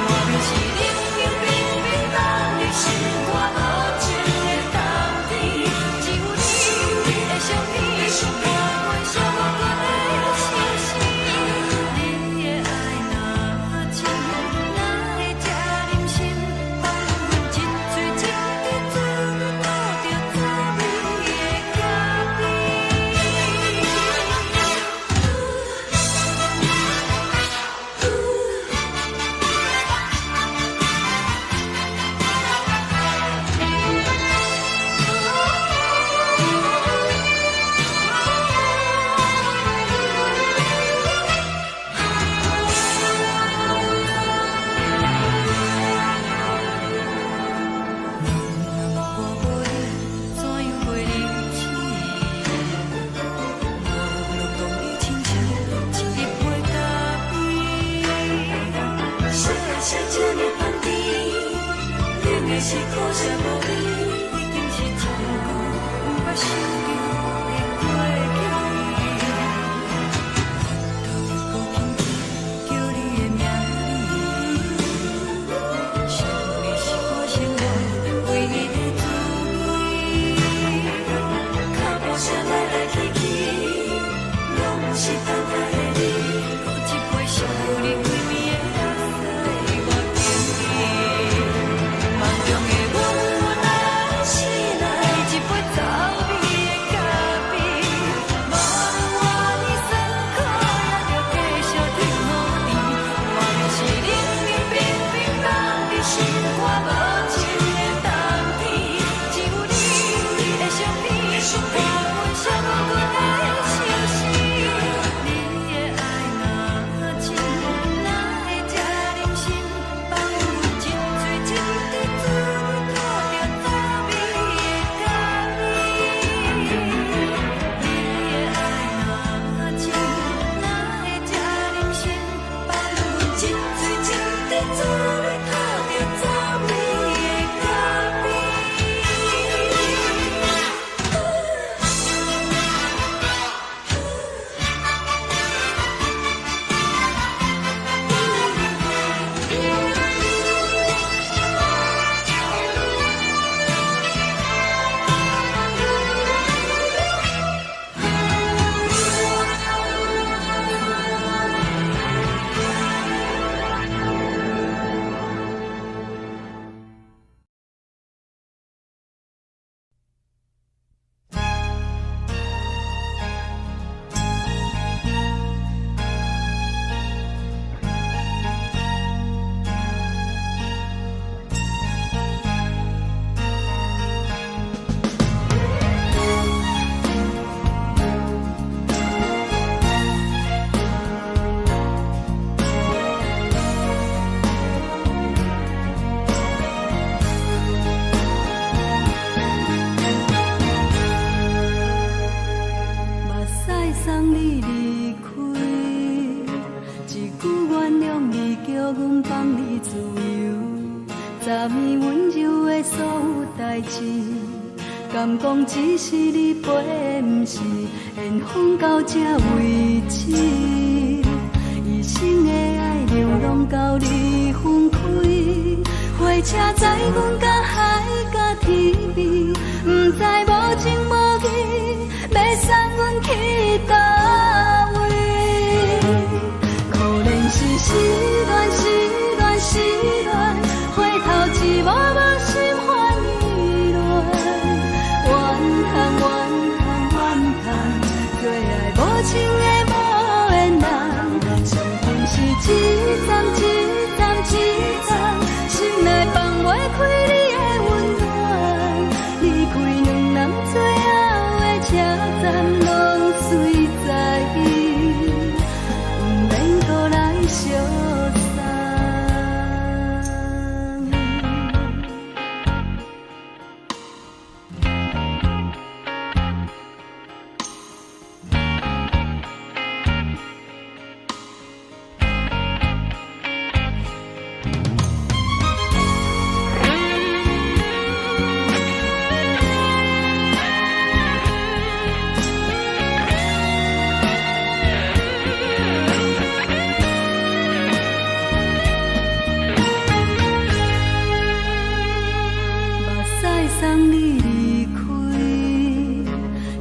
我就是冷冷冰冰放入心肝无情的冬天，只有你的相片，伴阮寂寞过的心事。你的爱若真，哪会这忍心放阮一嘴一滴滋味，吐着滋味的咖啡。我无你，怎样袂离弃？无论讲你亲像一杯咖啡。小的是这么放甜，冷的是苦涩无味。已经是真久毋捌想着的过去。头又搁轻轻叫你的名字，想的是我生活唯一的滋味。脚步声来来去去，拢不是等待的你。搁一杯想你几暝的目屎，我敬你。梦中的阮落来醒来，一杯走味的咖啡，无论我的酸苦，也着继续甜予你。我就是冷冷冰冰放入心肝无情的冬天，只有你的相片，伴阮寂寞过的心事。你的爱若真，哪会这忍心放阮一嘴一滴滋味，吐着滋味的咖啡。你的爱若真，哪会这忍心放阮一嘴一滴滋味，吐着滋味的咖啡。目屎送你离开，一句原谅你，叫阮放你自由，昨暝温柔的所有代志，敢讲只是你陪，毋是缘分到这为止。一生的爱流浪到你分开，火车载阮甲海甲天边，毋知无情无义，要送阮去倒位？可能是失恋，失恋，失恋，回头一幕幕心欢意乱，怨叹，怨叹，怨叹，对爱无情的无缘人，情分是一站一站一站，心内放袂开你的来送你离开，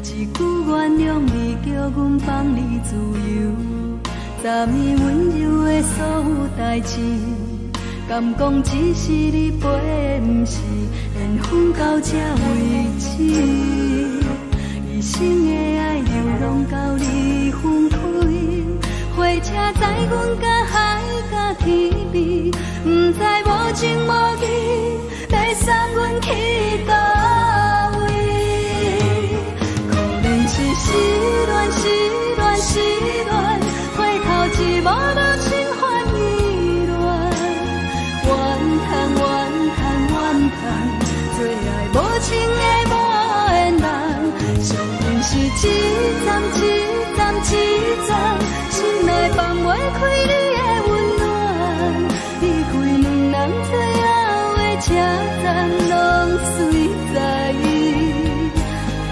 一句原谅你，叫阮放你自由。昨暝温柔的所有代志，敢讲只是你陪，不是缘分到这为止。一生的爱流浪到你分开，火车载阮甲海甲天边，不知无情无义，要送阮去倒位？可能是失恋，失恋，失恋，回头一幕幕心烦意乱，怨叹，怨叹，怨叹，最爱无情的无缘人，上恨是一站一站一站，心内放袂开你的温暖，离开两人最后的车站，拢随在，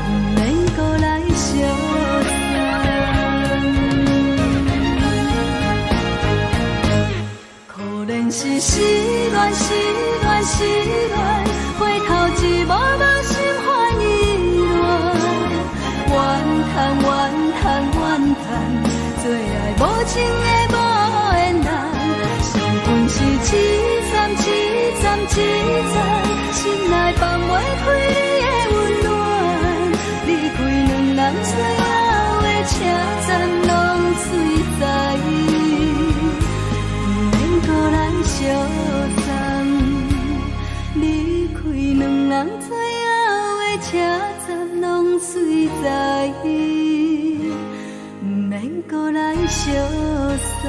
不免搁来相送。可能是失恋，失恋，失恋，回头一幕幕心烦意乱，怨叹，怨叹，怨叹，最爱无情的无缘人，上恨是一站一站一站，心内放袂开你的温暖，离开两人最后的车站，拢随在，不免搁来相送，离开两人最后的车站，拢随在，不免搁来相送。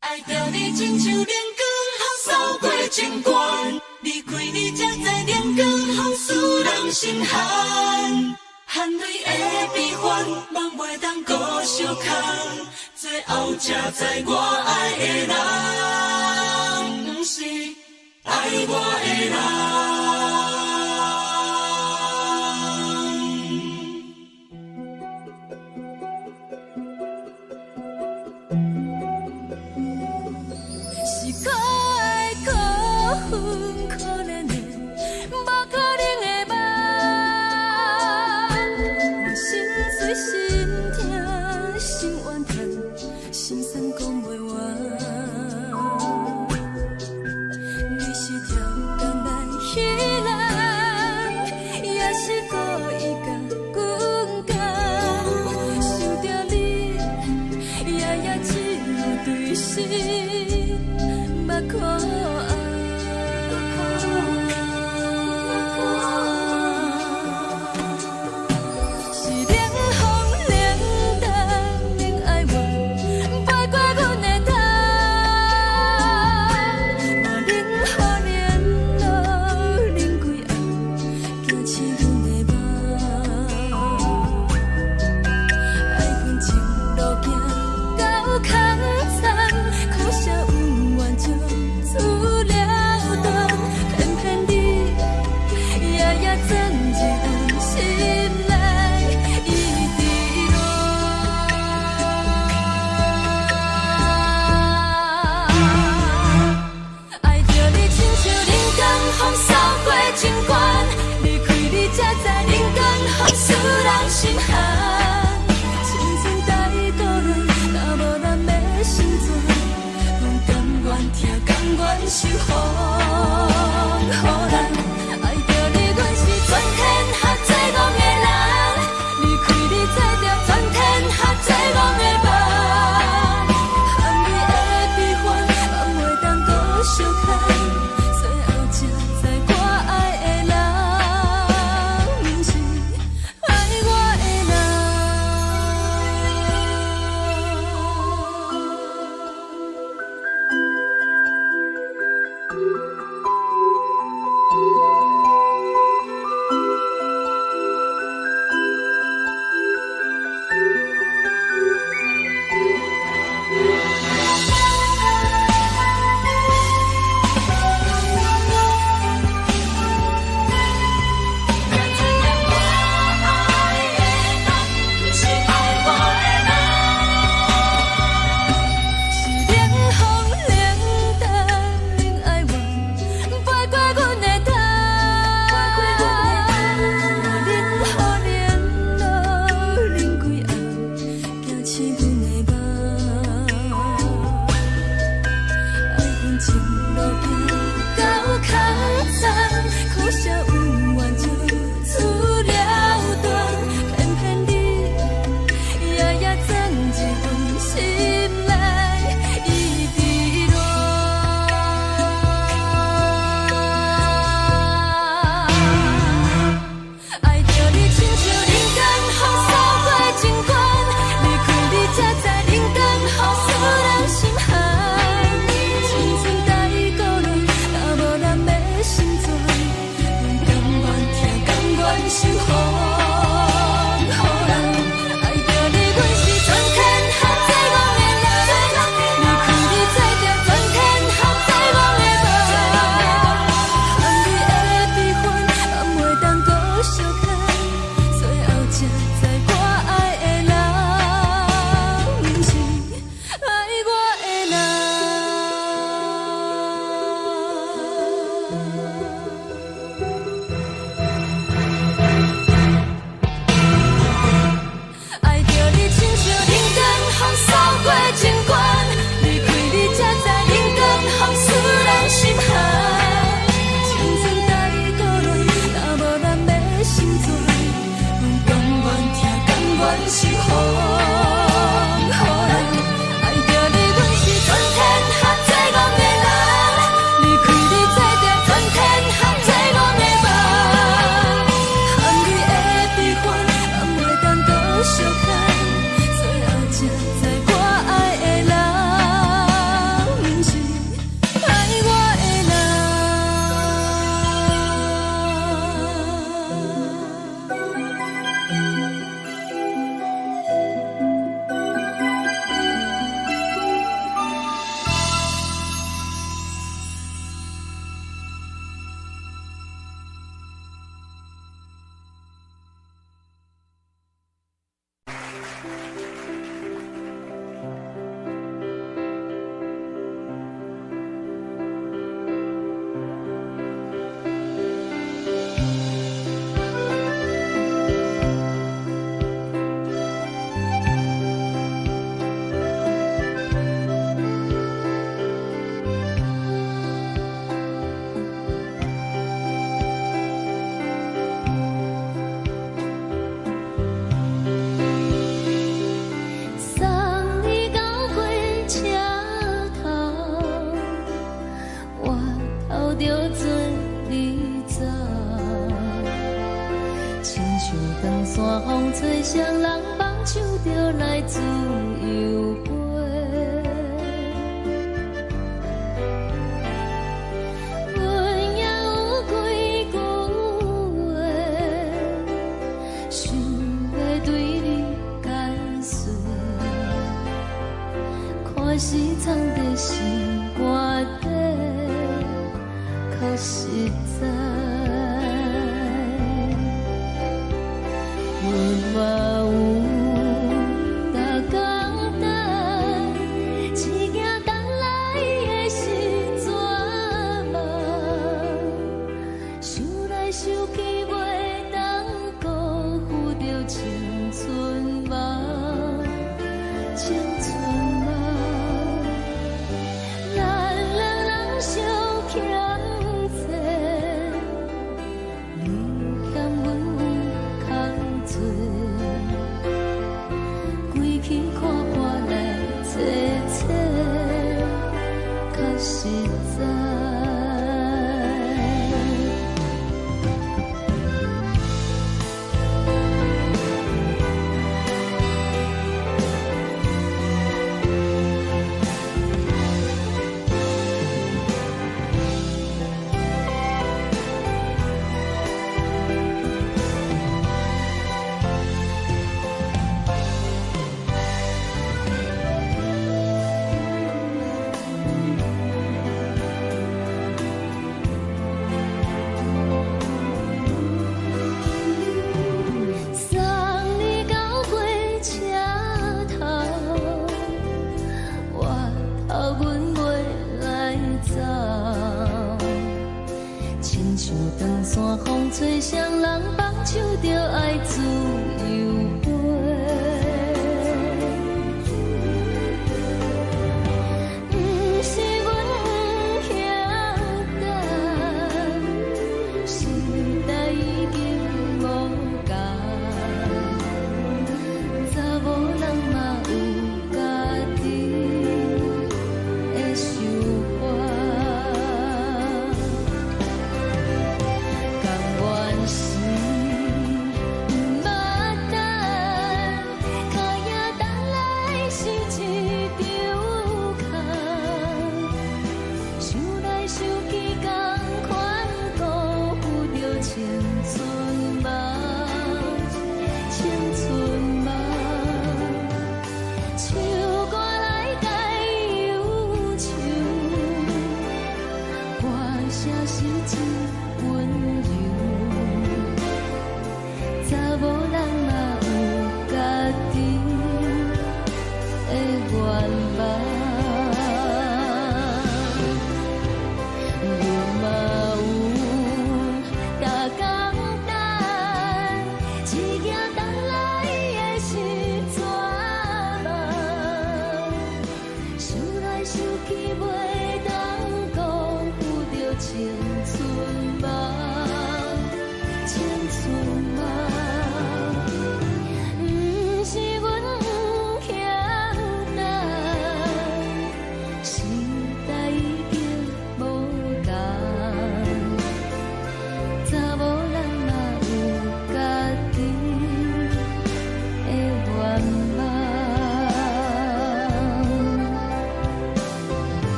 爱着你亲像连光风扫过情关，离开你才知连光风使人心寒。含泪的悲欢，望袂当搁相牵，最后才知我爱的人，不是爱我的人。是可爱可恨可怜的，无可能的梦。我心碎心痛心怨叹，心酸讲袂完。你是条工来依赖。来自由飞。阮也有几句话，想要对你解释，看是藏在心肝底，较实在。阮嘛有逐工等，只惊等来的时阵想来想去袂当辜负着青春梦，青春梦。咱两人相欠债，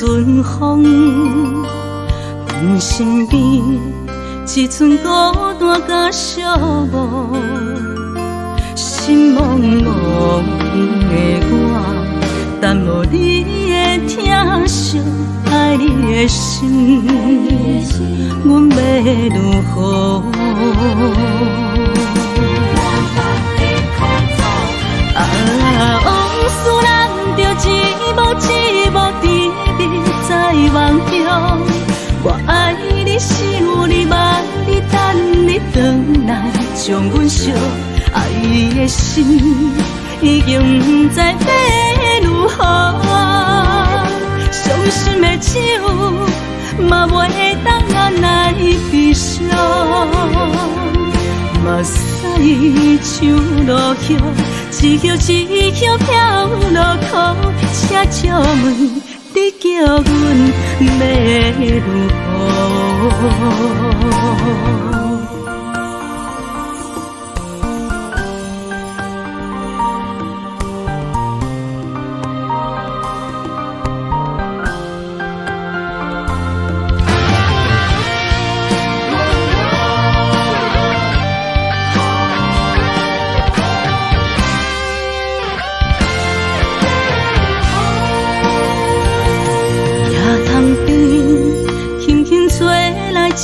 阵风，阮身边一寸孤单甲寂寞，心茫茫的我，等无你的疼惜，爱你的心，阮要如何？往事人着一幕一幕甜蜜在梦中。我爱你是有你望你等你回来，将阮惜爱的心已经不知要如何。伤心的手嘛袂当按来悲伤。目屎像落雨，一叶一叶飘落雨，请借问你叫阮要如何？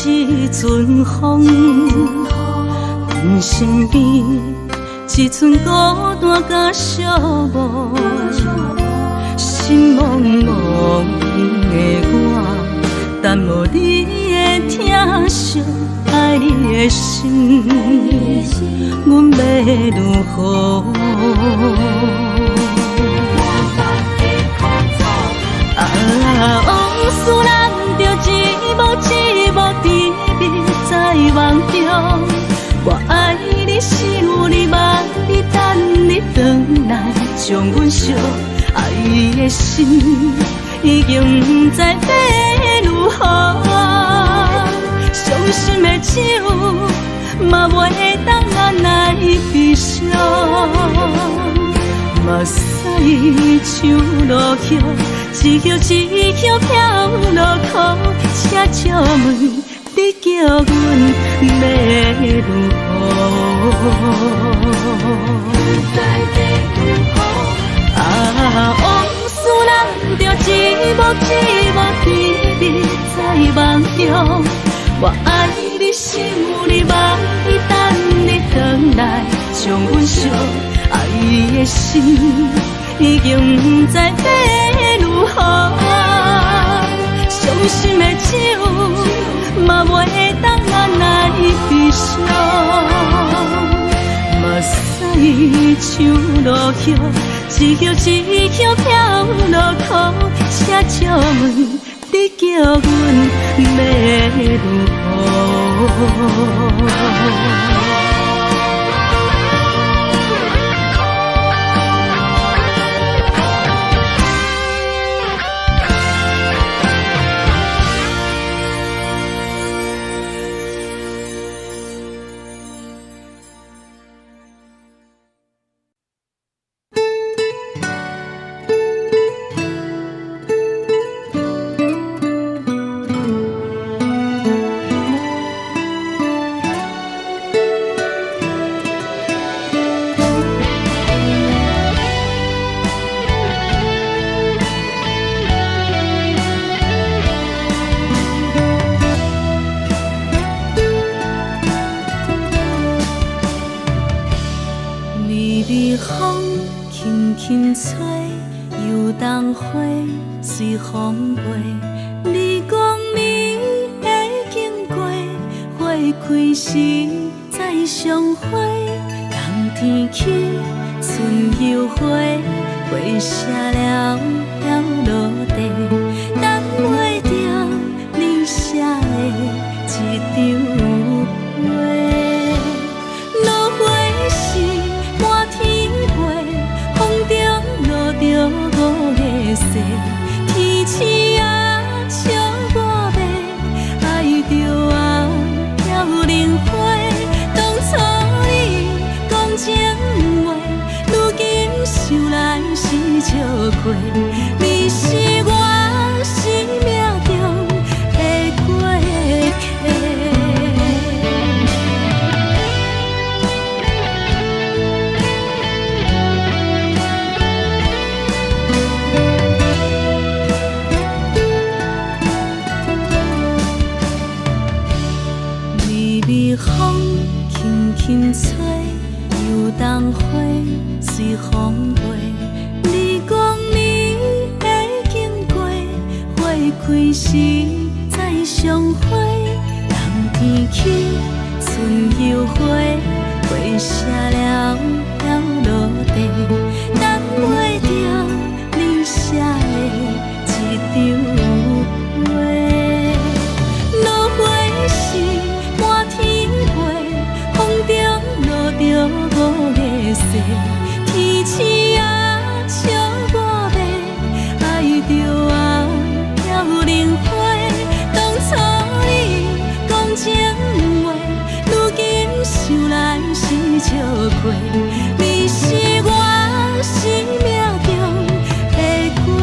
一阵风，阮身边一寸孤单甲寂寞，心茫茫的我，等无你的疼惜，爱你的心，阮要如何？往事人着一幕一幕甜蜜在梦中。我爱你是有你望你等你回来，将阮惜爱的心已经不知要如何。伤心的手嘛袂当按来悲伤。目屎像落雨，一叶一叶飘落雨，请借问你叫阮要如何？往事人着一幕一幕甜蜜在梦中。我爱你是有你望你等你回来，将阮惜爱的心已经不知要如何。伤心的手嘛袂当按来悲伤。目屎像落雨，一叶一叶飘落雨，请借问你叫阮要如何？随风飞，你讲你会经过，花开时再相会。冬天起，春又回，花谢了落地，等袂着你写的一张画。落花是满天飞，风中落着五个色。天星啊，笑我迷，爱着啊飘零花。当初你讲情话，如今想来是笑亏。你是我心微风轻轻吹，游东花随风飞。你讲你会经过，花开时再相会。人天起，春又花，花谢了落地，等袂着你写的一张画。落花时满天飞，风中落着五个色。天星啊，笑我迷，爱着啊飘零花。当初你讲情话，如今想来是笑过。你是我生命中的过客。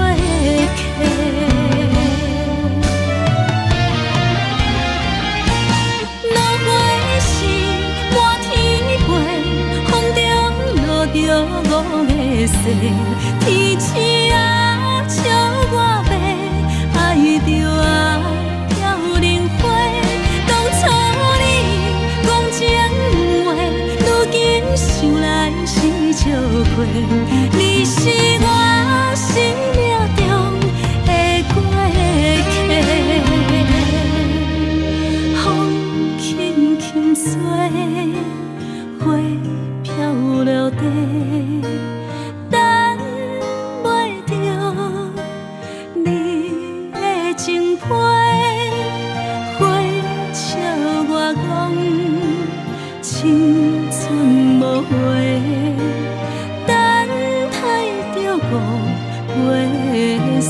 落花时满天飞，风中落着五个色。天星啊，笑我迷，爱着啊飘零花。当初你讲情话，如今想来是笑过。你是我生命中的过客。风轻轻吹，花飘落地，等袂着你的情批。花笑我讲青春无悔，等待着五月雪。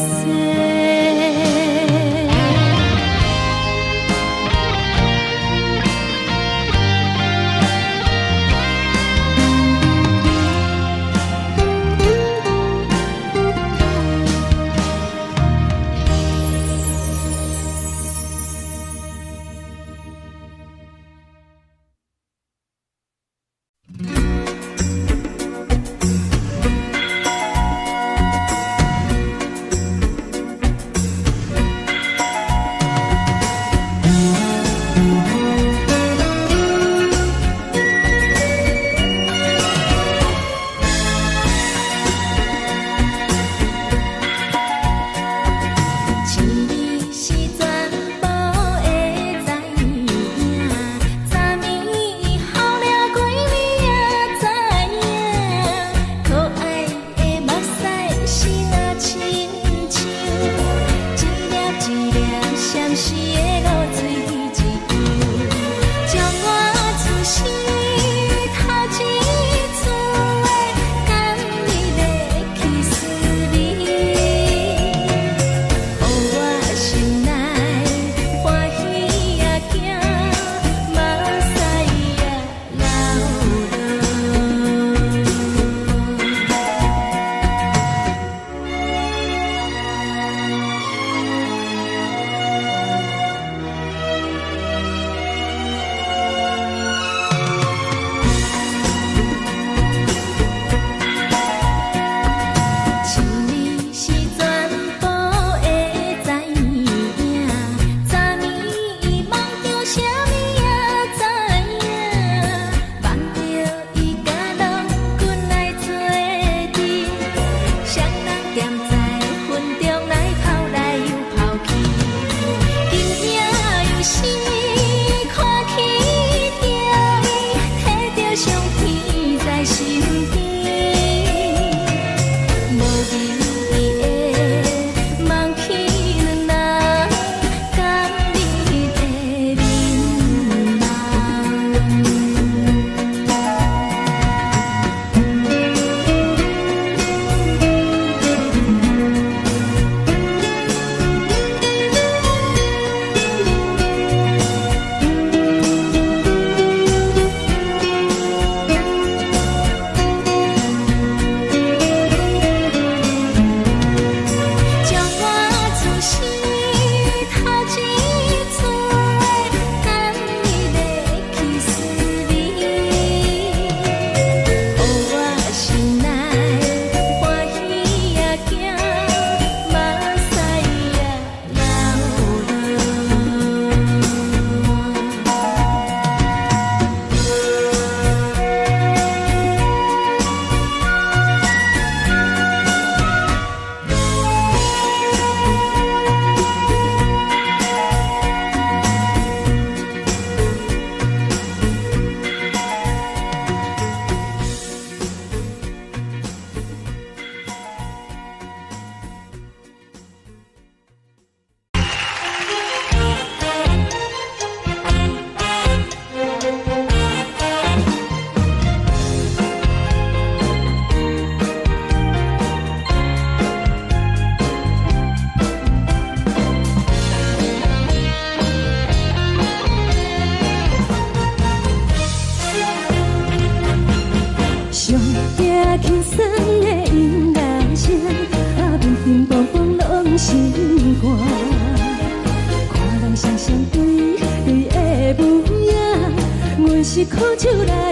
是苦酒来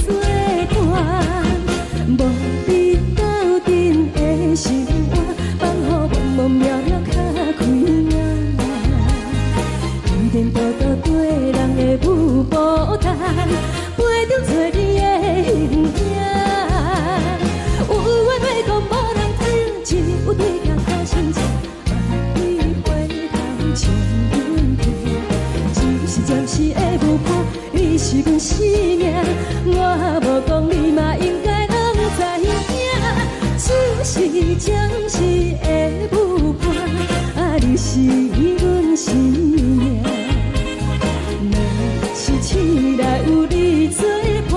作伴，无你斗阵的心肝，放予茫茫渺渺较开眼。颠颠倒倒对人的舞步弹，陪着做你的形影。有话要讲无人听，只有对镜头先前，万里回头将阮听。就是暂时的舞伴，你是阮生命，我无讲你嘛应该拢知影。就是暂时的舞伴，啊，你是阮生命。若是醒来有你作伴，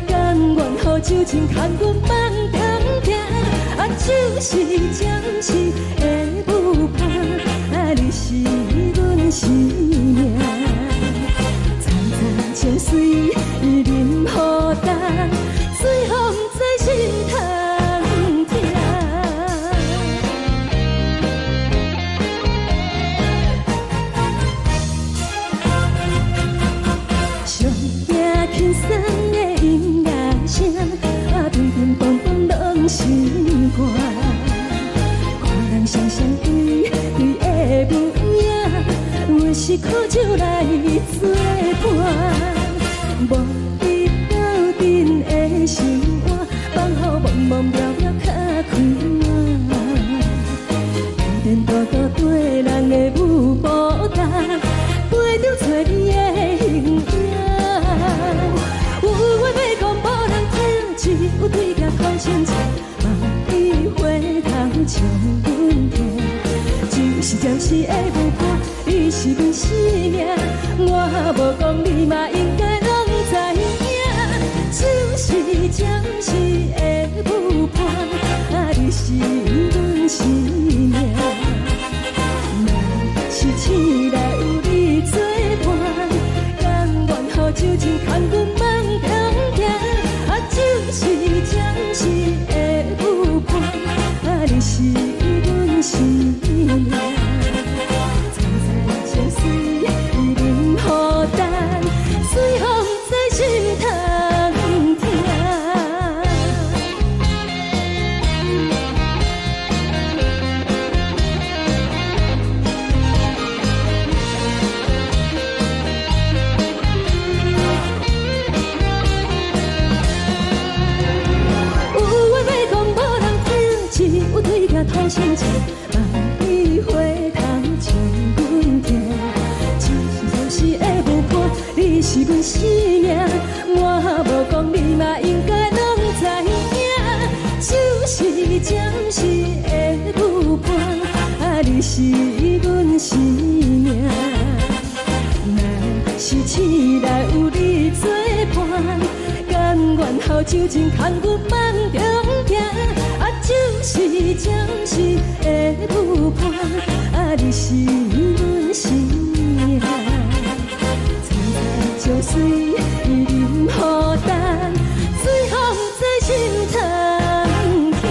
甘愿予酒精牵阮梦中行。啊，就是暂时的舞伴，啊，你是阮生命。层层情水任雨淡，水风在心头听。上听轻松的音乐声，啊，乒乒乓乓拢心肝。看人双双对对的模样，阮是苦酒来作伴，无你斗阵的心肝，放予茫茫渺渺较开眼。颠颠倒倒对人的舞步弹，陪着做你的形影。有话要讲无人听，只有对镜头先前，万里回头将阮听。就是暂时的舞伴，你是阮生命，我无讲你嘛应该拢知影。就是暂时的舞伴，啊，你是阮生命。若是醒来有你作伴，甘愿予酒精牵阮梦中行。啊，就是暂时的舞伴，啊，你是阮生命。层层情水任雨淡，水风在心头听。有话要讲无人听，只有对镜头先前，万里回头将阮听。就是暂时的舞伴，你是阮生命，我无讲你嘛应该拢知影。就是暂时的舞伴，啊，你是阮生命。若是醒来有你作伴，甘愿予酒精牵阮梦中行。啊，就是暂时的舞伴，啊，你是阮生命。层层情水任雨淡，水风在心头听。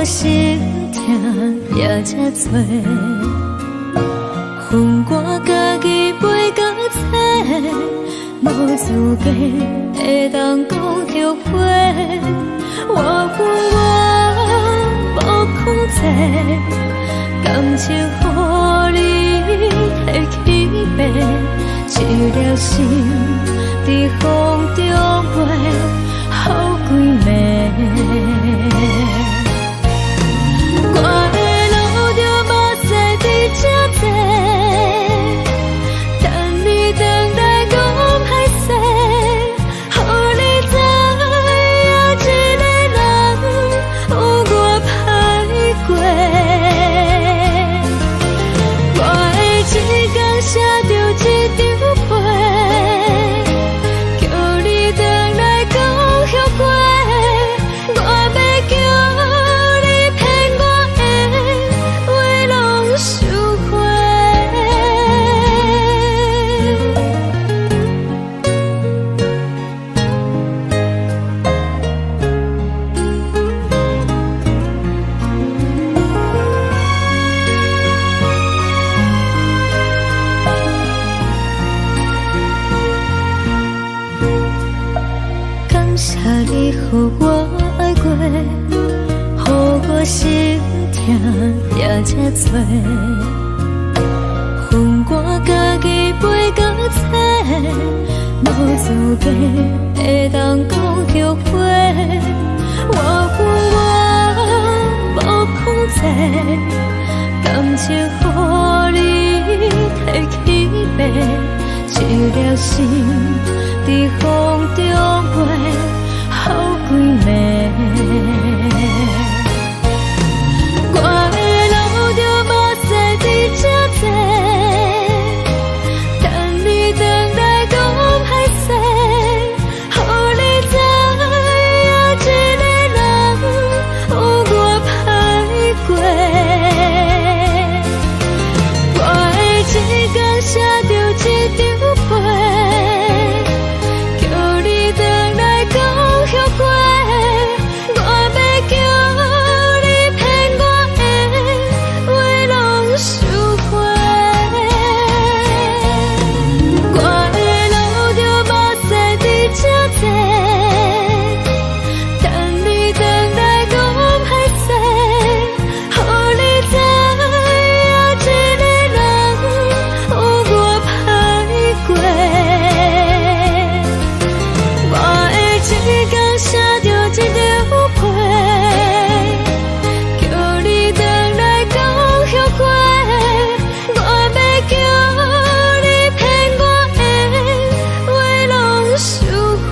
我心痛也这多，恨我家己飞到切，无资格会当讲后悔。我恨我无控制，感情予你提起白，一粒心在风中飞，好几暝。我的路着目屎伫这多，等你回来讲歹势，予你知影一个人有我歹过。我的一天写着一张被，叫你回来讲后悔。我要叫你骗我的话拢收回。感谢你予我爱过，予我心痛也这多，恨我家己飞到切，无资格会当讲后悔。我恨我无控制，感情予你提起白，一粒心在风中飞，好几暝。我的路着目屎伫这多，等你回来讲歹势，予你知影一个人有我歹过。我的一天写着一张被，叫你回来讲后悔。我要叫你骗我的话拢收回。我的路着目屎伫这多，等你回来讲歹势，予你知影一个人有我歹过。我的一天写着一张被，叫你回来讲后悔。我要叫你骗我的话拢收回。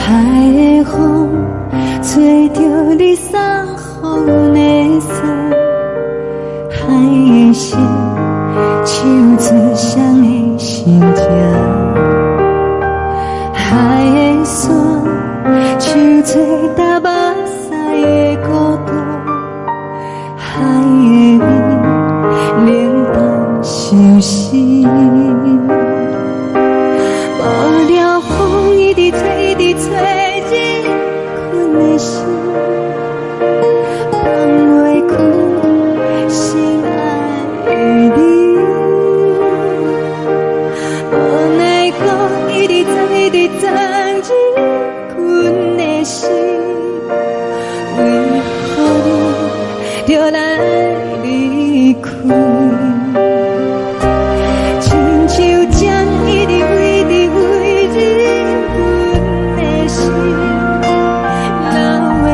海的风吹着你送予的伞，海的心唱出双的心情，海的山唱出搭目屎的孤独，海的你冷淡伤心。无聊风一直吹，一直吹，日困的心，放袂开心爱的你。无奈何一直走，一直走，日困的心，为何你就来离开？亲像针一直飞，一直飞，日阮的心，流的泪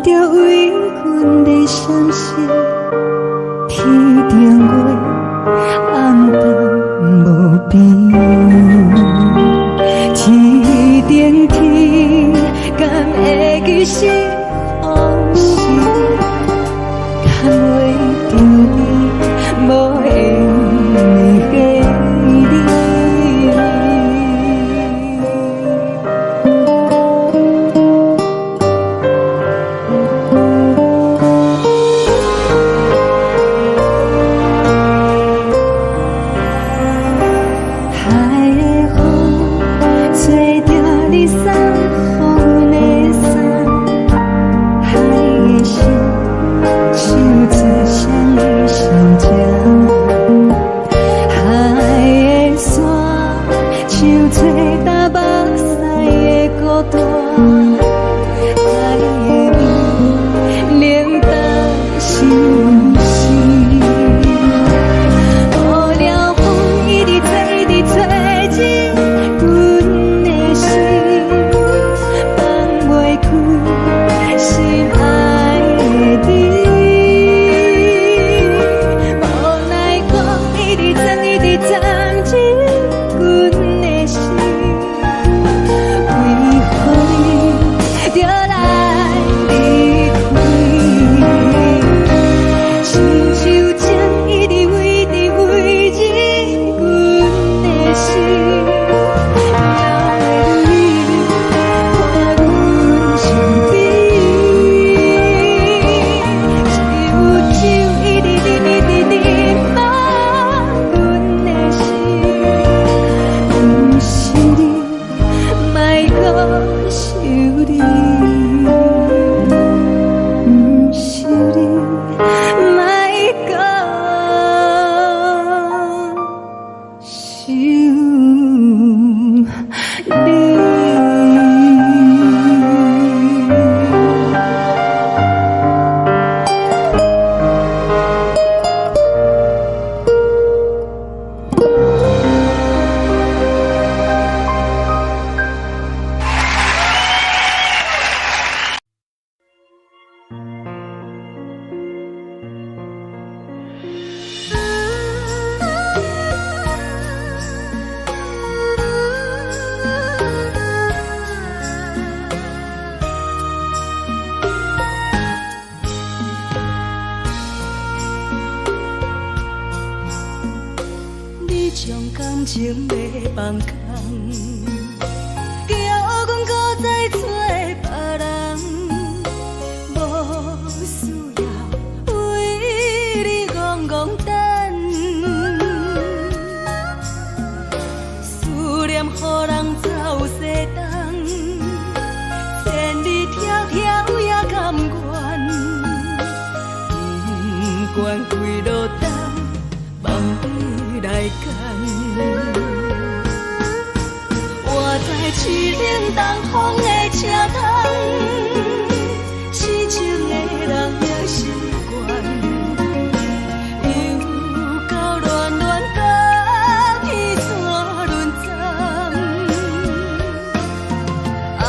着为阮的相思，天顶月暗淡无边，天顶天敢会记是往事，敢袂着你无缘的你。将感情要放空，叫阮搁再找别人，无需要为你戆戆等，思念予人走西东，千里迢迢也甘愿，不管几路灯，望你来干。我在市冷东风的车窗，痴情的人也习惯，又到乱乱甲彼山论站，满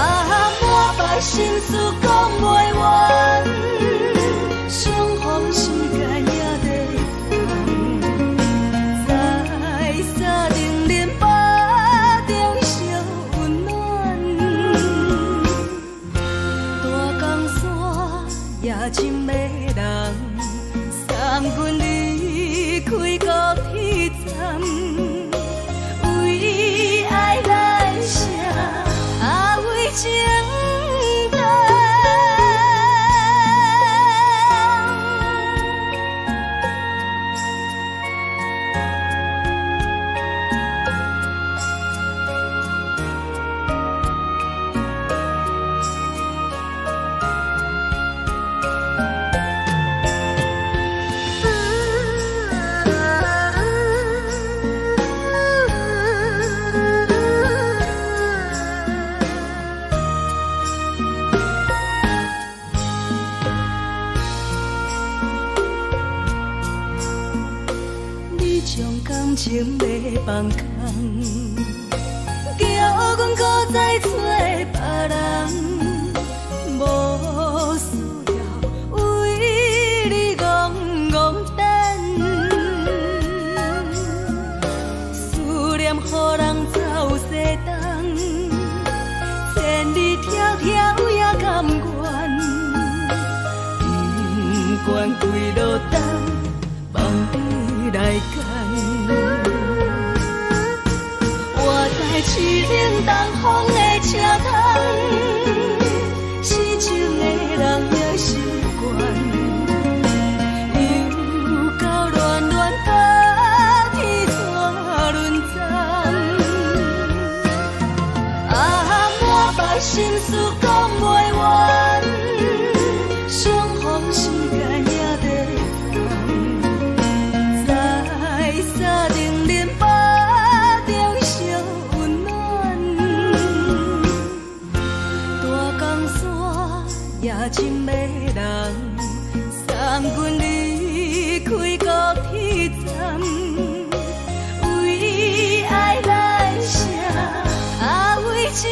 腹心事讲袂完，相逢时间也在在定林巴中烧温暖，大江山也真迷人，送阮离开高铁站，为爱来写为情长。将感情要放空，叫阮搁再找别人，无需愿归落等，望你来牵。我在市冷东风的车头，四周的人也习惯，又到乱乱打天带轮转。满腹心事讲袂完，相逢时间也在等，在沙定林巴中相温暖。大江山也真迷人，送阮离开高铁站，为爱来写，为情。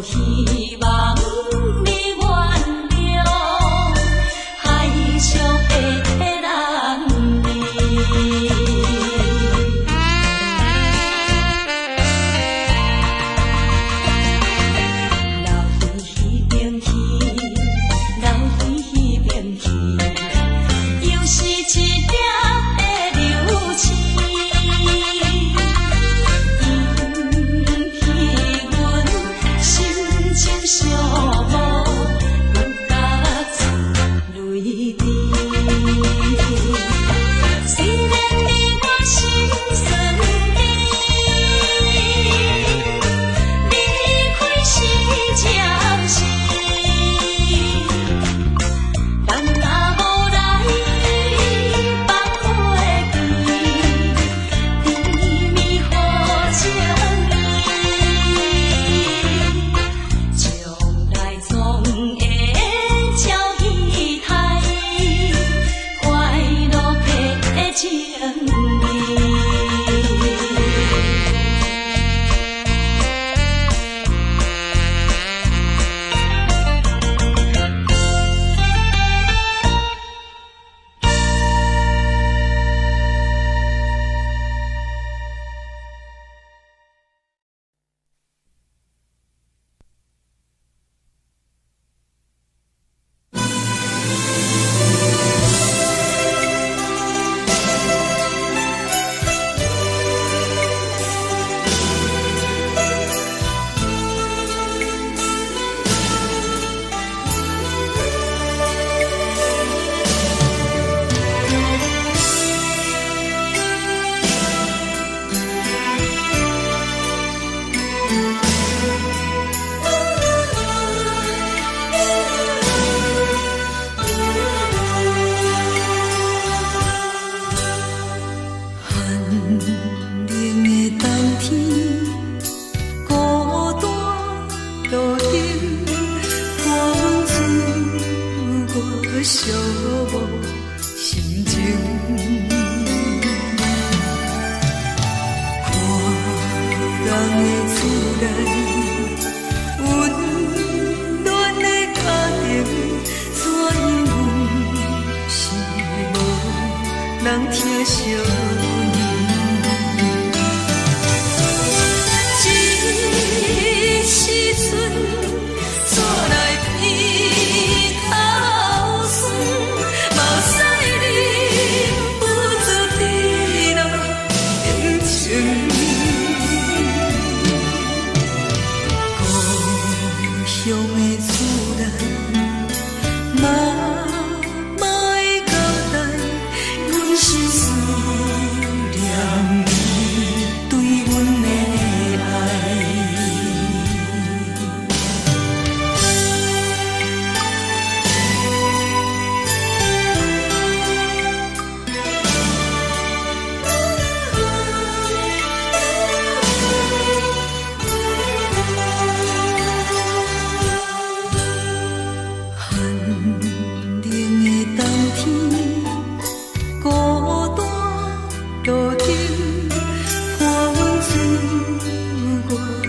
希望你原谅。无心情。看人的厝内温暖的家庭，怎样是无人疼惜。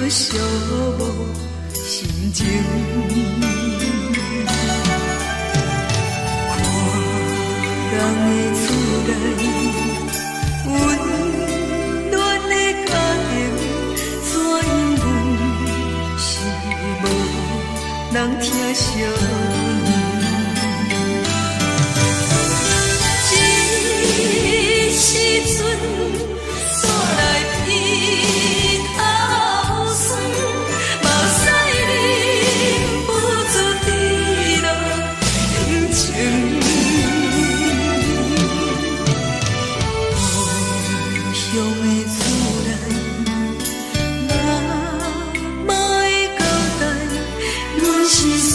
寂无心情，看人的厝内温暖的家庭，怎样是无人疼惜。一时阵煞来鼻头酸，目屎忍不住滴落眼睛。故乡的厝内，妈妈的交代，阮是思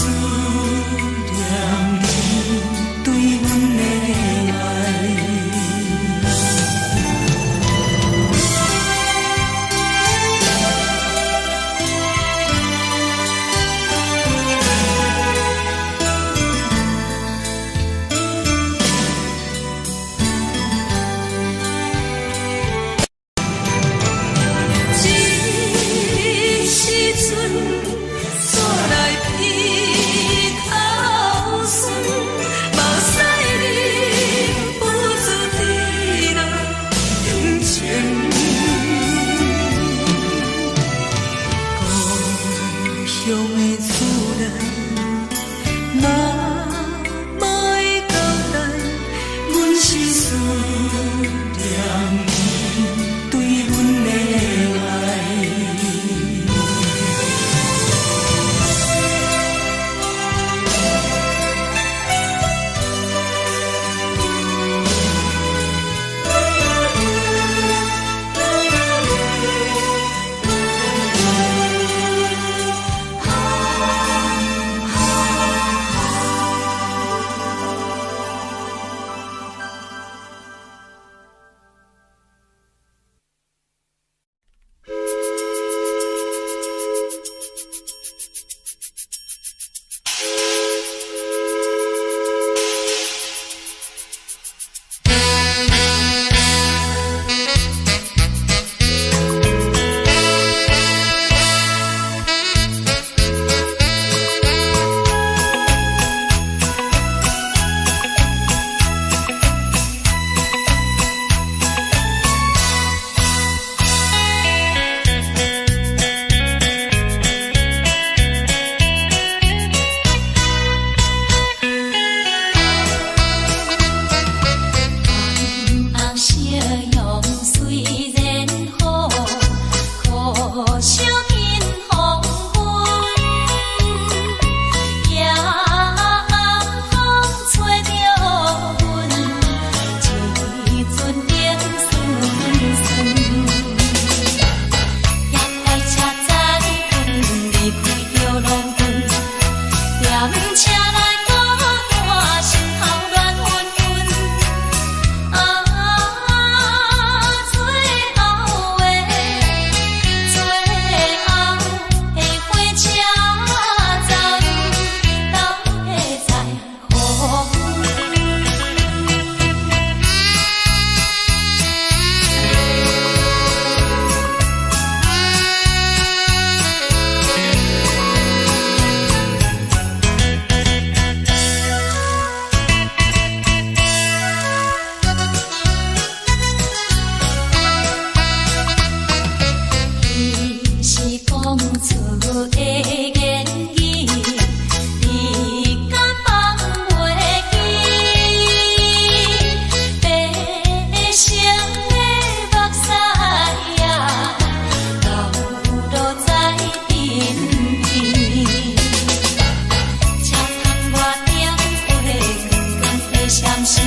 关系，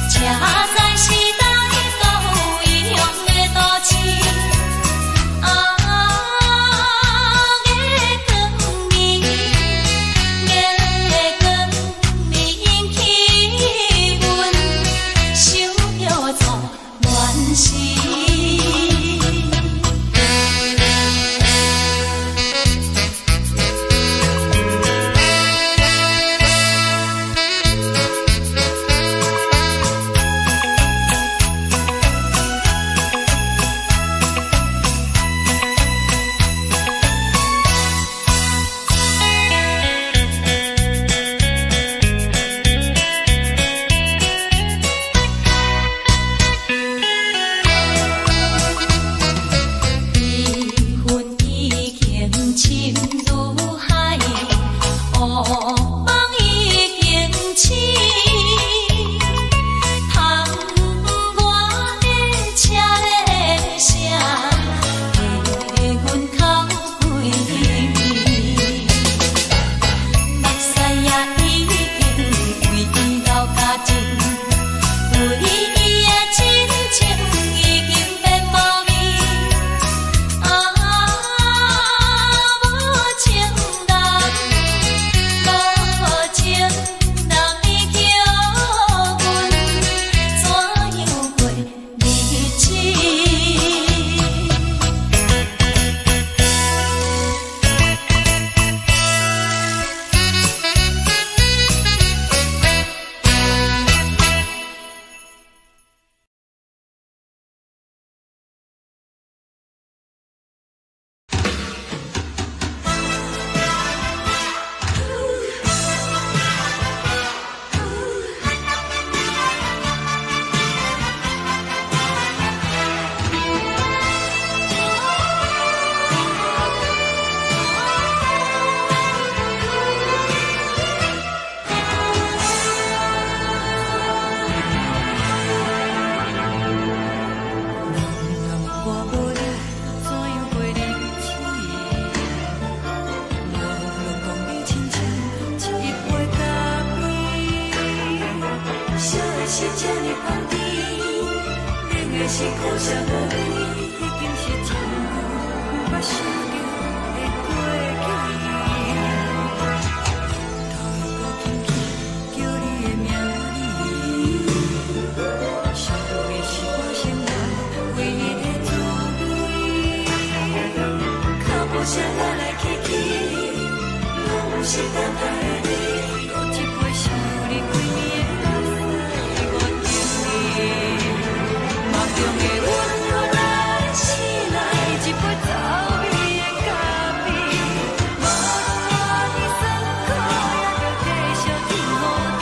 车载时代都有异乡的都市。是苦涩无味，已经是真久捌想着的过去。头又搁轻轻叫你的名字，想你是我生活唯一的滋味。脚步声来来去去，拢是等待的你，搁一杯想你几年的目屎，我等你。梦中的温柔来醒来，一杯走味的咖啡，无论我的酸苦，也着继续甜予你。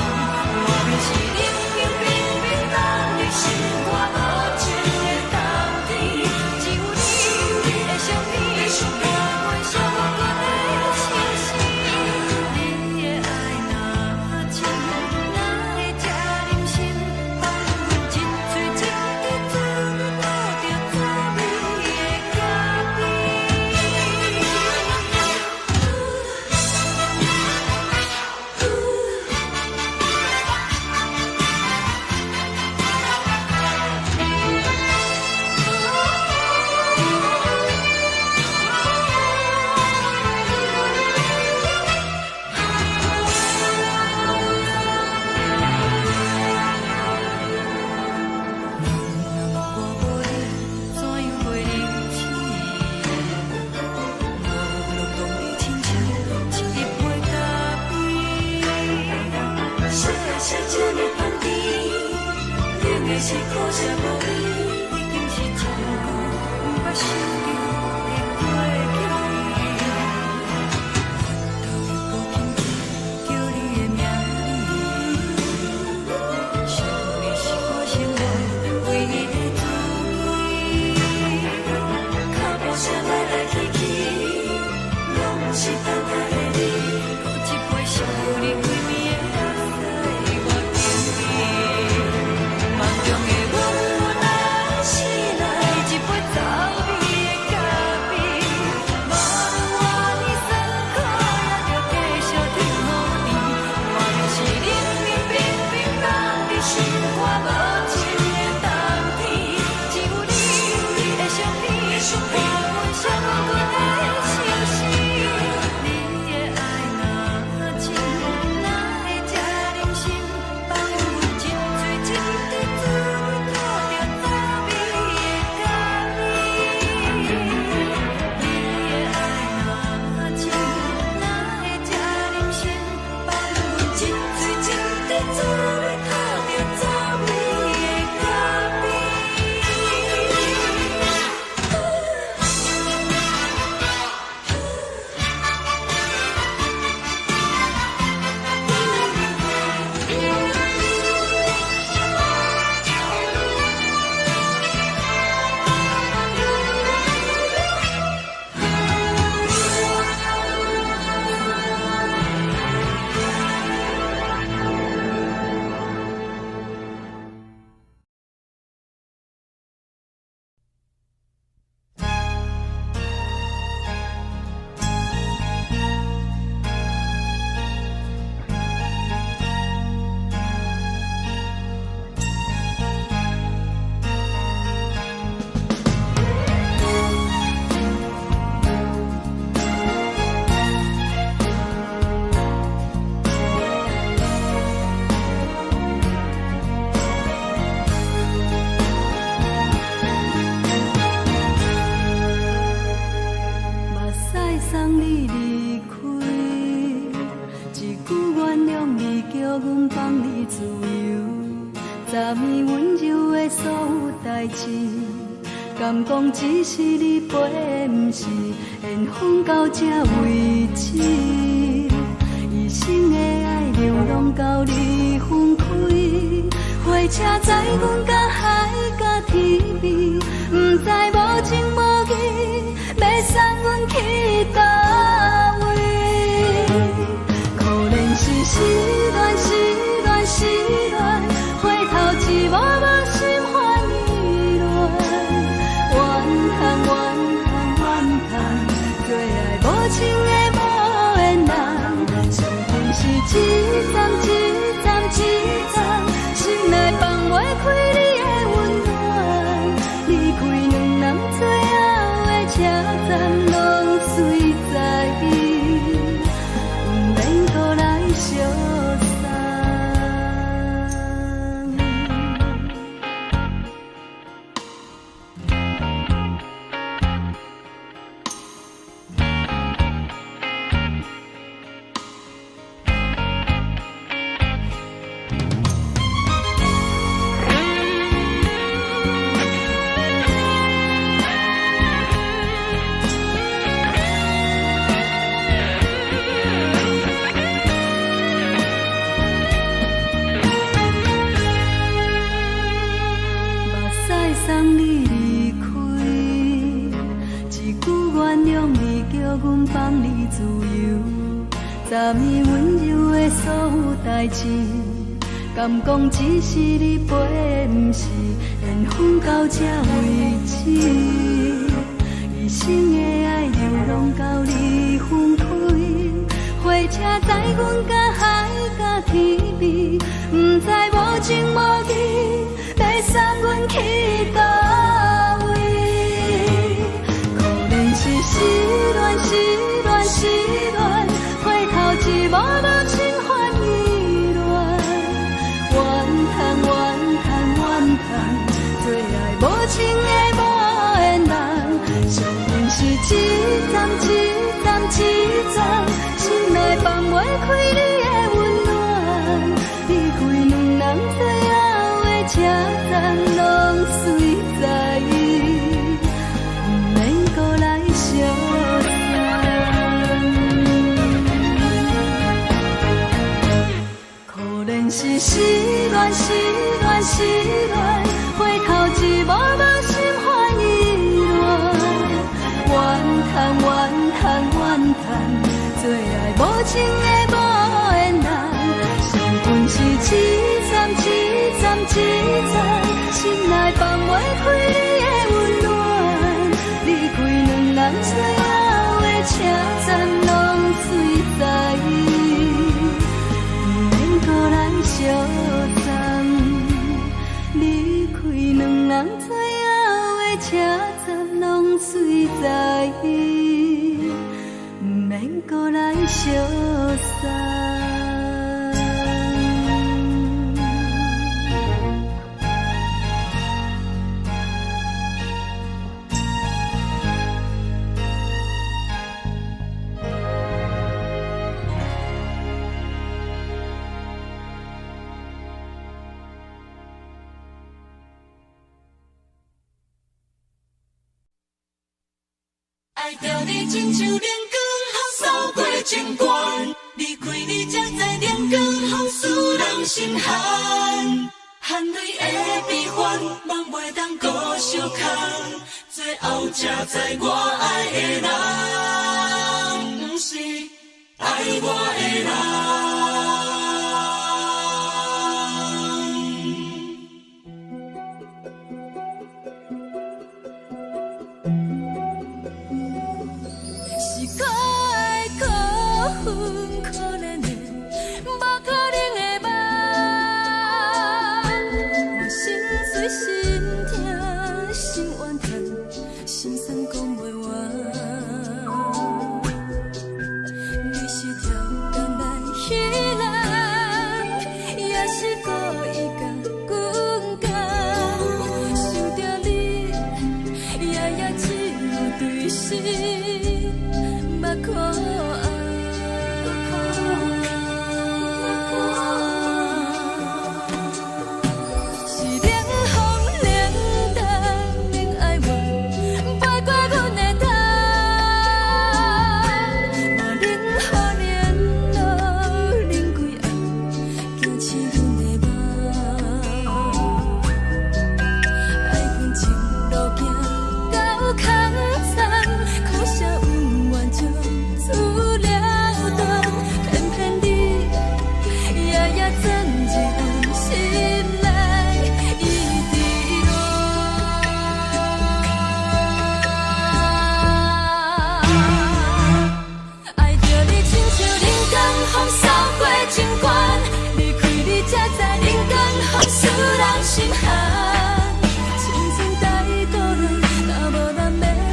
我便是冷冷冰冰冷的心，我无情的冬天，只有你的相片，加阮相关的心事。你的爱若真，哪会这忍心放阮一嘴一滴？是苦涩无味，已经是真久捌想着的过去。头又搁轻轻叫你的名字，想你是我生活唯一的滋味。脚步声来来去去，拢是等待的你，搁一杯想你几暝的目屎，我等你。梦中的温柔来做你靠着走你的脚边。目屎送你离开，一句原谅你，叫阮放你自由。昨暝温柔的所有代志，敢讲只是你陪，不是缘分到这为止。一生的爱流浪到你分开，火车载阮甲海甲天边，不知无情无义，要送阮去倒位？可能是失恋，失恋，失恋，回头一幕幕心花意乱，怨叹，怨叹，怨叹，最爱无情的无缘人，上天是一站一站一站，心内放袂开你的温暖，离开两人最后的车站，拢随在伊，不免搁来相送。目屎送你离开，一句原谅你，叫阮放你自由。昨暝温柔的所有代志，敢讲只是你陪，不是缘分到这为止。一生的爱流浪到你分开，火车载阮甲海甲天边，不知无情无义，要送阮去倒位？可能是失恋，失恋，失恋，回头一幕幕心烦意乱，怨叹，怨叹，怨叹，最爱无情的无缘人，上天是一站一站一站，心内放袂开你的温暖，离开两人最后的车站，拢随在伊，不免搁来相送。可能是失恋，失恋，失恋，回头一幕幕心花意乱，怨叹，怨叹，怨叹，最爱无情的无缘人，上天是一站一站一站，心内放袂开你的温暖，离开两人最后的车站，拢随在伊，不免搁来相送。离开两人最后的车站，拢随在伊，不免搁来相送。爱着你亲像冷光扫过情关，离开你才知冷光风使人心寒。含泪的悲欢，望袂当搁相牵，最后才知我爱的人，不是爱我的人。是我爱辜负可怜的，无可能的梦。我心碎心痛心怨叹，心酸讲袂完。你是条工来彼人，也是故意甲阮讲，想着你，夜夜只有对视。目眶红，是冷风冷淡冷爱我，飞过阮的头，我冷雨连路冷几暗，惊醒阮的梦，爱阮情路行到空残，可惜有缘就出了断，偏偏你夜夜钻入阮心内，一直乱。爱着你亲像冷光风扫过情关，离开你才知冷光风使人心寒。青春带过来，若无咱要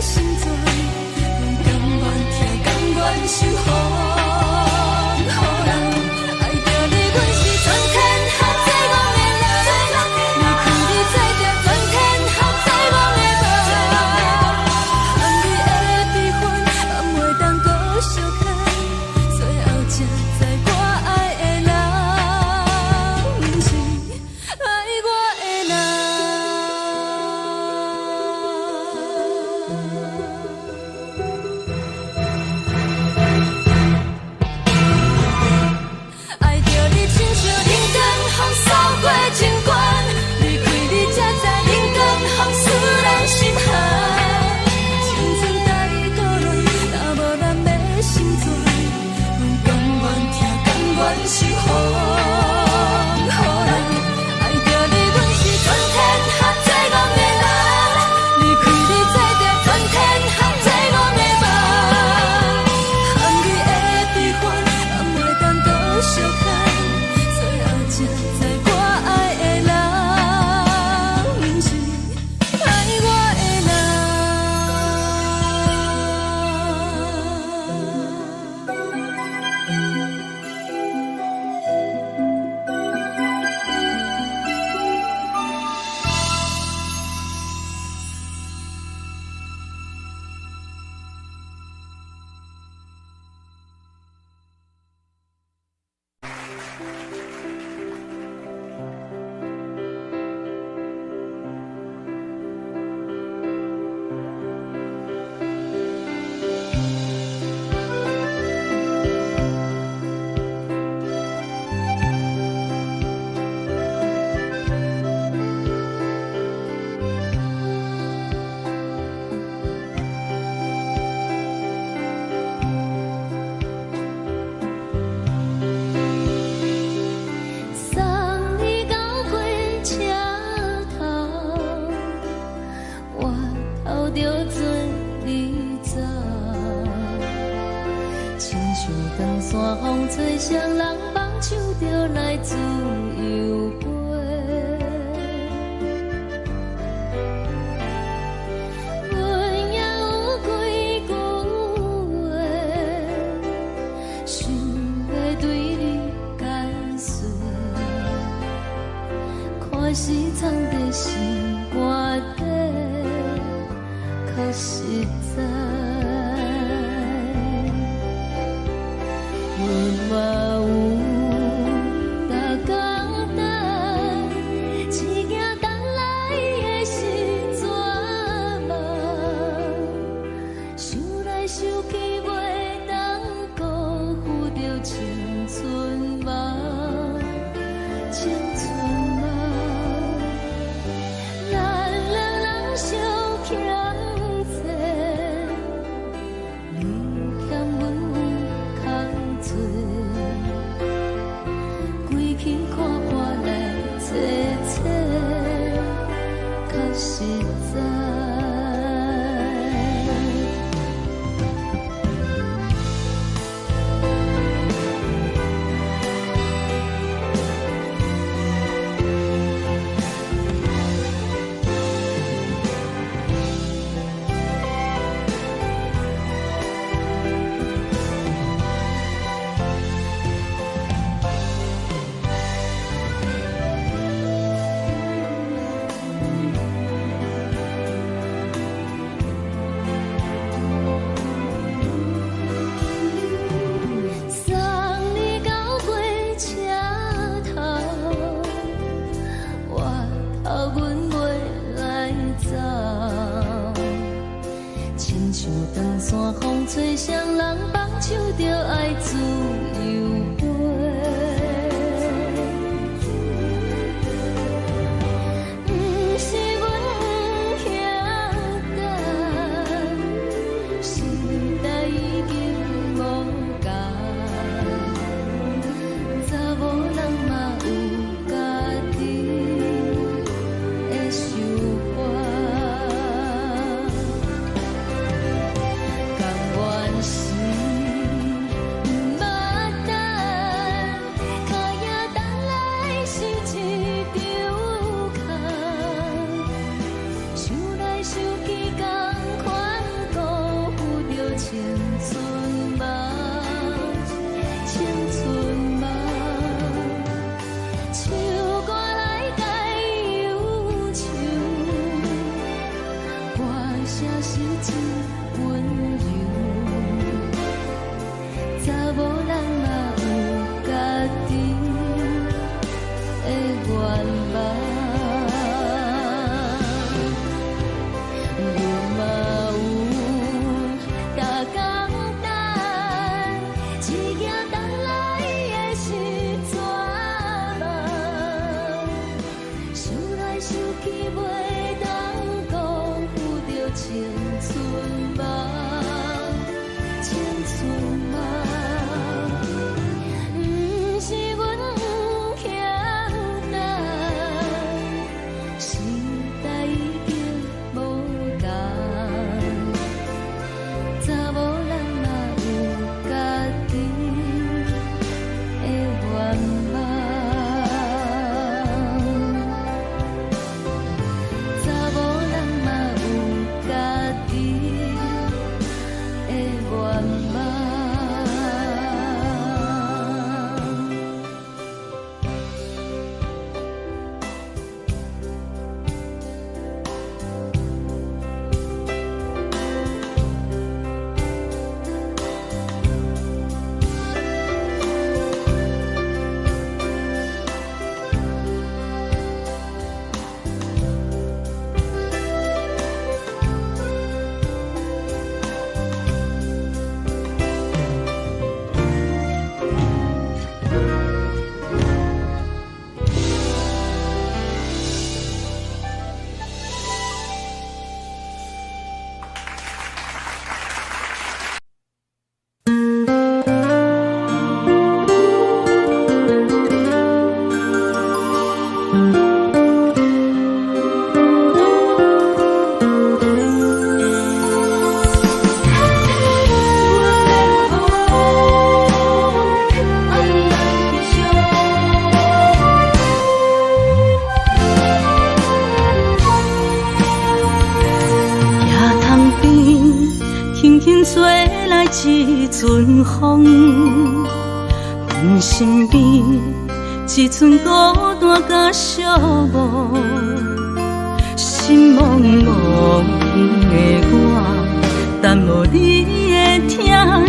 成全。甘愿受风雨人，爱着你，阮是全天下最戆的人。离开你，才着全天下最戆的梦。含你的悲欢，望袂当搁相牵，最后才知我爱的人，不是爱我的像长山风吹双人放手就来自由飞。阮也有几句话，想要对你解释，看是藏在心肝底，较实在。阮嘛有逐工等，只惊等来的是绝望，想来想去袂当辜负着青春梦，青春梦。咱两人相欠债，你欠阮空做，归去看看来坐坐，较实在。长山风吹双人放手就爱自由飞。不是阮不晓等，时代已经无同，查某人嘛有家己的想法。青春梦，青春梦，唱歌来解忧愁，歌声是真温柔，查某人嘛有家己的愿望。青春梦，青春梦。一阵风，阮身边一寸孤单甲寂寞，心茫茫的我，等无你的疼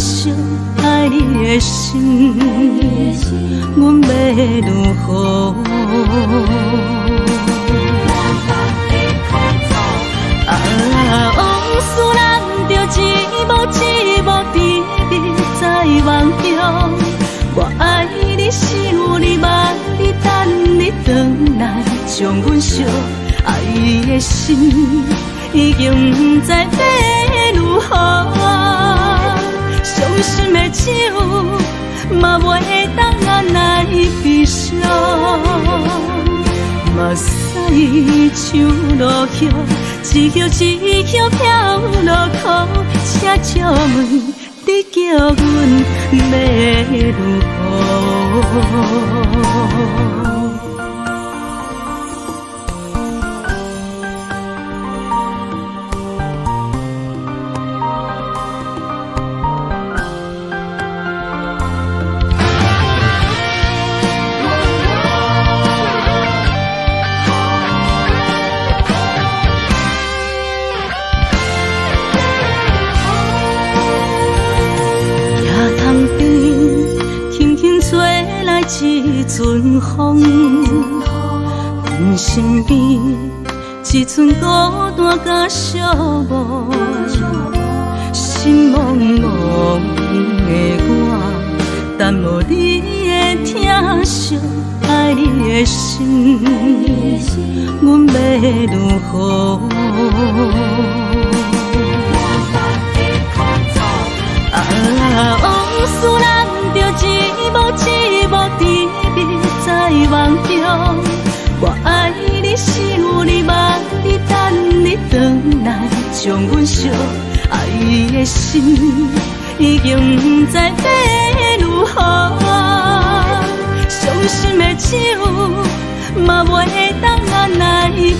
惜，爱你的心，阮要如何？往事人着一幕一幕甜蜜在梦中。我爱你，想你，望你，等你回来，将阮惜爱的心已经不知要如何。伤心的手嘛袂当按来悲伤，目屎像落叶。一叶一叶飘落雨，车借问你叫阮要如何？一阵风，阮身边一寸孤单甲寂寞，心茫茫的我，等无你的疼惜，爱你的心，阮要如何？往事人着一幕一幕甜蜜在梦中。我爱你，想你，望你，等你回来，将阮惜爱的心已经不知要如何。伤心的手嘛袂当按来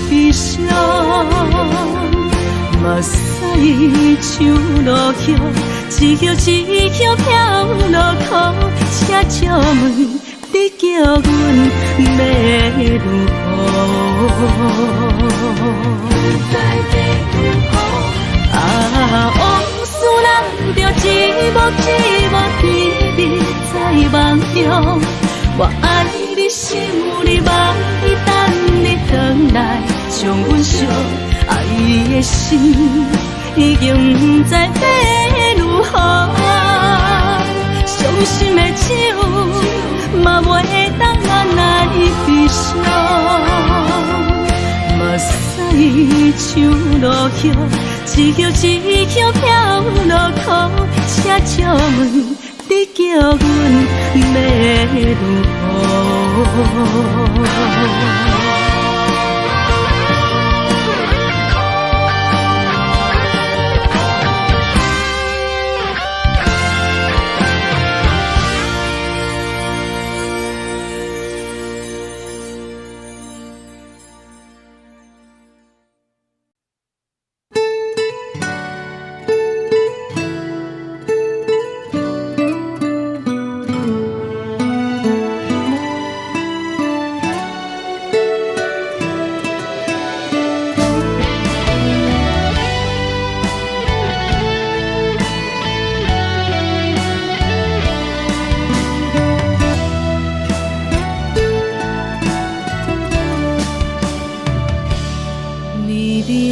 悲伤，目屎像落叶。一叶一叶飘落雨，车借问你叫阮要如何？往事人着一幕一幕甜蜜在梦中。我爱你，想你，望你，等你回来，将阮惜爱的心已经不知要如何。伤心的手嘛袂当按来悲伤，目屎像落叶，一叶一叶飘落雨，车借问你叫阮要如何？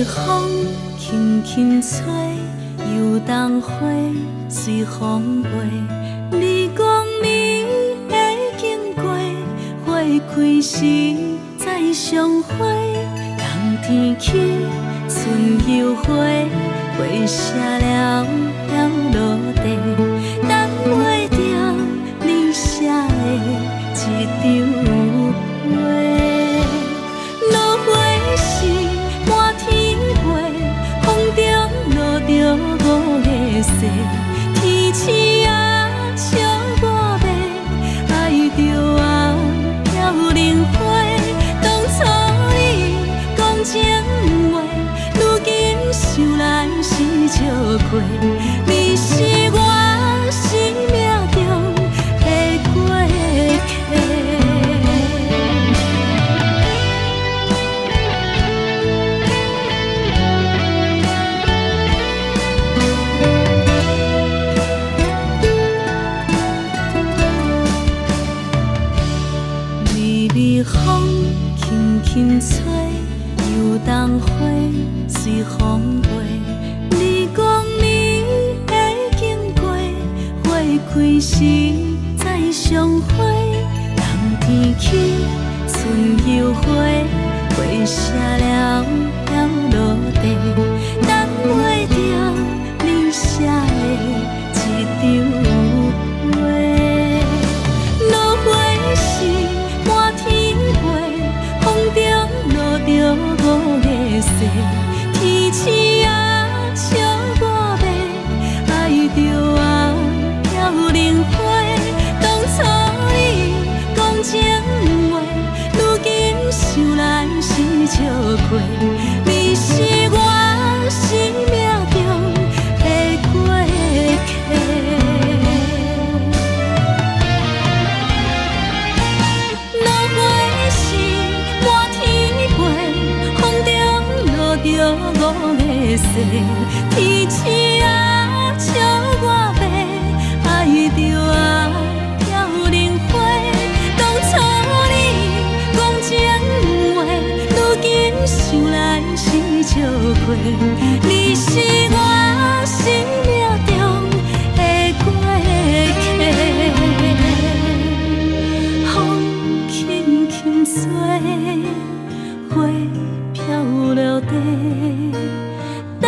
风轻轻吹，游动花随风飞。你讲你会经过，花开时再相会。冬天起，春又回，花谢了了落地，等袂着你写的一张画。落花时满天飞，风中落着五个色，天星啊笑我迷，爱着啊飘零花。当初你讲情话，如今想来是笑亏。时再相会，人天起，春又花，花谢了要落地，等袂着你写的一张话。落花是满天飞，风中落着五个色，天星啊笑我白，爱着我飘零花。当初你讲情话，如今想来是笑亏，你是我生命中的过客。落花是满天飞，风中落着五个色，天星啊笑我白，爱着我飘零花。当初你讲情话，如今想来是笑亏，你是我生命中的过客。风轻轻吹，花飘落地，等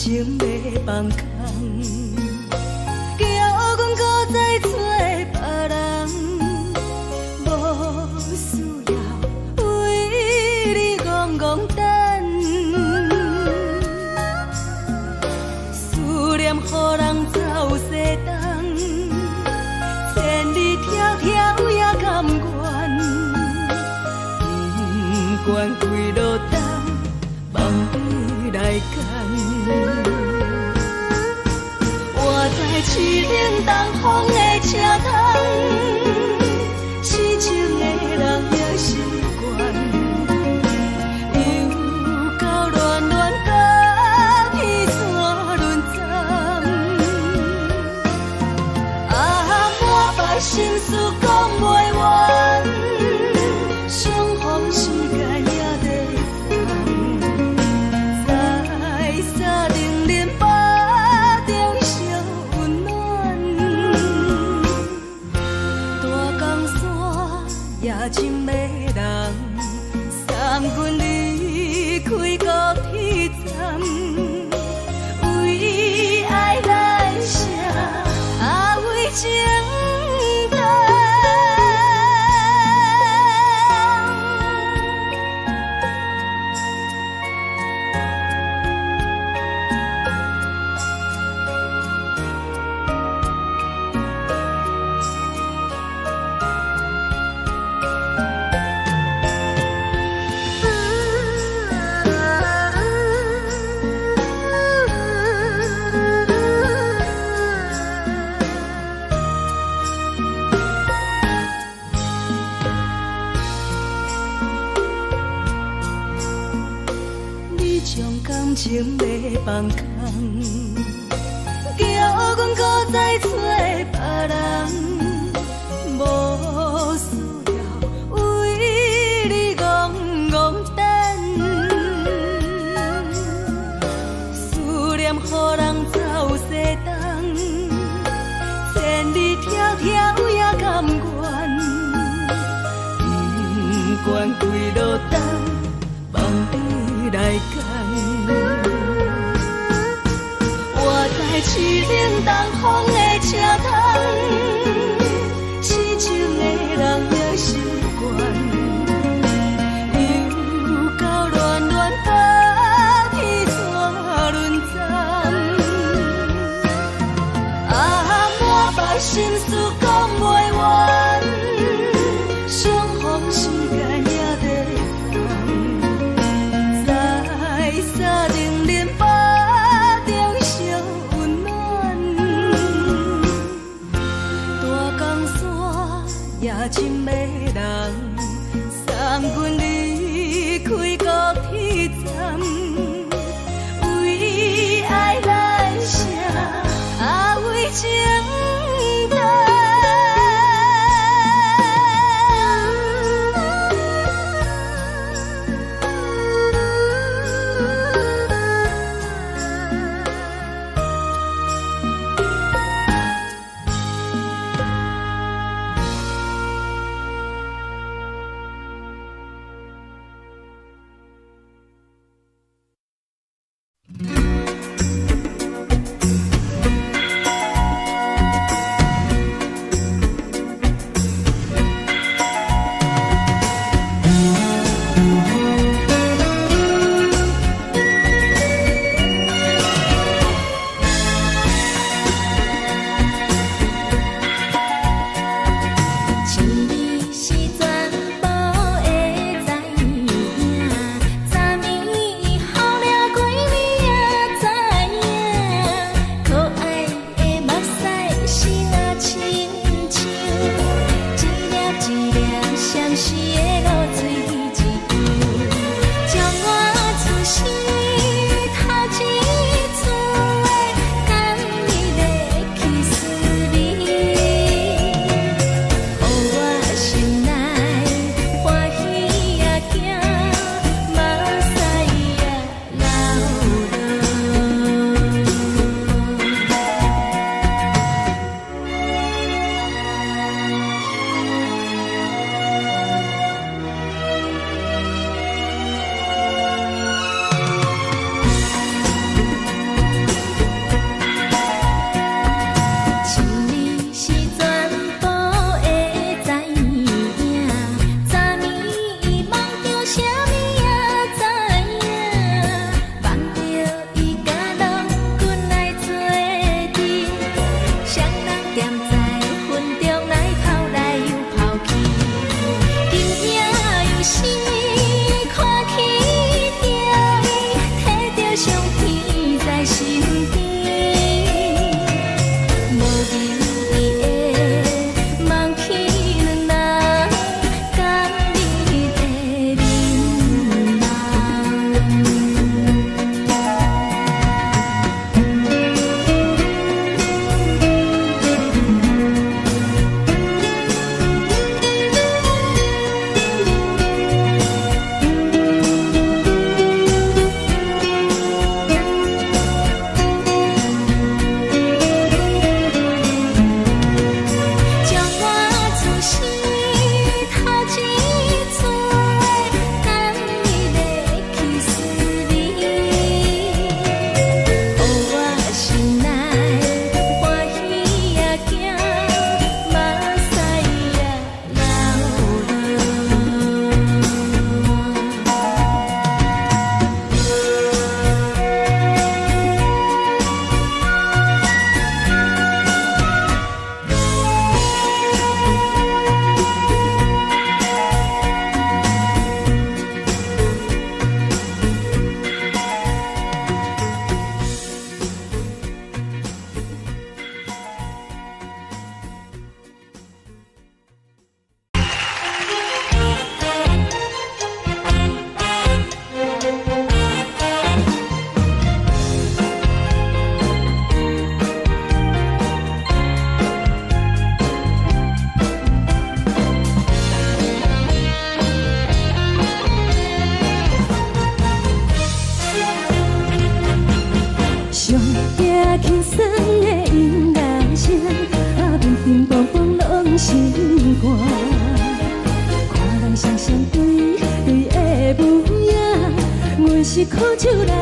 情要放空，叫阮搁再找别人，无需要为你戆戆等，思念予人走西东，千里迢迢也甘愿，不管几路灯，梦里来赶。我在市顶东风的车窗，痴情的人也习惯，又到乱乱甲天山轮站。啊，满腹心事讲袂完，相逢时间也在等，在沙定林巴中烧温暖，大江山也真迷人，送阮离开高铁站，为爱来写为情重。你将感情要放空，叫阮搁再找别人，无需要为你戆戆等，思念予人走西东，千里迢迢也甘愿，不管几路灯，梦里来赶。我在市顶东风的车窗，痴情的人也习惯，又到乱乱甲天山轮站。啊，满腹心事讲袂完，相逢时间也在等，在沙定林巴中烧温暖，大江山也真迷人，送阮离开高铁站，为爱来写为情重。无名义的梦起两人，甲你的眠将我自死头一次等你的去思你，予我心内欢喜也惊，目屎也上惊轻松的音乐声，平平梆梆拢心肝。看人双双对对的模样，阮是苦酒来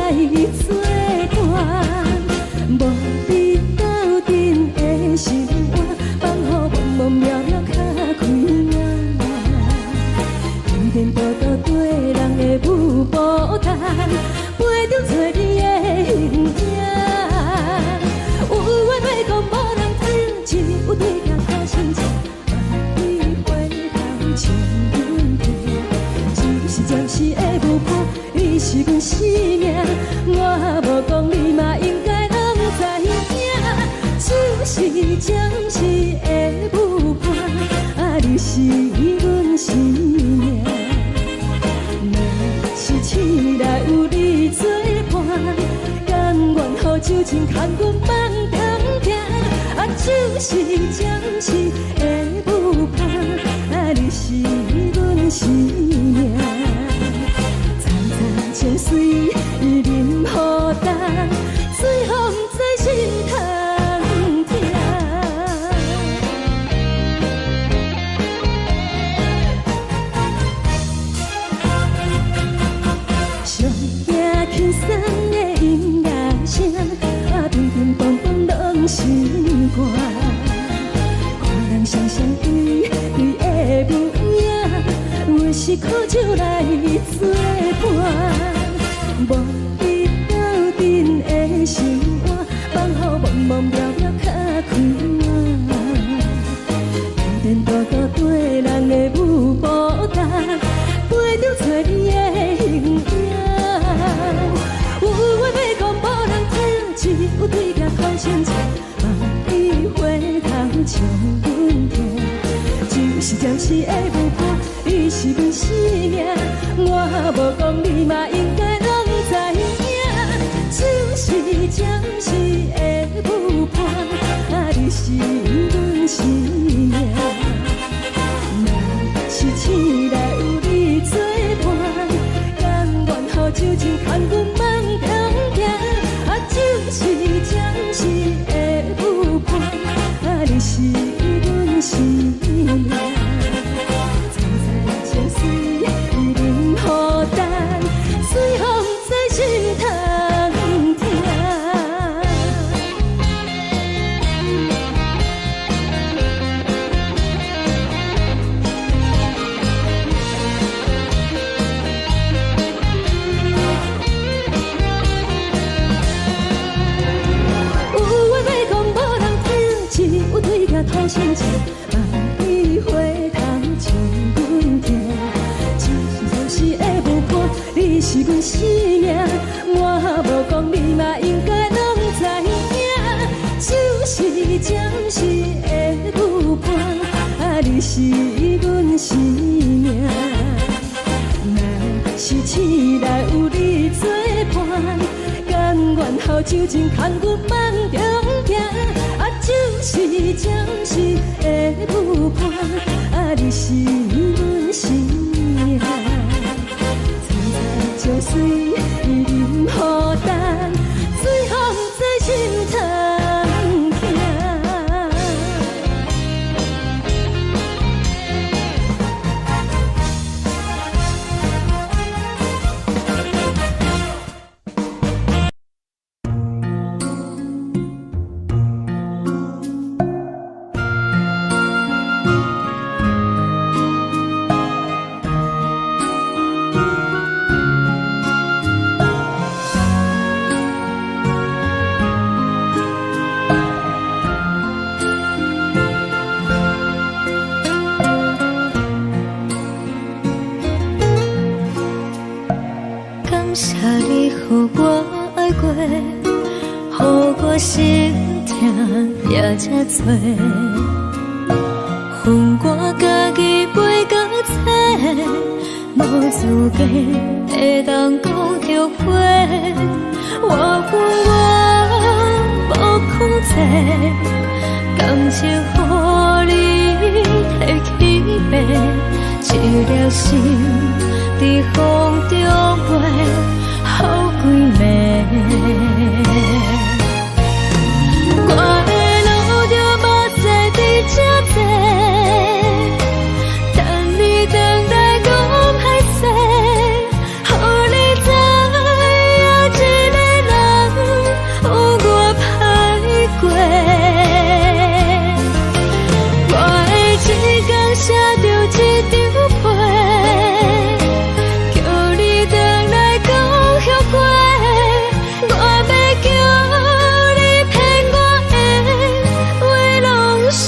作伴。无你斗阵的心肝，放予茫茫渺渺较开眼。颠颠倒倒对人的舞步弹，陪着做你的形影。有缘要讲无人知，只有对镜头先前，万里回头像阮听。就是暂时的舞伴，你是阮生命，我无讲你嘛应该拢知影。就是暂时的舞伴，你是阮生命。若是醒来有你作伴，甘愿予酒精牵阮梦通行。就是暂时的舞伴，你是阮生命。层层情水任何担，最后不知心通听。上惊轻松的音乐声，乒乒乓乓拢心肝。看人双双对对的模样，阮是苦酒来作伴。无你斗阵的心肝，放予茫茫渺渺较开眼。颠颠倒倒对人的舞步弹，陪着做你的形影。有缘要讲无人知，只有对镜头先前，万里回头像阮听。就是暂时的舞伴，你是阮生命，我无讲你嘛应该拢知影。就是暂时的舞伴，你是阮生命。若是醒来有你作伴，甘愿予酒精牵阮梦通行。就是暂时的舞伴，你是阮生命。层层情水任何担，最后不知心通听。头先前，万里回头像阮听。就是暂时的舞伴，你是阮生命，我无讲你嘛应该拢知影。就是暂是的舞伴，啊，你是阮生命。若是醒来有你作伴，甘愿好酒精牵阮梦中行，啊，就是暂时的舞伴，啊，你是阮生命。将水饮予淡，水风在心头行。感谢你，予我爱过，予我心痛也这多。分我家己飞到切，无资格会当讲后悔。我分我无控制，感情予你提起白，一条心在风中飞，好几暝。我的路就目屎在这多，等你回来讲歹势，予你知影一个人有我歹过。我会一天写着一张被，叫你回来讲后悔。我要叫你骗我的话拢收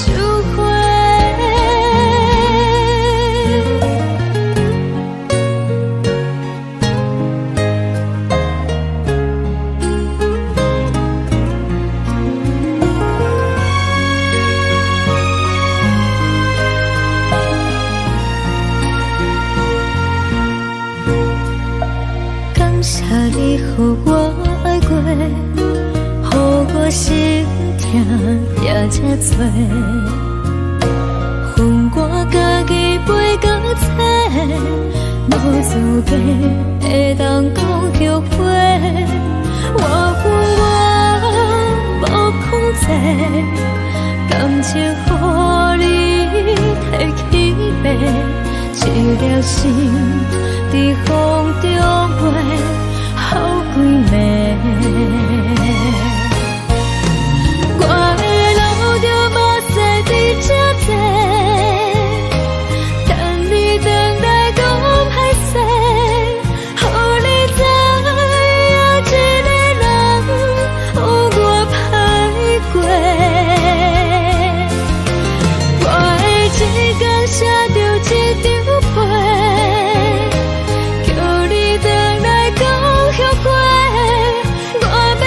回。感谢你，予我爱过，予我心痛也这多。分我家己飞到切，无资格会当讲后悔。我分我无控制，感情予你提起白，一条心在风中飞，好几暝。我的路就目屎在这多，等你回来讲歹势，予你知影一个人有我歹过。我会一天写着一张被，叫你回来讲后悔。我要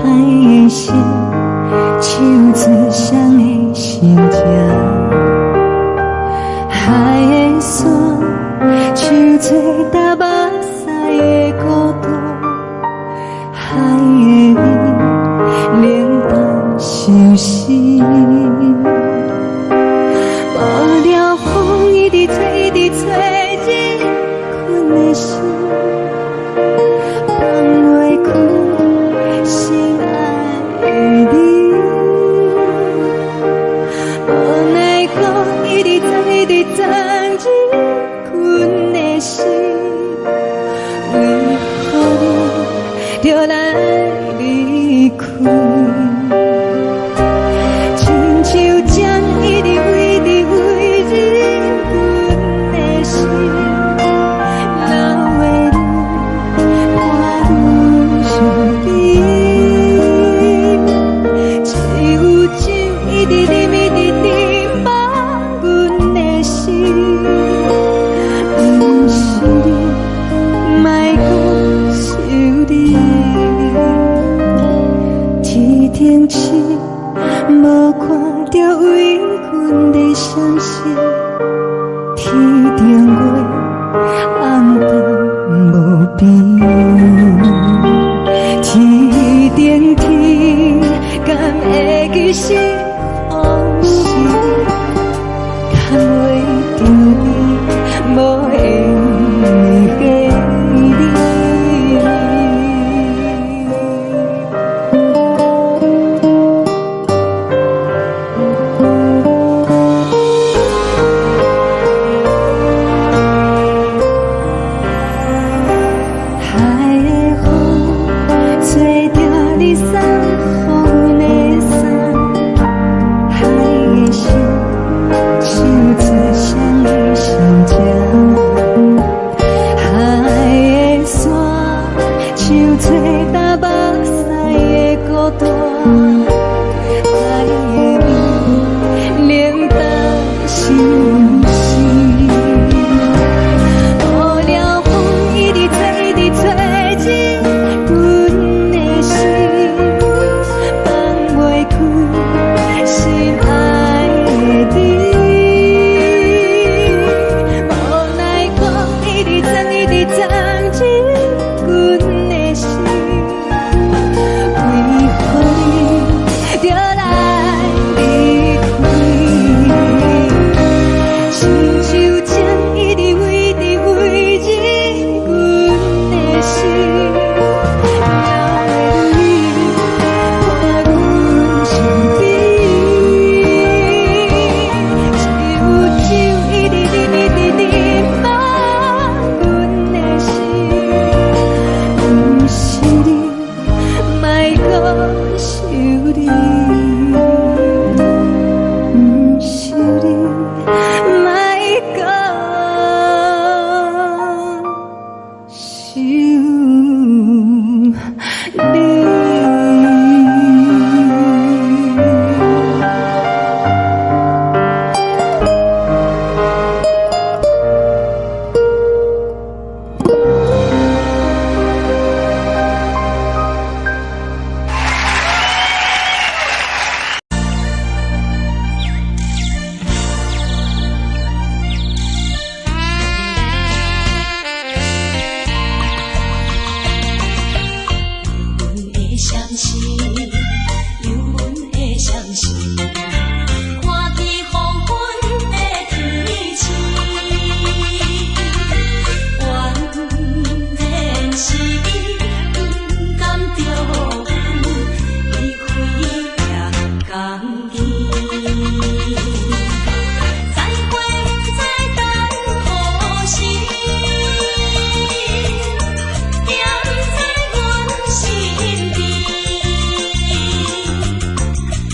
的心，手做双的心情，海的山，手做搭目屎的孤独，海的味，冷淡伤心。无聊风一直吹，一直吹，日困的心，放袂开心爱的你。无奈风一直撞，一直撞，日困的心，为何你就来离开？亲像江一直飞，一直飞，日阮的心，流的泪，我愈想你，只有酒一直啉，一直啉，放阮的心，不是你，莫讲想你，天顶星。无看到为阮的伤心，天顶月暗淡无边，天顶天敢会记是往事，敢袂着你无缘的你。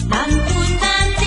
难分难。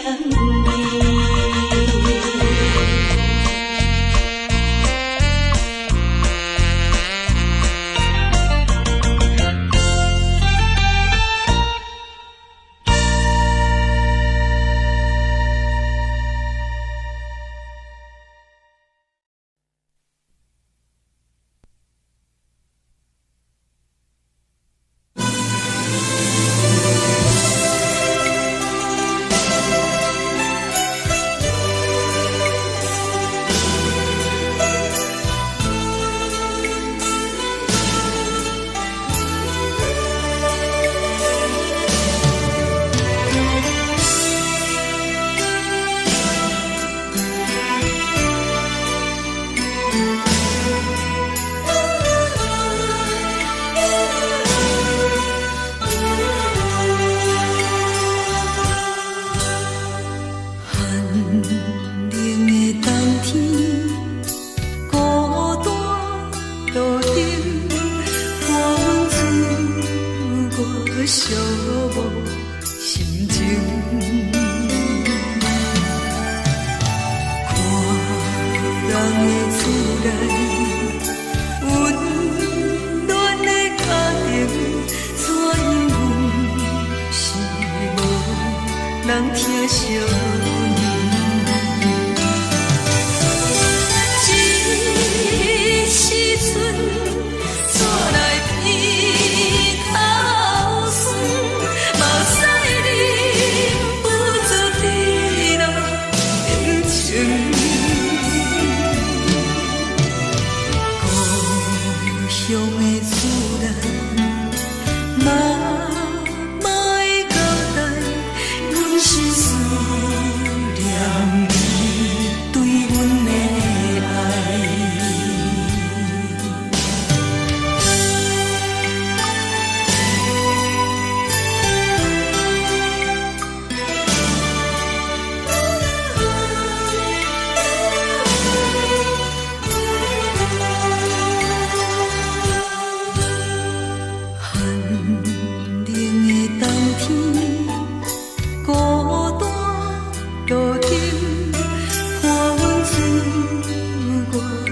味。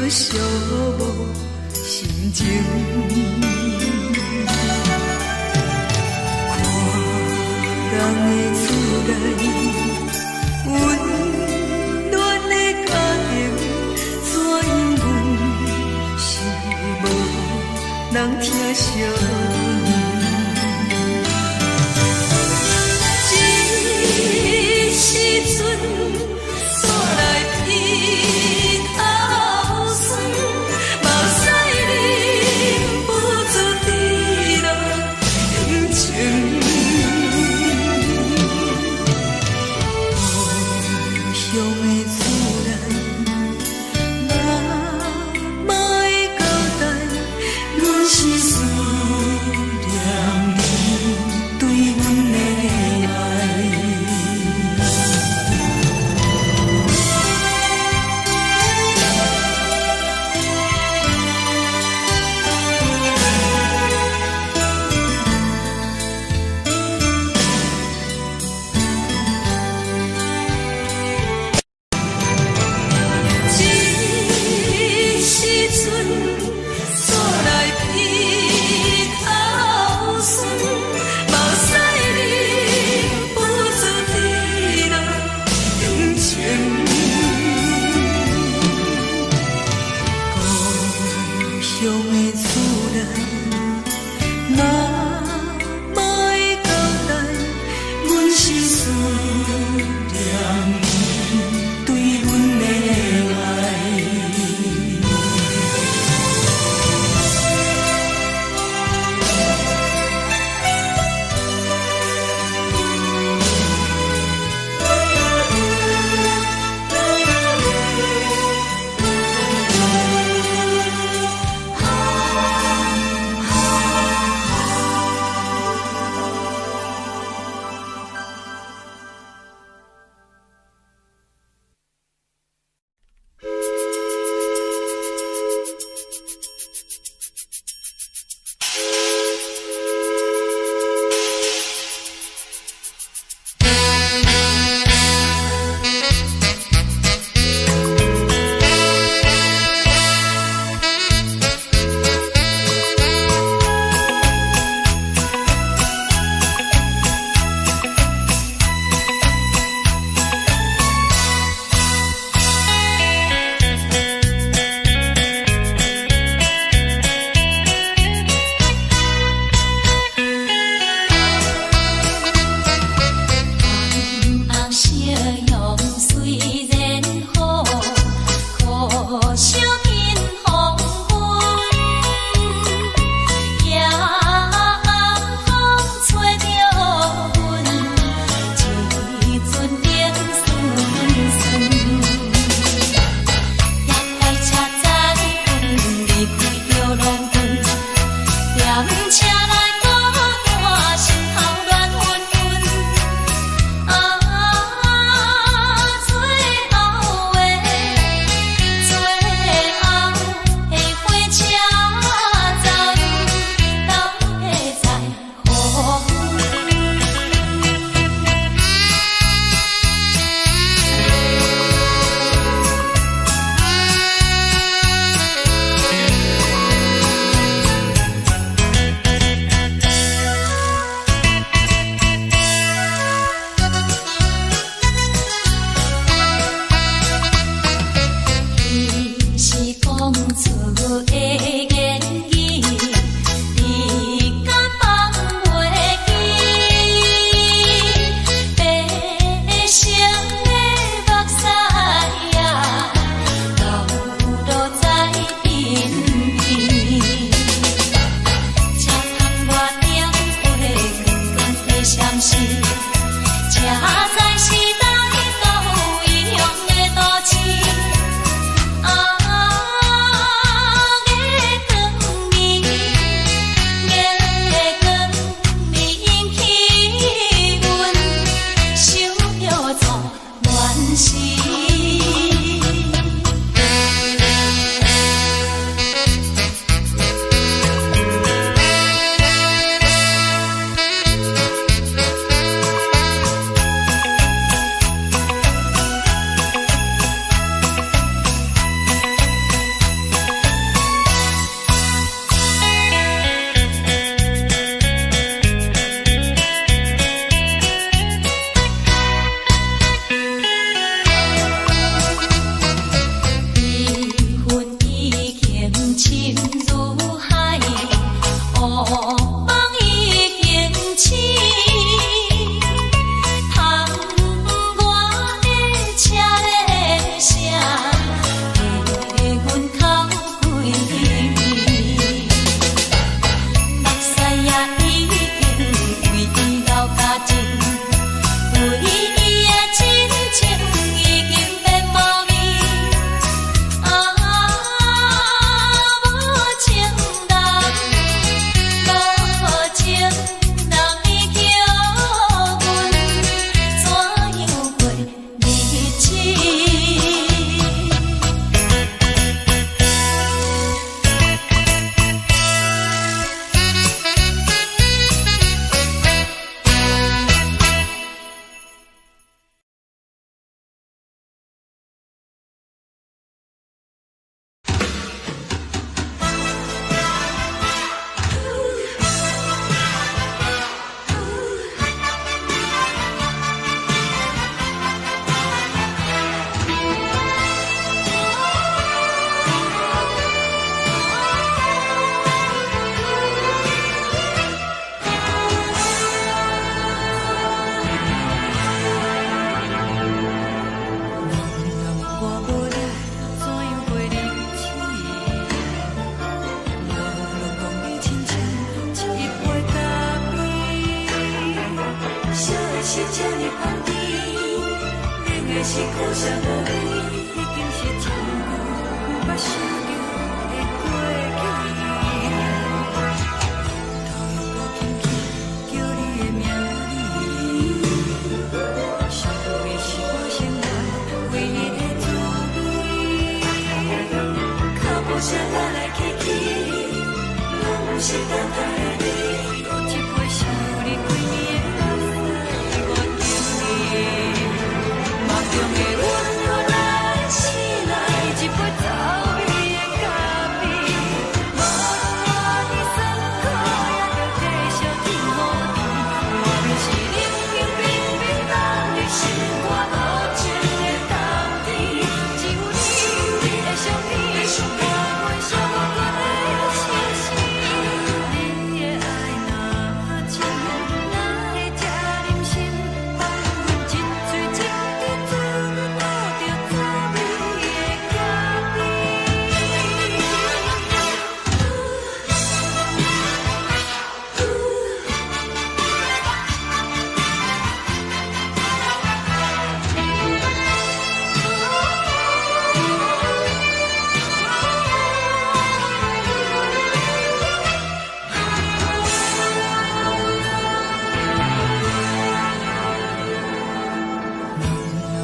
寂寞心情，看人的厝内温暖的家庭，怎因是无人疼惜。时。是苦涩无味，已经是一句不捌想着的过去。头又搁轻轻叫你的名字，想的是我生活唯一的滋味。脚步声来来去去，拢是等待的你。搁一杯想你几年的目屎，我等你。梦中的阮我来醒来，一杯走味的咖啡，无论你酸苦，也着继续甜予你。莫名是冷冷冰冰，让你心肝无情的冬天。只有你的相片，我阮伤过的心事。你的爱若真，哪会这忍心放阮一嘴一滴水，倒着滋味的咖啡。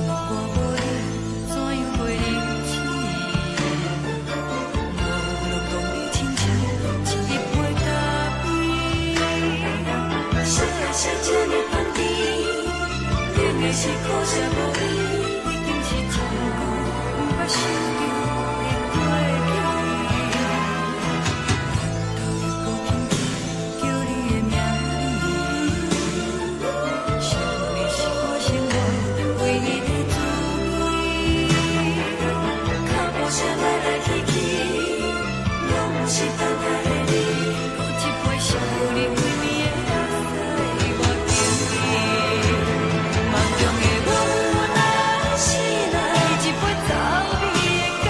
我无你，怎样袂忍起？无路当你亲像一杯咖啡，烧的是这呢香甜，冷的是苦涩无味，已经是一句不捌想着的过去。头又搁轻轻叫你的名字，想你是我生活唯一的滋味。脚步声来来去去，拢是等待的你。搁一杯想你几暝的目屎，我等你。梦中的阮我来醒来，一杯走味的咖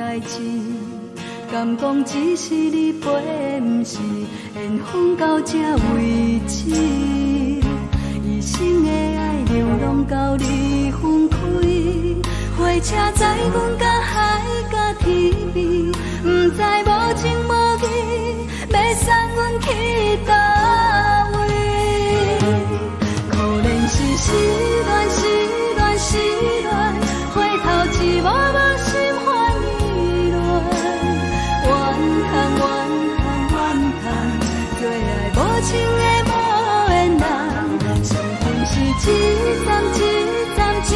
代志，敢讲只是你陪，不是缘分到这为止。一生的爱流浪到你分开，火车载阮甲海甲天边，不知无情无义，要送阮去倒位？可怜是失恋，失恋，失恋，回头一幕幕心烦意乱，怨叹，怨叹，怨叹，最爱无情的无缘人，伤痕是一站一站一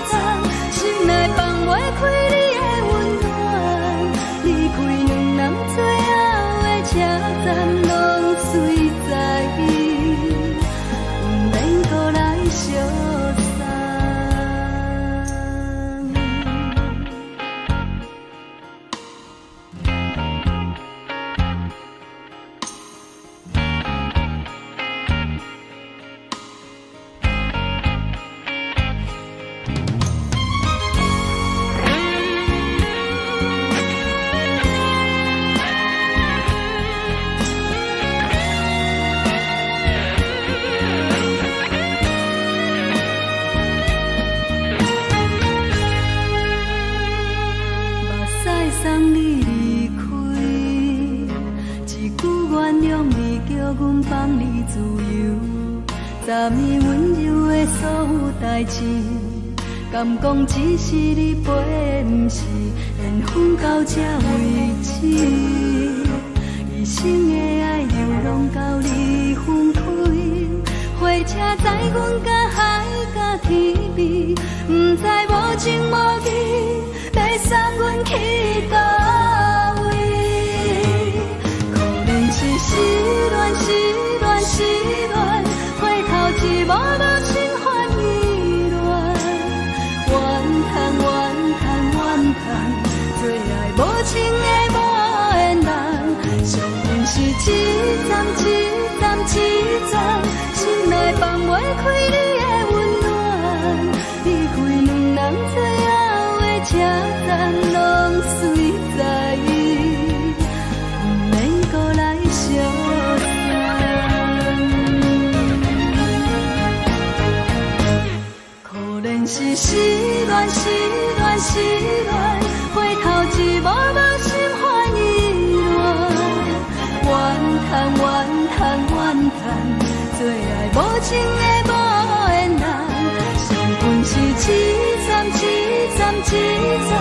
站，心内放袂开你的温暖，离开两人最后的车站，拢随在伊，不免搁来相送。送你离开，一句原谅你，叫阮放你自由。昨暝温柔的所有代志，敢讲只是你陪，不是缘分到这为止。一生的爱流浪到你分开，火车载阮甲海甲天边，不知无情无义，要送阮去倒位？可怜是失恋，失恋，失恋，回头一幕幕心烦意乱，怨叹，怨叹，怨叹，最爱无情的无缘人，伤痕是一站一站一站，心内放袂开你的温暖，离开两人最后的车站，拢随在伊，不免搁来相送。可怜是失恋，失恋，失恋，回头一幕幕心烦意乱，怨叹，怨叹，怨叹，最爱无情的无缘人，伤痕是一站一站一站，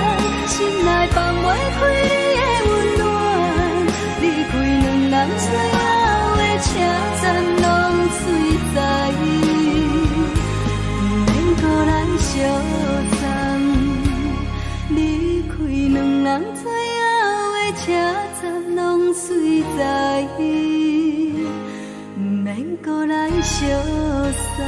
心内放袂开你的温暖，离开两人最后的车站，拢随在伊，不免搁来相送。离开两人最后的车站，拢随在伊，不免搁来相送。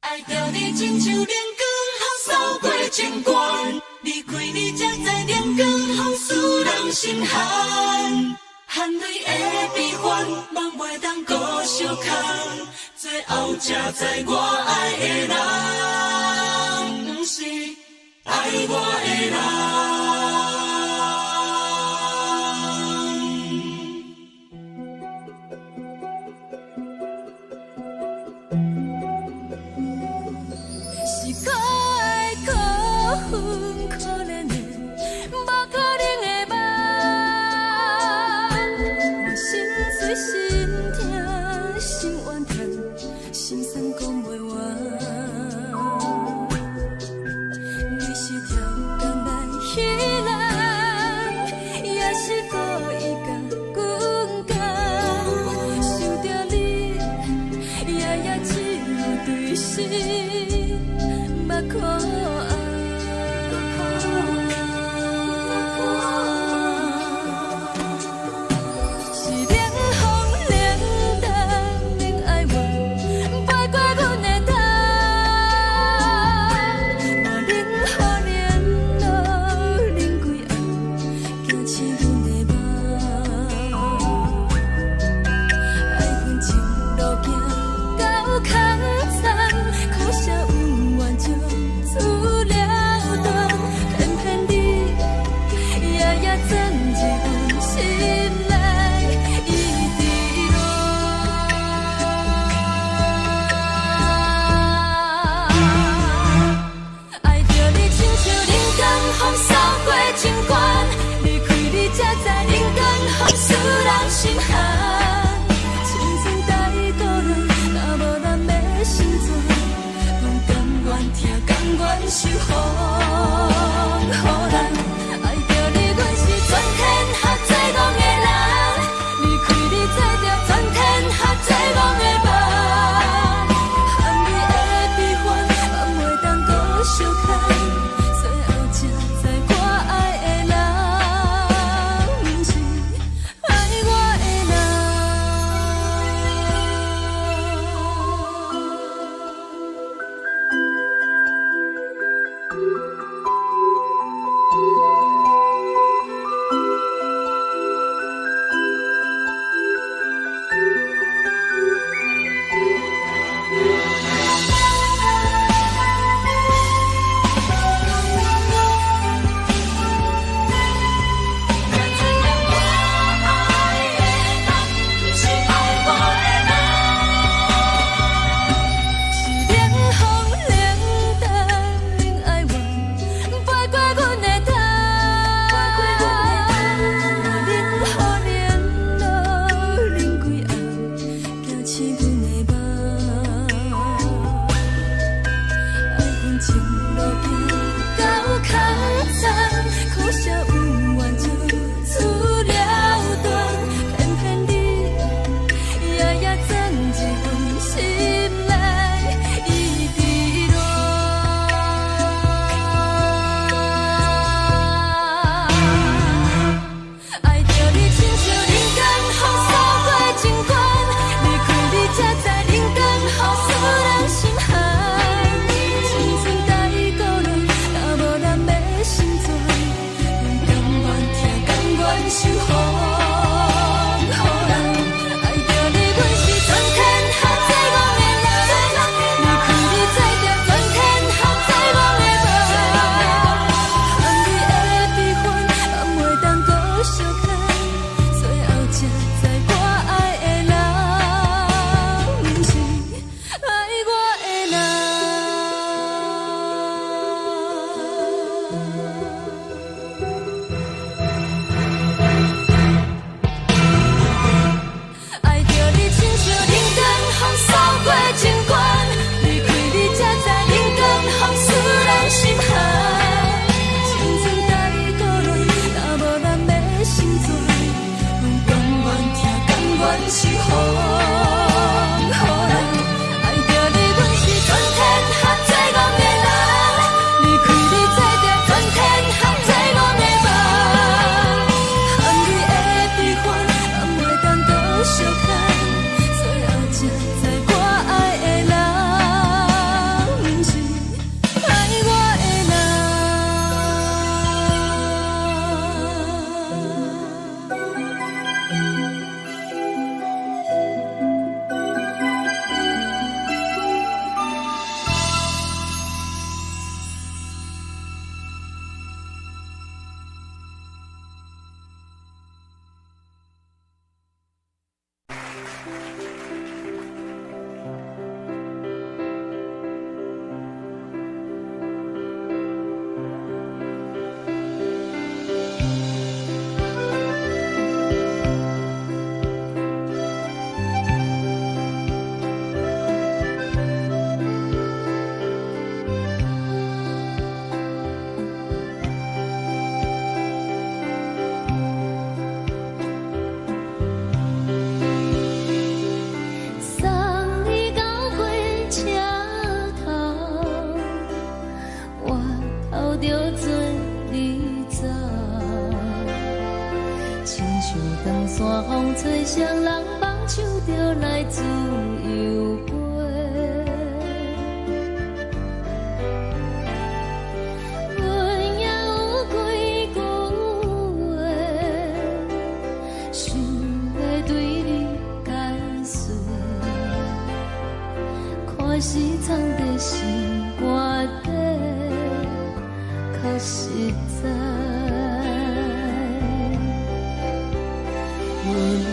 爱着你亲像阳光扫过情关，离开你才知阳光风使人心寒。含泪的悲欢，望袂当搁相牵，最后才知我爱的人，不是爱我的人。是可爱可恨可怜的，无可能的梦。我心碎心痛心怨叹，心酸讲袂完。你是条工来彼人，也是故意甲阮讲，想着你夜夜只有对视。目眶红，守护，予人爱着你，阮是全天下最戆的人。离开你做着全天下最戆的梦，含你的悲欢，嘛袂当搁相牵。最后才知我爱的人，不是爱我的人。吹双人放手就来自由飞，阮也有几句话，想要对你解释，可是藏在心肝底，较实在。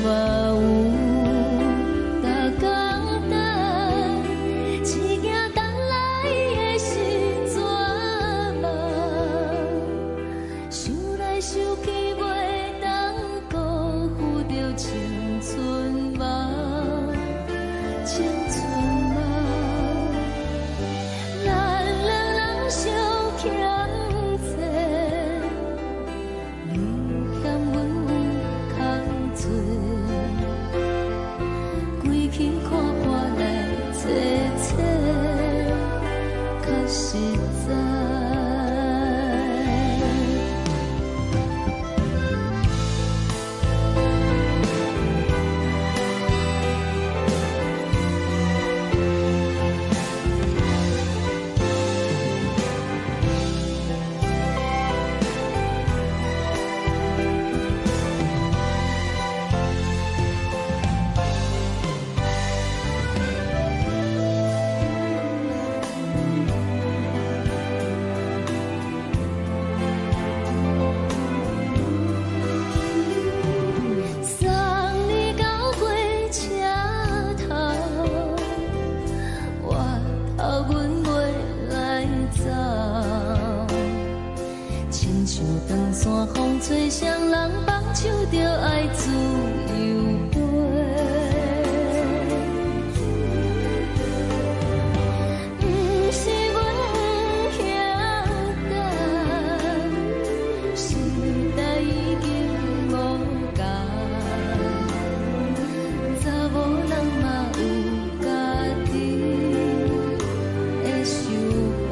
嘛有逐工等，一件等来的是绝望，想来想去袂当辜负着青春梦，青春梦，咱两人相。去看花来坐坐，较实在。长山风吹双人放手着爱自由飞，不是阮晓得，时代已经无同，查某人嘛有家己的想法。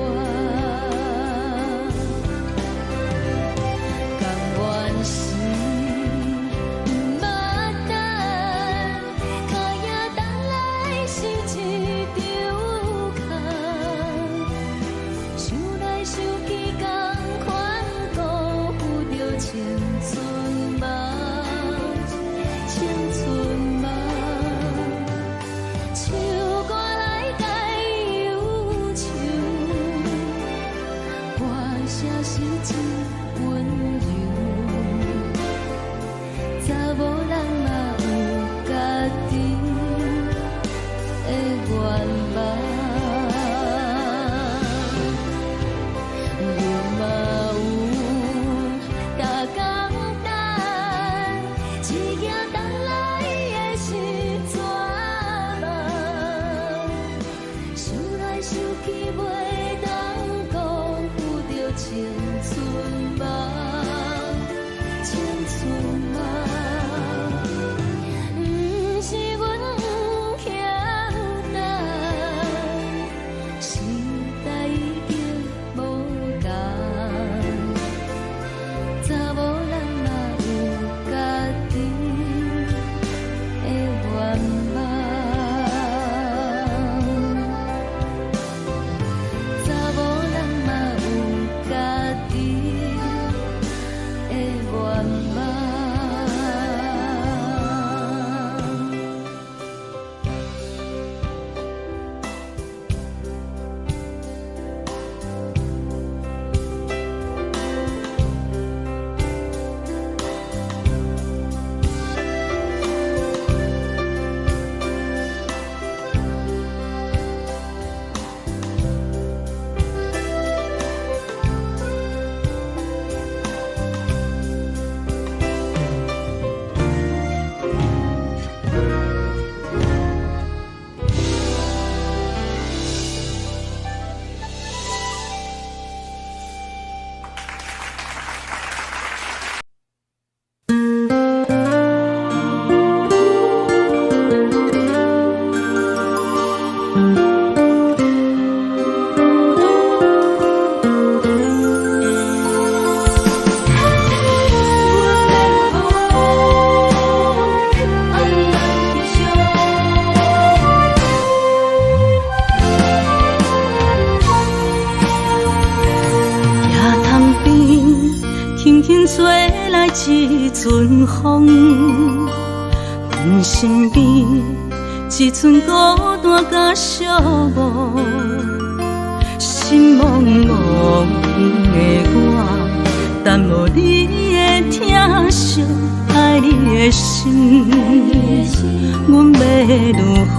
一阵风，阮身边一寸孤单甲寂寞，心茫茫的我，等无你的疼惜，爱你的心，阮要如何？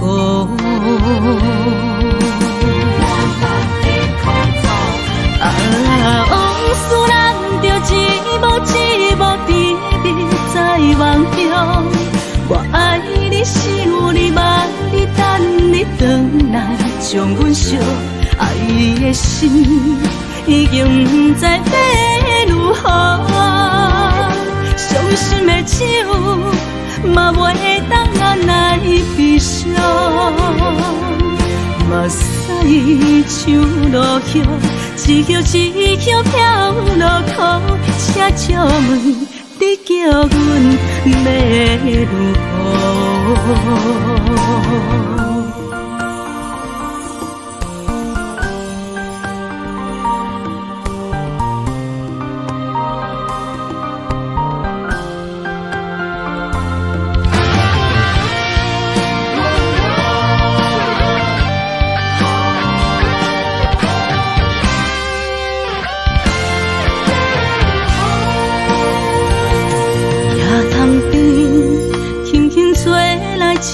往事人着一幕一幕甜蜜在梦中，我爱你是有你望你等你回来，将阮惜爱的心已经不知要如何。伤心的手嘛袂当按来悲伤。目屎像落叶，一叶一叶飘落土，车借问你叫阮要如何？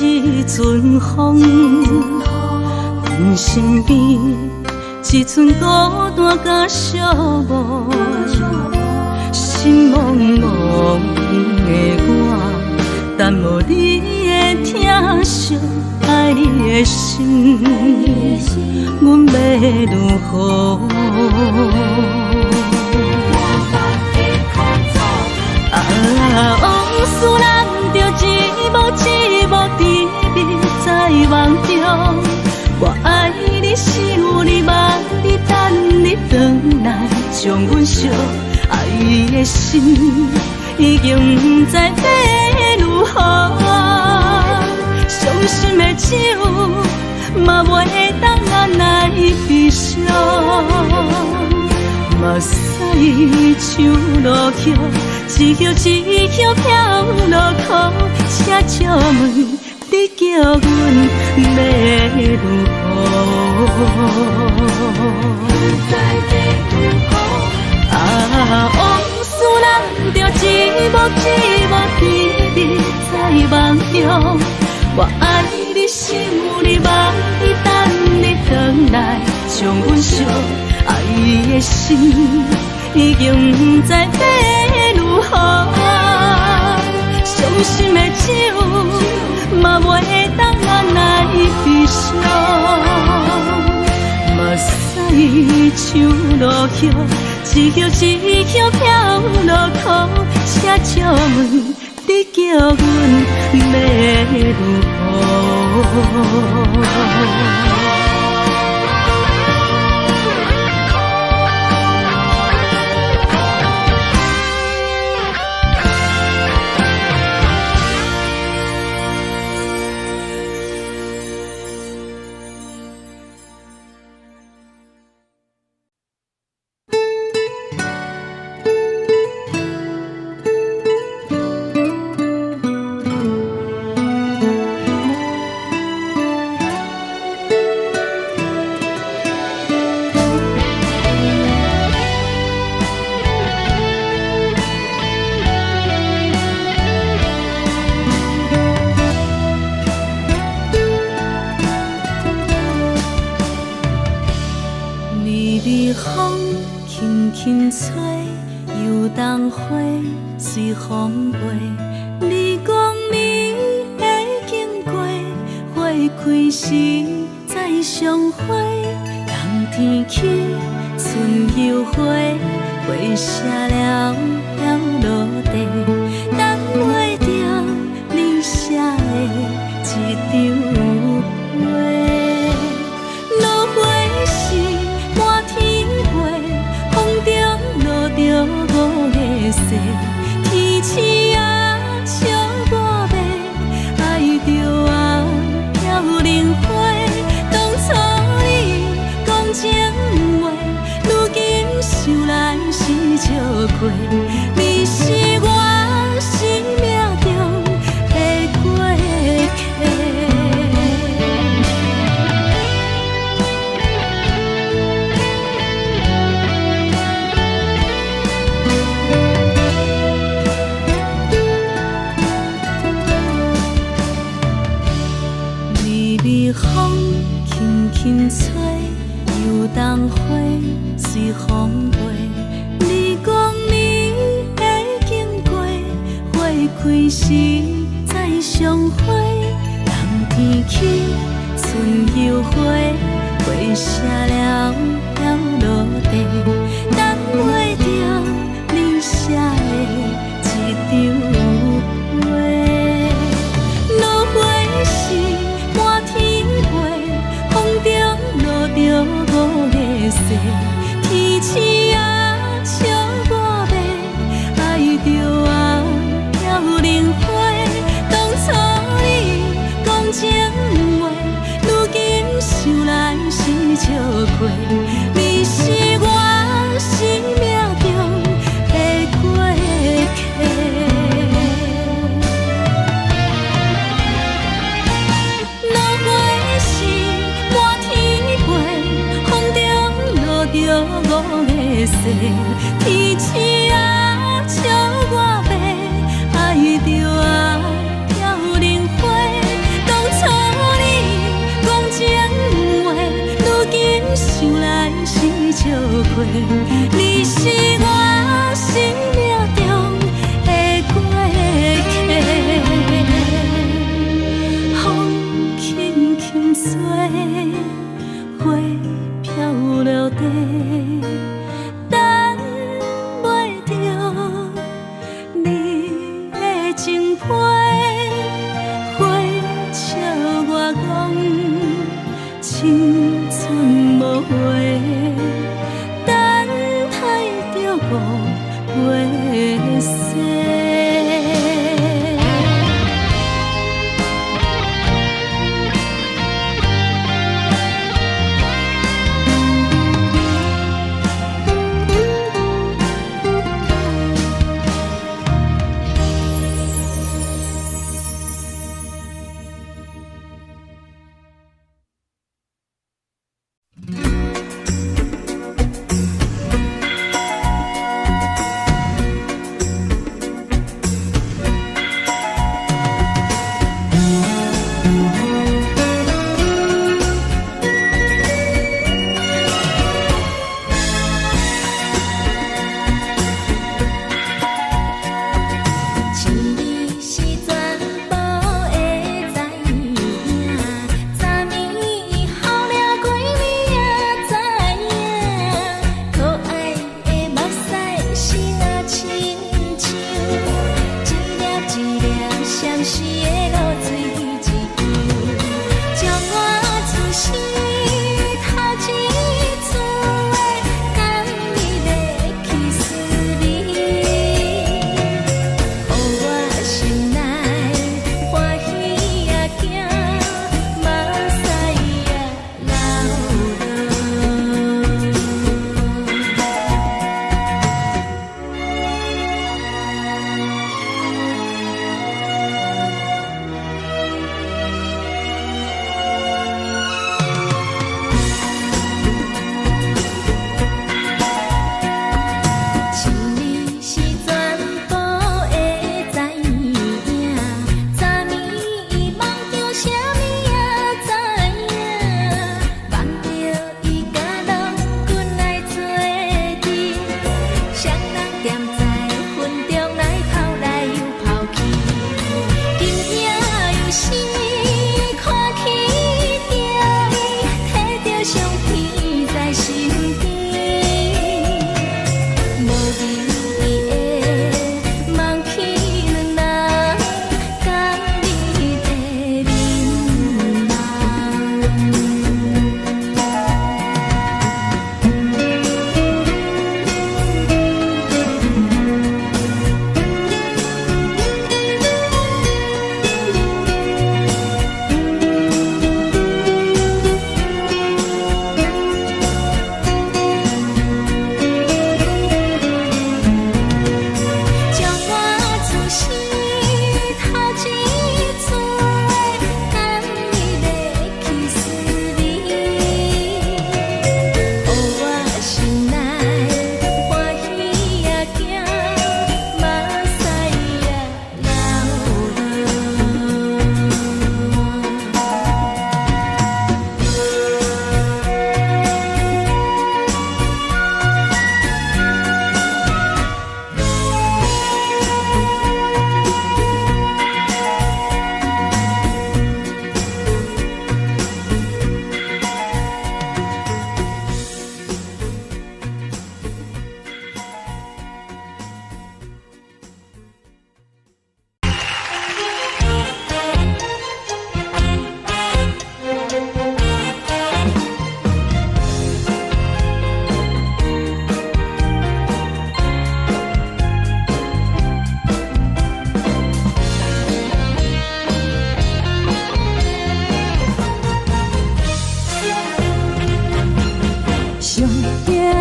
一阵风，阮身边一阵孤单甲寂寞，心茫茫的我，等无你的疼惜，爱你的心，阮要如何？往事人着一幕一幕甜蜜在梦中，我爱你想你望你等你回来，将阮惜爱的心已经不知要如何。伤心的手嘛袂当按来悲伤，目屎像落叶。一叶一叶飘落土，车借问你叫阮要如何？往事人着一幕一幕甜蜜在梦中，我爱你想你望你等你回来，将阮惜爱的心已经不知要如何。伤心的手嘛袂当按来悲伤，目屎像落叶，一叶一叶飘落土，车借问你叫阮要如何？风轻轻吹，游动花随风飞。你讲你会经过，花开时再相会。冬天起，春又回，花谢了落地，等袂着你写的一张画。落花时满天飞，风中落着五个色，天星啊笑我迷，爱着啊飘零花。当初你讲情话，如今想来是笑亏。你是我生命中的过客。微微风轻轻吹，游动花随风飞。你讲你会经过，花开时再相会。冬天起，春又回，花谢了落地，等袂着你写的一张画。笑过，你是我生命中的过客。落花是满天飞，风中落着五个星，天星啊笑我白，爱着啊飘零花。当初你讲情话，如今想来是笑过，你是我生命中的过客。风轻轻吹，花飘落地，等袂着你的情批。花笑我讲，青春无悔，等待着五月雪。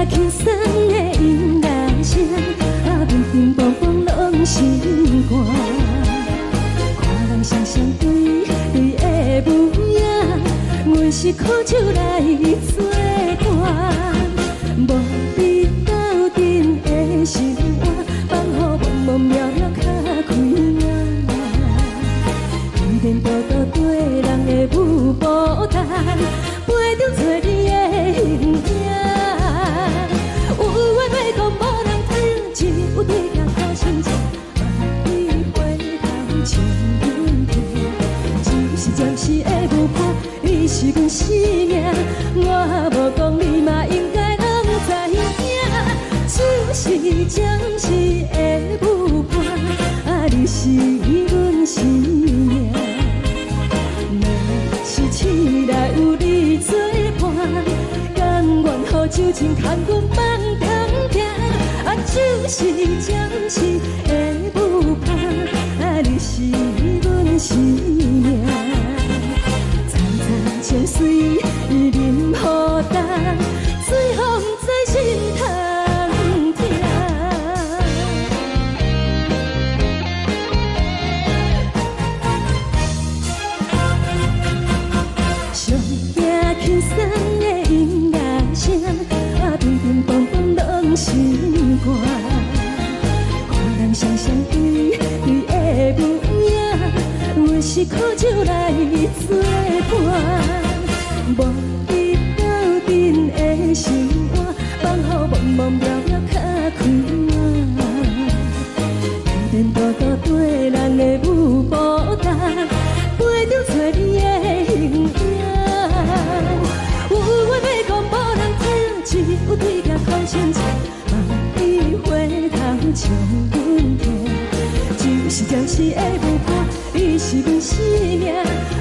轻松的音乐声，乒乒乓乓拢心肝。看人双双对对的舞影，阮是苦酒来作伴。无你斗阵的心肝，放予茫茫渺渺较开眼。颠颠倒倒对人的舞步弹，陪着做你的形影。有话要讲无人听，只有对镜头心情，万里回头唱阮听。就是暂时的舞伴，你是阮生命，我无讲你嘛应该拢知影。就是暂时的舞伴，你是阮生命。若是醒来有你作伴，甘愿予酒精牵阮放通行。就是暂时的舞伴，你是阮生命。层层情水任孤单，水风在心通听。上惊轻松的音乐声，乒乒乓乓拢心肝。看人双双对对的舞影，阮是苦酒来作伴。无你斗阵的心肝，放予茫茫渺渺较开眼。颠颠倒倒对人的舞步弹，陪着做你的形影。有话要讲无人听，只有对镜头心情，万里回头唱阮听。就是暂时的舞伴，你是阮生命，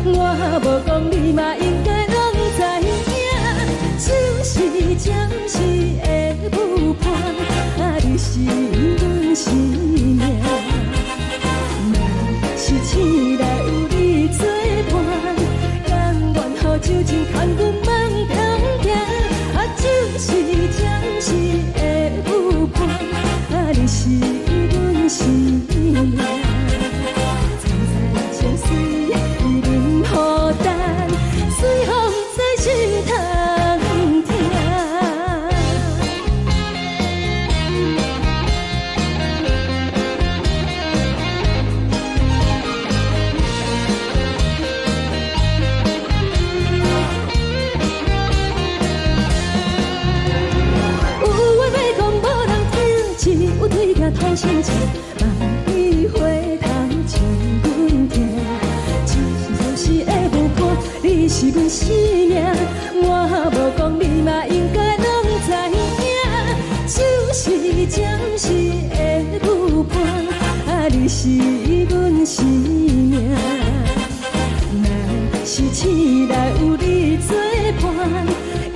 我无讲你嘛应该拢知影。就是暂时的舞伴，你是阮生命。若是醒来有你作伴，甘愿予酒精牵阮放通行。就是暂时的舞伴，你是阮生命。层层情水任孤单，水风在心通听。有话要讲无人听，只有对镜头心情，万里回头唱阮听。就是暂时的舞伴，你是阮生命，我无讲你嘛应该拢知影。就是暂时的舞伴，你是阮生命。若是醒来有你作伴，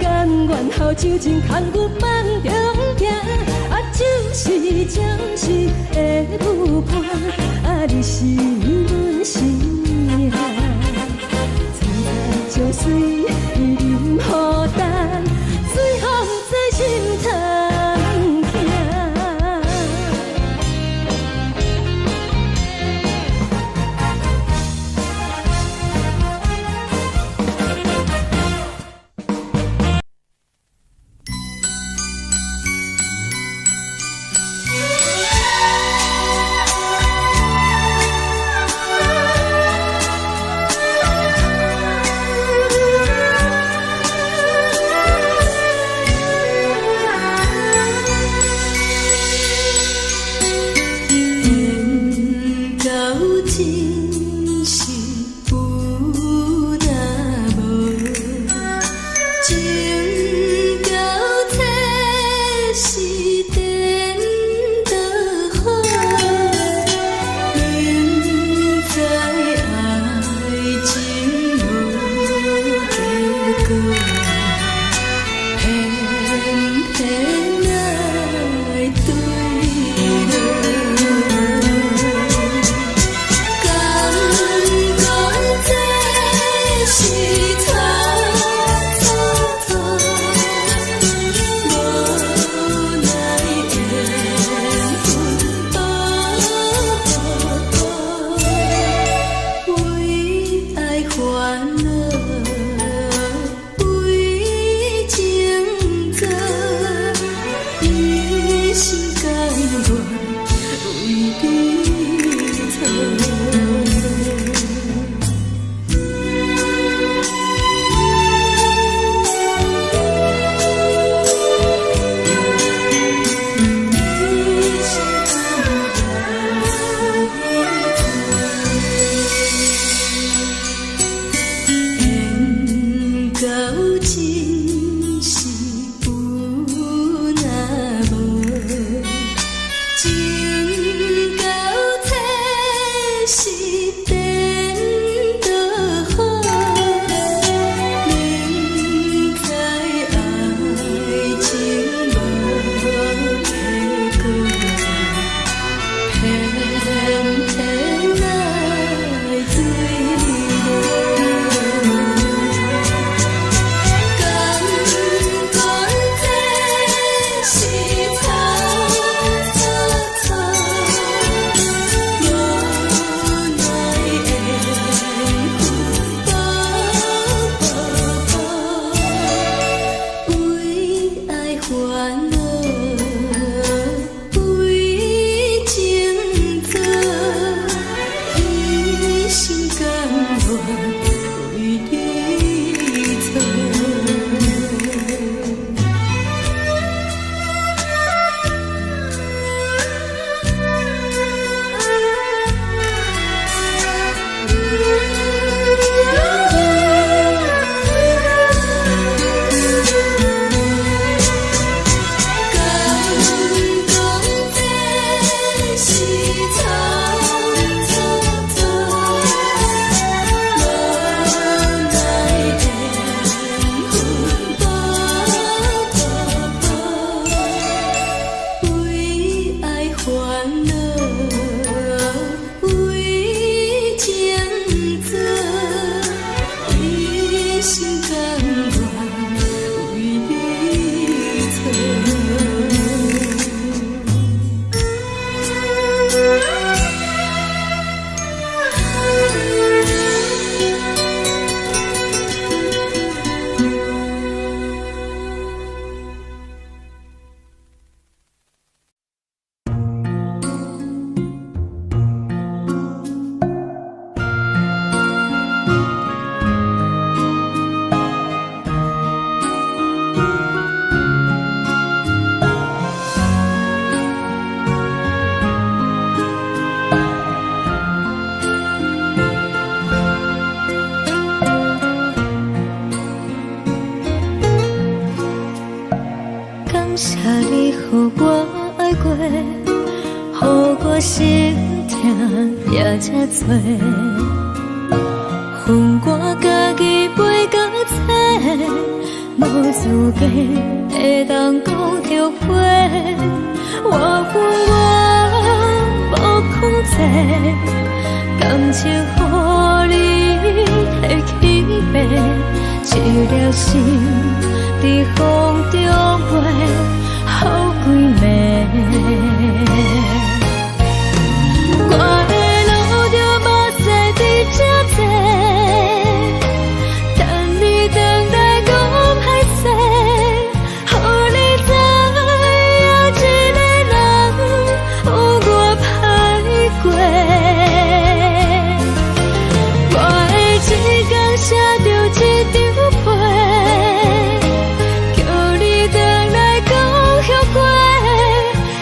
甘愿予酒精牵阮放中行。就是暂时的舞伴，你是阮生命。层层情水任孤单，水风在心通听。心甘愿为你错。感谢你，予我爱过，予我心痛也这多。恨我家己飞到切，无资格会当讲后悔。我恨我无控制，感情予你提起白，一条心在风中飞，好几暝。我的路着目屎在这多，等你回来讲歹势，予你知影一个人有我歹过。我会一天写着一张被，叫你回来讲后悔。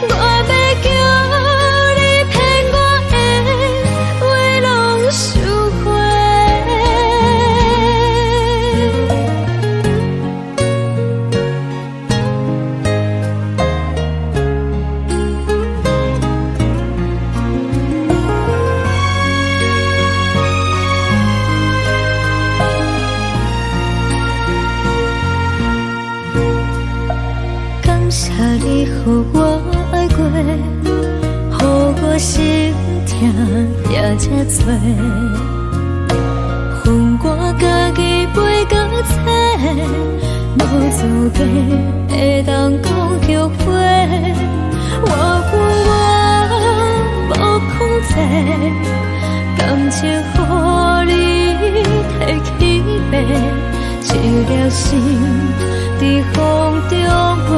我要叫你骗我的话拢收回。感谢你，予我爱过，予我心痛也这多。恨我家己飞到切，无资格会当讲后悔。我恨我无控制，感情予你提起白，一条心在风中飞，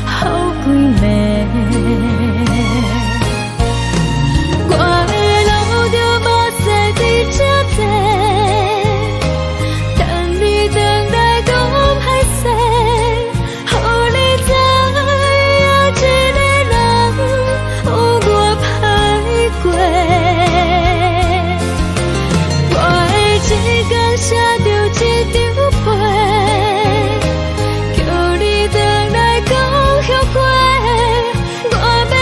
好几暝。我的路着目屎在这多，等你回来讲歹势，予你知影一个人有我歹过。我会一天写着一张被，叫你回来讲后悔。我要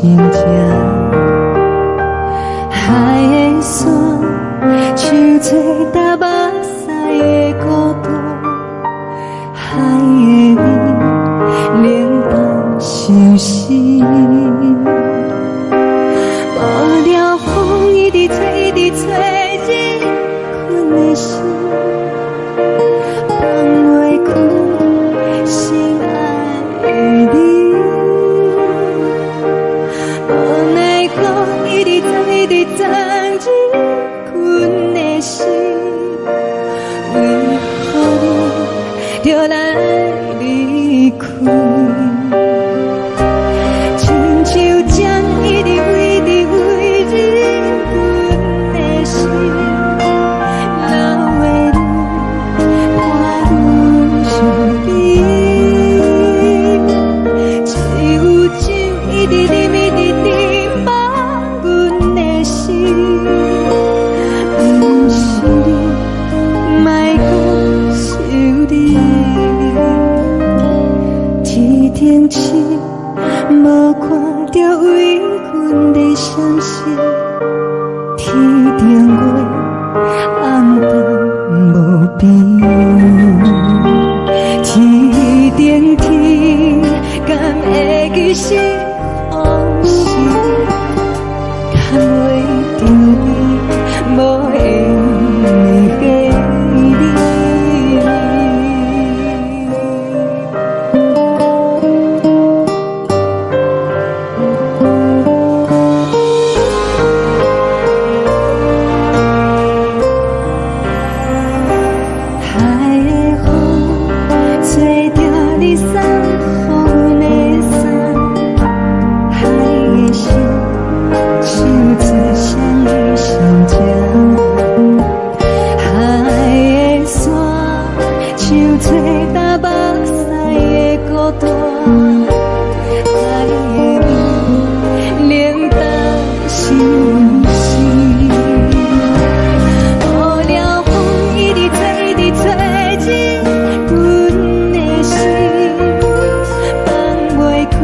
心情。海的山，像做搭目屎的孤独，海的味，冷淡伤心。无聊风一直吹，一直吹，日困的心，放袂开心爱的你。无奈风一直撞，一直撞，日困的心，为何你就来离开？亲像江一直飞，一直飞，日阮的心，流的泪，伴阮伤悲。只有酒一直啉，一直啉，放阮的心。不是你，莫讲想你。天顶星，无看到为阮的相信。天顶月，暗淡无边。天顶天，敢会记是往事？敢袂着你，无缘给你。海的风，吹着你送予阮的伞。海的心，像做相依相正。海的山，像做搭目屎的孤单。海的味，冷淡伤心。无聊风一直吹，一直吹，日阮的心，放袂开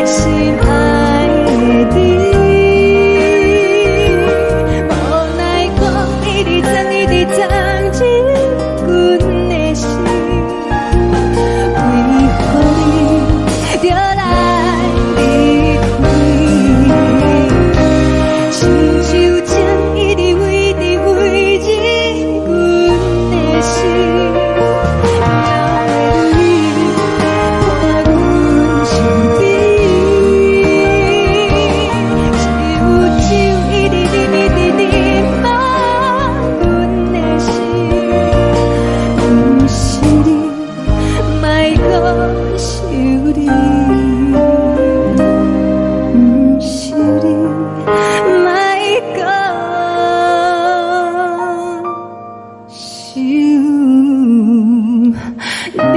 心爱的你。无奈风一直撞，一直撞，日阮的心，为何你就来离开？亲像江一直飞，一直飞，日阮的心，了的泪，伴阮伤悲。只有酒一直啉，一直啉，放阮的心。不是你，莫讲想你。不是你，莫讲想你。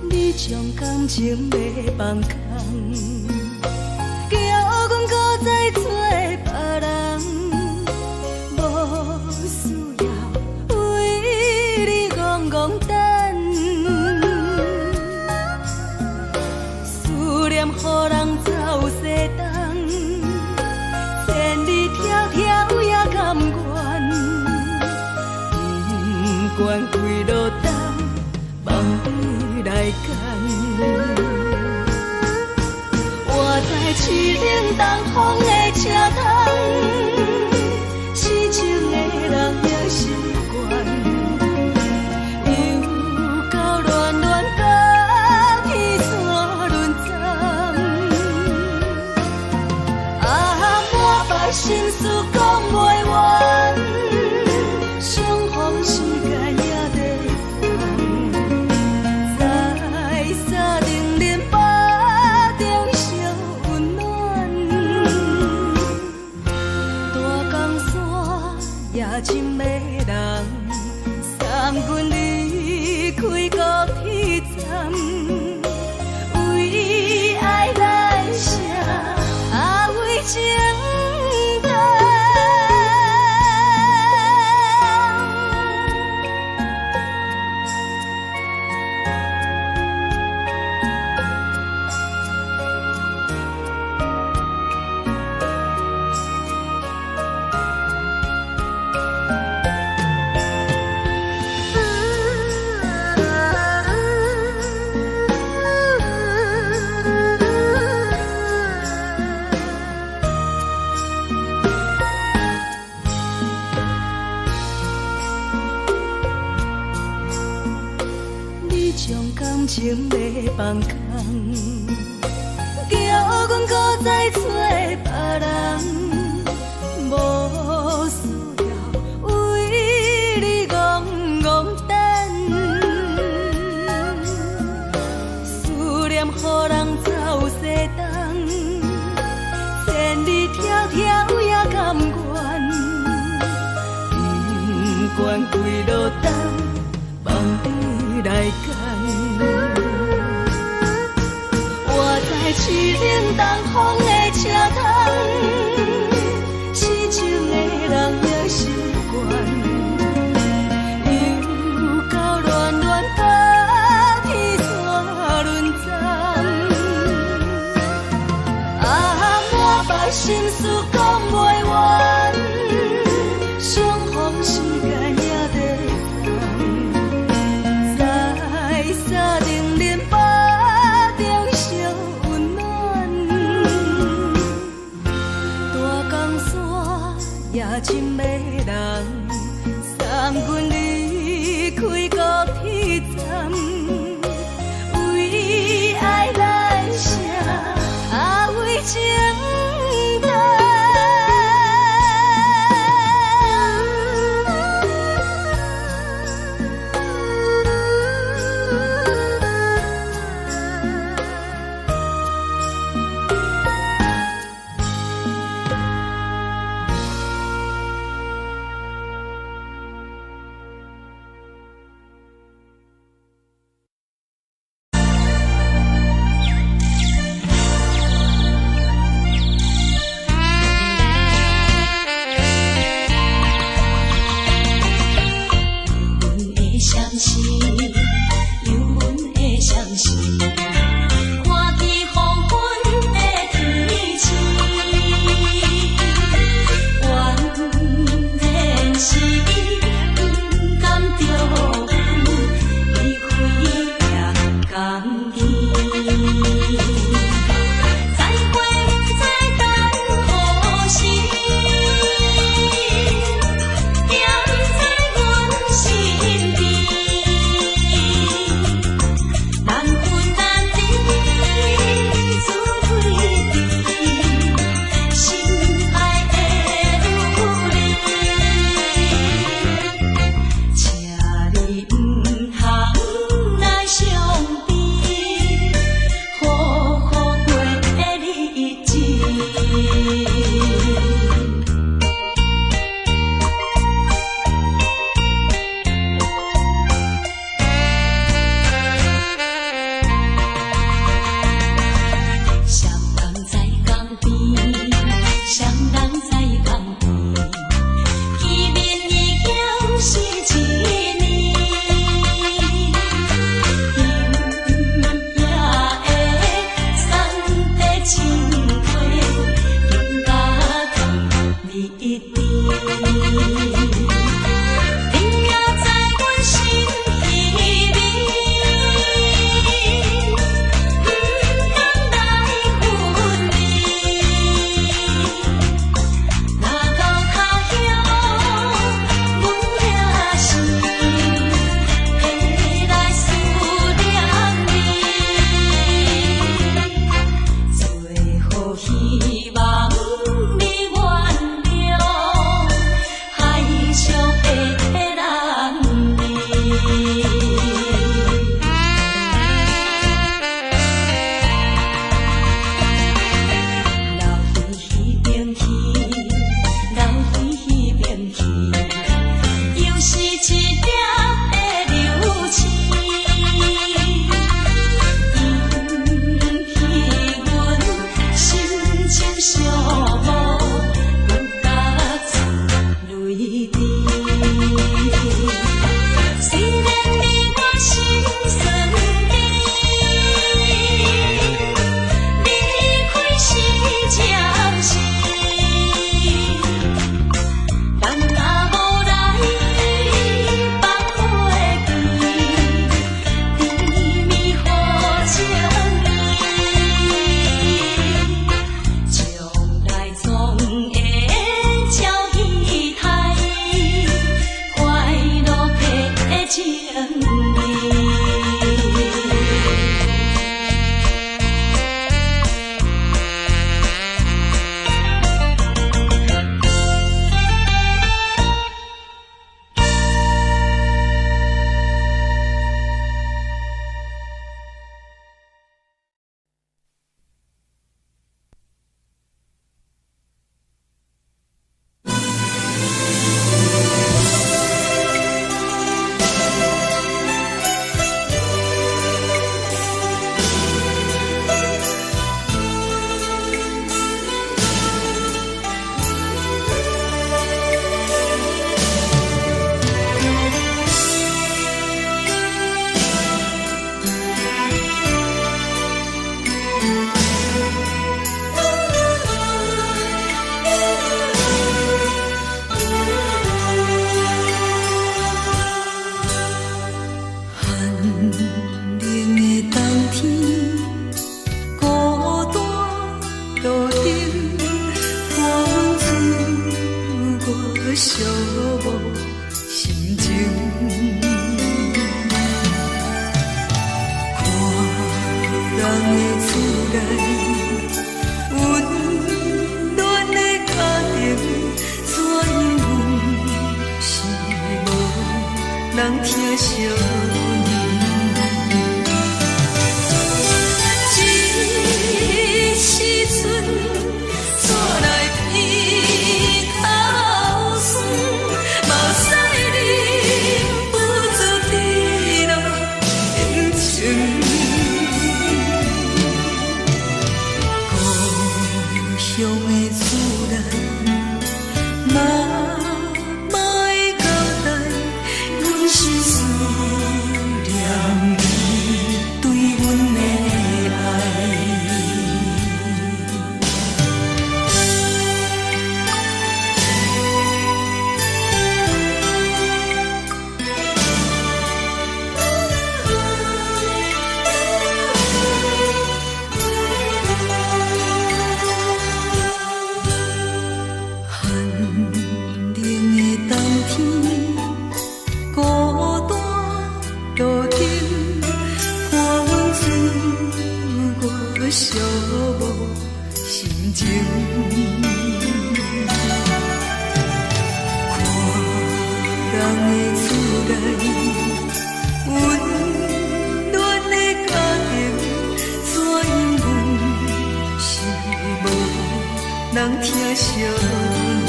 你将感情要放空，叫阮搁再找别人，无需要为你戆戆等。思念予人走西东，千里迢迢也甘愿，不管开路东，梦伊来干。我在市顶东风的车窗，痴情的人也习惯，又到乱乱甲彼山论战。啊，满腹心事讲袂完。深的人，送阮离开高铁站，为爱来舍，为情重。感情要放空，叫阮搁再找别人，无需要为你戆戆等，思念予人走西东，千里迢迢也甘愿，不管几路灯，望你来干。我在市冷东风的车窗，痴情的人也习惯，又到乱乱把天线轮转。满腹心事讲袂完，相逢时间也在等，在沙定林巴中烧温暖。就是一点的柔情，引起阮心情寂寞，阮甲泪滴。虽然你我心酸甜，离开是暂时。人若无来，放花开，甜蜜好情意，将来总会照戏台，快乐的情意。人听相念，这时阵怎来鼻口酸，目屎忍不住滴落眼睛。故乡的自然，莫会交代。是思念你对阮的爱，寒冷的冬天。孤单路顶，看阮自我寂寞心情。看人的厝内温暖的家庭，怎因阮是无人听相念？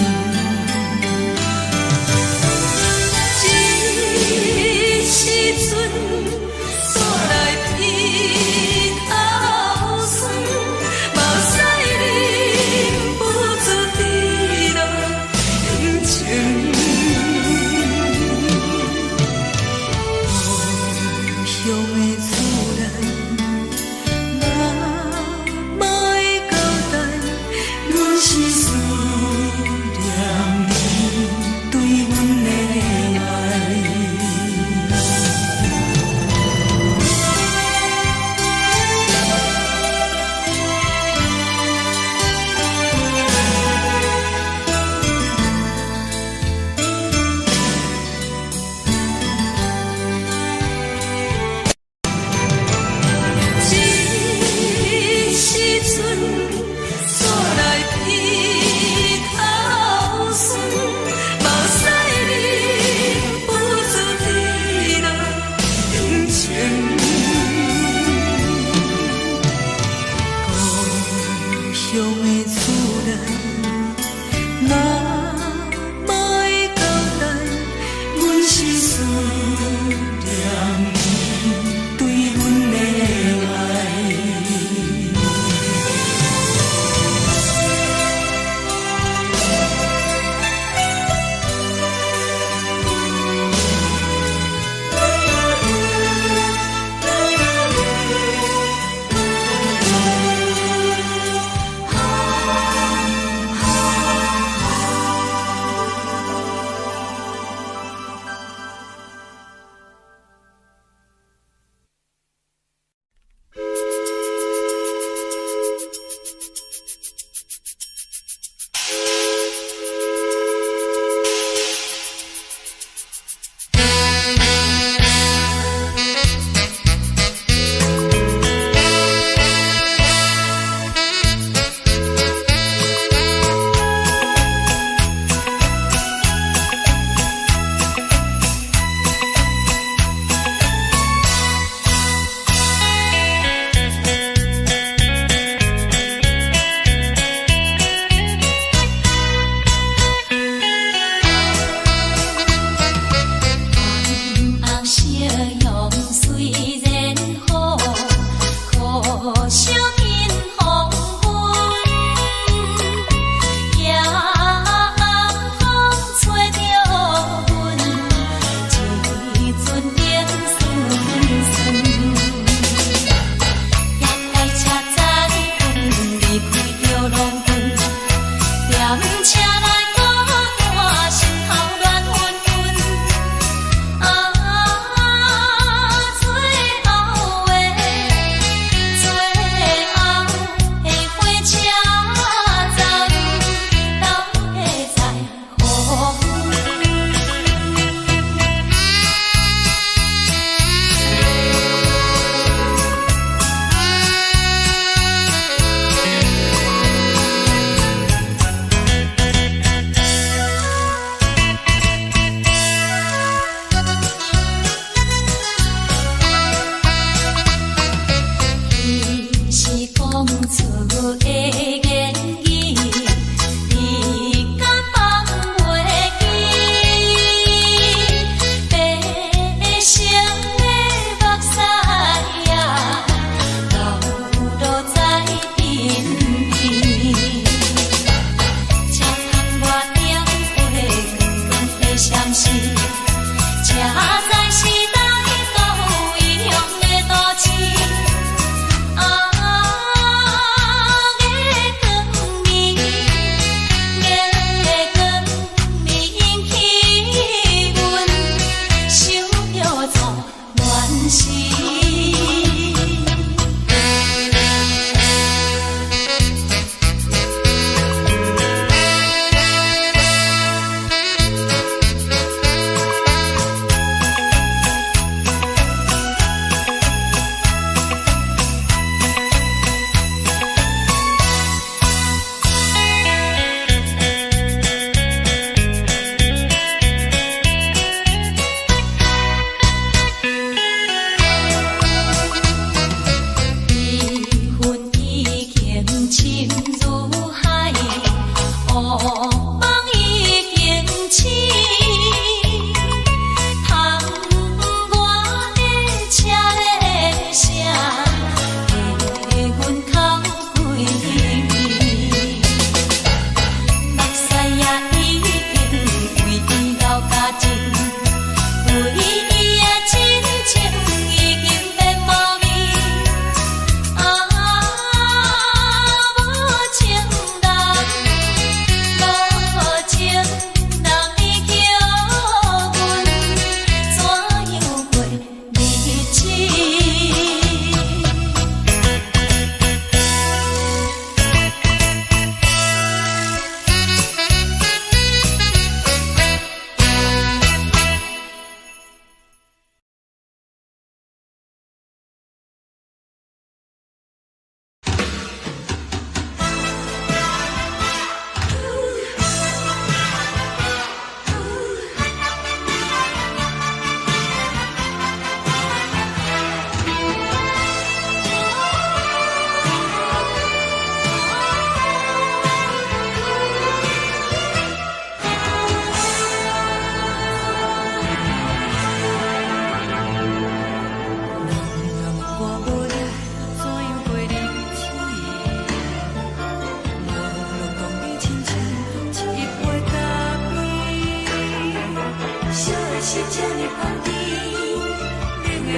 时阵怎来鼻口酸，目屎忍不住滴落眼睛。故乡的自然，莫会交代，阮是思关系，车载时代都异乡的都市。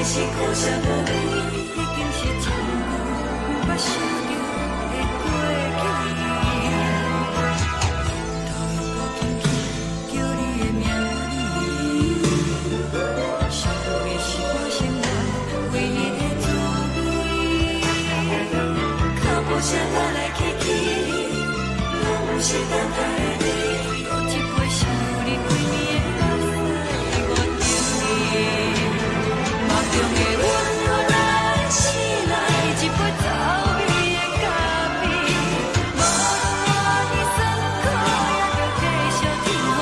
是苦涩无味，已经是一句无法想着的过去。头又轻轻叫你的名字，想的是我生活唯一的滋味。脚步声来来去去，拢不是等待的你，搁一杯想你几年的目屎，我等你。梦中的阮，予咱醒来一杯走味的咖啡，无论我的酸苦，也着继续甜予你。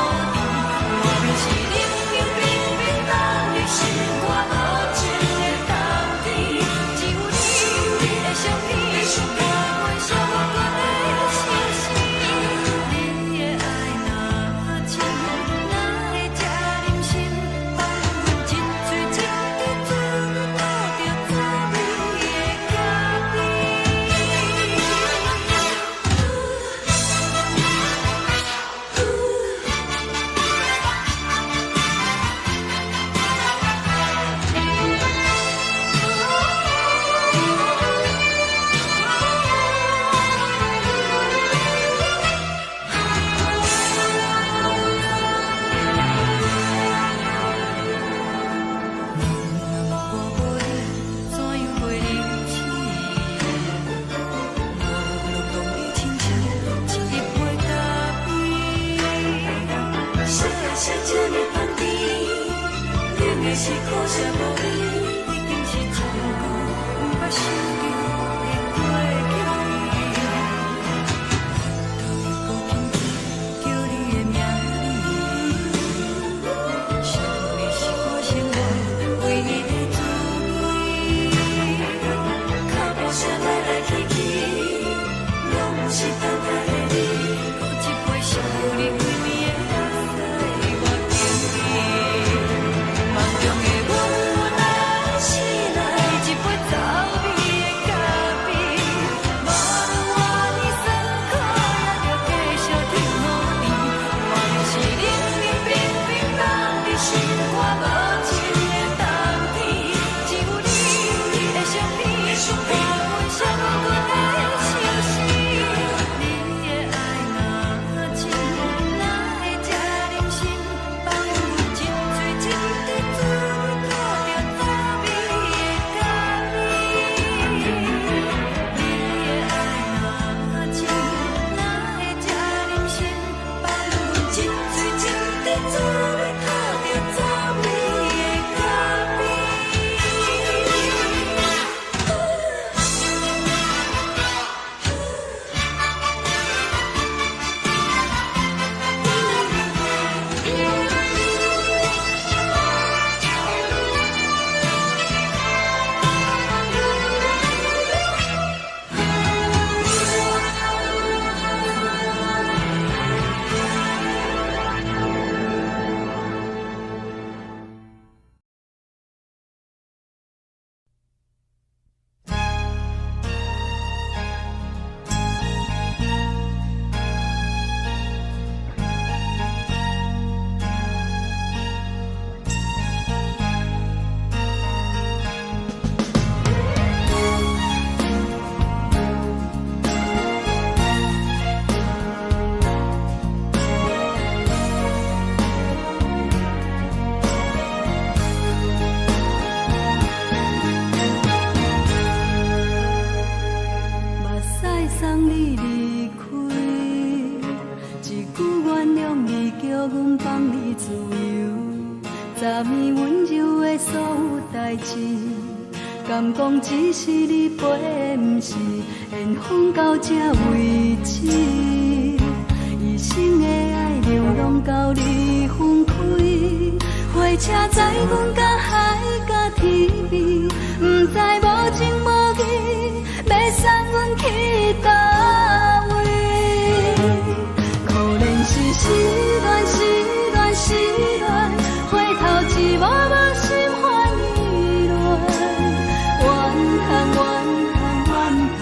无论是冷冷冰冰冷的心，我无情的冬天，只有你的相片，加阮相关的心事。你的爱若深，哪会这忍心放阮一嘴一滴珠，倒着滋味的咖啡。我无你，怎样过日子？无路讲你亲像一杯咖啡，烧的是这么香甜，冷的是苦涩无味，已经是一句无法想着的过去。头又轻轻叫你的名字，想的是我生活唯一的滋味。脚步声来来去去，拢不是等待的你，搁一杯想你几暝的目屎，我等你。梦中的阮，昨暝温柔的所有代志，敢讲只是你陪，不是缘分到这为止。一生的爱流浪到你分开，火车载阮甲海甲天边，不知无情无义，要送阮去倒位？可怜是失恋，失恋，失恋，回头一幕幕心烦意乱，怨叹，怨叹，怨叹，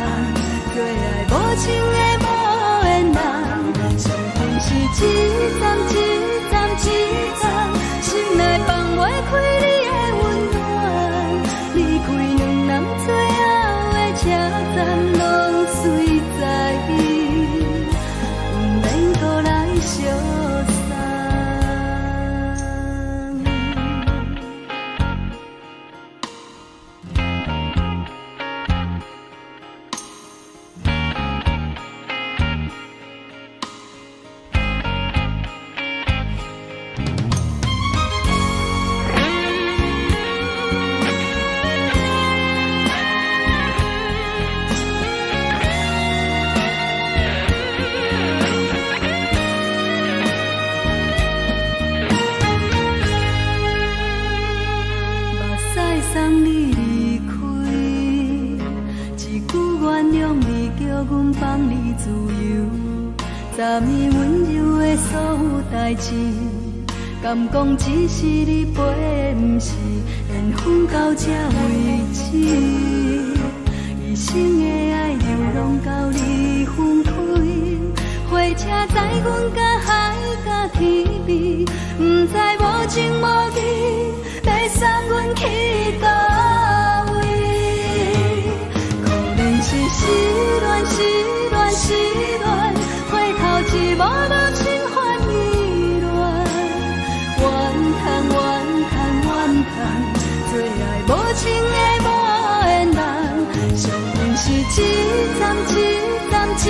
最爱无情的无缘人，上恨是一站一站一站，心内放袂开你的温暖，离开两人最后的车站，拢随在伊，不免搁来相送。送你离开，一句原谅你，叫阮放你自由。昨暝温柔的所有代志，敢讲只是你陪，不是缘分到这为止。一生的爱流浪到你分开，火车载阮甲海甲天边，不知无情无义，要送阮去倒位？可怜是失恋，失恋，失恋，回头一幕幕心烦意乱，怨叹，怨叹，怨叹，最爱无情的无缘人，上恨是一站一站一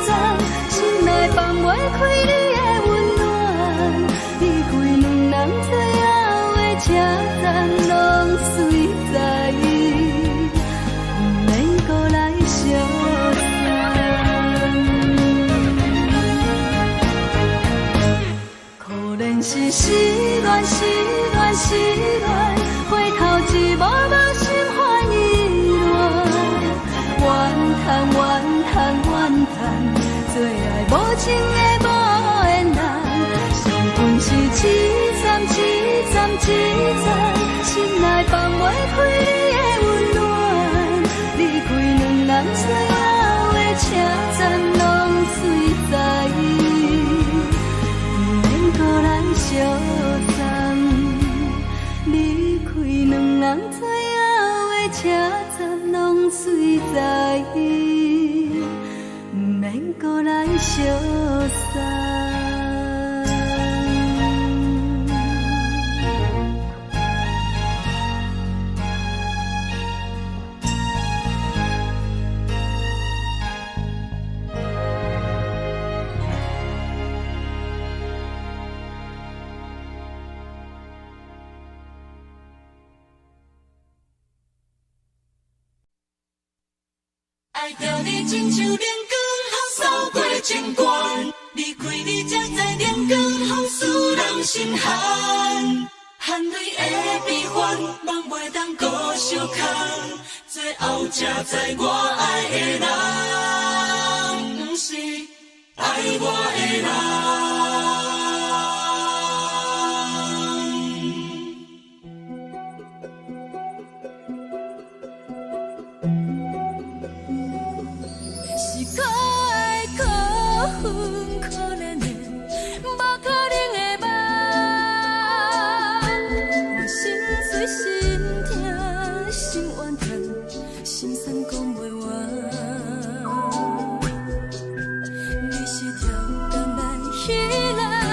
站，心内放袂开你的温暖，离开两人最后的车站，拢随在伊，不免搁来相送。可怜是失恋，失恋，失恋，回头一幕幕心烦意乱，怨叹，怨叹，怨叹，最爱无情的无缘人，上恨是一站一站一站，心内放袂开你的温暖，离开两人最后的车站，拢随在伊，不免搁来相送。离开两人最后的车站，拢随在伊，不免搁来相送。爱着你亲像阳光扫过情关，离开你才知阳光风使人心寒。含泪的悲欢，望袂当搁相牵，最后才知我爱的人，不是爱我的人。可怜的，无可能的梦，我心碎心痛心怨叹，心酸讲袂完。你是条等来彼来。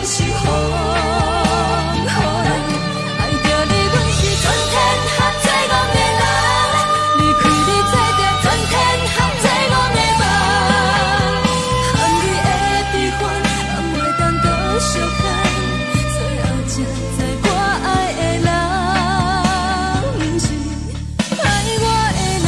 是风，予人爱着你，阮是全天下最戆的人。离开你做着全天下最戆的梦，含你的悲欢，人袂当搁相牵，最后才知我爱的人，不是爱我的人。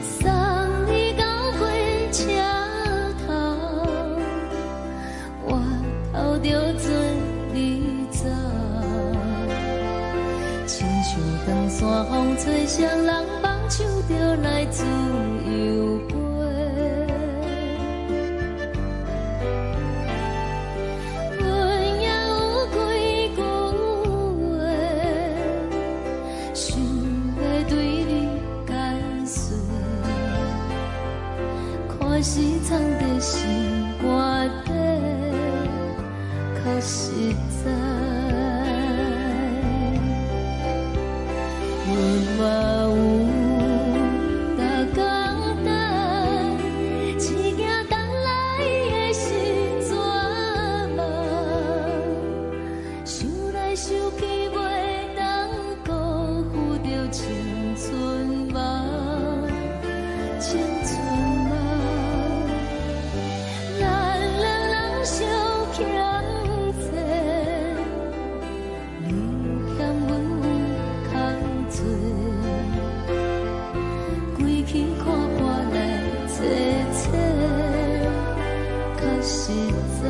送你到火车头，我头着准你走，亲像长山风吹双人放手着来自由飞。阮也有几句话，想要对你解释。看是藏在心肝底，较实在。阮嘛有逐工等，一件等来的是绝望。想来想去，袂当辜负着青春梦，青春梦。咱两人相欠债，你欠阮空罪，归去看看来坐坐，较实在。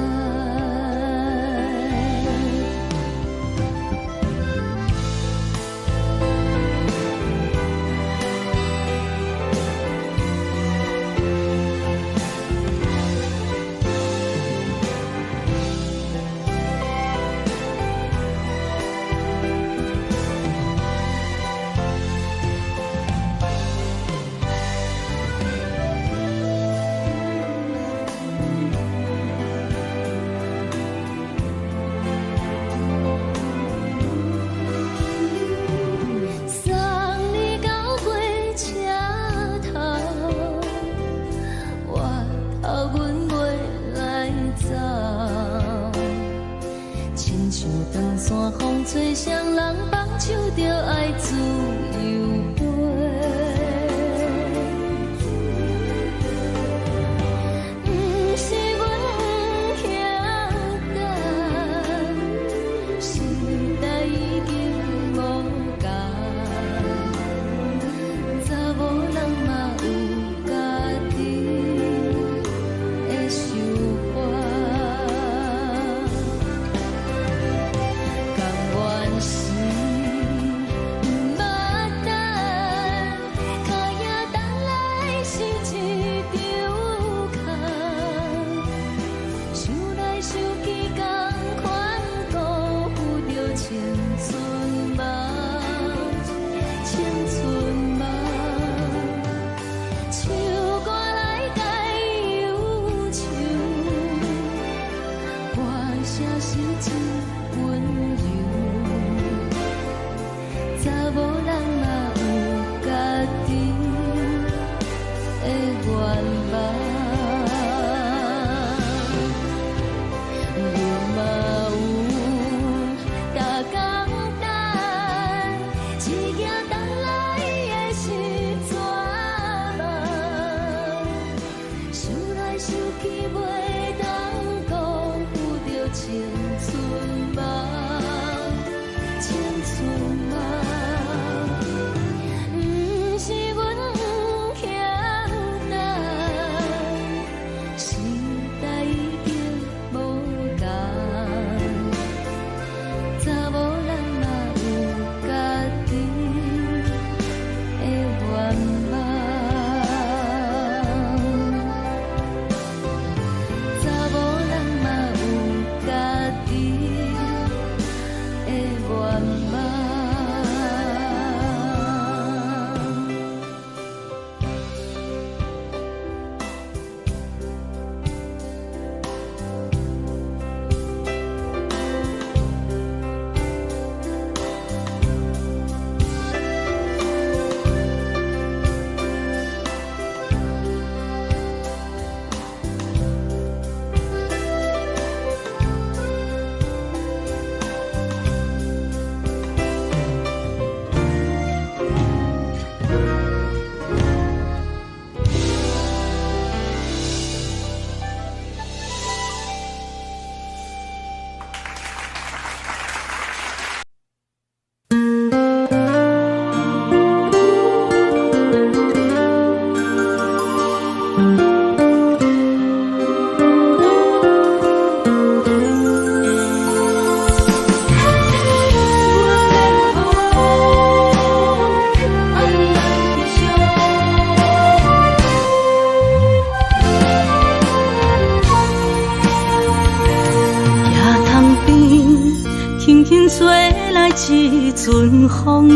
阵风，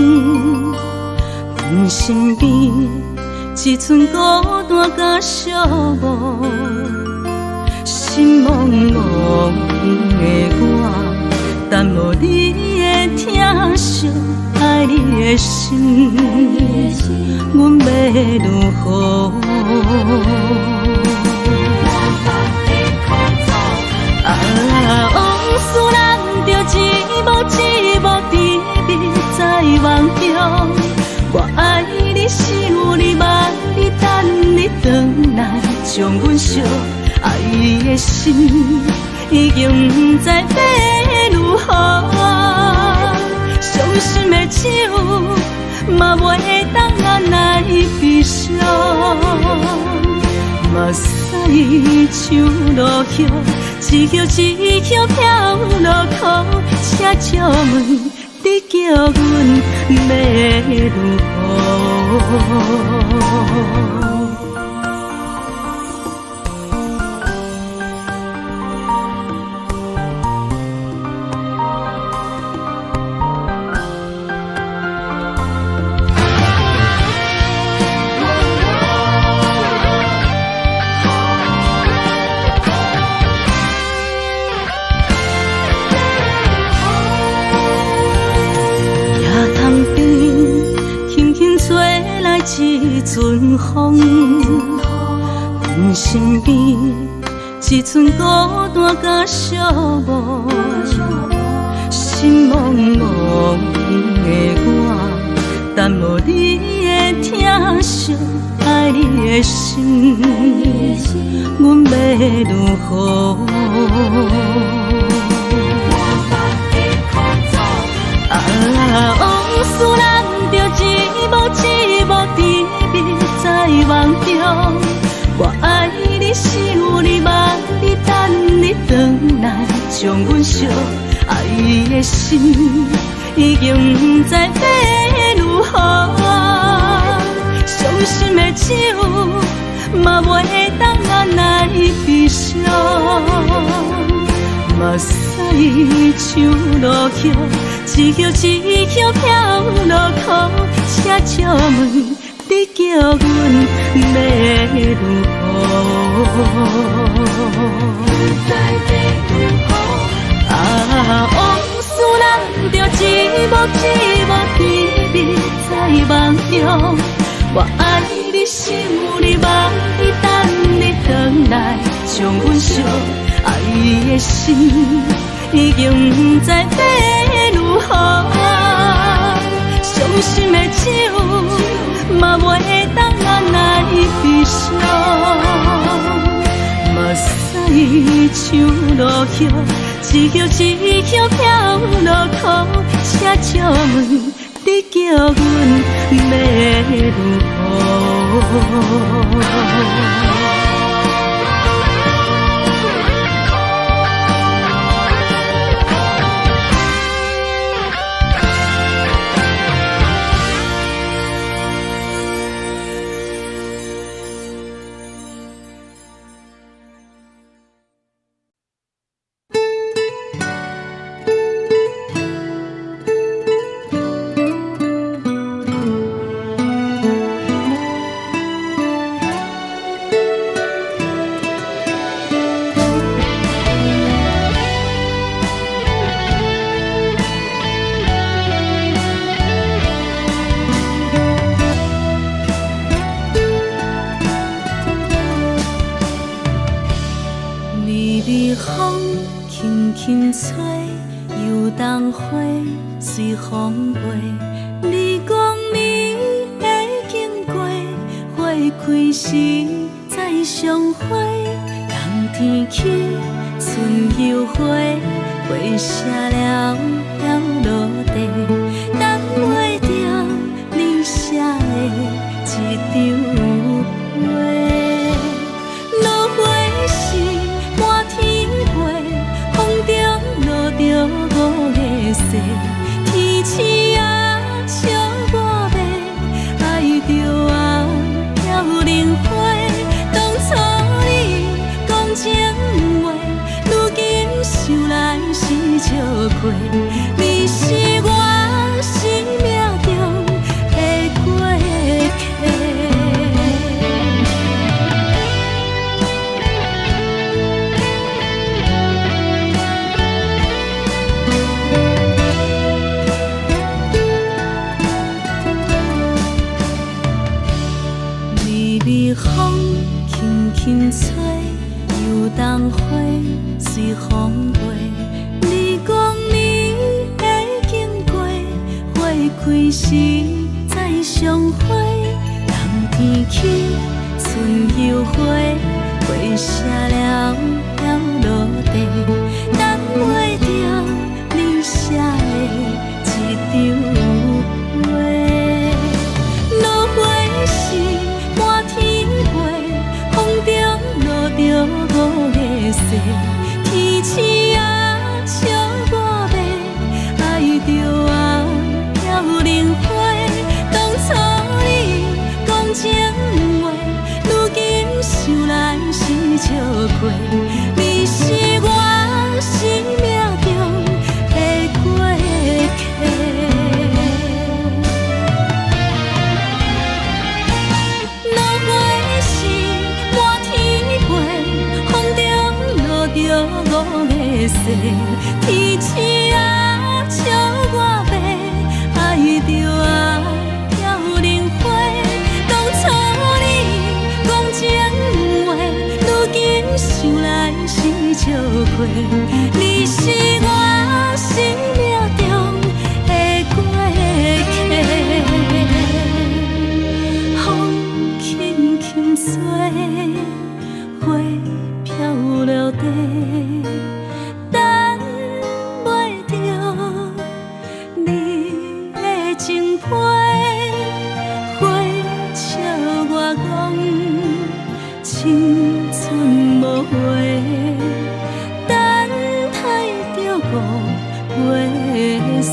阮身边一寸孤单甲寂寞，心茫茫的我，等无你的疼惜，爱你的心，阮要如何？往事人着一幕一幕甜蜜在梦中。我爱你，想你，望你，等你回来，将阮惜爱的心已经不知要如何。伤心的手嘛袂当按来悲伤。目屎像落叶，一叶一叶飘落雨，请借问你叫阮要如何？一阵风，阮身边一寸孤单甲寂寞，心茫茫的我，等无你的疼惜，爱你的心，阮要如何？往事人着一幕一幕甜蜜在梦中。我爱你，想你，望你，等你回来，将阮惜爱的心已经不知要如何。伤心的手嘛袂当按来悲伤。目屎像落叶，一叶一叶飘落雨，请借问你叫阮要如何？往事人着一幕一幕甜蜜在梦中。我爱你，想你，望你，等你回来，将阮惜爱的心已经不知要如何。伤心的手嘛袂当按来悲伤。目屎像落叶，一叶一叶飘落雨，请借问你叫阮要如何？风轻轻吹，游动花随风飞。你讲你会经过，花开时再相会。冬天起，春又回，花谢了要落地，等袂着你写的一张画。落花时满天飞，风中落着五个色，天星啊笑我迷，爱着啊飘零花。当初你讲情话，如今想来是笑亏。你是我心人花随风飞，你讲你会经过，花开时再相会。人天起，春又花，花谢了落地，等袂着你写的一张话。落花时满天飞，风中落着五个色，天星啊笑我迷，爱着啊飘零花。当初你讲情话，如今想来是笑亏。你是我生命中的过客。落花时满天飞，风中落着五个色，天星啊笑我迷，爱着啊飘零花。当初你讲情话，如今想来是笑亏。你是我生命中的过客，风轻轻吹，花飘落地，等袂着你的情批。花笑我讲青春无悔，等待着五月雪。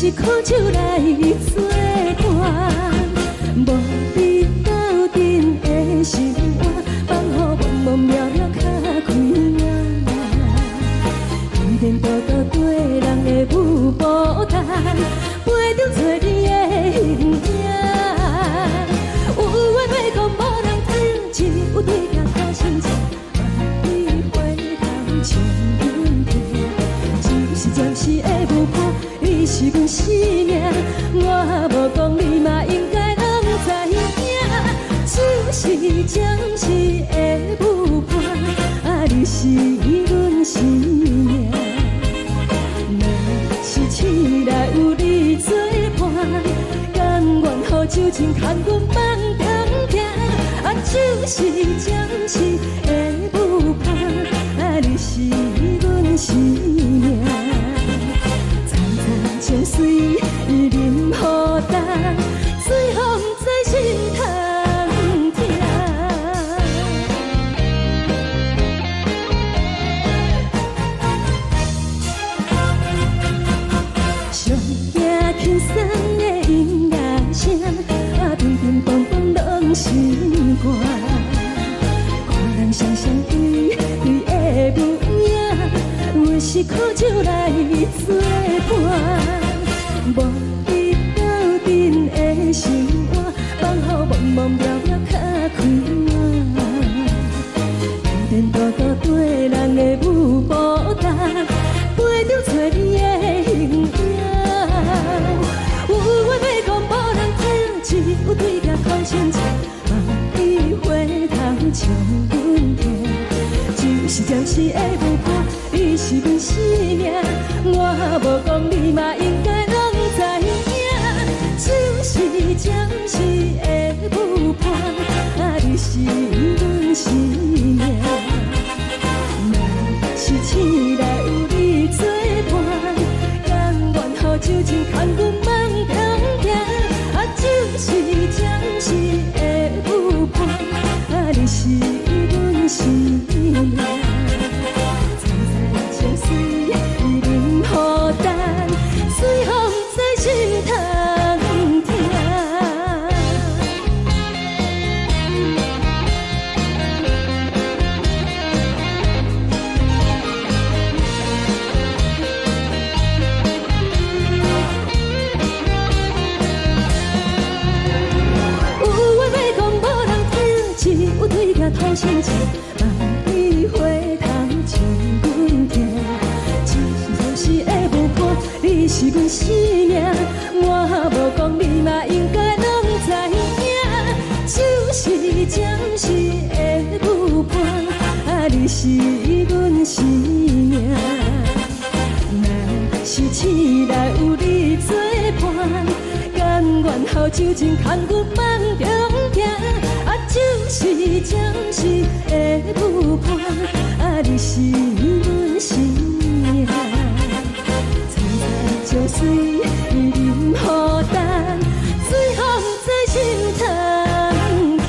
是苦酒来作伴，无你斗阵的生活，放乎茫茫渺渺较快乐。一点多多对人的舞步弹，陪着做你的形影。有话要讲无人听，只有对镜头心情，万里回头将阮听。就是暂时的舞伴，你是阮生命，我无讲你嘛应该拢知影。就是暂时的舞伴，你是阮生命。若是醒来有你作伴，甘愿予酒精牵阮梦中行。就是暂时的舞伴，你是阮生命。层层情水任何等，水风在心通听。上惊轻松的音乐声，乒乒乓乓拢心肝。看人双双对对的模样，我是苦酒来作伴。无你斗阵的生活，放乎茫茫渺渺较快乐。一点多多对人的舞步弹，陪着做你的形影。有话要讲无人听，只有对镜头心情，万里回头将阮听。就是暂时的舞伴，你是阮生命，我无讲你嘛应该拢知影。就是暂时的舞伴，你是阮生命。若是醒来有你作伴，甘愿予酒精牵阮梦中行。就是暂时的舞伴，你是阮生命。层层情水任何等，水风在心通听。有话要讲无人听，只有对镜头心情，万里回头将阮听。就是暂时的舞伴，你是阮生命，我无讲你嘛应该拢知影。就是暂时的舞伴，你是阮生命。若是醒来有你作伴，甘愿予酒精牵阮梦中行。就是暂时的舞伴，你是阮生命。层层情水任何等，水风在心通听。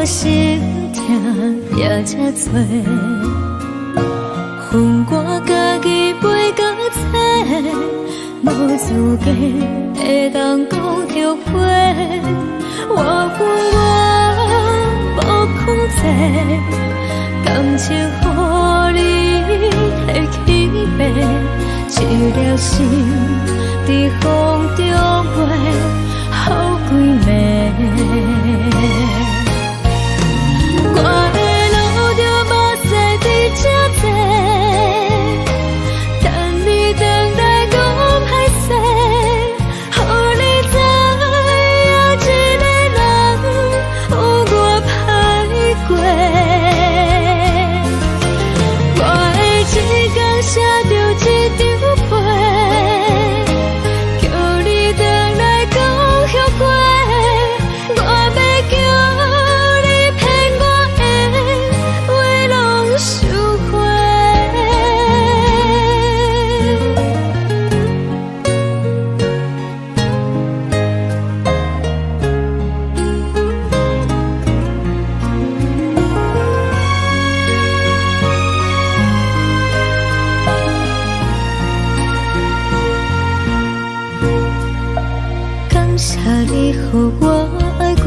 我心痛也这多，恨我家己飞到切，无资格会当讲后悔。我恨我无控制，感情予你提起白，一粒心在风中飞，好几暝。我的路着目屎伫这多，等你回来讲歹势，予你知影一个人有我歹过。我的一天写着一张被，叫你回来讲后悔。我要叫你骗我的话拢收回。感谢你，予我爱过，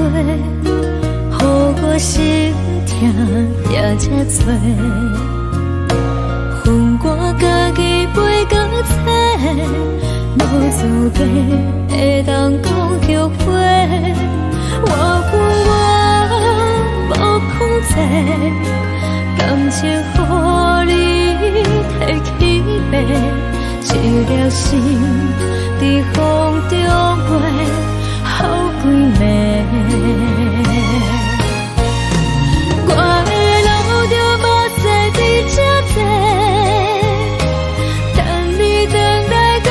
予我心痛也这多，恨我家己飞到切，无资格会当讲后悔。我恨我无控制，感情予你提起白，一粒心在风中飞，好几暝。我的路着目屎伫这多，等你回来讲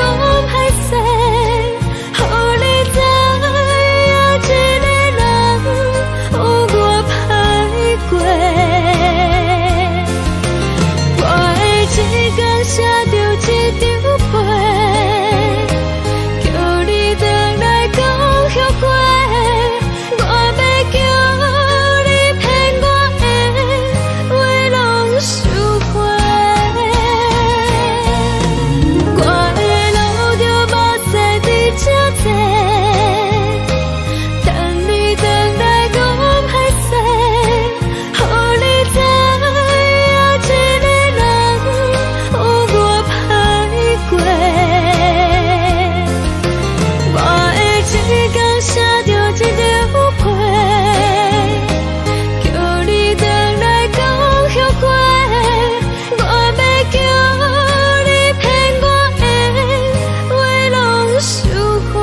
歹势，予你知影一个人有我歹过。我的一天写着一张被，叫你回来讲后悔。我要叫你骗我的话拢收回。我的路着目屎伫这多，等你回来讲歹势，予你知影一个人有我歹过。我的一天写着一张被，叫你回来讲后悔。我要叫你骗我的话拢收回。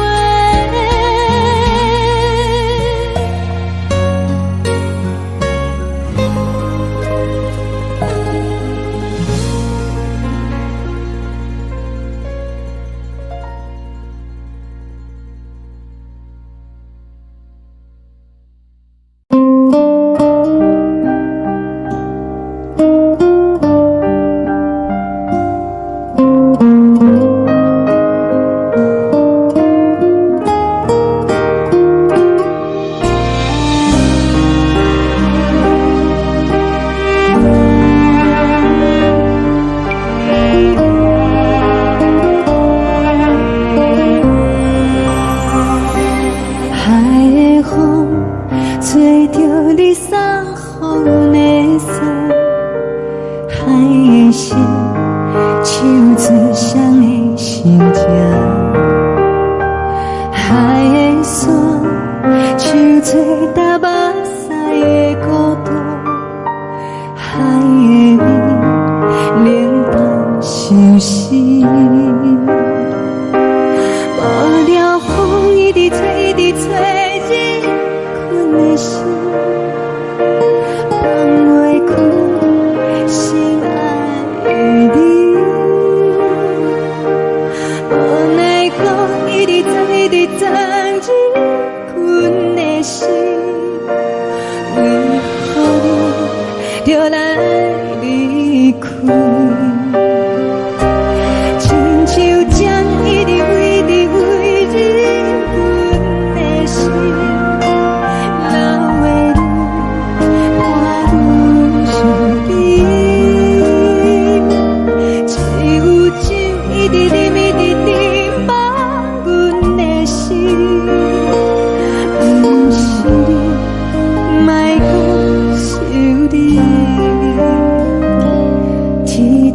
海的风吹着你送风的伞，海的心手指双的心情，海的山手吹打目屎的孤独，海的味冷淡伤心。无聊风一直吹，一直吹，日困的心放袂开，心爱的你。无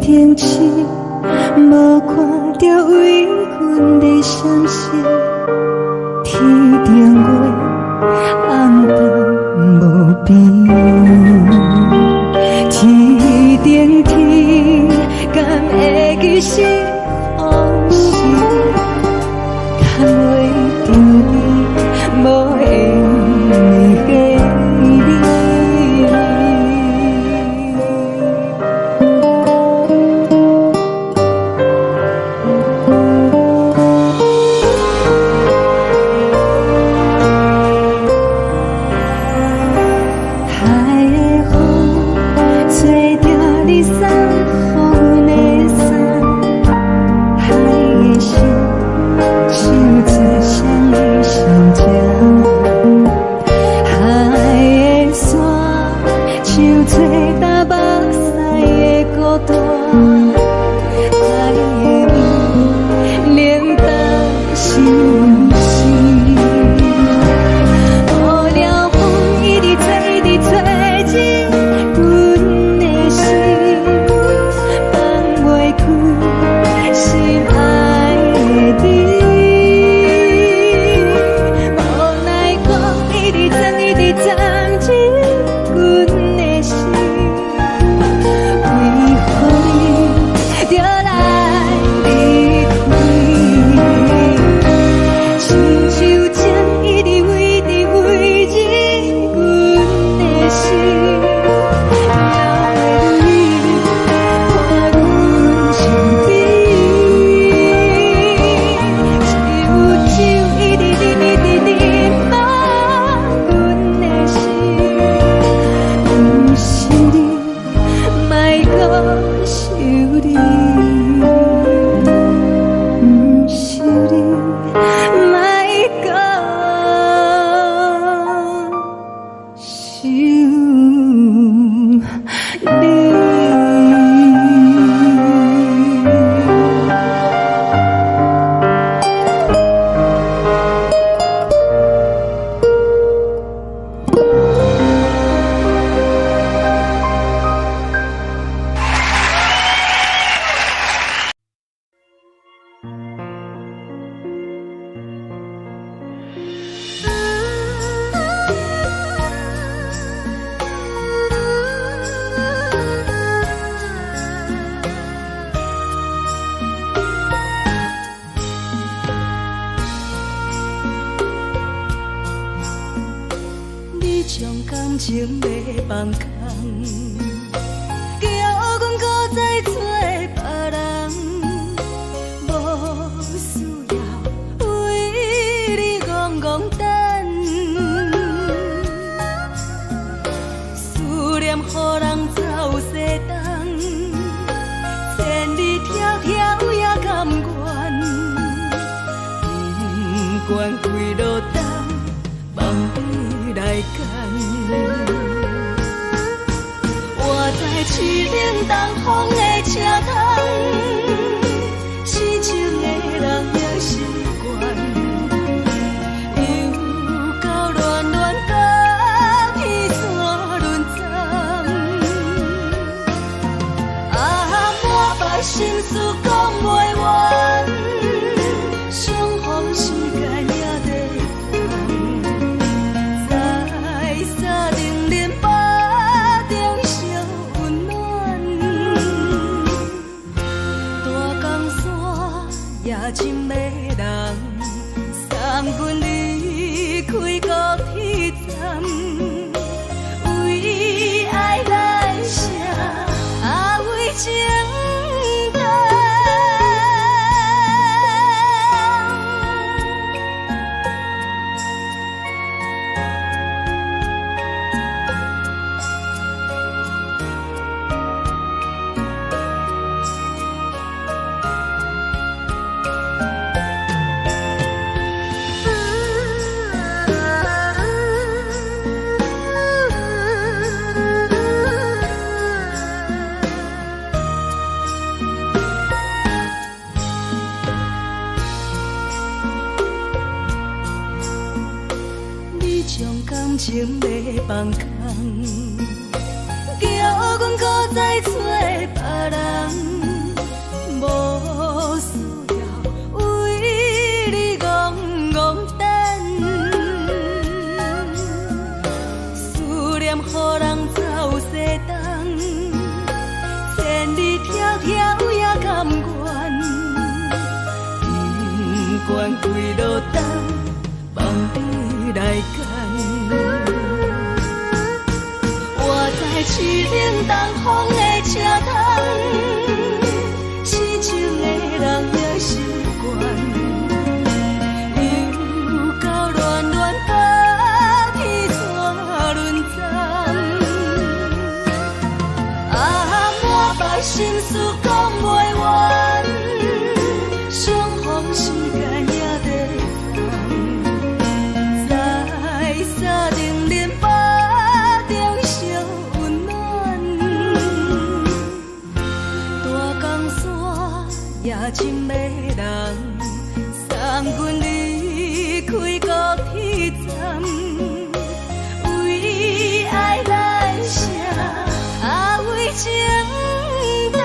天星，无看到为阮的闪烁。天顶月，红淡无边。天顶天，敢会记是往事？敢袂着你，无缘给你。感情要放空，叫阮搁再找别人，无需要为你戆戆等。思念予人走西东，千里迢迢也甘愿，不管几路灯，望你来赶。我在市顶东风的车窗，痴情的人也习惯，又到乱乱甲天山轮站。满腹心事讲袂完，相逢时间也在等。在沙定连巴中相温暖，大江山也真迷人，送阮离开高铁站，为爱来写为情。感情要放空，叫阮搁再找别人。条也甘愿，不管几落冬，望你来牵。我在市顶东风的车窗，痴情的人也心倦。又到恋恋把天怎轮站？啊，满腹心事讲袂完，相逢时间也在等，在沙定林巴中相温暖。大江山也深的人，送阮离开高铁站，为爱来写，啊为情淡。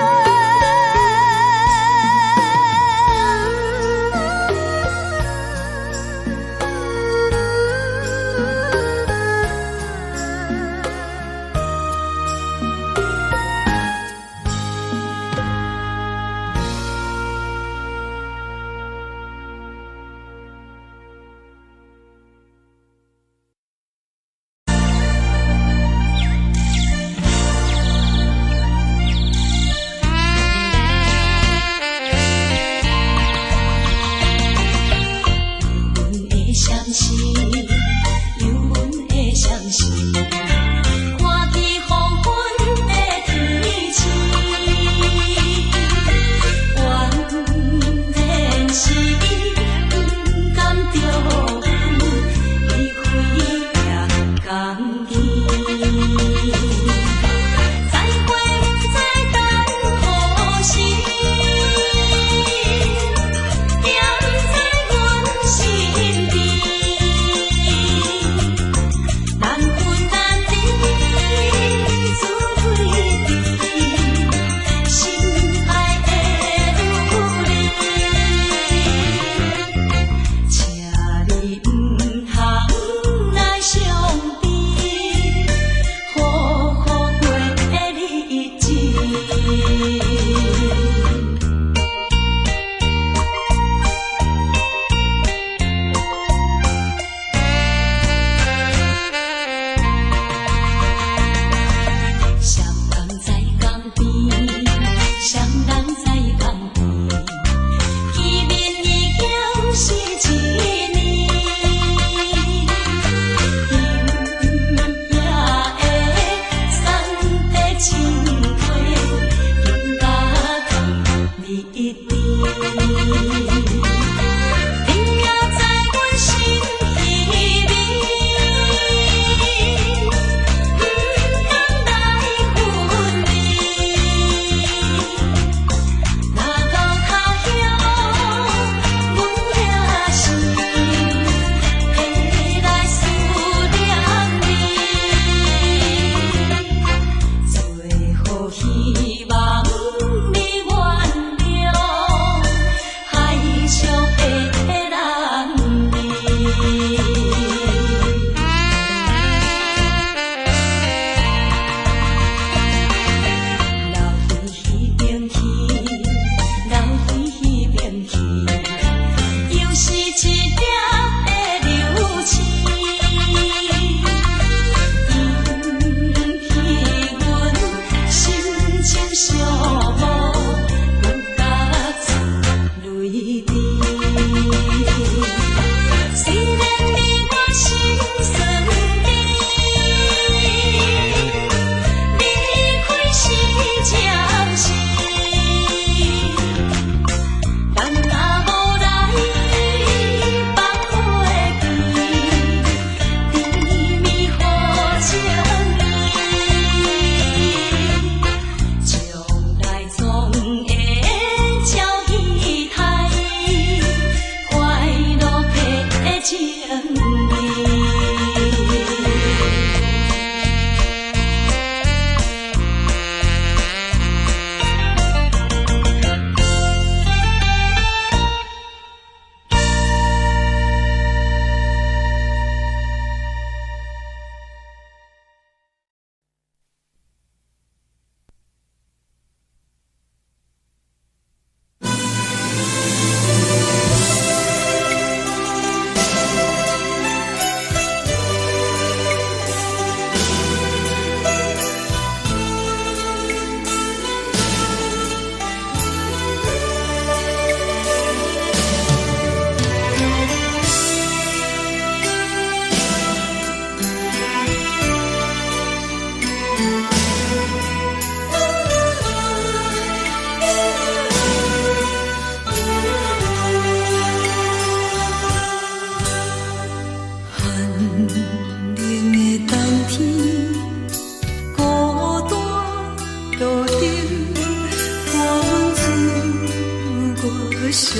寂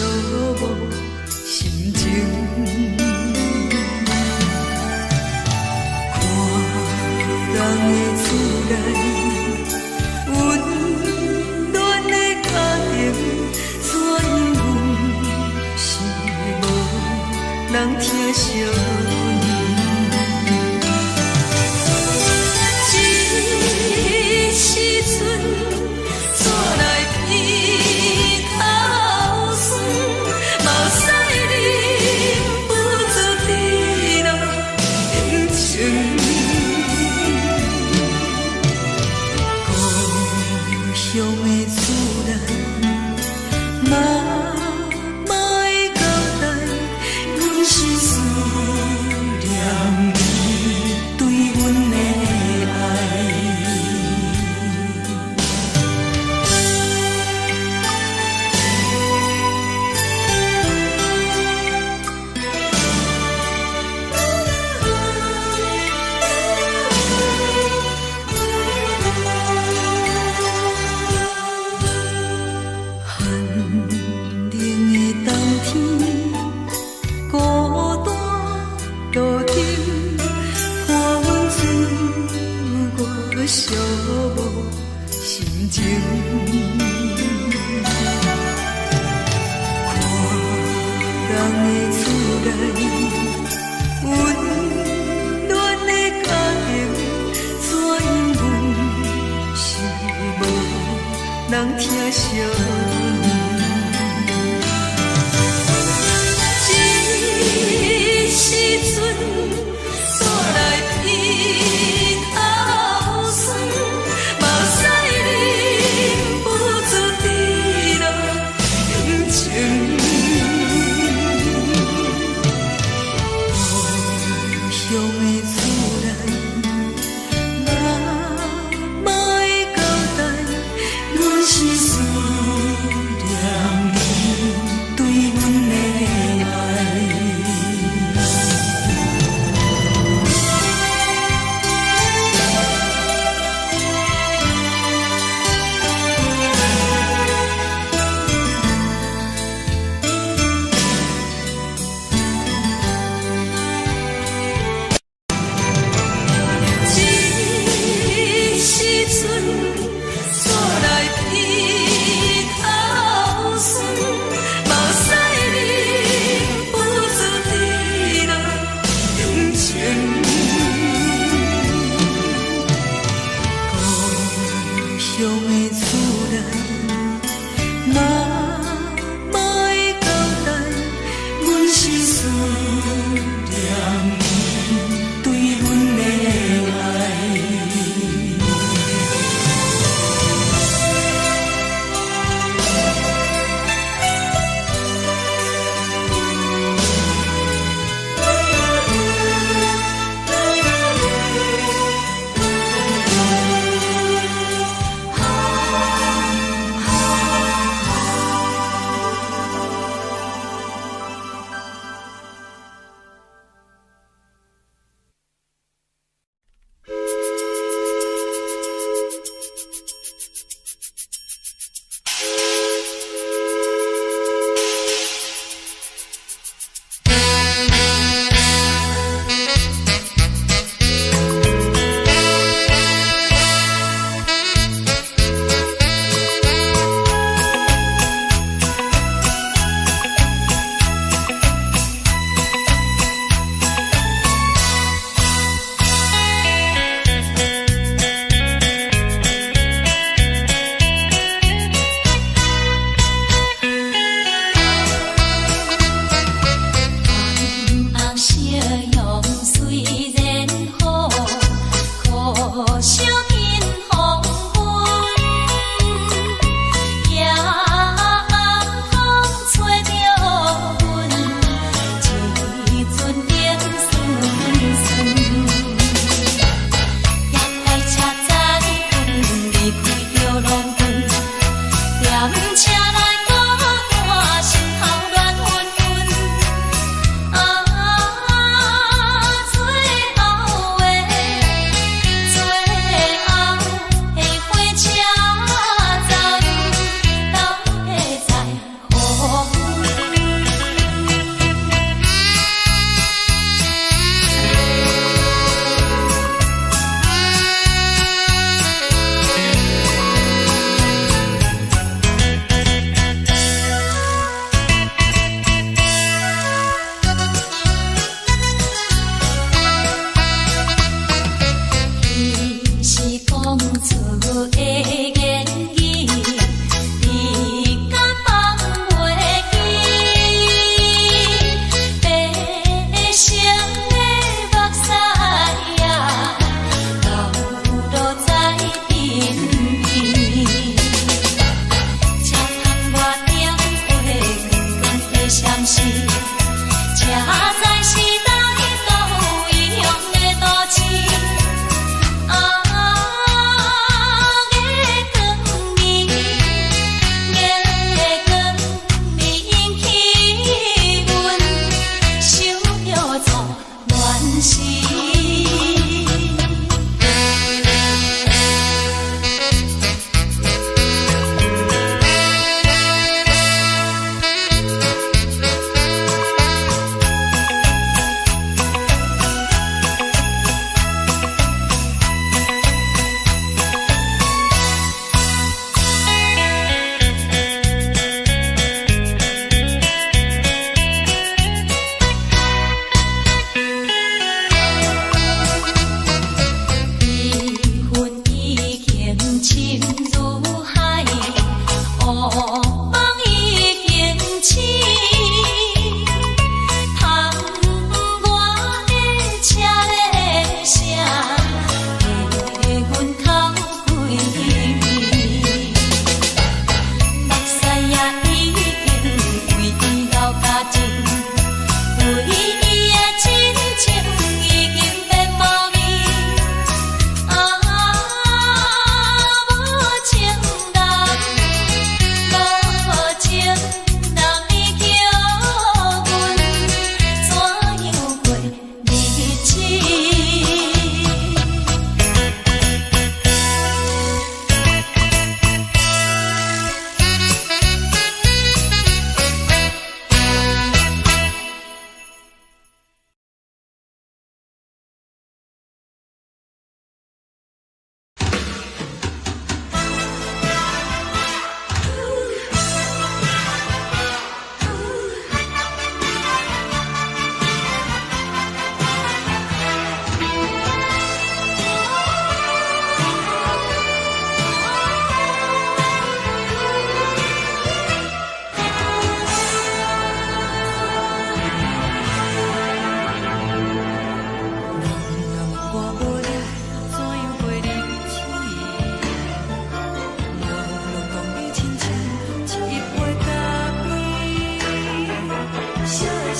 寞心情。看人的厝内温暖的家庭，怎样是无人疼惜。人疼惜，这时阵煞来鼻头酸，目屎忍不住滴落眼睛。故乡的厝内，妈妈的交代。是思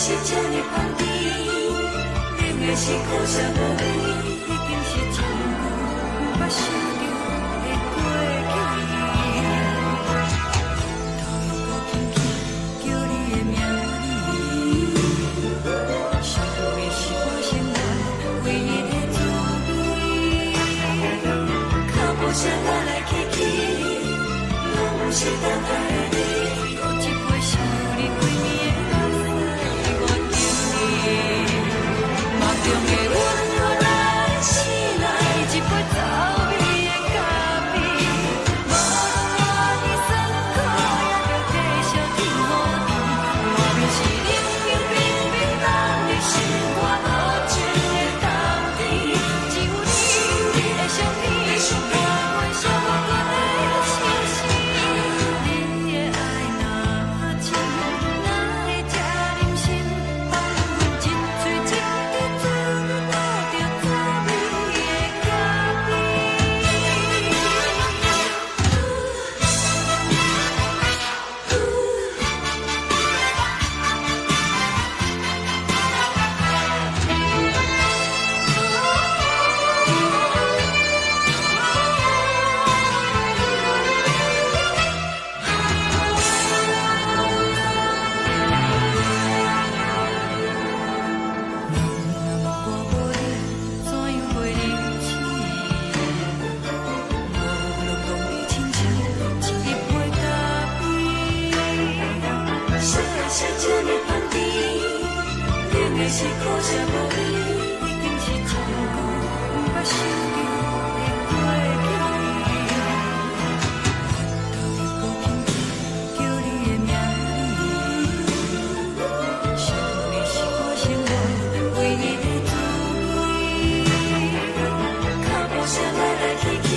是这呢香甜，冷的是苦涩无味，已经是真久捌想着的过去。头又搁轻轻叫你的名字，想的是我生活唯一的滋味。脚步声来来去去，拢不是等待的你，搁一杯想你几暝的目屎，我敬你。梦中的阮我来醒来，一杯走味的咖啡，无论我的酸苦，也着继续甜予你。外面是冷冷冰冰冷的心，我无情的冬天，只有你的相片，我阮寂寞过的心事。你的爱若真，哪会这忍心放阮一嘴一滴滋味，倒着滋味的咖啡。是苦涩无味，已经是真久捌想着的过去。头又搁轻轻叫你的名字，想的是我生活唯一的滋味。脚步声来来去去，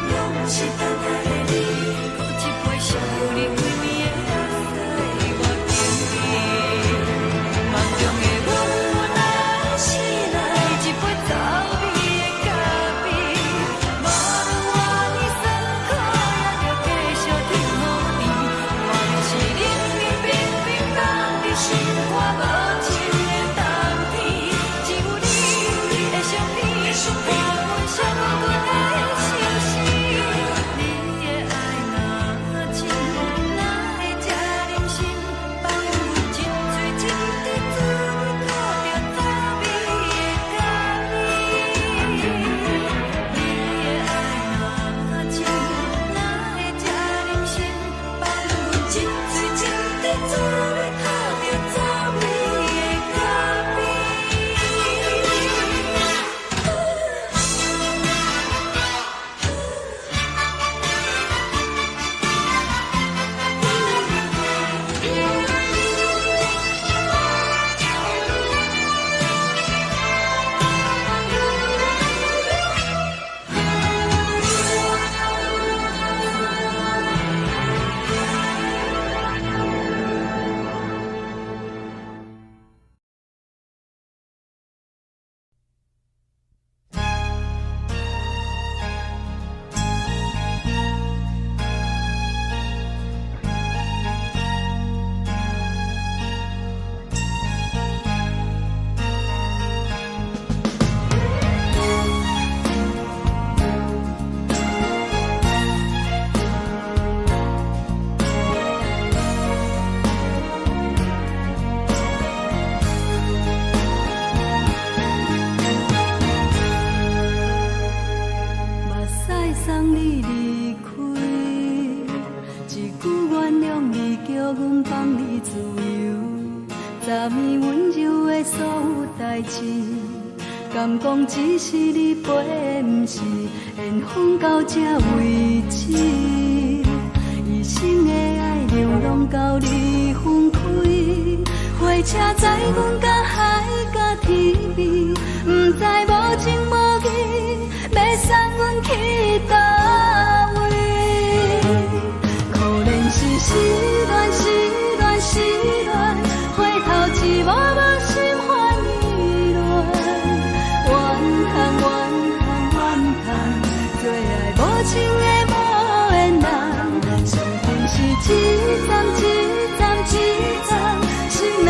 拢不是等待的你，搁一杯想你几暝的目屎，我敬你。梦中的阮我来醒来，一杯走味的咖啡，无论我的酸苦，也着继续甜予你。外面是冷冷冰冰冷的心，我无情的冬天，只有你的相片，伴阮寂寞过的心事。你的爱若真，哪会这忍心放阮一嘴一滴滋味，倒着滋味的咖啡。你的爱若真，哪会这忍心放阮一嘴一滴滋味，倒着滋味的咖啡。目屎送你离开，一句原谅你，叫阮放你自由，昨暝温柔的所有代志，敢讲只是你陪，不是缘分到这为止。一生的爱流浪到你分开，火车载阮甲海甲天边，不知无情无义，要送阮去倒位？可能是失恋，失恋，失恋，回头一幕幕心烦意乱，怨叹，怨叹，怨叹，最爱无情的无缘人，上天是一站一站一站，心内。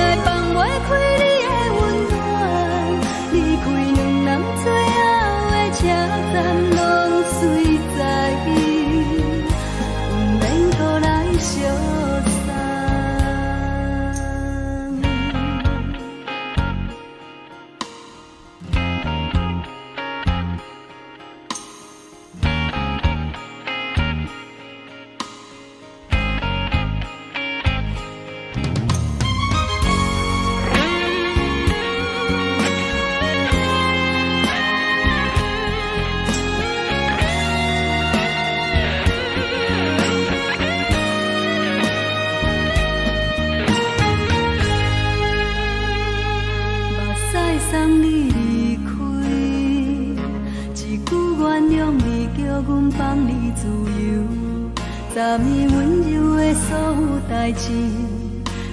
代志，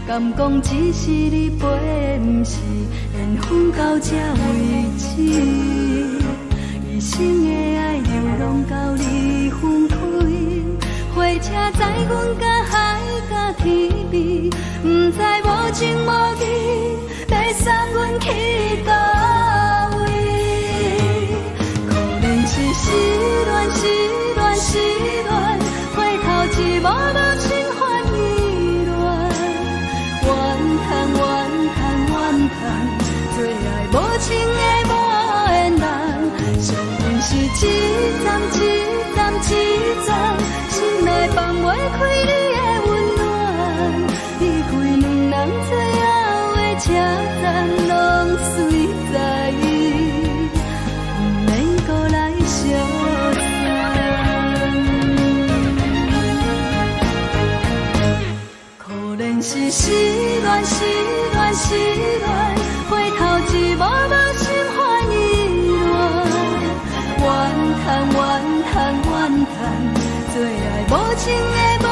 敢讲只是你陪，不是缘分到这为止。一生的爱流浪到你分开，火车载阮甲海甲天边，不知无情无义，要送阮去倒位？可能是失恋，失恋，失恋，回头一幕幕心烦意乱，怨叹，怨叹，怨叹，最爱无情的无缘人，上阮是一站一站一站，心内放袂开你的温暖，离开两人最后的车站，拢随在，不免搁来相送。可能是失恋，失恋，失恋，回头一幕幕心烦意乱，怨叹，怨叹，怨叹，最爱无情的无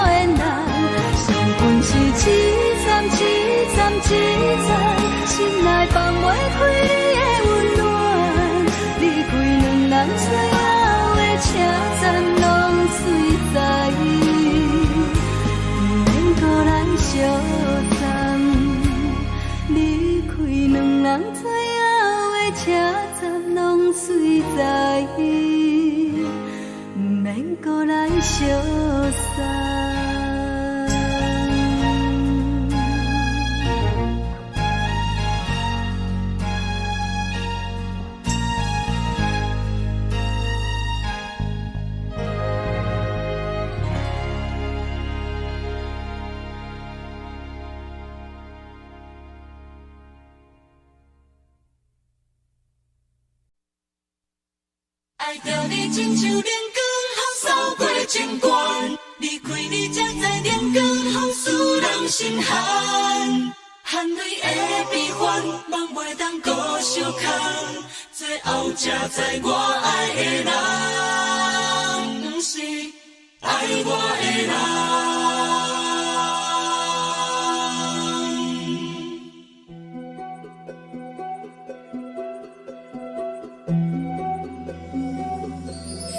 缘人，上阮是一站一站一站，心内放袂开你的温暖，离开两人最后的车站，拢随在，不免搁来相送。离开两人最后的车站，拢随在，不免搁来相送。爱着你亲像连光风扫过情关，离开你才知连光风使人心寒。含泪的悲欢，望袂当搁相牵，最后才知我爱的人，不是爱我的人。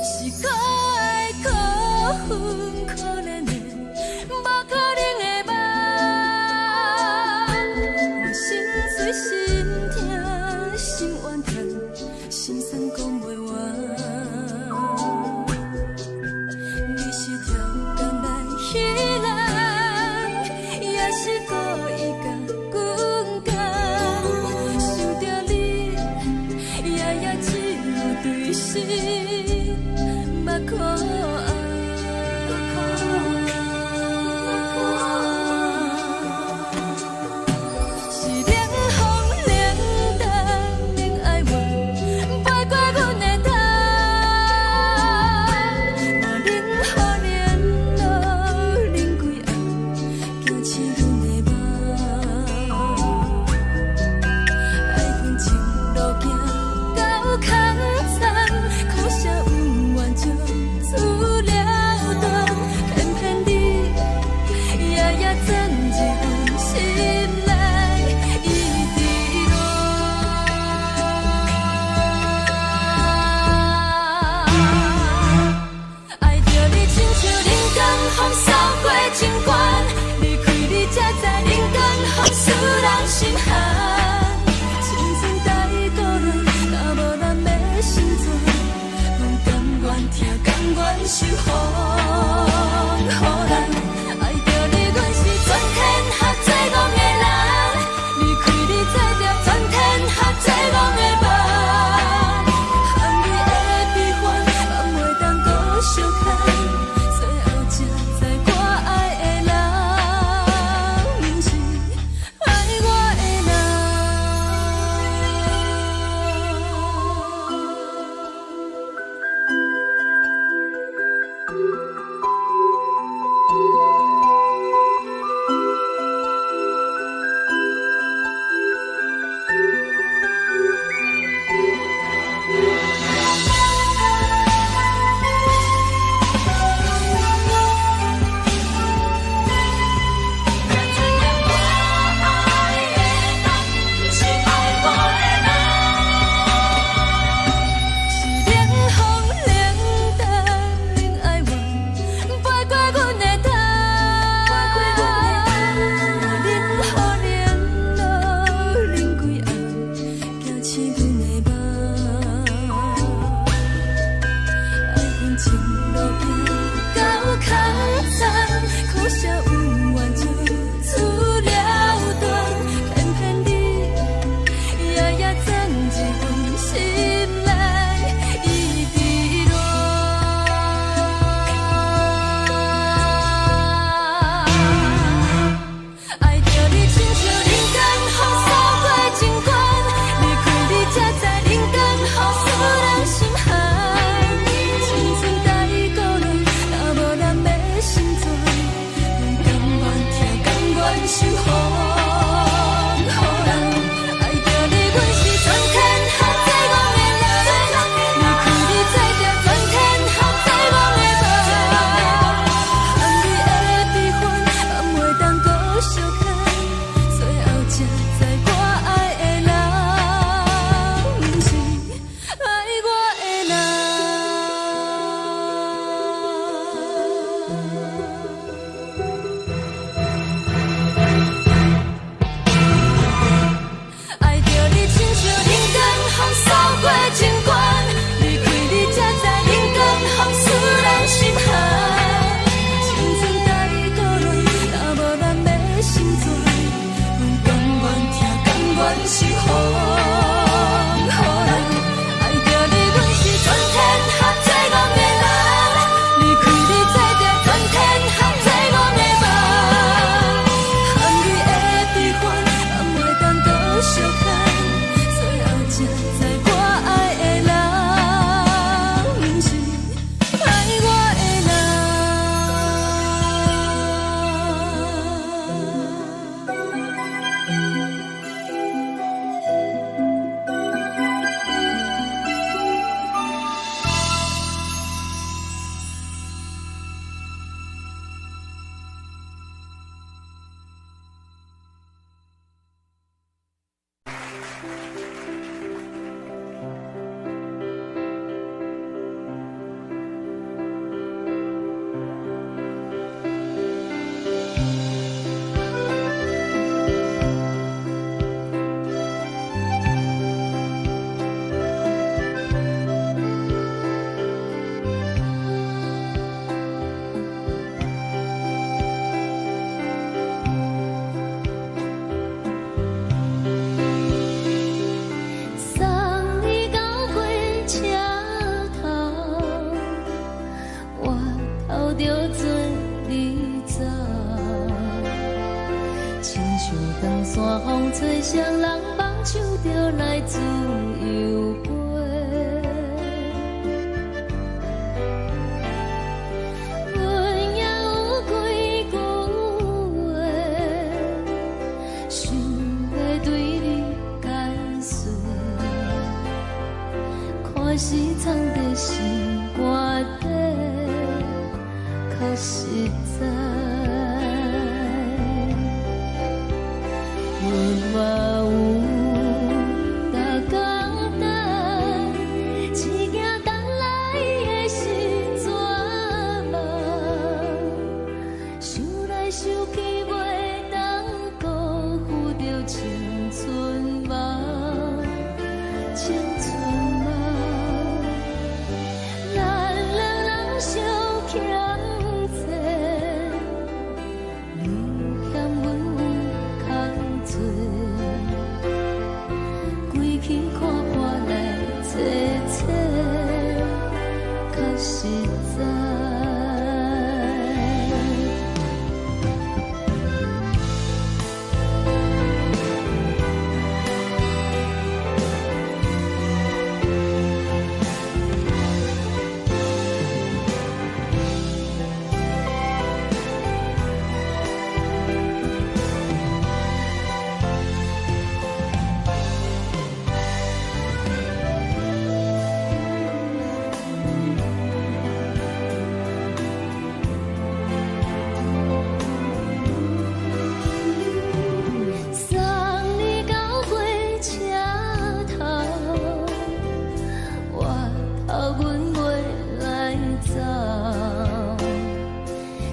是我的辜负可怜的，无可能的梦。我心碎心痛心怨叹，心酸讲袂完。你是条工来彼来。像长山风吹双人放手就来自由飞。阮也有几句话，想要对你解释，看是藏在心肝底，较实在。阮嘛有逐工等，只惊等来的是绝望，想来想去袂当辜负着青春梦，青春梦。咱两人相欠债，你欠阮空罪，归去看看来坐坐，较实在。送你到火车头，我头阮袂来走，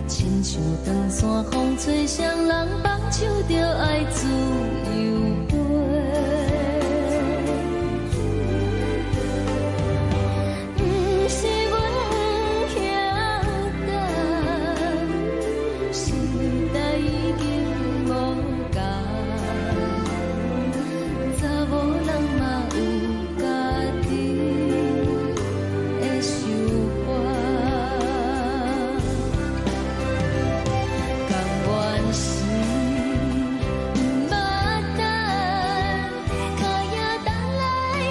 亲像长山风吹双人放手就爱自由飞。不是阮不晓等，时代已经无共，查某人嘛有家己的想法，甘愿是不捌等，脚也等来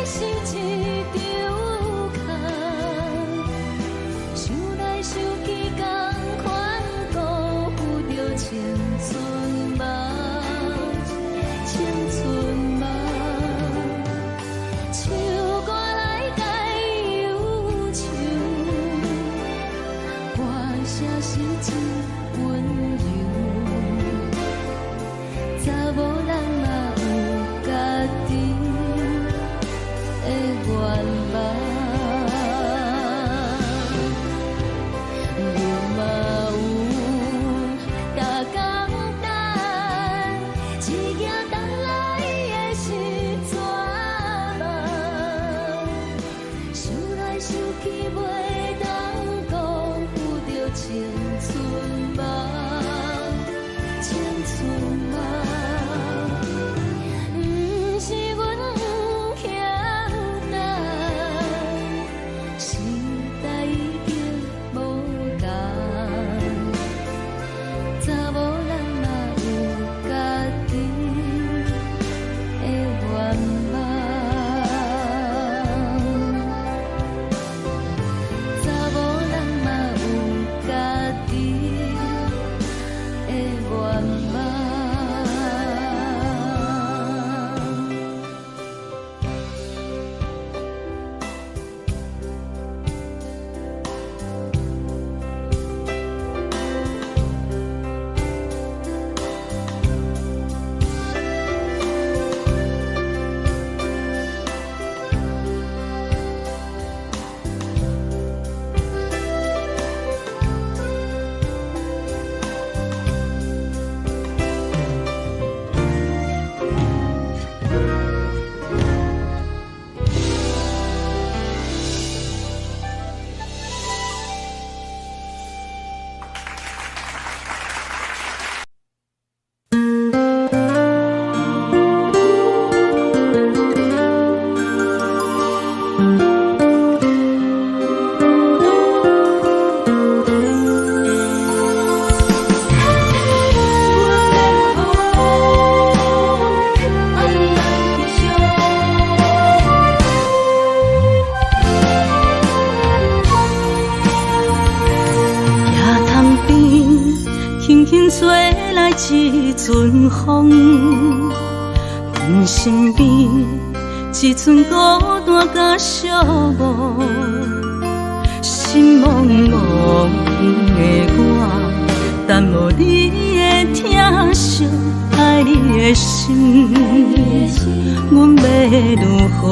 是一场空，想来想去同款辜负着青春梦，青春梦。唱歌来解忧愁，歌声是真温柔，查某人嘛有家己的愿望。阮嘛有逐工等，只惊等来的是绝望，想来想去袂当辜负着青春梦，青春梦。不是阮不晓等，时代已经无共，查某人嘛有家己的愿望，查某人嘛有家己的愿望。来一阵风，阮身边一寸孤单甲寂寞，心茫茫的我，等无你的疼惜，爱你的心，阮要如何？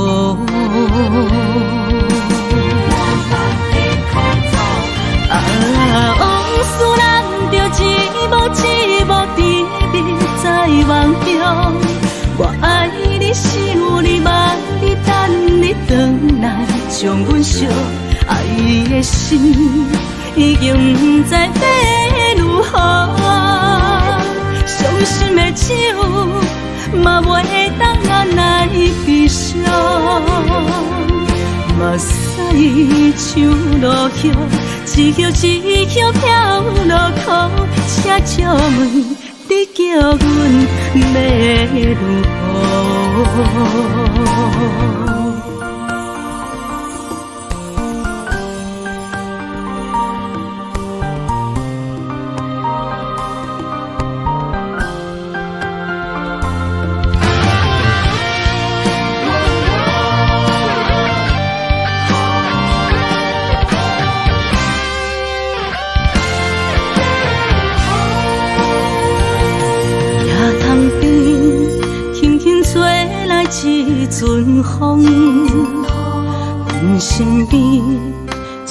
往事咱着一幕一幕甜蜜在梦中。我爱你是有你望你等你回来，将阮惜爱的心已经不知要如何。伤心的手嘛袂当按来悲伤。目屎像落雨，一叶一叶飘落雨，请借问你叫阮要如何？一阵风，阮身边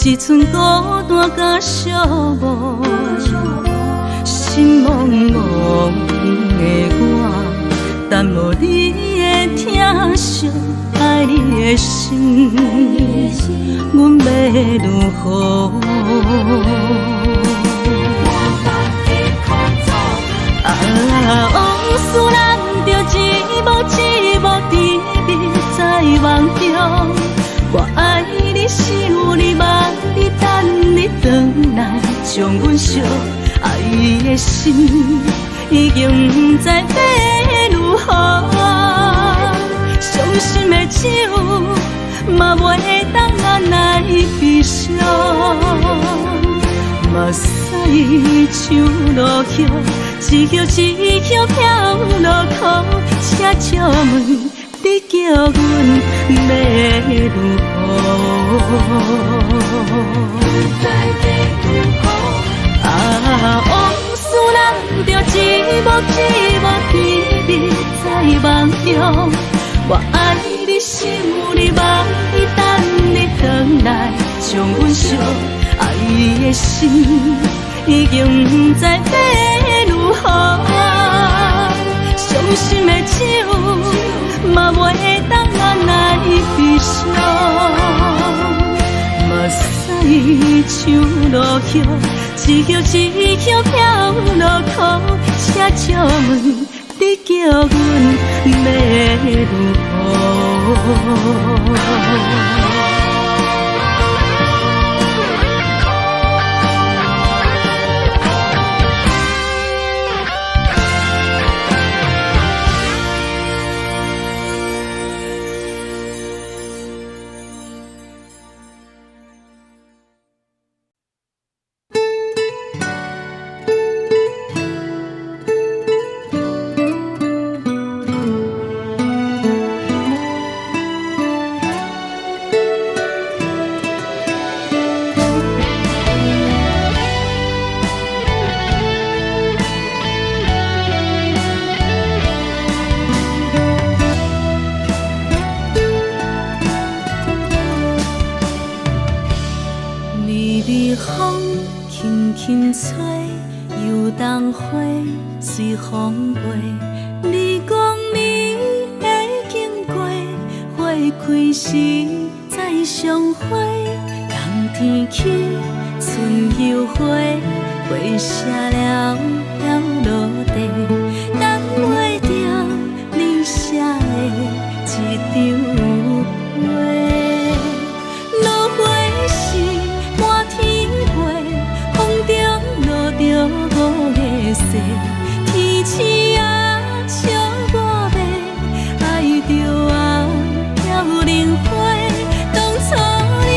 一寸孤单甲寂寞，心茫茫的我，等无你的疼惜，爱你的心，阮要如何？往事咱着一幕一幕甜蜜在梦中。我爱你是有你望你等你回来，将阮惜爱的心已经不知要如何。伤心的手嘛袂当按来悲伤。目屎像落雨，一叶一叶飘落雨，请借问你叫阮要如何？往事咱着一幕一幕甜蜜在梦中。我爱你是有你望你等你回来，将阮惜爱的心已经不知要如何。伤心的手嘛袂当按来悲伤。目屎像落雨，一叶一叶飘落雨，请借问你叫阮要如何？随风飞，你讲你会经过，花开时再相会。冬天起，春又回，花谢了飘落地，等袂着你写的一张画。落花是满天花，风中落着五个色。天星啊，笑我迷，爱着啊，飘零花。当初你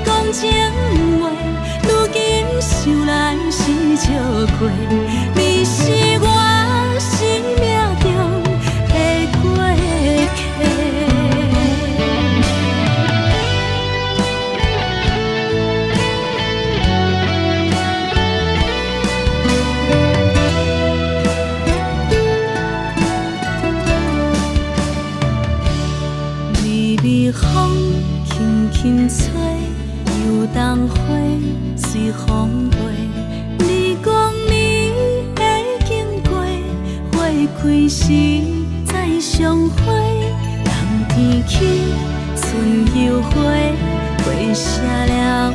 讲情话，如今想来是笑过。你是我开时再相会，人天去，春又回，回写了